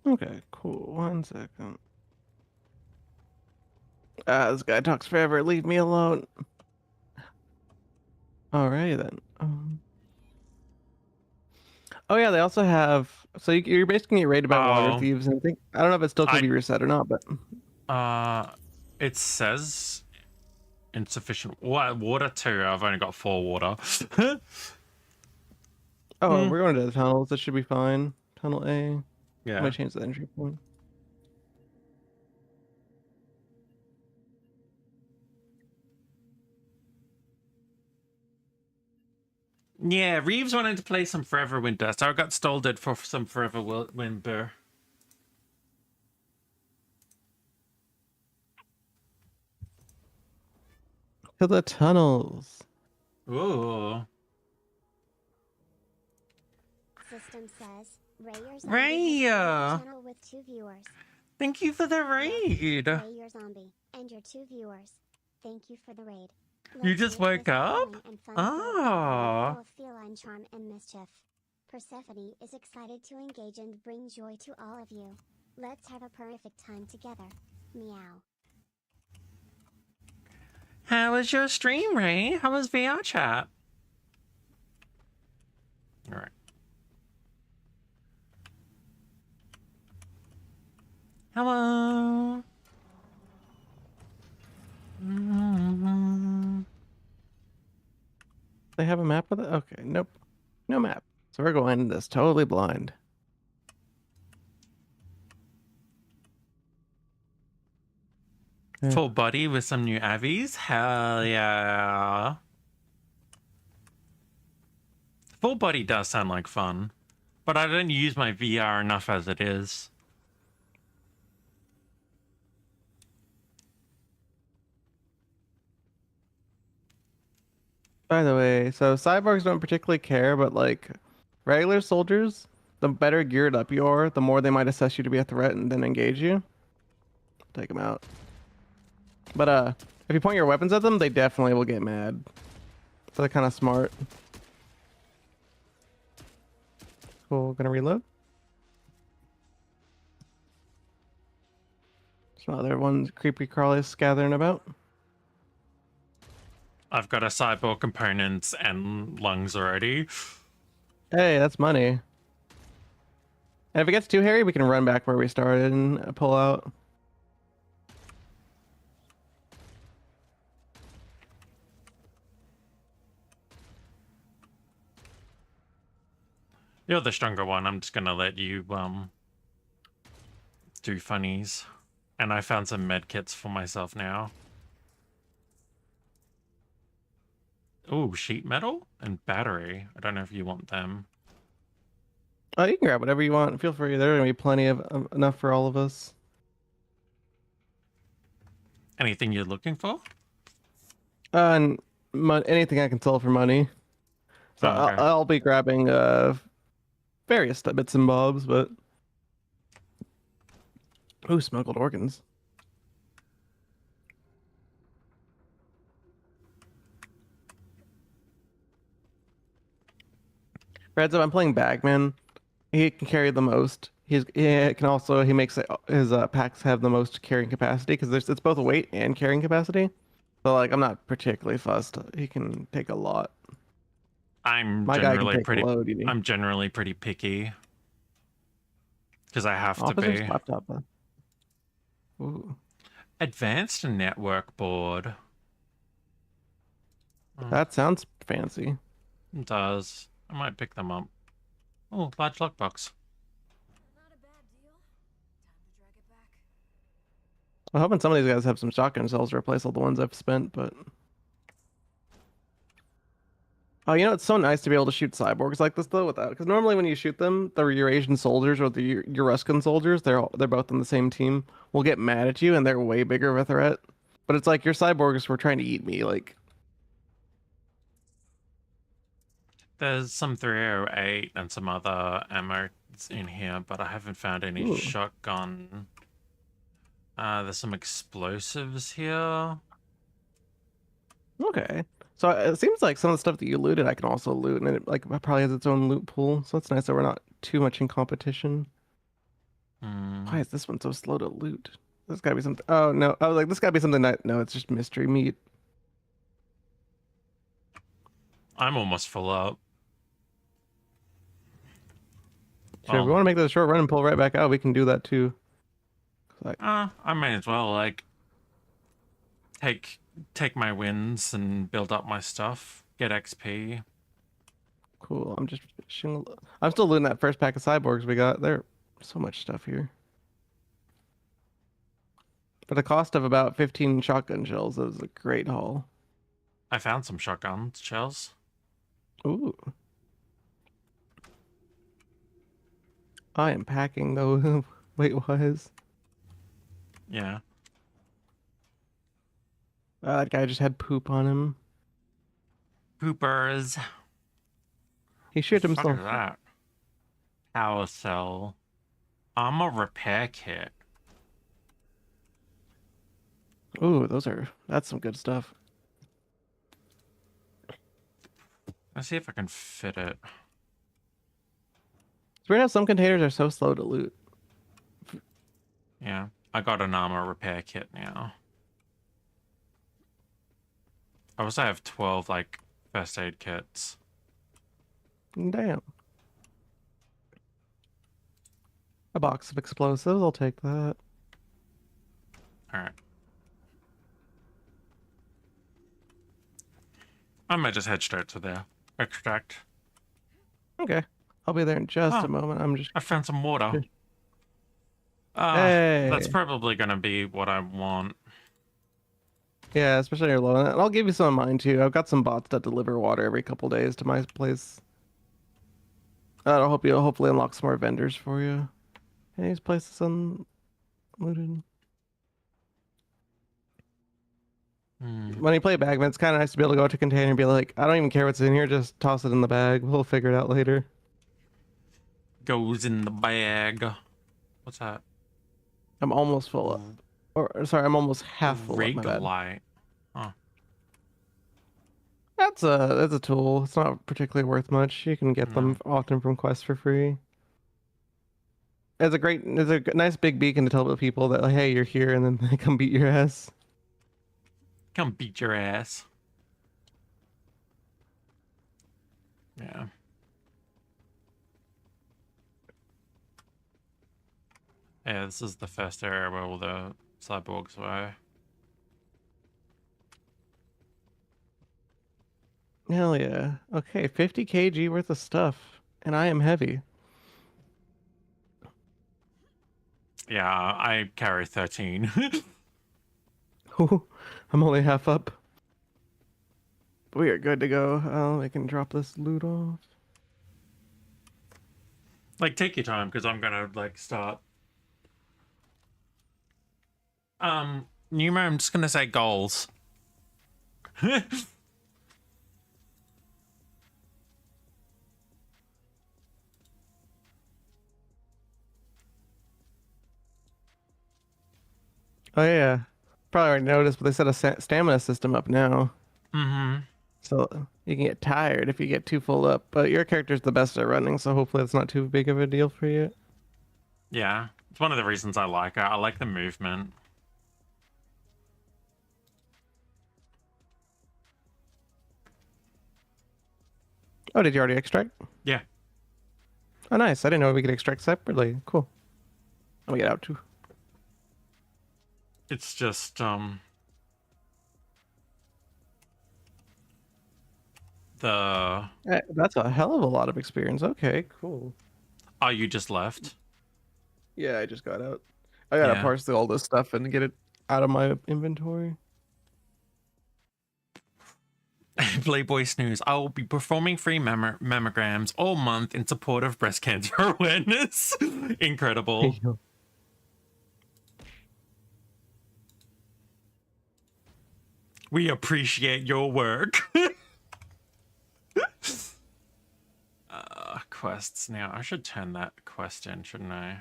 Okay, cool. 1 second. This guy talks forever. Leave me alone. Alrighty then. Oh yeah, they also have. So you're basically getting rated by water thieves, and I don't know if it still could be reset or not, but. It says insufficient water too. I've only got 4 water. Oh, we're going to the tunnels. That should be fine. Tunnel A. Yeah. I'm gonna change the entry point. Yeah, Reeves wanted to play some Forever Winter, so I got scolded for some Forever Winter. To the tunnels. Ooh. System says Ray, channel with 2 viewers. Thank you for the raid. Ray your zombie and your 2 viewers. Thank you for the raid. You just woke up? Ah. Full of feline charm and mischief. Persephone is excited to engage and bring joy to all of you. Let's have a perfect time together. Meow. How was your stream, Ray? How was VR chat? Alright. Hello. They have a map of it? Okay, nope. No map. So we're going this totally blind. Yeah. Full body with some new Avies? Hell yeah. Full body does sound like fun, but I don't use my VR enough as it is. By the way, so cyborgs don't particularly care, but like regular soldiers, the better geared up you are, the more they might assess you to be a threat and then engage you. Take them out. But if you point your weapons at them, they definitely will get mad. So they're kind of smart. Cool, gonna reload. Some other ones creepy crawlies scattering about. I've got a cyborg components and lungs already. Hey, that's money. And if it gets too hairy, we can run back where we started and pull out. You're the stronger one. I'm just gonna let you do funnies. And I found some med kits for myself now. Ooh, sheet metal and battery. I don't know if you want them. Oh, you can grab whatever you want. Feel free. There are gonna be plenty of enough for all of us. Anything you're looking for? And anything I can sell for money. So Oh, okay. I'll be grabbing various bits and bobs, but ooh, smuggled organs. Reds up, I'm playing Bagman. He can carry the most. He can also he makes his packs have the most carrying capacity because it's both weight and carrying capacity. So like I'm not particularly fussed. He can take a lot. I'm My guy can generally take a pretty load. You need. I'm generally pretty picky. Because I have to Officer's be. laptop. Ooh, Advanced network board. that sounds fancy. It does. I might pick them up. Oh, large lockbox. Not a bad deal. Time to drag it back. I'm hoping some of these guys have some shotgun shells to replace all the ones I've spent, but oh, you know, it's so nice to be able to shoot cyborgs like this though, without because normally when you shoot them, the Eurasian soldiers or the Euruscan soldiers, they're both on the same team, will get mad at you and they're way bigger of a threat. But it's like your cyborgs were trying to eat me, like There's some 308 and some other ammo in here, but I haven't found any ooh. shotgun. There's some explosives here. Okay. So it seems like some of the stuff that you looted, I can also loot, and it like probably has its own loot pool. So it's nice that we're not too much in competition. Why is this one so slow to loot? There's gotta be something. Oh no, I was like, this gotta be something that. No, it's just mystery meat. I'm almost full up. Sure, if we Well, want to make this a short run and pull right back out, we can do that too. Like, I might as well like take my wins and build up my stuff, get XP. cool. I'm just fishing. I'm still looting that first pack of cyborgs we got. There's so much stuff here. For the cost of about 15 shotgun shells, that was a great haul. I found some shotgun shells. Ooh. I am packing though. Wait, was Yeah. that guy just had poop on him? Poopers. He shit What the fuck himself. is that? Power cell. Armor repair kit. Ooh, that's some good stuff. Let's see if I can fit it. It's weird how some containers are so slow to loot. Yeah. I got an armor repair kit now. I also have 12 like first aid kits. Damn. A box of explosives, I'll take that. Alright. I might just head straight to the extract. Okay. I'll be there in just Oh, a moment. I'm just. I found some water. That's Hey. probably gonna be what I want. Yeah, especially your low. And I'll give you some of mine too. I've got some bots that deliver water every couple days to my place. That'll help you hopefully unlock some more vendors for you. Any of these places unlooted? When you play Bagman, it's kind of nice to be able to go to a container and be like, I don't even care what's in here, just toss it in the bag. We'll figure it out later. Goes in the bag. What's that? I'm almost full up. Or sorry, I'm almost half full up, my bad. Light. Oh. That's a tool. It's not particularly worth much. You can get them often from quests for free. It's a nice big beacon to tell the people that like, hey, you're here, and then they come beat your ass. Come beat your ass. Yeah. Yeah, this is the first area where all the cyborgs were. Hell yeah. Okay, 50 kg worth of stuff, and I am heavy. Yeah, I carry 13. I'm only half up. We are good to go. I can drop this loot off. Like, take your time, because I'm gonna, like, start. Numa, I'm just gonna say goals. Oh yeah, probably already noticed, but they set a stamina system up now. Mm-hmm. So you can get tired if you get too full up. But your character's the best at running, so hopefully it's not too big of a deal for you. Yeah, it's one of the reasons I like it. I like the movement. Oh, did you already extract? Yeah. Oh, nice. I didn't know we could extract separately. Cool. Let me get out too. It's just, That's a hell of a lot of experience. Okay, cool. Oh, you just left? Yeah, I just got out. I gotta parse through all this stuff and get it out of my inventory. Playboy Snooze. I will be performing free mammograms all month in support of breast cancer awareness. Incredible. We appreciate your work. Quests. Now, I should turn that quest in, shouldn't I?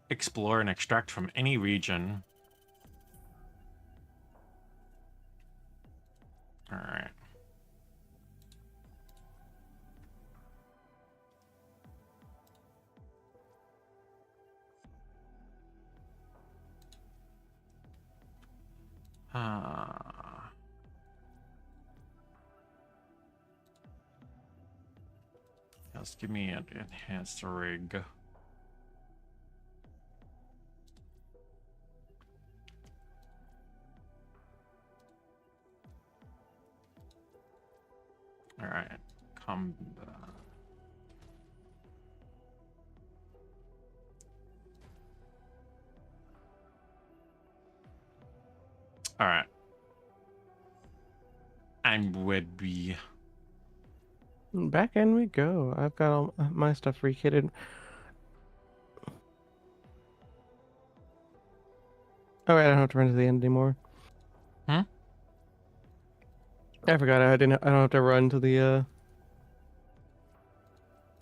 Explore and extract from any region. All right. Just give me an enhanced rig. All right, come. All right, I'm ready. Back in we go. I've got all my stuff rekitted. Oh, right, I don't have to run to the end anymore. Hmm? I forgot I don't have to run to the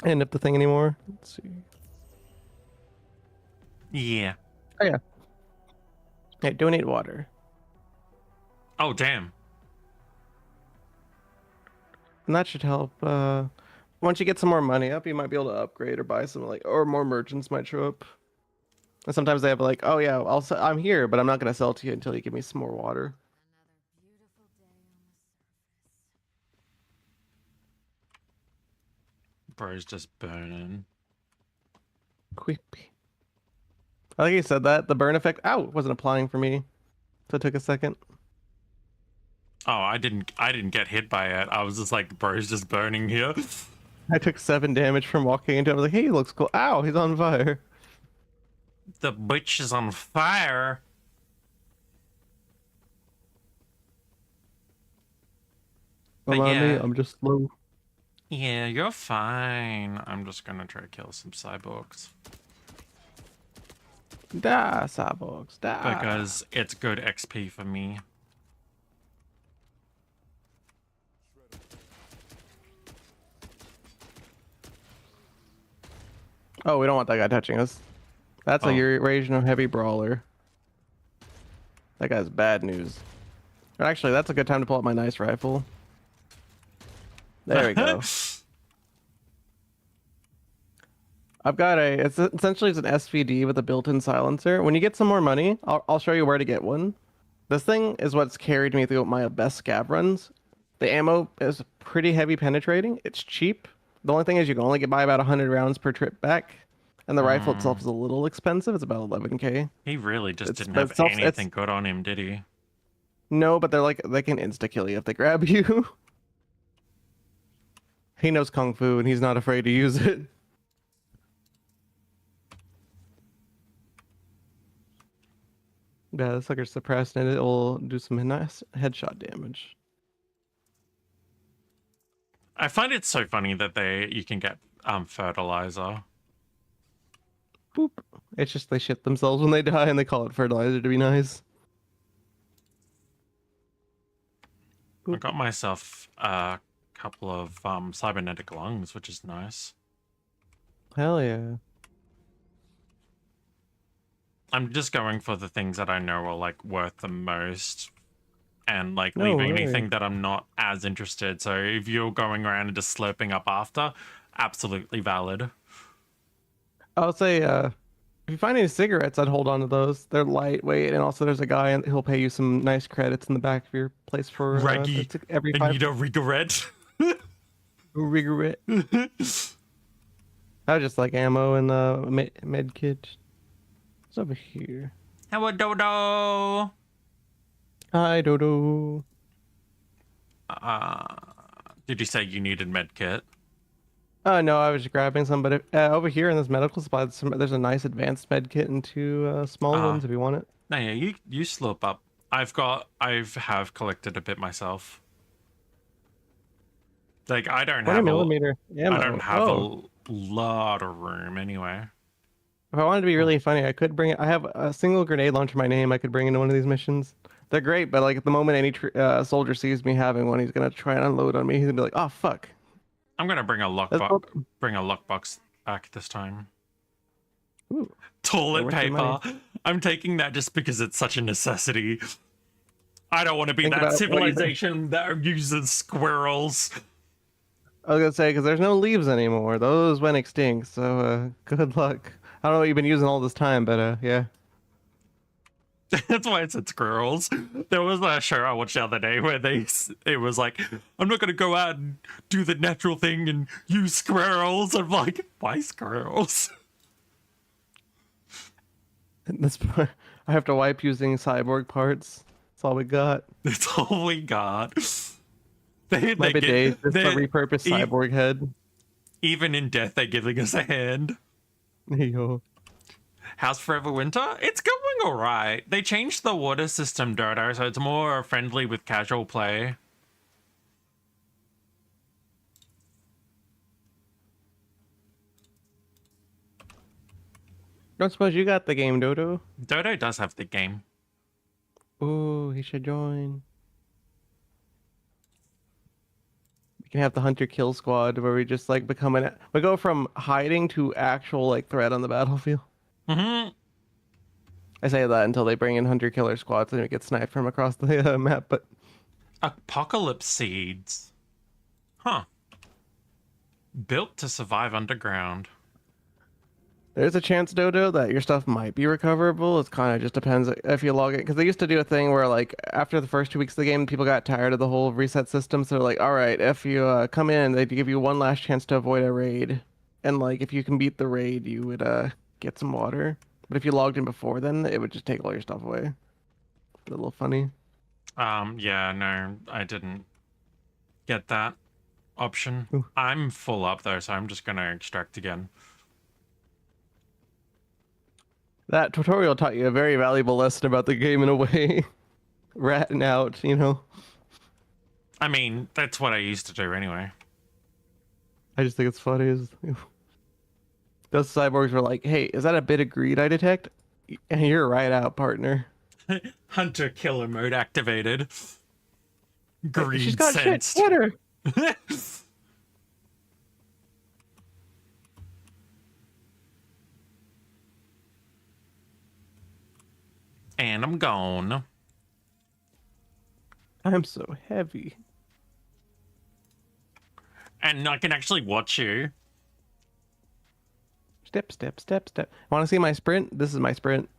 end of the thing anymore. Let's see. Yeah. Oh yeah. Hey, donate water. Oh damn. And that should help. Once you get some more money up, you might be able to upgrade or buy some or more merchants might show up. And sometimes they have like, oh yeah, I'm here, but I'm not gonna sell to you until you give me some more water. Bro's just burning. Creepy. I like you said that. The burn effect, ow, wasn't applying for me. So it took a second. Oh, I didn't get hit by it. I was just like, bro's just burning here. I took 7 damage from walking into it. I was like, hey, he looks cool. Ow, he's on fire. The bitch is on fire. But Remind me, yeah. I'm just slow. Yeah, you're fine. I'm just gonna try to kill some cyborgs. Da, cyborgs, da. Because it's good XP for me. Oh, we don't want that guy touching us. That's a Oh. Eurasian heavy brawler. That guy's bad news. But actually, that's a good time to pull out my nice rifle. There we go. I've got it's essentially it's an SVD with a built-in silencer. When you get some more money, I'll show you where to get one. This thing is what's carried me through my best scab runs. The ammo is pretty heavy penetrating. It's cheap. The only thing is you can only get by about 100 rounds per trip back. And the rifle itself is a little expensive. It's about 11k. He really just didn't but have anything good on him, did he? No, but they're like, they can insta-kill you if they grab you. He knows Kung Fu and he's not afraid to use it. Yeah, the sucker's suppressed and it will do some nice headshot damage. I find it so funny that you can get fertilizer. Boop. It's just they shit themselves when they die and they call it fertilizer to be nice. I got myself a couple of cybernetic lungs, which is nice. Hell yeah. I'm just going for the things that I know are like worth the most and like No leaving way. anything that I'm not as interested. So if you're going around and just slurping up after, absolutely valid. I'll say, if you find any cigarettes, I'd hold on to those. They're lightweight, and also there's a guy and he'll pay you some nice credits in the back of your place for Reggie, every and 5. you don't regret. Regret. I just like ammo and med kit. What's over here? Hello, Dodo. Hi, Dodo. Did you say you needed med kit? No, I was just grabbing some, but over here in this medical supply, there's a nice advanced med kit and 2 small ones if you want it. No, yeah, you slope up. I have collected a bit myself. Like I don't 20 have millimeter ammo. I don't have a lot of room anyway. If I wanted to be really funny, I could bring it. I have a single grenade launcher my name I could bring into one of these missions. They're great, but like at the moment any soldier sees me having one, he's gonna try and unload on me. He's gonna be like, "Oh fuck." I'm gonna bring a lockbox back this time. Ooh. Toilet Worth your paper. money. I'm taking that just because it's such a necessity. I don't want to be Think that about what you think. civilization that uses squirrels. I was gonna say because there's no leaves anymore. Those went extinct. So good luck. I don't know what you've been using all this time, but yeah. That's why I said squirrels. There was a show I watched the other day where it was like, I'm not gonna go out and do the natural thing and use squirrels. I'm like, why squirrels? That's I have to wipe using cyborg parts. That's all we got. That's all we got. My bidet is just a repurposed cyborg head. Even in death, they're giving us a hand. Yo. How's Forever Winter? It's going alright. They changed the water system, Dodo, so it's more friendly with casual play. Don't suppose you got the game, Dodo? Dodo does have the game. Ooh, he should join. We can have the hunter kill squad where we just like we go from hiding to actual like threat on the battlefield. Mm-hmm. I say that until they bring in hunter killer squads and we get sniped from across the map, but Apocalypse seeds. Huh. Built to survive underground. There's a chance, Dodo, that your stuff might be recoverable. It kind of just depends if you log it. Because they used to do a thing where, like, after the first 2 weeks of the game, people got tired of the whole reset system. So they're like, all right, if you come in, they give you one last chance to avoid a raid. And, like, if you can beat the raid, you would get some water. But if you logged in before then, it would just take all your stuff away. A little funny. Yeah, no, I didn't get that option. Ooh. I'm full up though, so I'm just gonna extract again. That tutorial taught you a very valuable lesson about the game in a way. Ratting out, you know? I mean, that's what I used to do anyway. I just think it's funny. Those cyborgs were like, hey, is that a bit of greed I detect? And you're right out, partner. Hunter killer mode activated. She's Greed got shit. sensed. Get her. And I'm gone. I'm so heavy. And I can actually watch you. Step, step, step, step. Want to see my sprint? This is my sprint.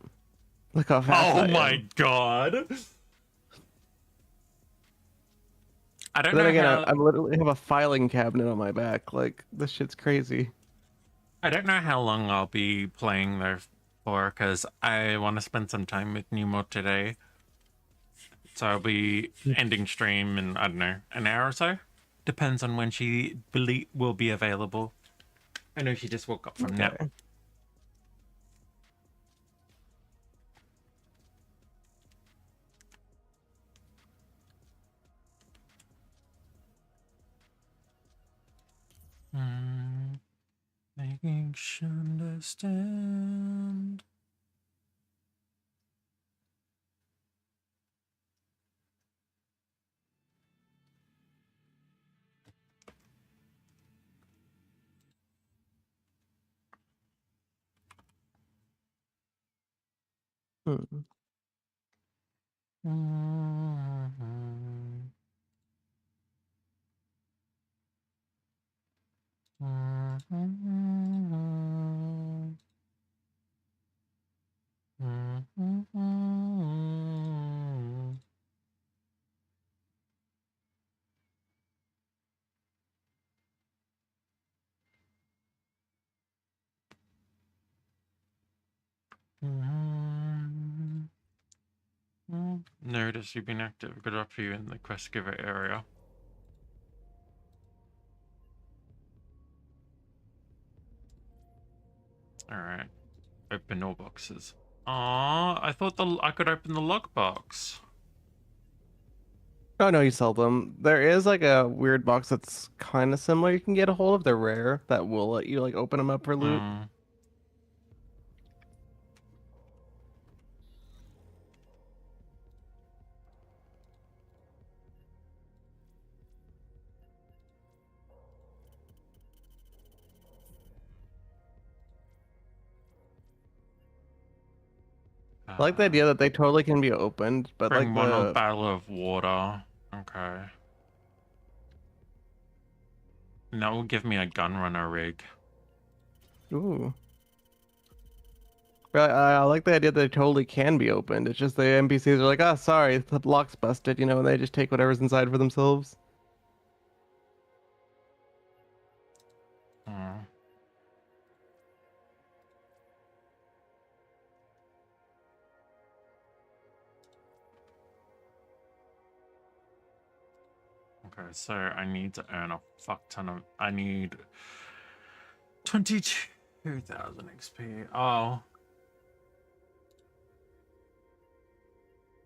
Look how fast I Oh am. my god. I don't But then know again, how... I literally have a filing cabinet on my back. Like, this shit's crazy. I don't know how long I'll be playing there for, because I want to spend some time with Nemo today. So I'll be ending stream in, I don't know, an hour or so? Depends on when she will be available. I know she just woke up from nap. Okay. Making sure understand. Hmm. Notice you've been active. Good up for you in the quest giver area. Alright. Open all boxes. Ah, I thought I could open the lockbox. Oh no, you sell them. There is like a weird box that's kind of similar you can get a hold of. They're rare that will let you like open them up for loot. I like the idea that they totally can be opened, but Bring like one a the barrel of water. Okay. And that will give me a gun runner rig. ooh. But I like the idea that they totally can be opened. It's just the NPCs are like, oh, sorry, the lock's busted, you know, and they just take whatever's inside for themselves. Okay, so I need to earn a fuck ton of... I need 22,000 XP. Oh.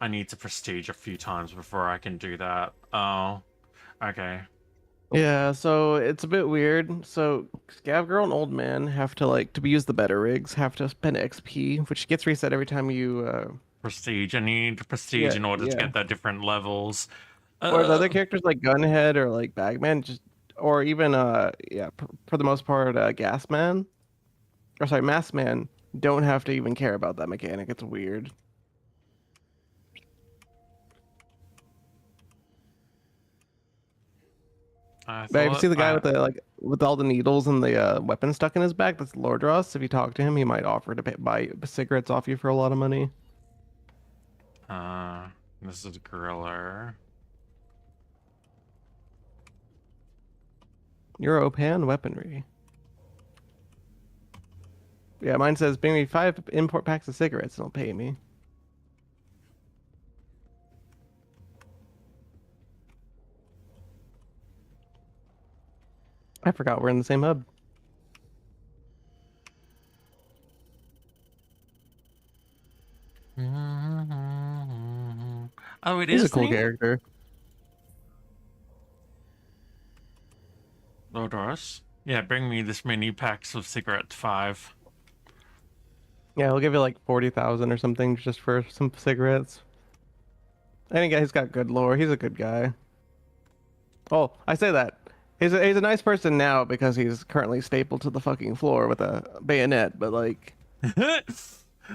I need to prestige a few times before I can do that. Oh. Okay. Yeah, so it's a bit weird. So Scav Girl and Old Man have to like to use the better rigs, have to spend XP, which gets reset every time you Prestige. I need prestige yeah, in order to yeah. get the different levels. Whereas other characters like Gunhead or like Bagman just or even yeah, for the most part Gasman or sorry, Maskman don't have to even care about that mechanic. It's weird. I But if you see thought the guy with the like with all the needles and the weapon stuck in his back, that's Lordros. If you talk to him, he might offer to buy cigarettes off you for a lot of money. this is a Griller. Europan weaponry. Yeah, mine says bring me 5 import packs of cigarettes and he'll pay me. I forgot we're in the same hub. Oh, it He's is a cool the character. Lordros. Yeah, bring me this many packs of cigarettes, 5. Yeah, he'll give you like 40,000 or something just for some cigarettes. I think he's got good lore. He's a good guy. Oh, I say that. He's a nice person now because he's currently stapled to the fucking floor with a bayonet, but like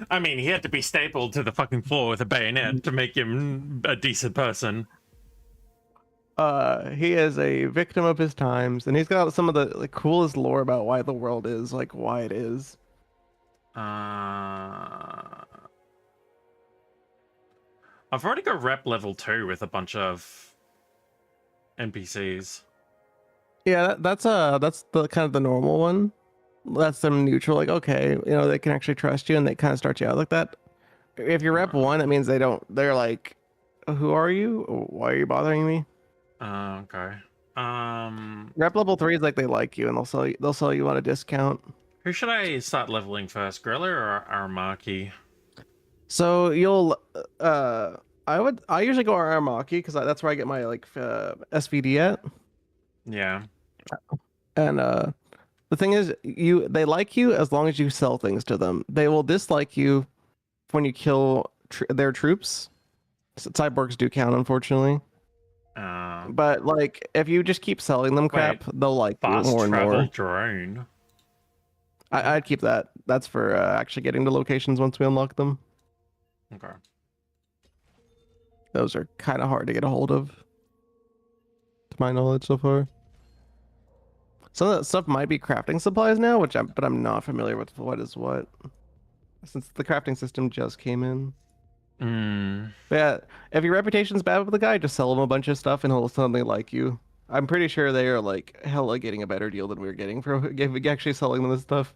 I mean, he had to be stapled to the fucking floor with a bayonet to make him a decent person. he is a victim of his times and he's got some of the like coolest lore about why the world is like why it is. I've already got rep level 2 with a bunch of NPCs. Yeah, that's the kind of the normal one. That's them neutral, like okay, you know, they can actually trust you and they kind of start you out like that. If you're rep 1, it means they're like, who are you? Why are you bothering me? Okay. Rep level 3 is like they like you and they'll sell you on a discount. Who should I start leveling first, Griller or Aramaki? So you'll I usually go Aramaki because that's where I get my like SVD at. Yeah. And the thing is, they like you as long as you sell things to them. They will dislike you when you kill their troops. Cyborgs do count, unfortunately. But like, if you just keep selling them crap, they'll like you Fast more and travel more. drone. I'd keep that. That's for actually getting to locations once we unlock them. Okay. Those are kind of hard to get a hold of, to my knowledge so far. Some of that stuff might be crafting supplies now, but I'm not familiar with what is what, since the crafting system just came in. But yeah, if your reputation's bad with the guy, just sell him a bunch of stuff and he'll suddenly like you. I'm pretty sure they are like hella getting a better deal than we were getting for actually selling them this stuff.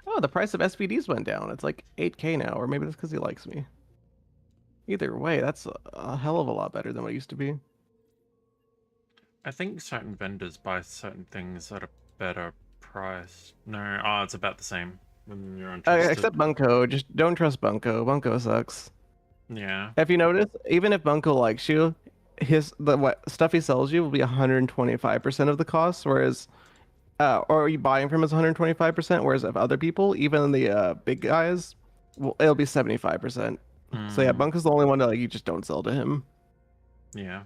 Oh, the price of SVDs went down. It's like 8K now, or maybe that's because he likes me. Either way, that's a hell of a lot better than what it used to be. I think certain vendors buy certain things at a better price. No, oh, it's about the same when you're on. Except Bunko. Just don't trust Bunko. Bunko sucks. Yeah. If you notice, even if Bunko likes you, what stuff he sells you will be 125% of the cost, whereas or are you buying from his 125%, whereas if other people, even the big guys, it'll be 75%. So yeah, Bunko's the only one that like you just don't sell to him. Yeah.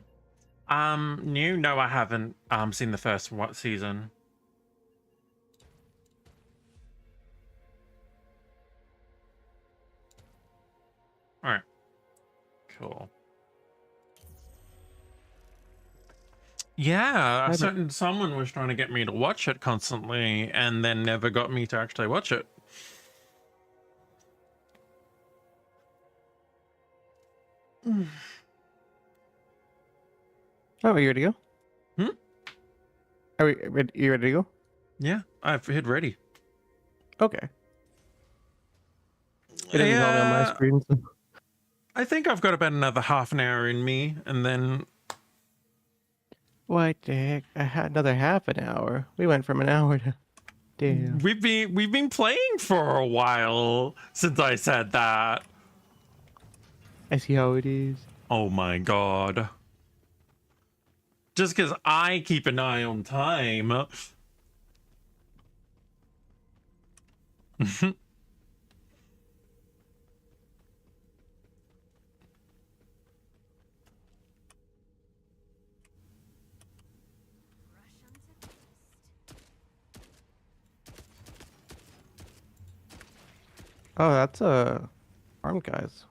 No, I haven't seen the first season. All right. Cool. Yeah, someone was trying to get me to watch it constantly and then never got me to actually watch it. Oh, are you ready to go? Are you ready to go? Yeah, I've hit ready. Okay. It doesn't tell me on my screen. So. I think I've got about another half an hour in me, and then. What the heck? I had another half an hour. We went from an hour to. Damn. We've been playing for a while since I said that. I see how it is. Oh my god. Just because I keep an eye on time. Oh, that's armed guys.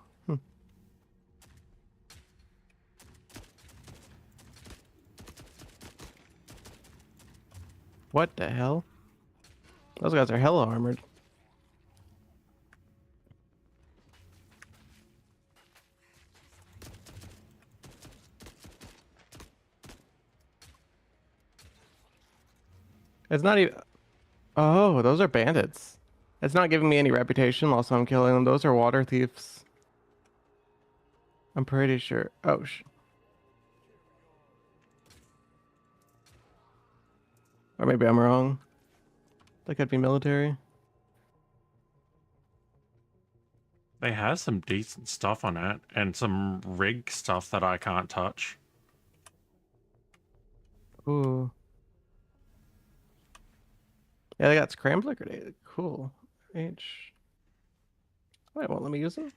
What the hell? Those guys are hella armored. It's not even. Oh, those are bandits. It's not giving me any reputation loss when I'm killing them. Those are water thieves. I'm pretty sure. Oh, or maybe I'm wrong. They could be military. They have some decent stuff on it, and some rig stuff that I can't touch. Ooh. Yeah, they got scrambler grenade. Cool. H. Wait, won't let me use them?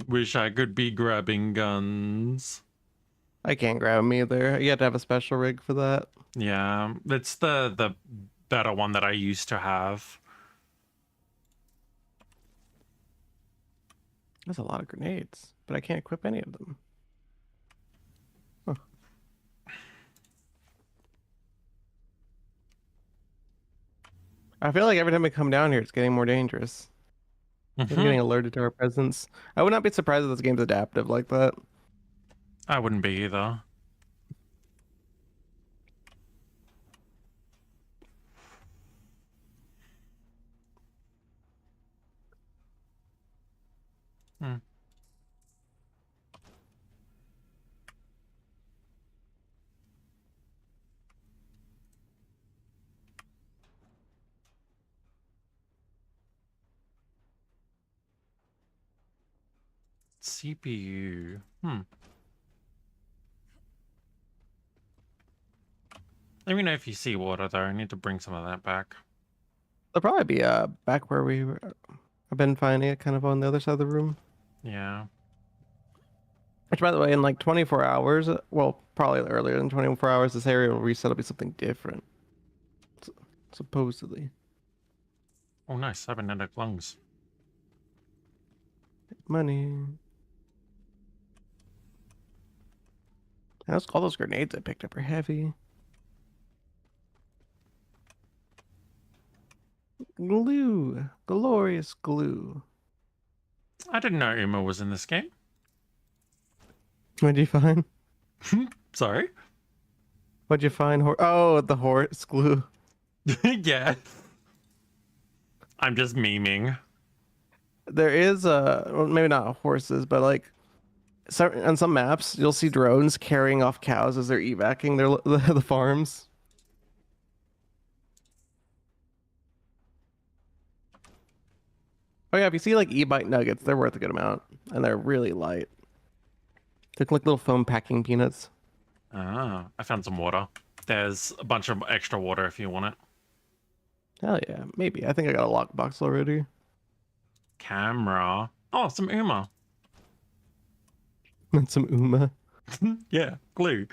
Wish I could be grabbing guns. I can't grab them either. You have to have a special rig for that. Yeah, it's the better one that I used to have. That's a lot of grenades, but I can't equip any of them. Huh. I feel like every time we come down here, it's getting more dangerous. I'm getting alerted to our presence. I would not be surprised if this game's adaptive like that. I wouldn't be either. Hmm. CPU. Let me know if you see water though. I need to bring some of that back. They'll probably be back where we were. I've been finding it kind of on the other side of the room. Yeah. Which, by the way, in like 24 hours, well, probably earlier than 24 hours, this area will reset. It'll be something different. Supposedly. Oh, nice. Cybernetic lungs. Money. All those grenades I picked up are heavy. Glue. Glorious glue. I didn't know Uma was in this game. What'd you find? Sorry. What'd you find? Oh, the horse glue. Yeah. I'm just memeing. There is well, maybe not horses, but like on some maps, you'll see drones carrying off cows as they're evacing the farms. Oh yeah, if you see like e-bite nuggets, they're worth a good amount, and they're really light. They look like little foam packing peanuts. Ah, I found some water. There's a bunch of extra water if you want it. Hell yeah, maybe. I think I got a lockbox already. Camera. Oh, some Uma. And some Uma. Yeah, glue.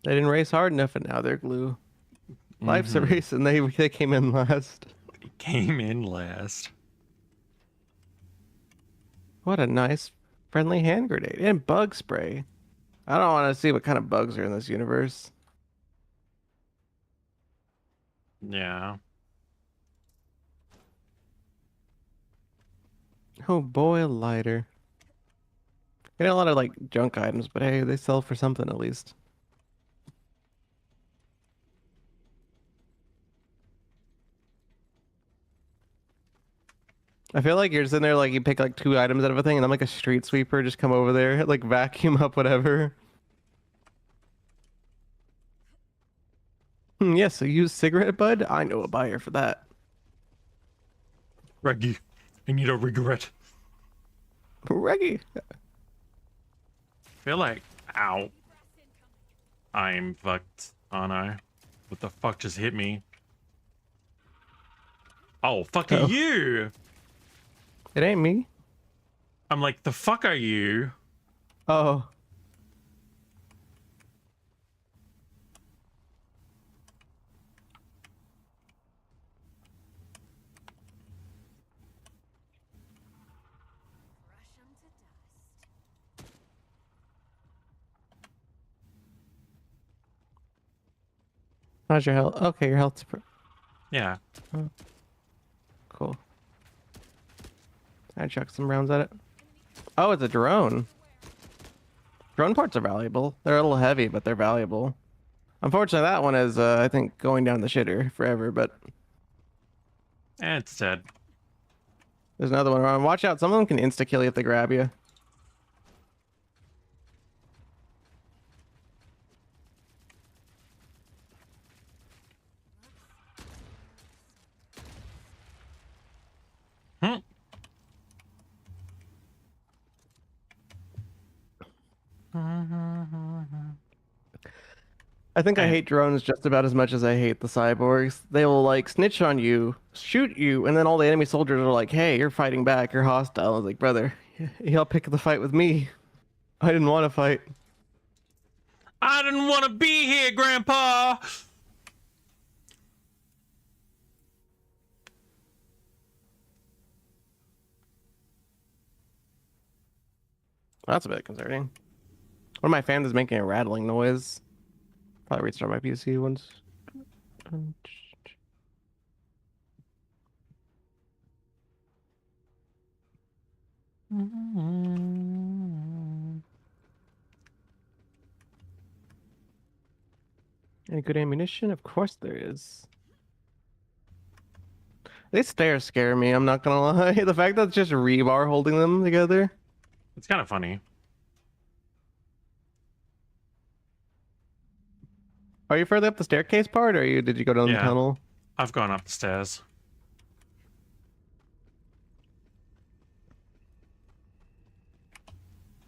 They didn't race hard enough, and now they're glue. Life's a race, and they came in last. Came in last. What a nice, friendly hand grenade and bug spray. I don't want to see what kind of bugs are in this universe. Yeah. Oh boy, a lighter. Getting a lot of like junk items, but hey, they sell for something at least. I feel like you're sitting there like you pick like 2 items out of a thing, and I'm like a street sweeper, just come over there, like vacuum up whatever. Yes, so use cigarette bud? I know a buyer for that. Reggie, I need a regret. Reggie. I feel like, ow. I'm fucked, aren't I? What the fuck just hit me? Oh, fuck are Oh. you? It ain't me. I'm like, the fuck are you? Oh. How's your health? Okay, your health's Yeah. cool. I chuck some rounds at it. Oh, it's a drone. Drone parts are valuable. They're a little heavy, but they're valuable. Unfortunately, that one is, I think, going down the shitter forever, but And it's dead. there's another one around. Watch out. Some of them can insta-kill you if they grab you. Hmm. I think I And- hate drones just about as much as I hate the cyborgs. They will, like, snitch on you, shoot you, and then all the enemy soldiers are like, hey, you're fighting back. You're hostile. I was like, brother, y'all pick the fight with me. I didn't want to fight. I didn't want to be here, Grandpa. That's a bit concerning. One of my fans is making a rattling noise. Probably restart my PC once. Any good ammunition? Of course there is. These stairs scare me, I'm not gonna lie. The fact that it's just rebar holding them together. It's kind of funny. Are you further up the staircase part, or did you go down the Yeah. tunnel? I've gone up the stairs.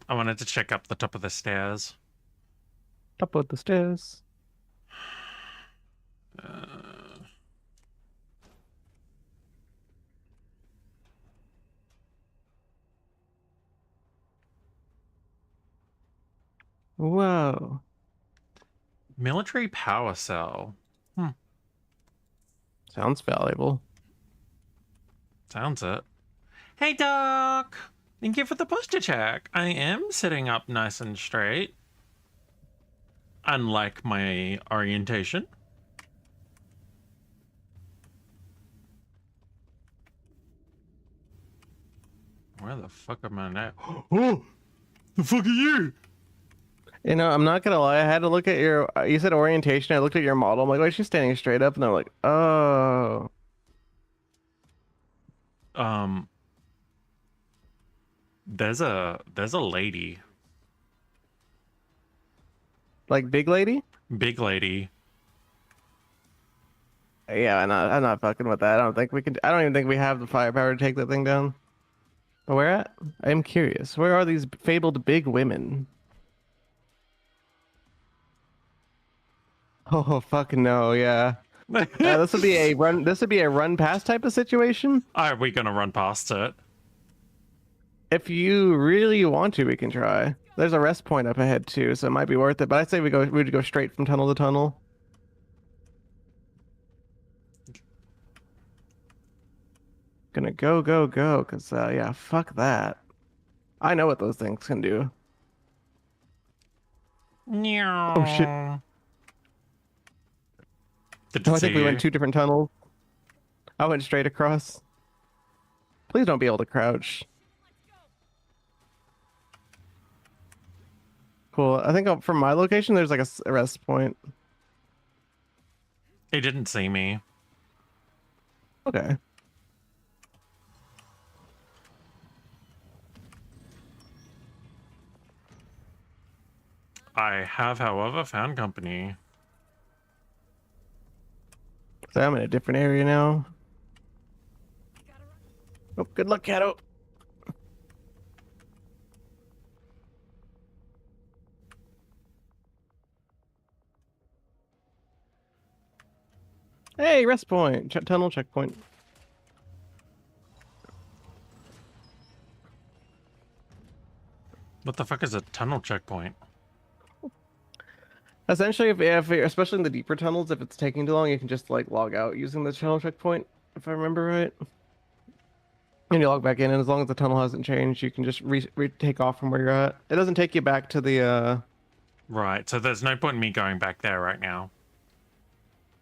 I wanted to check up the top of the stairs. Up with the stairs. Whoa. Military power cell. Sounds valuable. Sounds it. Hey, Doc. Thank you for the posture check. I am sitting up nice and straight. Unlike my orientation. Where the fuck am I now? Oh! The fuck are you? You know, I'm not gonna lie, I had to look at your, you said orientation, I looked at your model, I'm like, why is she standing straight up? And I'm like, oh. There's a lady. Like big lady? Big lady. Yeah, I'm not fucking with that. I don't even think we have the firepower to take that thing down. But where at? I'm curious. Where are these fabled big women? Oh fucking no, yeah. This would be a run. This would be a run past type of situation. Are we gonna run past it? If you really want to, we can try. There's a rest point up ahead too, so it might be worth it. But I'd say we'd go straight from tunnel to tunnel. Gonna go, cause yeah, fuck that. I know what those things can do. Oh shit. Did Oh, it I think see we went you? 2 different tunnels. I went straight across. Please don't be able to crouch. Cool. I think from my location, there's like a rest point. It didn't see me. Okay. I have, however, found company. So I'm in a different area now. Oh, good luck, Kato. Hey, rest point. Tunnel checkpoint. What the fuck is a tunnel checkpoint? Essentially, if especially in the deeper tunnels, if it's taking too long, you can just like log out using the tunnel checkpoint, if I remember right. And you log back in, and as long as the tunnel hasn't changed, you can just take off from where you're at. It doesn't take you back to the Right, so there's no point in me going back there right now.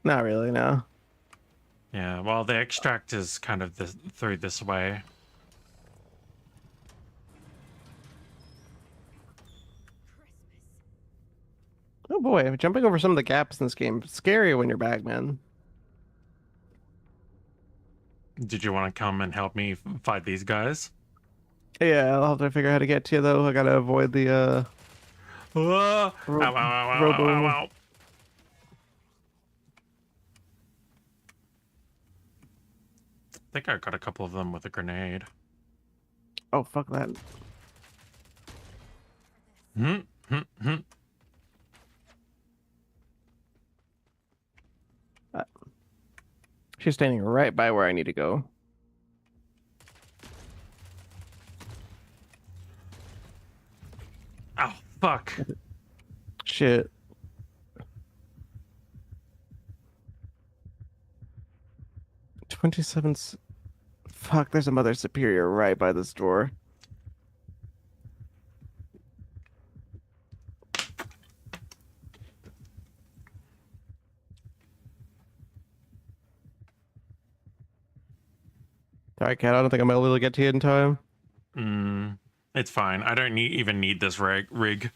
Not really, no. Yeah, well, the extract is kind of through this way. Oh boy, jumping over some of the gaps in this game, scary when you're back, man. Did you want to come and help me fight these guys? Yeah, I'll have to figure out how to get to you though. I gotta avoid the Ow, ow, ow, ow, ow, ow, ow. I think I got a couple of them with a grenade. Oh fuck that. Hmm, hmm, hmm. She's standing right by where I need to go. Oh, fuck. Shit. 27. Fuck, there's a Mother Superior right by this door. Sorry, cat. I don't think I'm able to get to you in time. It's fine. I don't even need this rig.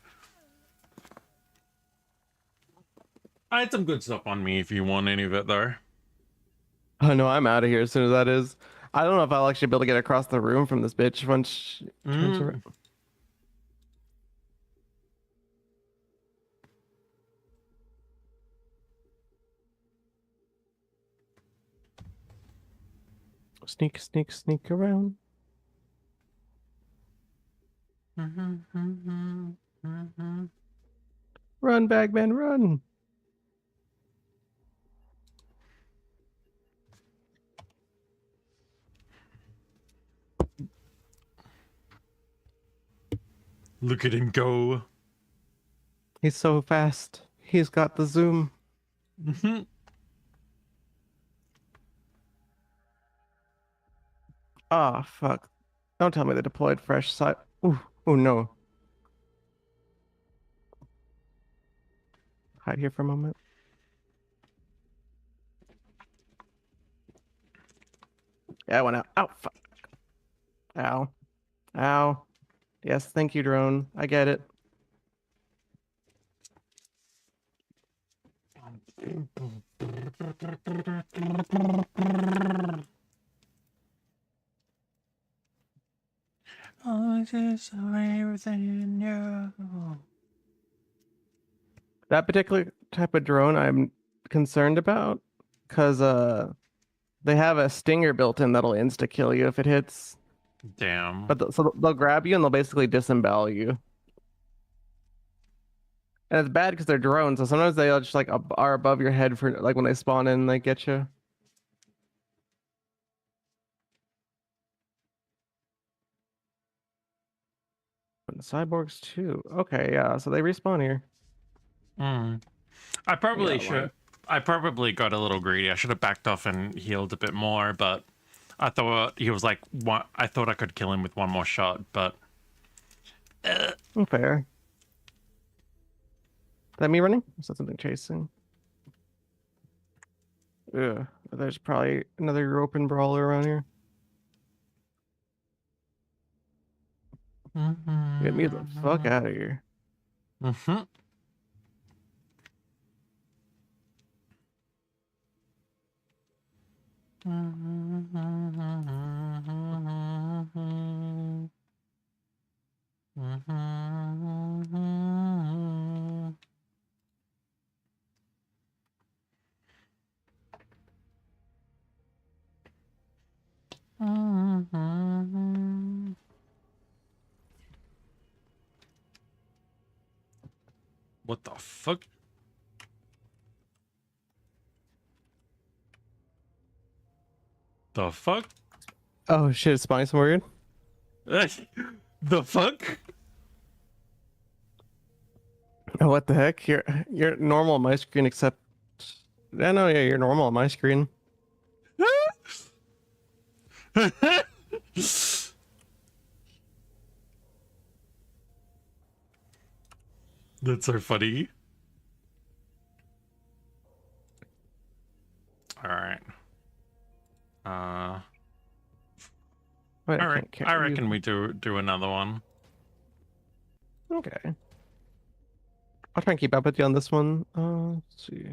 I had some good stuff on me if you want any of it, though. Oh no, I'm out of here as soon as that is. I don't know if I'll actually be able to get across the room from this bitch once she turns around. Sneak, sneak, sneak around. Run, Bagman, run! Look at him go. He's so fast. He's got the zoom. Ah, fuck. Don't tell me they deployed fresh side. Ooh, oh no. Hide here for a moment. Yeah, I went out. Ow, fuck. Ow. Ow. Yes, thank you, drone. I get it. That particular type of drone I'm concerned about because they have a stinger built in that'll insta kill you if it hits. Damn. But so they'll grab you and they'll basically disembowel you. And it's bad because they're drones, so sometimes they just like are above your head for like when they spawn in and they get you. And cyborgs too. Okay, yeah. So they respawn here. I probably Yeah, should. I probably got a little greedy. I should have backed off and healed a bit more, but I thought he was like one. I thought I could kill him with one more shot, but Fair. Is that me running? Is that something chasing? Ugh. There's probably another open brawler around here. Get me the fuck out of here. What the fuck? The fuck? Oh shit, it's spawning some weird. The fuck? Oh, what the heck? You're normal on my screen, except yeah, no, yeah, you're normal on my screen. That's so funny. All right. Wait, I reckon we do another one. Okay. I'll try and keep up with you on this one. Let's see.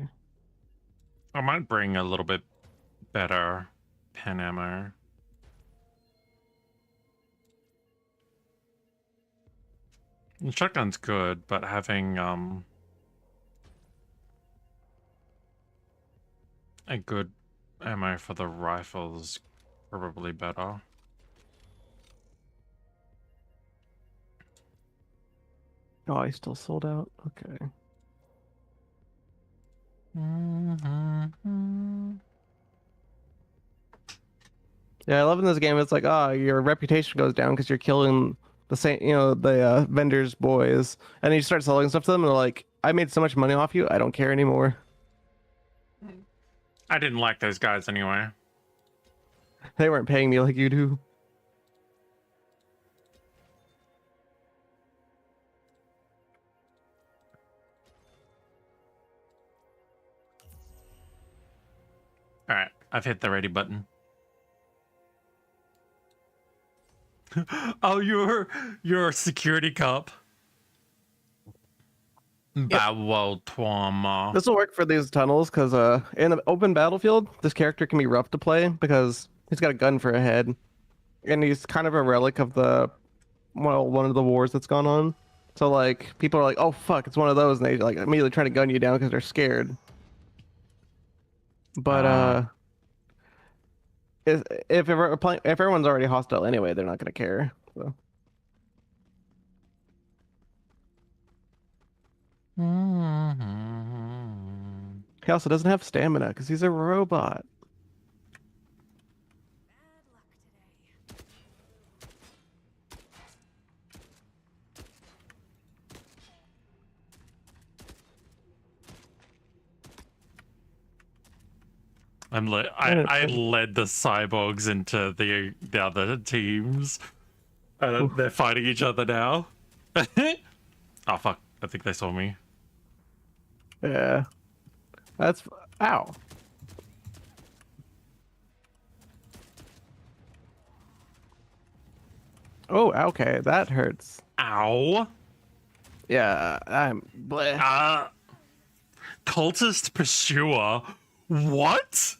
I might bring a little bit better pen ammo. The shotgun's good, but having a good ammo for the rifle's probably better. Oh, I still sold out. Okay. Yeah, I love in this game. It's like, your reputation goes down because you're killing the same, the vendors' boys, and you start selling stuff to them, and they're like, "I made so much money off you, I don't care anymore." I didn't like those guys anyway. They weren't paying me like you do. All right, I've hit the ready button. Oh, you're a security cop. Yep. This will work for these tunnels because in the open battlefield, this character can be rough to play because he's got a gun for a head, and he's kind of a relic of one of the wars that's gone on. So like people are like, "Oh fuck, it's one of those," and they like immediately try to gun you down because they're scared. But if everyone's already hostile anyway, they're not gonna care. So. He also doesn't have stamina because he's a robot. I led the cyborgs into the other teams. They're fighting each other now. Oh fuck! I think they saw me. Yeah, that's ow. Oh, okay, that hurts. Ow! Yeah, I'm bleh. Cultist pursuer. What?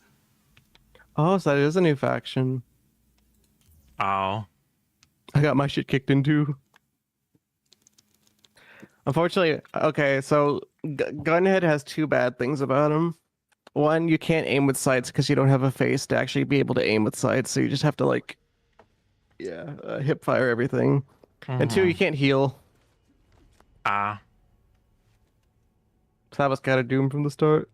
Oh, so that is a new faction. Ow. I got my shit kicked into. Unfortunately, okay, so Gunhead has two bad things about him. One, you can't aim with sights because you don't have a face to actually be able to aim with sights, so you just have to like, hip fire everything. And two, you can't heal. Ah. So that was kind of doomed from the start.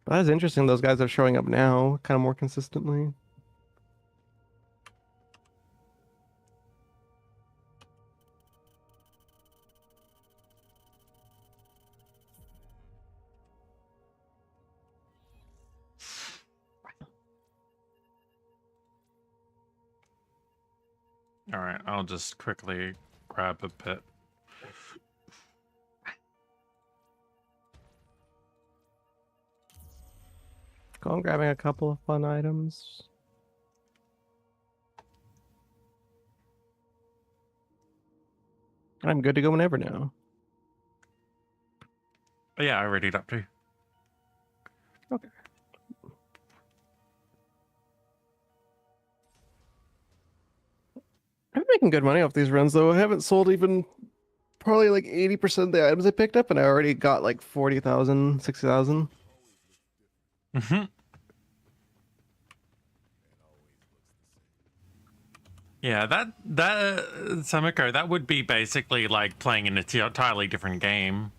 But that's interesting. Those guys are showing up now, kind of more consistently. All right, I'll just quickly grab a bit. Go on, grabbing a couple of fun items. I'm good to go whenever now. Oh, yeah, I readied up too. Okay. I'm making good money off these runs though. I haven't sold even probably like 80% of the items I picked up, and I already got like 40,000, 60,000. Mm-hmm. Yeah, that Samiko, that would be basically like playing an entirely different game.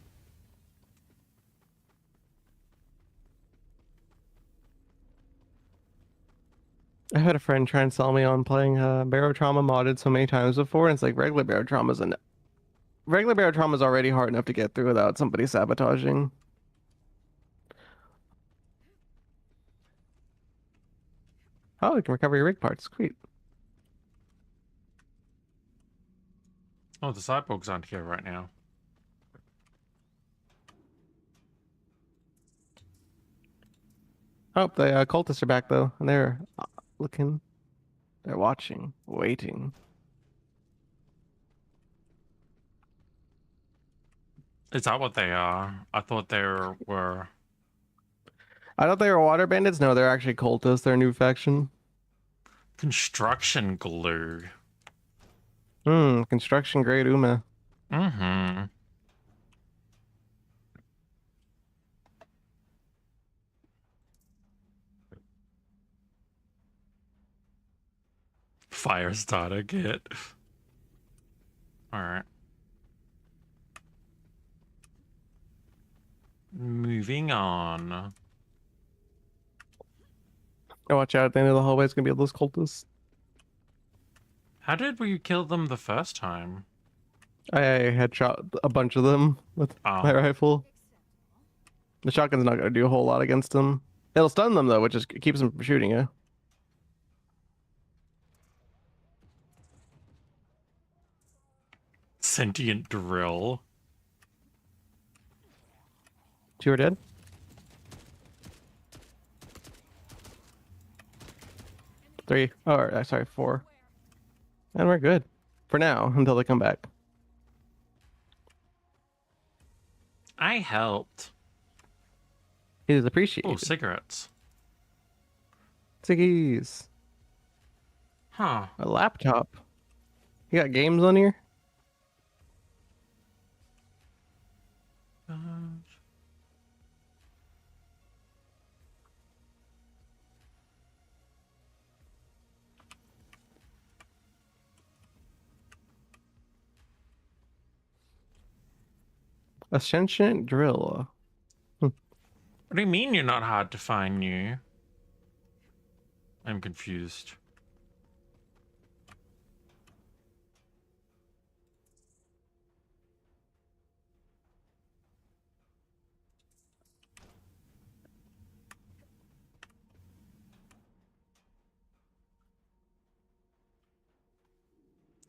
I had a friend try and sell me on playing Barrow Trauma modded so many times before, and it's like regular Barrow Trauma is already hard enough to get through without somebody sabotaging. Oh, we can recover your rig parts. Sweet. Oh, the cyborgs aren't here right now. Oh, the cultists are back though, and they're looking. They're watching, waiting. Is that what they are? I thought they were I thought they were water bandits. No, they're actually cultists. They're a new faction. construction glue. Construction grade Uma. Mm-hmm. Fire starter kit. Alright. Moving on. Oh, watch out! At the end of the hallway, it's gonna be those cultists. How did we kill them the first time? I headshot a bunch of them with my Oh. rifle. The shotgun's not gonna do a whole lot against them. It'll stun them though, which is keeps them from shooting you. Sentient drill. Two are dead. Three. Oh, sorry, four. And we're good for now until they come back. I helped. It is appreciated. Oh, cigarettes. Ciggies. Huh. A laptop. You got games on here? A sentient drill. What do you mean you're not hard to find, new? I'm confused.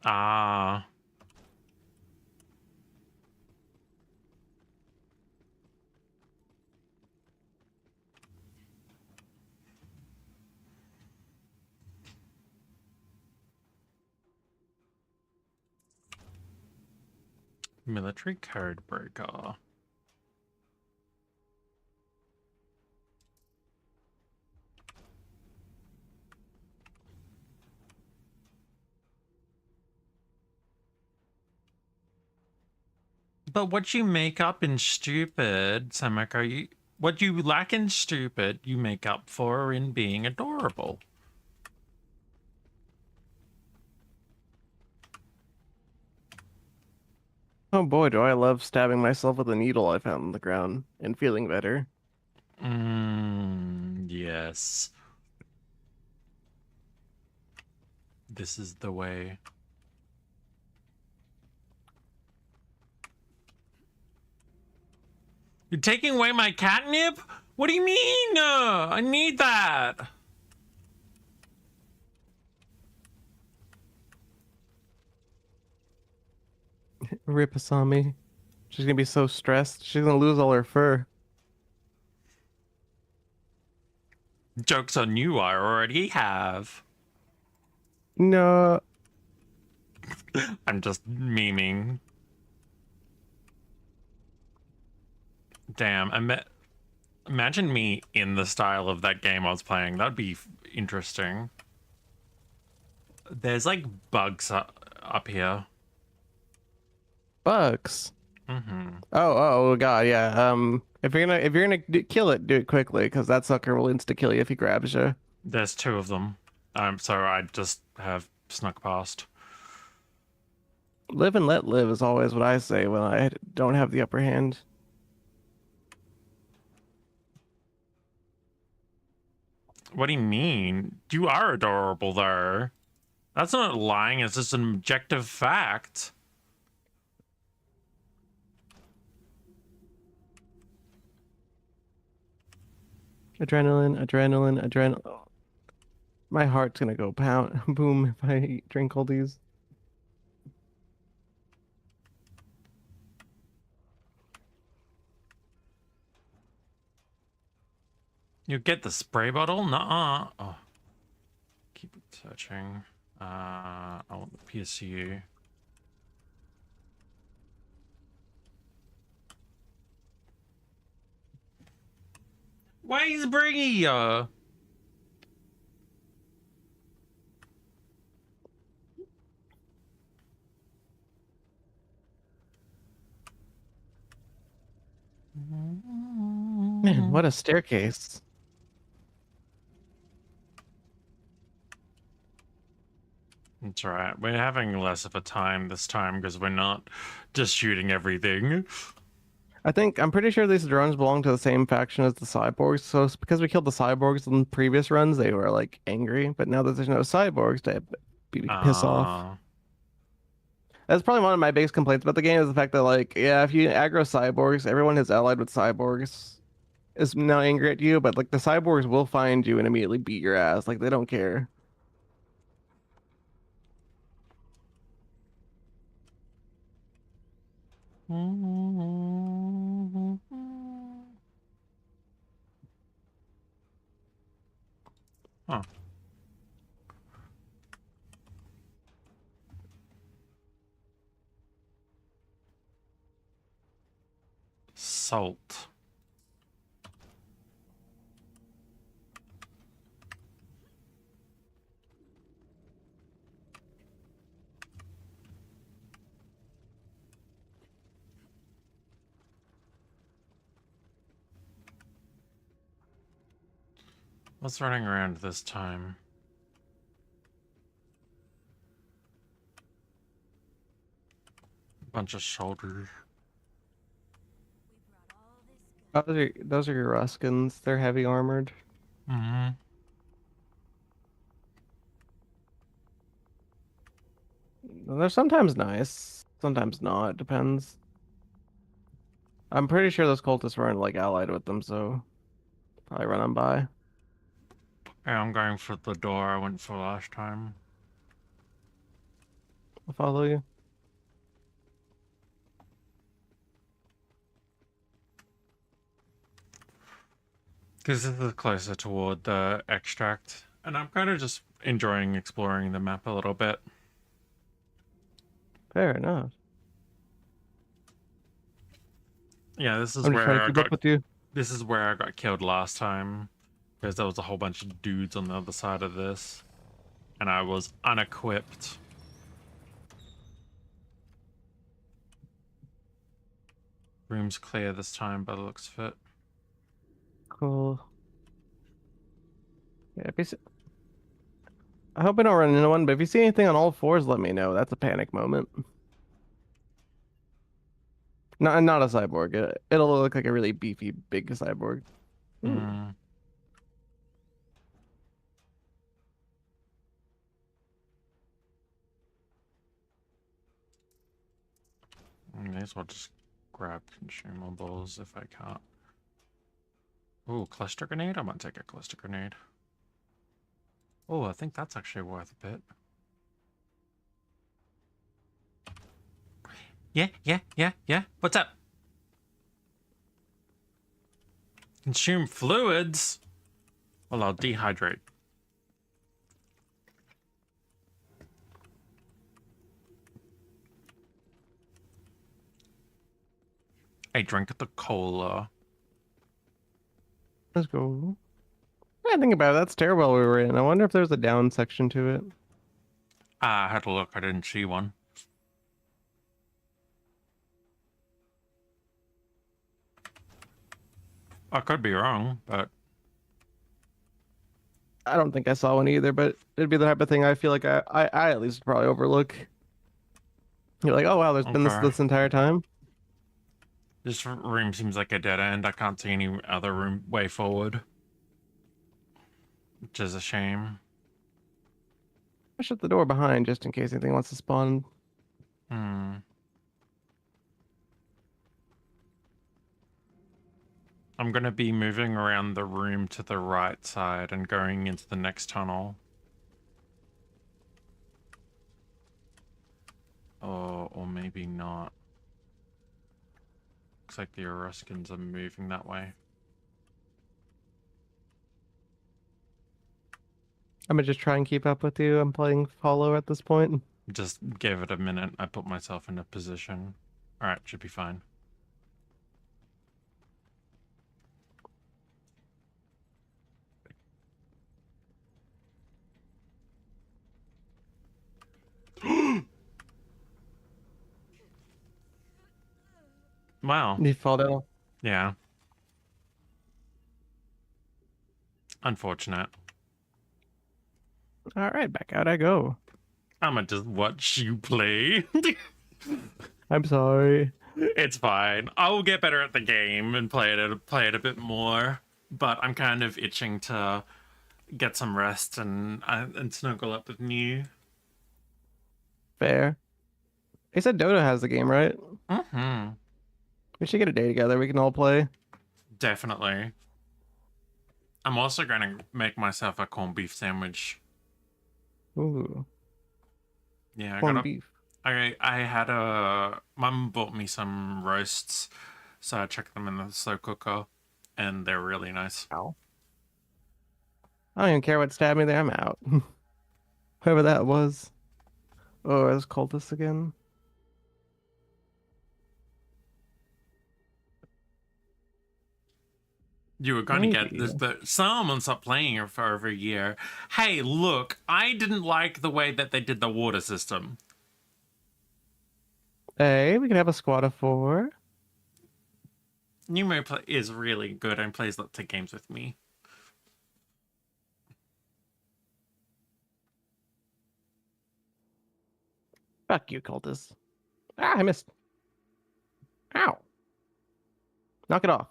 Ah. Military code breaker. But what you make up in stupid, Samako, what you lack in stupid, you make up for in being adorable. Oh boy, do I love stabbing myself with a needle I found on the ground and feeling better. Yes. This is the way. You're taking away my catnip? What do you mean? I need that. Rip Asami. She's gonna be so stressed. She's gonna lose all her fur. Joke's on you, I already have. No. I'm just memeing. Damn, imagine me in the style of that game I was playing. That'd be interesting. There's like bugs up here. Bugs. Mm-hmm. Oh god, yeah. If you're gonna kill it, do it quickly, because that sucker will insta kill you if he grabs you. There's two of them. So I just have snuck past. Live and let live is always what I say when I don't have the upper hand. What do you mean? You are adorable there. That's not lying, it's just an objective fact. Adrenaline. My heart's gonna go pound boom if I drink all these. You get the spray bottle? Nuh-uh. Oh. Keep searching. I want the PSU. Why is Briggy? Man, what a staircase. That's right. We're having less of a time this time because we're not just shooting everything. I'm pretty sure these drones belong to the same faction as the cyborgs. So it's because we killed the cyborgs in previous runs, they were like angry. But now that there's no cyborgs to piss off. That's probably one of my biggest complaints about the game is the fact that like, yeah, if you aggro cyborgs, everyone who's allied with cyborgs is now angry at you. But like the cyborgs will find you and immediately beat your ass. Like they don't care. Huh. Salt. What's running around this time? Bunch of shoulders. Those are your Ruskins. They're heavy armored. Mm-hmm. They're sometimes nice, sometimes not. Depends. I'm pretty sure those cultists weren't like allied with them, so probably run them by. Yeah, I'm going for the door I went for last time. I'll follow you. Because this is closer toward the extract, and I'm kind of just enjoying exploring the map a little bit. Fair enough. Yeah, this is I'm just trying to keep up with you. This is where I got killed last time, because there was a whole bunch of dudes on the other side of this, and I was unequipped. Room's clear this time, by the looks of it. Cool. Yeah, I hope I don't run into one, but if you see anything on all fours, let me know. That's a panic moment. Not a cyborg. It'll look like a really beefy, big cyborg. Mm. May as well just grab consumables if I can't. Ooh, cluster grenade? I might take a cluster grenade. Oh, I think that's actually worth a bit. Yeah. What's up? Consume fluids? Well, I'll dehydrate. I drank the cola. Let's go. I think about it. That stairwell we were in. I wonder if there's a down section to it. Ah, I had to look. I didn't see one. I could be wrong, but I don't think I saw one either, but it'd be the type of thing I feel like I at least probably overlook. You're like, oh wow, there's been this entire time. This room seems like a dead end. I can't see any other room way forward. which is a shame. I shut the door behind just in case anything wants to spawn. Hmm. I'm gonna be moving around the room to the right side and going into the next tunnel. Or maybe not. Looks like the Eruskins are moving that way. I'm gonna just try and keep up with you. I'm playing follow at this point. Just gave it a minute. I put myself in a position. Alright, should be fine. Wow. You fall down. Yeah. Unfortunate. All right, back out I go. I'ma just watch you play. I'm sorry. It's fine. I'll get better at the game and play it a bit more. But I'm kind of itching to get some rest and snuggle up with you. Fair. He said Dodo has the game, right? Mm-hmm. We should get a day together. We can all play. Definitely. I'm also going to make myself a corned beef sandwich. Ooh, Yeah, corned beef. I had mum bought me some roasts, so I chucked them in the slow cooker, and they're really nice. Ow. I don't even care what stabbed me there. I'm out. Whoever that was. Oh, it was cultists again. You were going to get Maybe. this, but someone stopped playing it for over a year. Hey, look, I didn't like the way that they did the water system. Hey, we can have a squad of 4. Numo is really good and plays lots of games with me. Fuck you, cultists. Ah, I missed. Ow. Knock it off.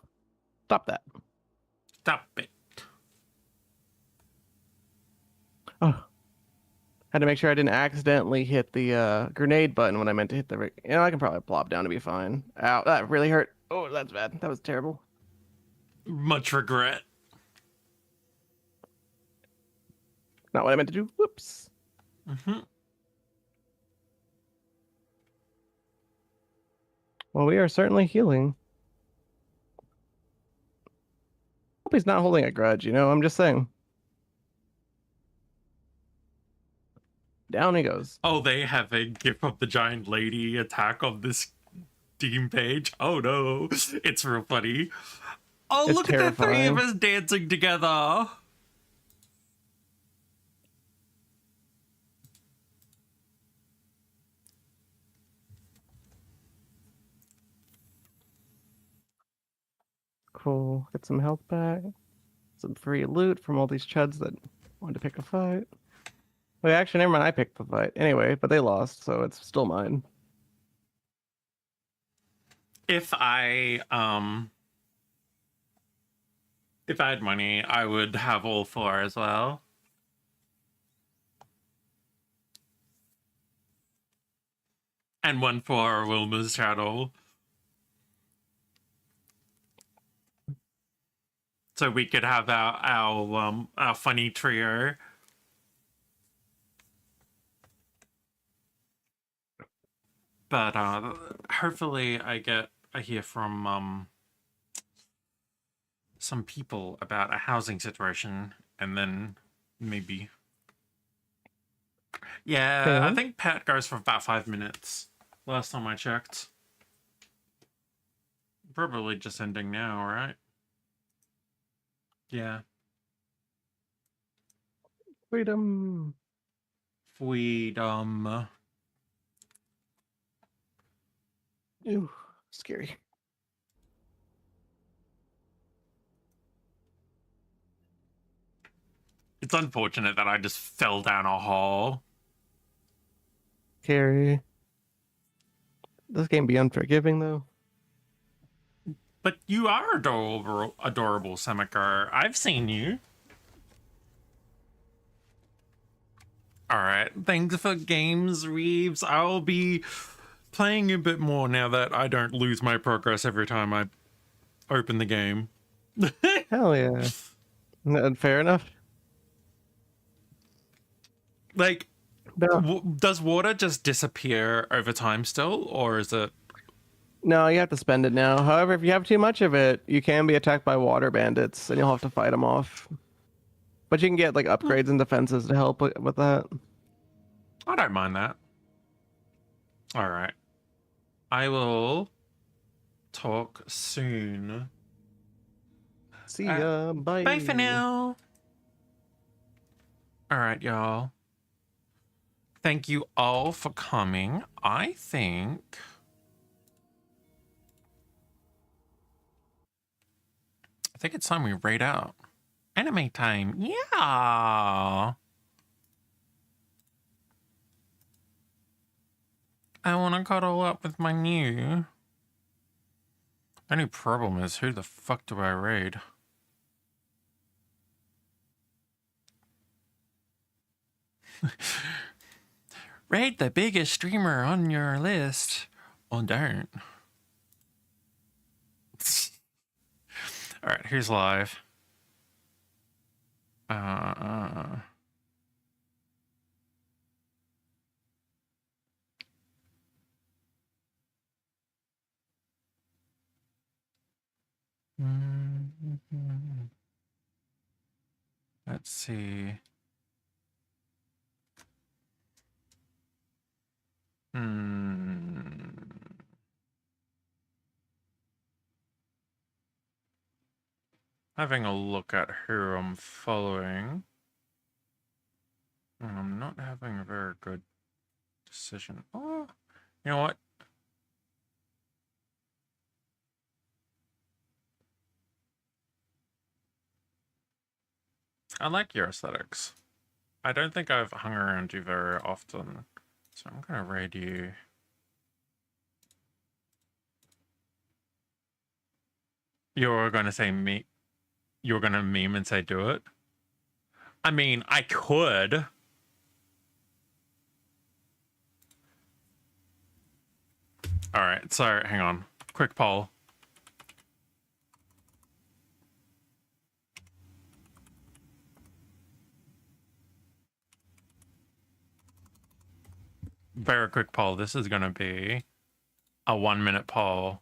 Stop that. Stop it. Oh. Had to make sure I didn't accidentally hit the grenade button when I meant to hit the... You know, I can probably plop down to be fine. Ow, that really hurt. Oh, that's bad. That was terrible. Much regret. Not what I meant to do. Whoops. Mm-hmm. Well, we are certainly healing. Hope he's not holding a grudge, you know? I'm just saying. Down he goes. Oh, they have a GIF of the giant lady attack on this Steam page. Oh no, it's real funny. Oh, It's look at the three of terrifying. us dancing together. Cool. Get some health back. Some free loot from all these chuds that wanted to pick a fight. Wait, actually, never mind. I picked the fight. Anyway, but they lost, so it's still mine. If I had money, I would have all 4 as well. And one for Wilma's channel. So we could have our funny trio. But hopefully I hear from some people about a housing situation, and then maybe. Yeah, I Okay. think Pat goes for about 5 minutes. Last time I checked. Probably just ending now, right? Yeah. Freedom. Freedom. Ooh, scary. It's unfortunate that I just fell down a hole. Scary. This game be unforgiving, though. But you are adorable, Samiko. I've seen you. All right. Thanks for games, Reeves. I'll be playing a bit more now that I don't lose my progress every time I open the game. Hell yeah. Fair enough. Like, No, does water just disappear over time still, or is it? no, you have to spend it now. However, if you have too much of it, you can be attacked by water bandits, and you'll have to fight them off. But you can get like upgrades and defenses to help with that. I don't mind that. All right. I will talk soon. See ya. Bye. Bye for now. All right, y'all. Thank you all for coming. I think it's time we raid out. Anime time. Yeah. I want to cuddle up with my new. Only problem is, who the fuck do I raid? Raid the biggest streamer on your list. Or don't. Alright, who's live? Let's see. Having a look at who I'm following. I'm not having a very good decision. Oh, you know what? I like your aesthetics. I don't think I've hung around you very often, so I'm gonna raid you. You're gonna say me. You're gonna meme and say do it. I mean, I could. All right, so hang on. Quick poll. Very quick poll. This is gonna be a 1-minute poll.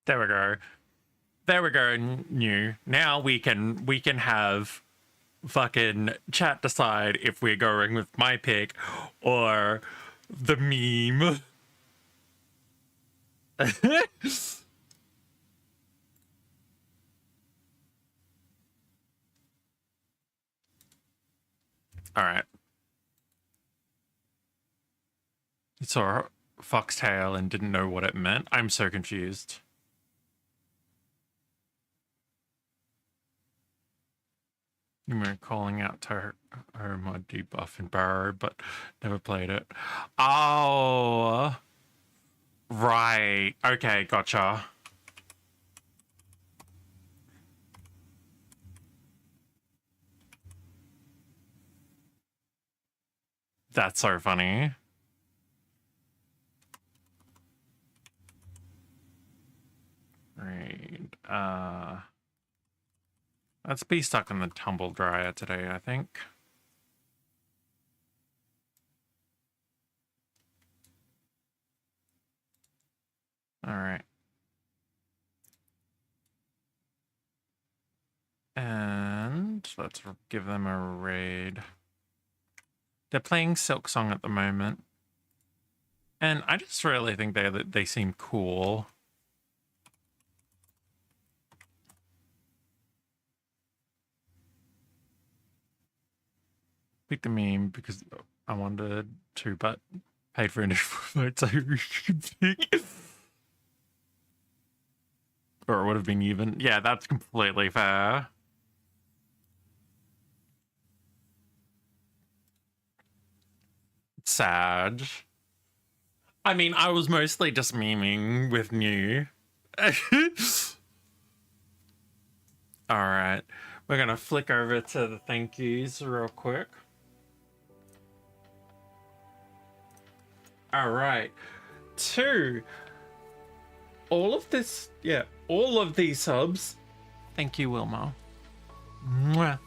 There we go. There we go. New. Now we can have fucking chat decide if we're going with my pick or the meme. All right. You saw foxtail and didn't know what it meant. I'm so confused. You were calling out to her mod debuff and Barrow, but never played it. Oh, right. Okay, gotcha. That's so funny. Right. Let's be stuck in the tumble dryer today, I think. All right. And let's give them a raid. They're playing Silk Song at the moment. And I just really think they seem cool. Pick the meme because I wanted to, but paid for initial vote, so you should pick. Or it would have been even. Yeah, that's completely fair. Sad. I mean, I was mostly just memeing with New. Alright. We're gonna flick over to the thank yous real quick. Alright. 2. All of this, yeah, all of these subs. Thank you, Wilma. Mwah.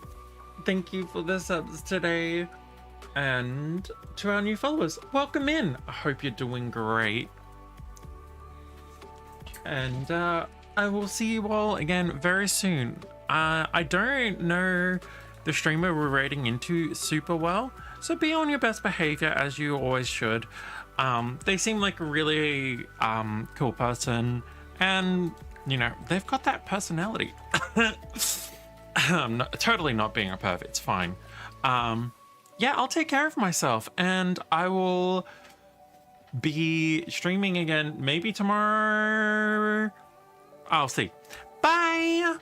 Thank you for the subs today. And to our new followers, welcome in. I hope you're doing great. And I will see you all again very soon. I don't know the streamer we're raiding into super well, so be on your best behavior as you always should. They seem like a really cool person, and you know, they've got that personality. I'm totally not being a perv, it's fine. Yeah, I'll take care of myself, and I will be streaming again maybe tomorrow. I'll see. Bye!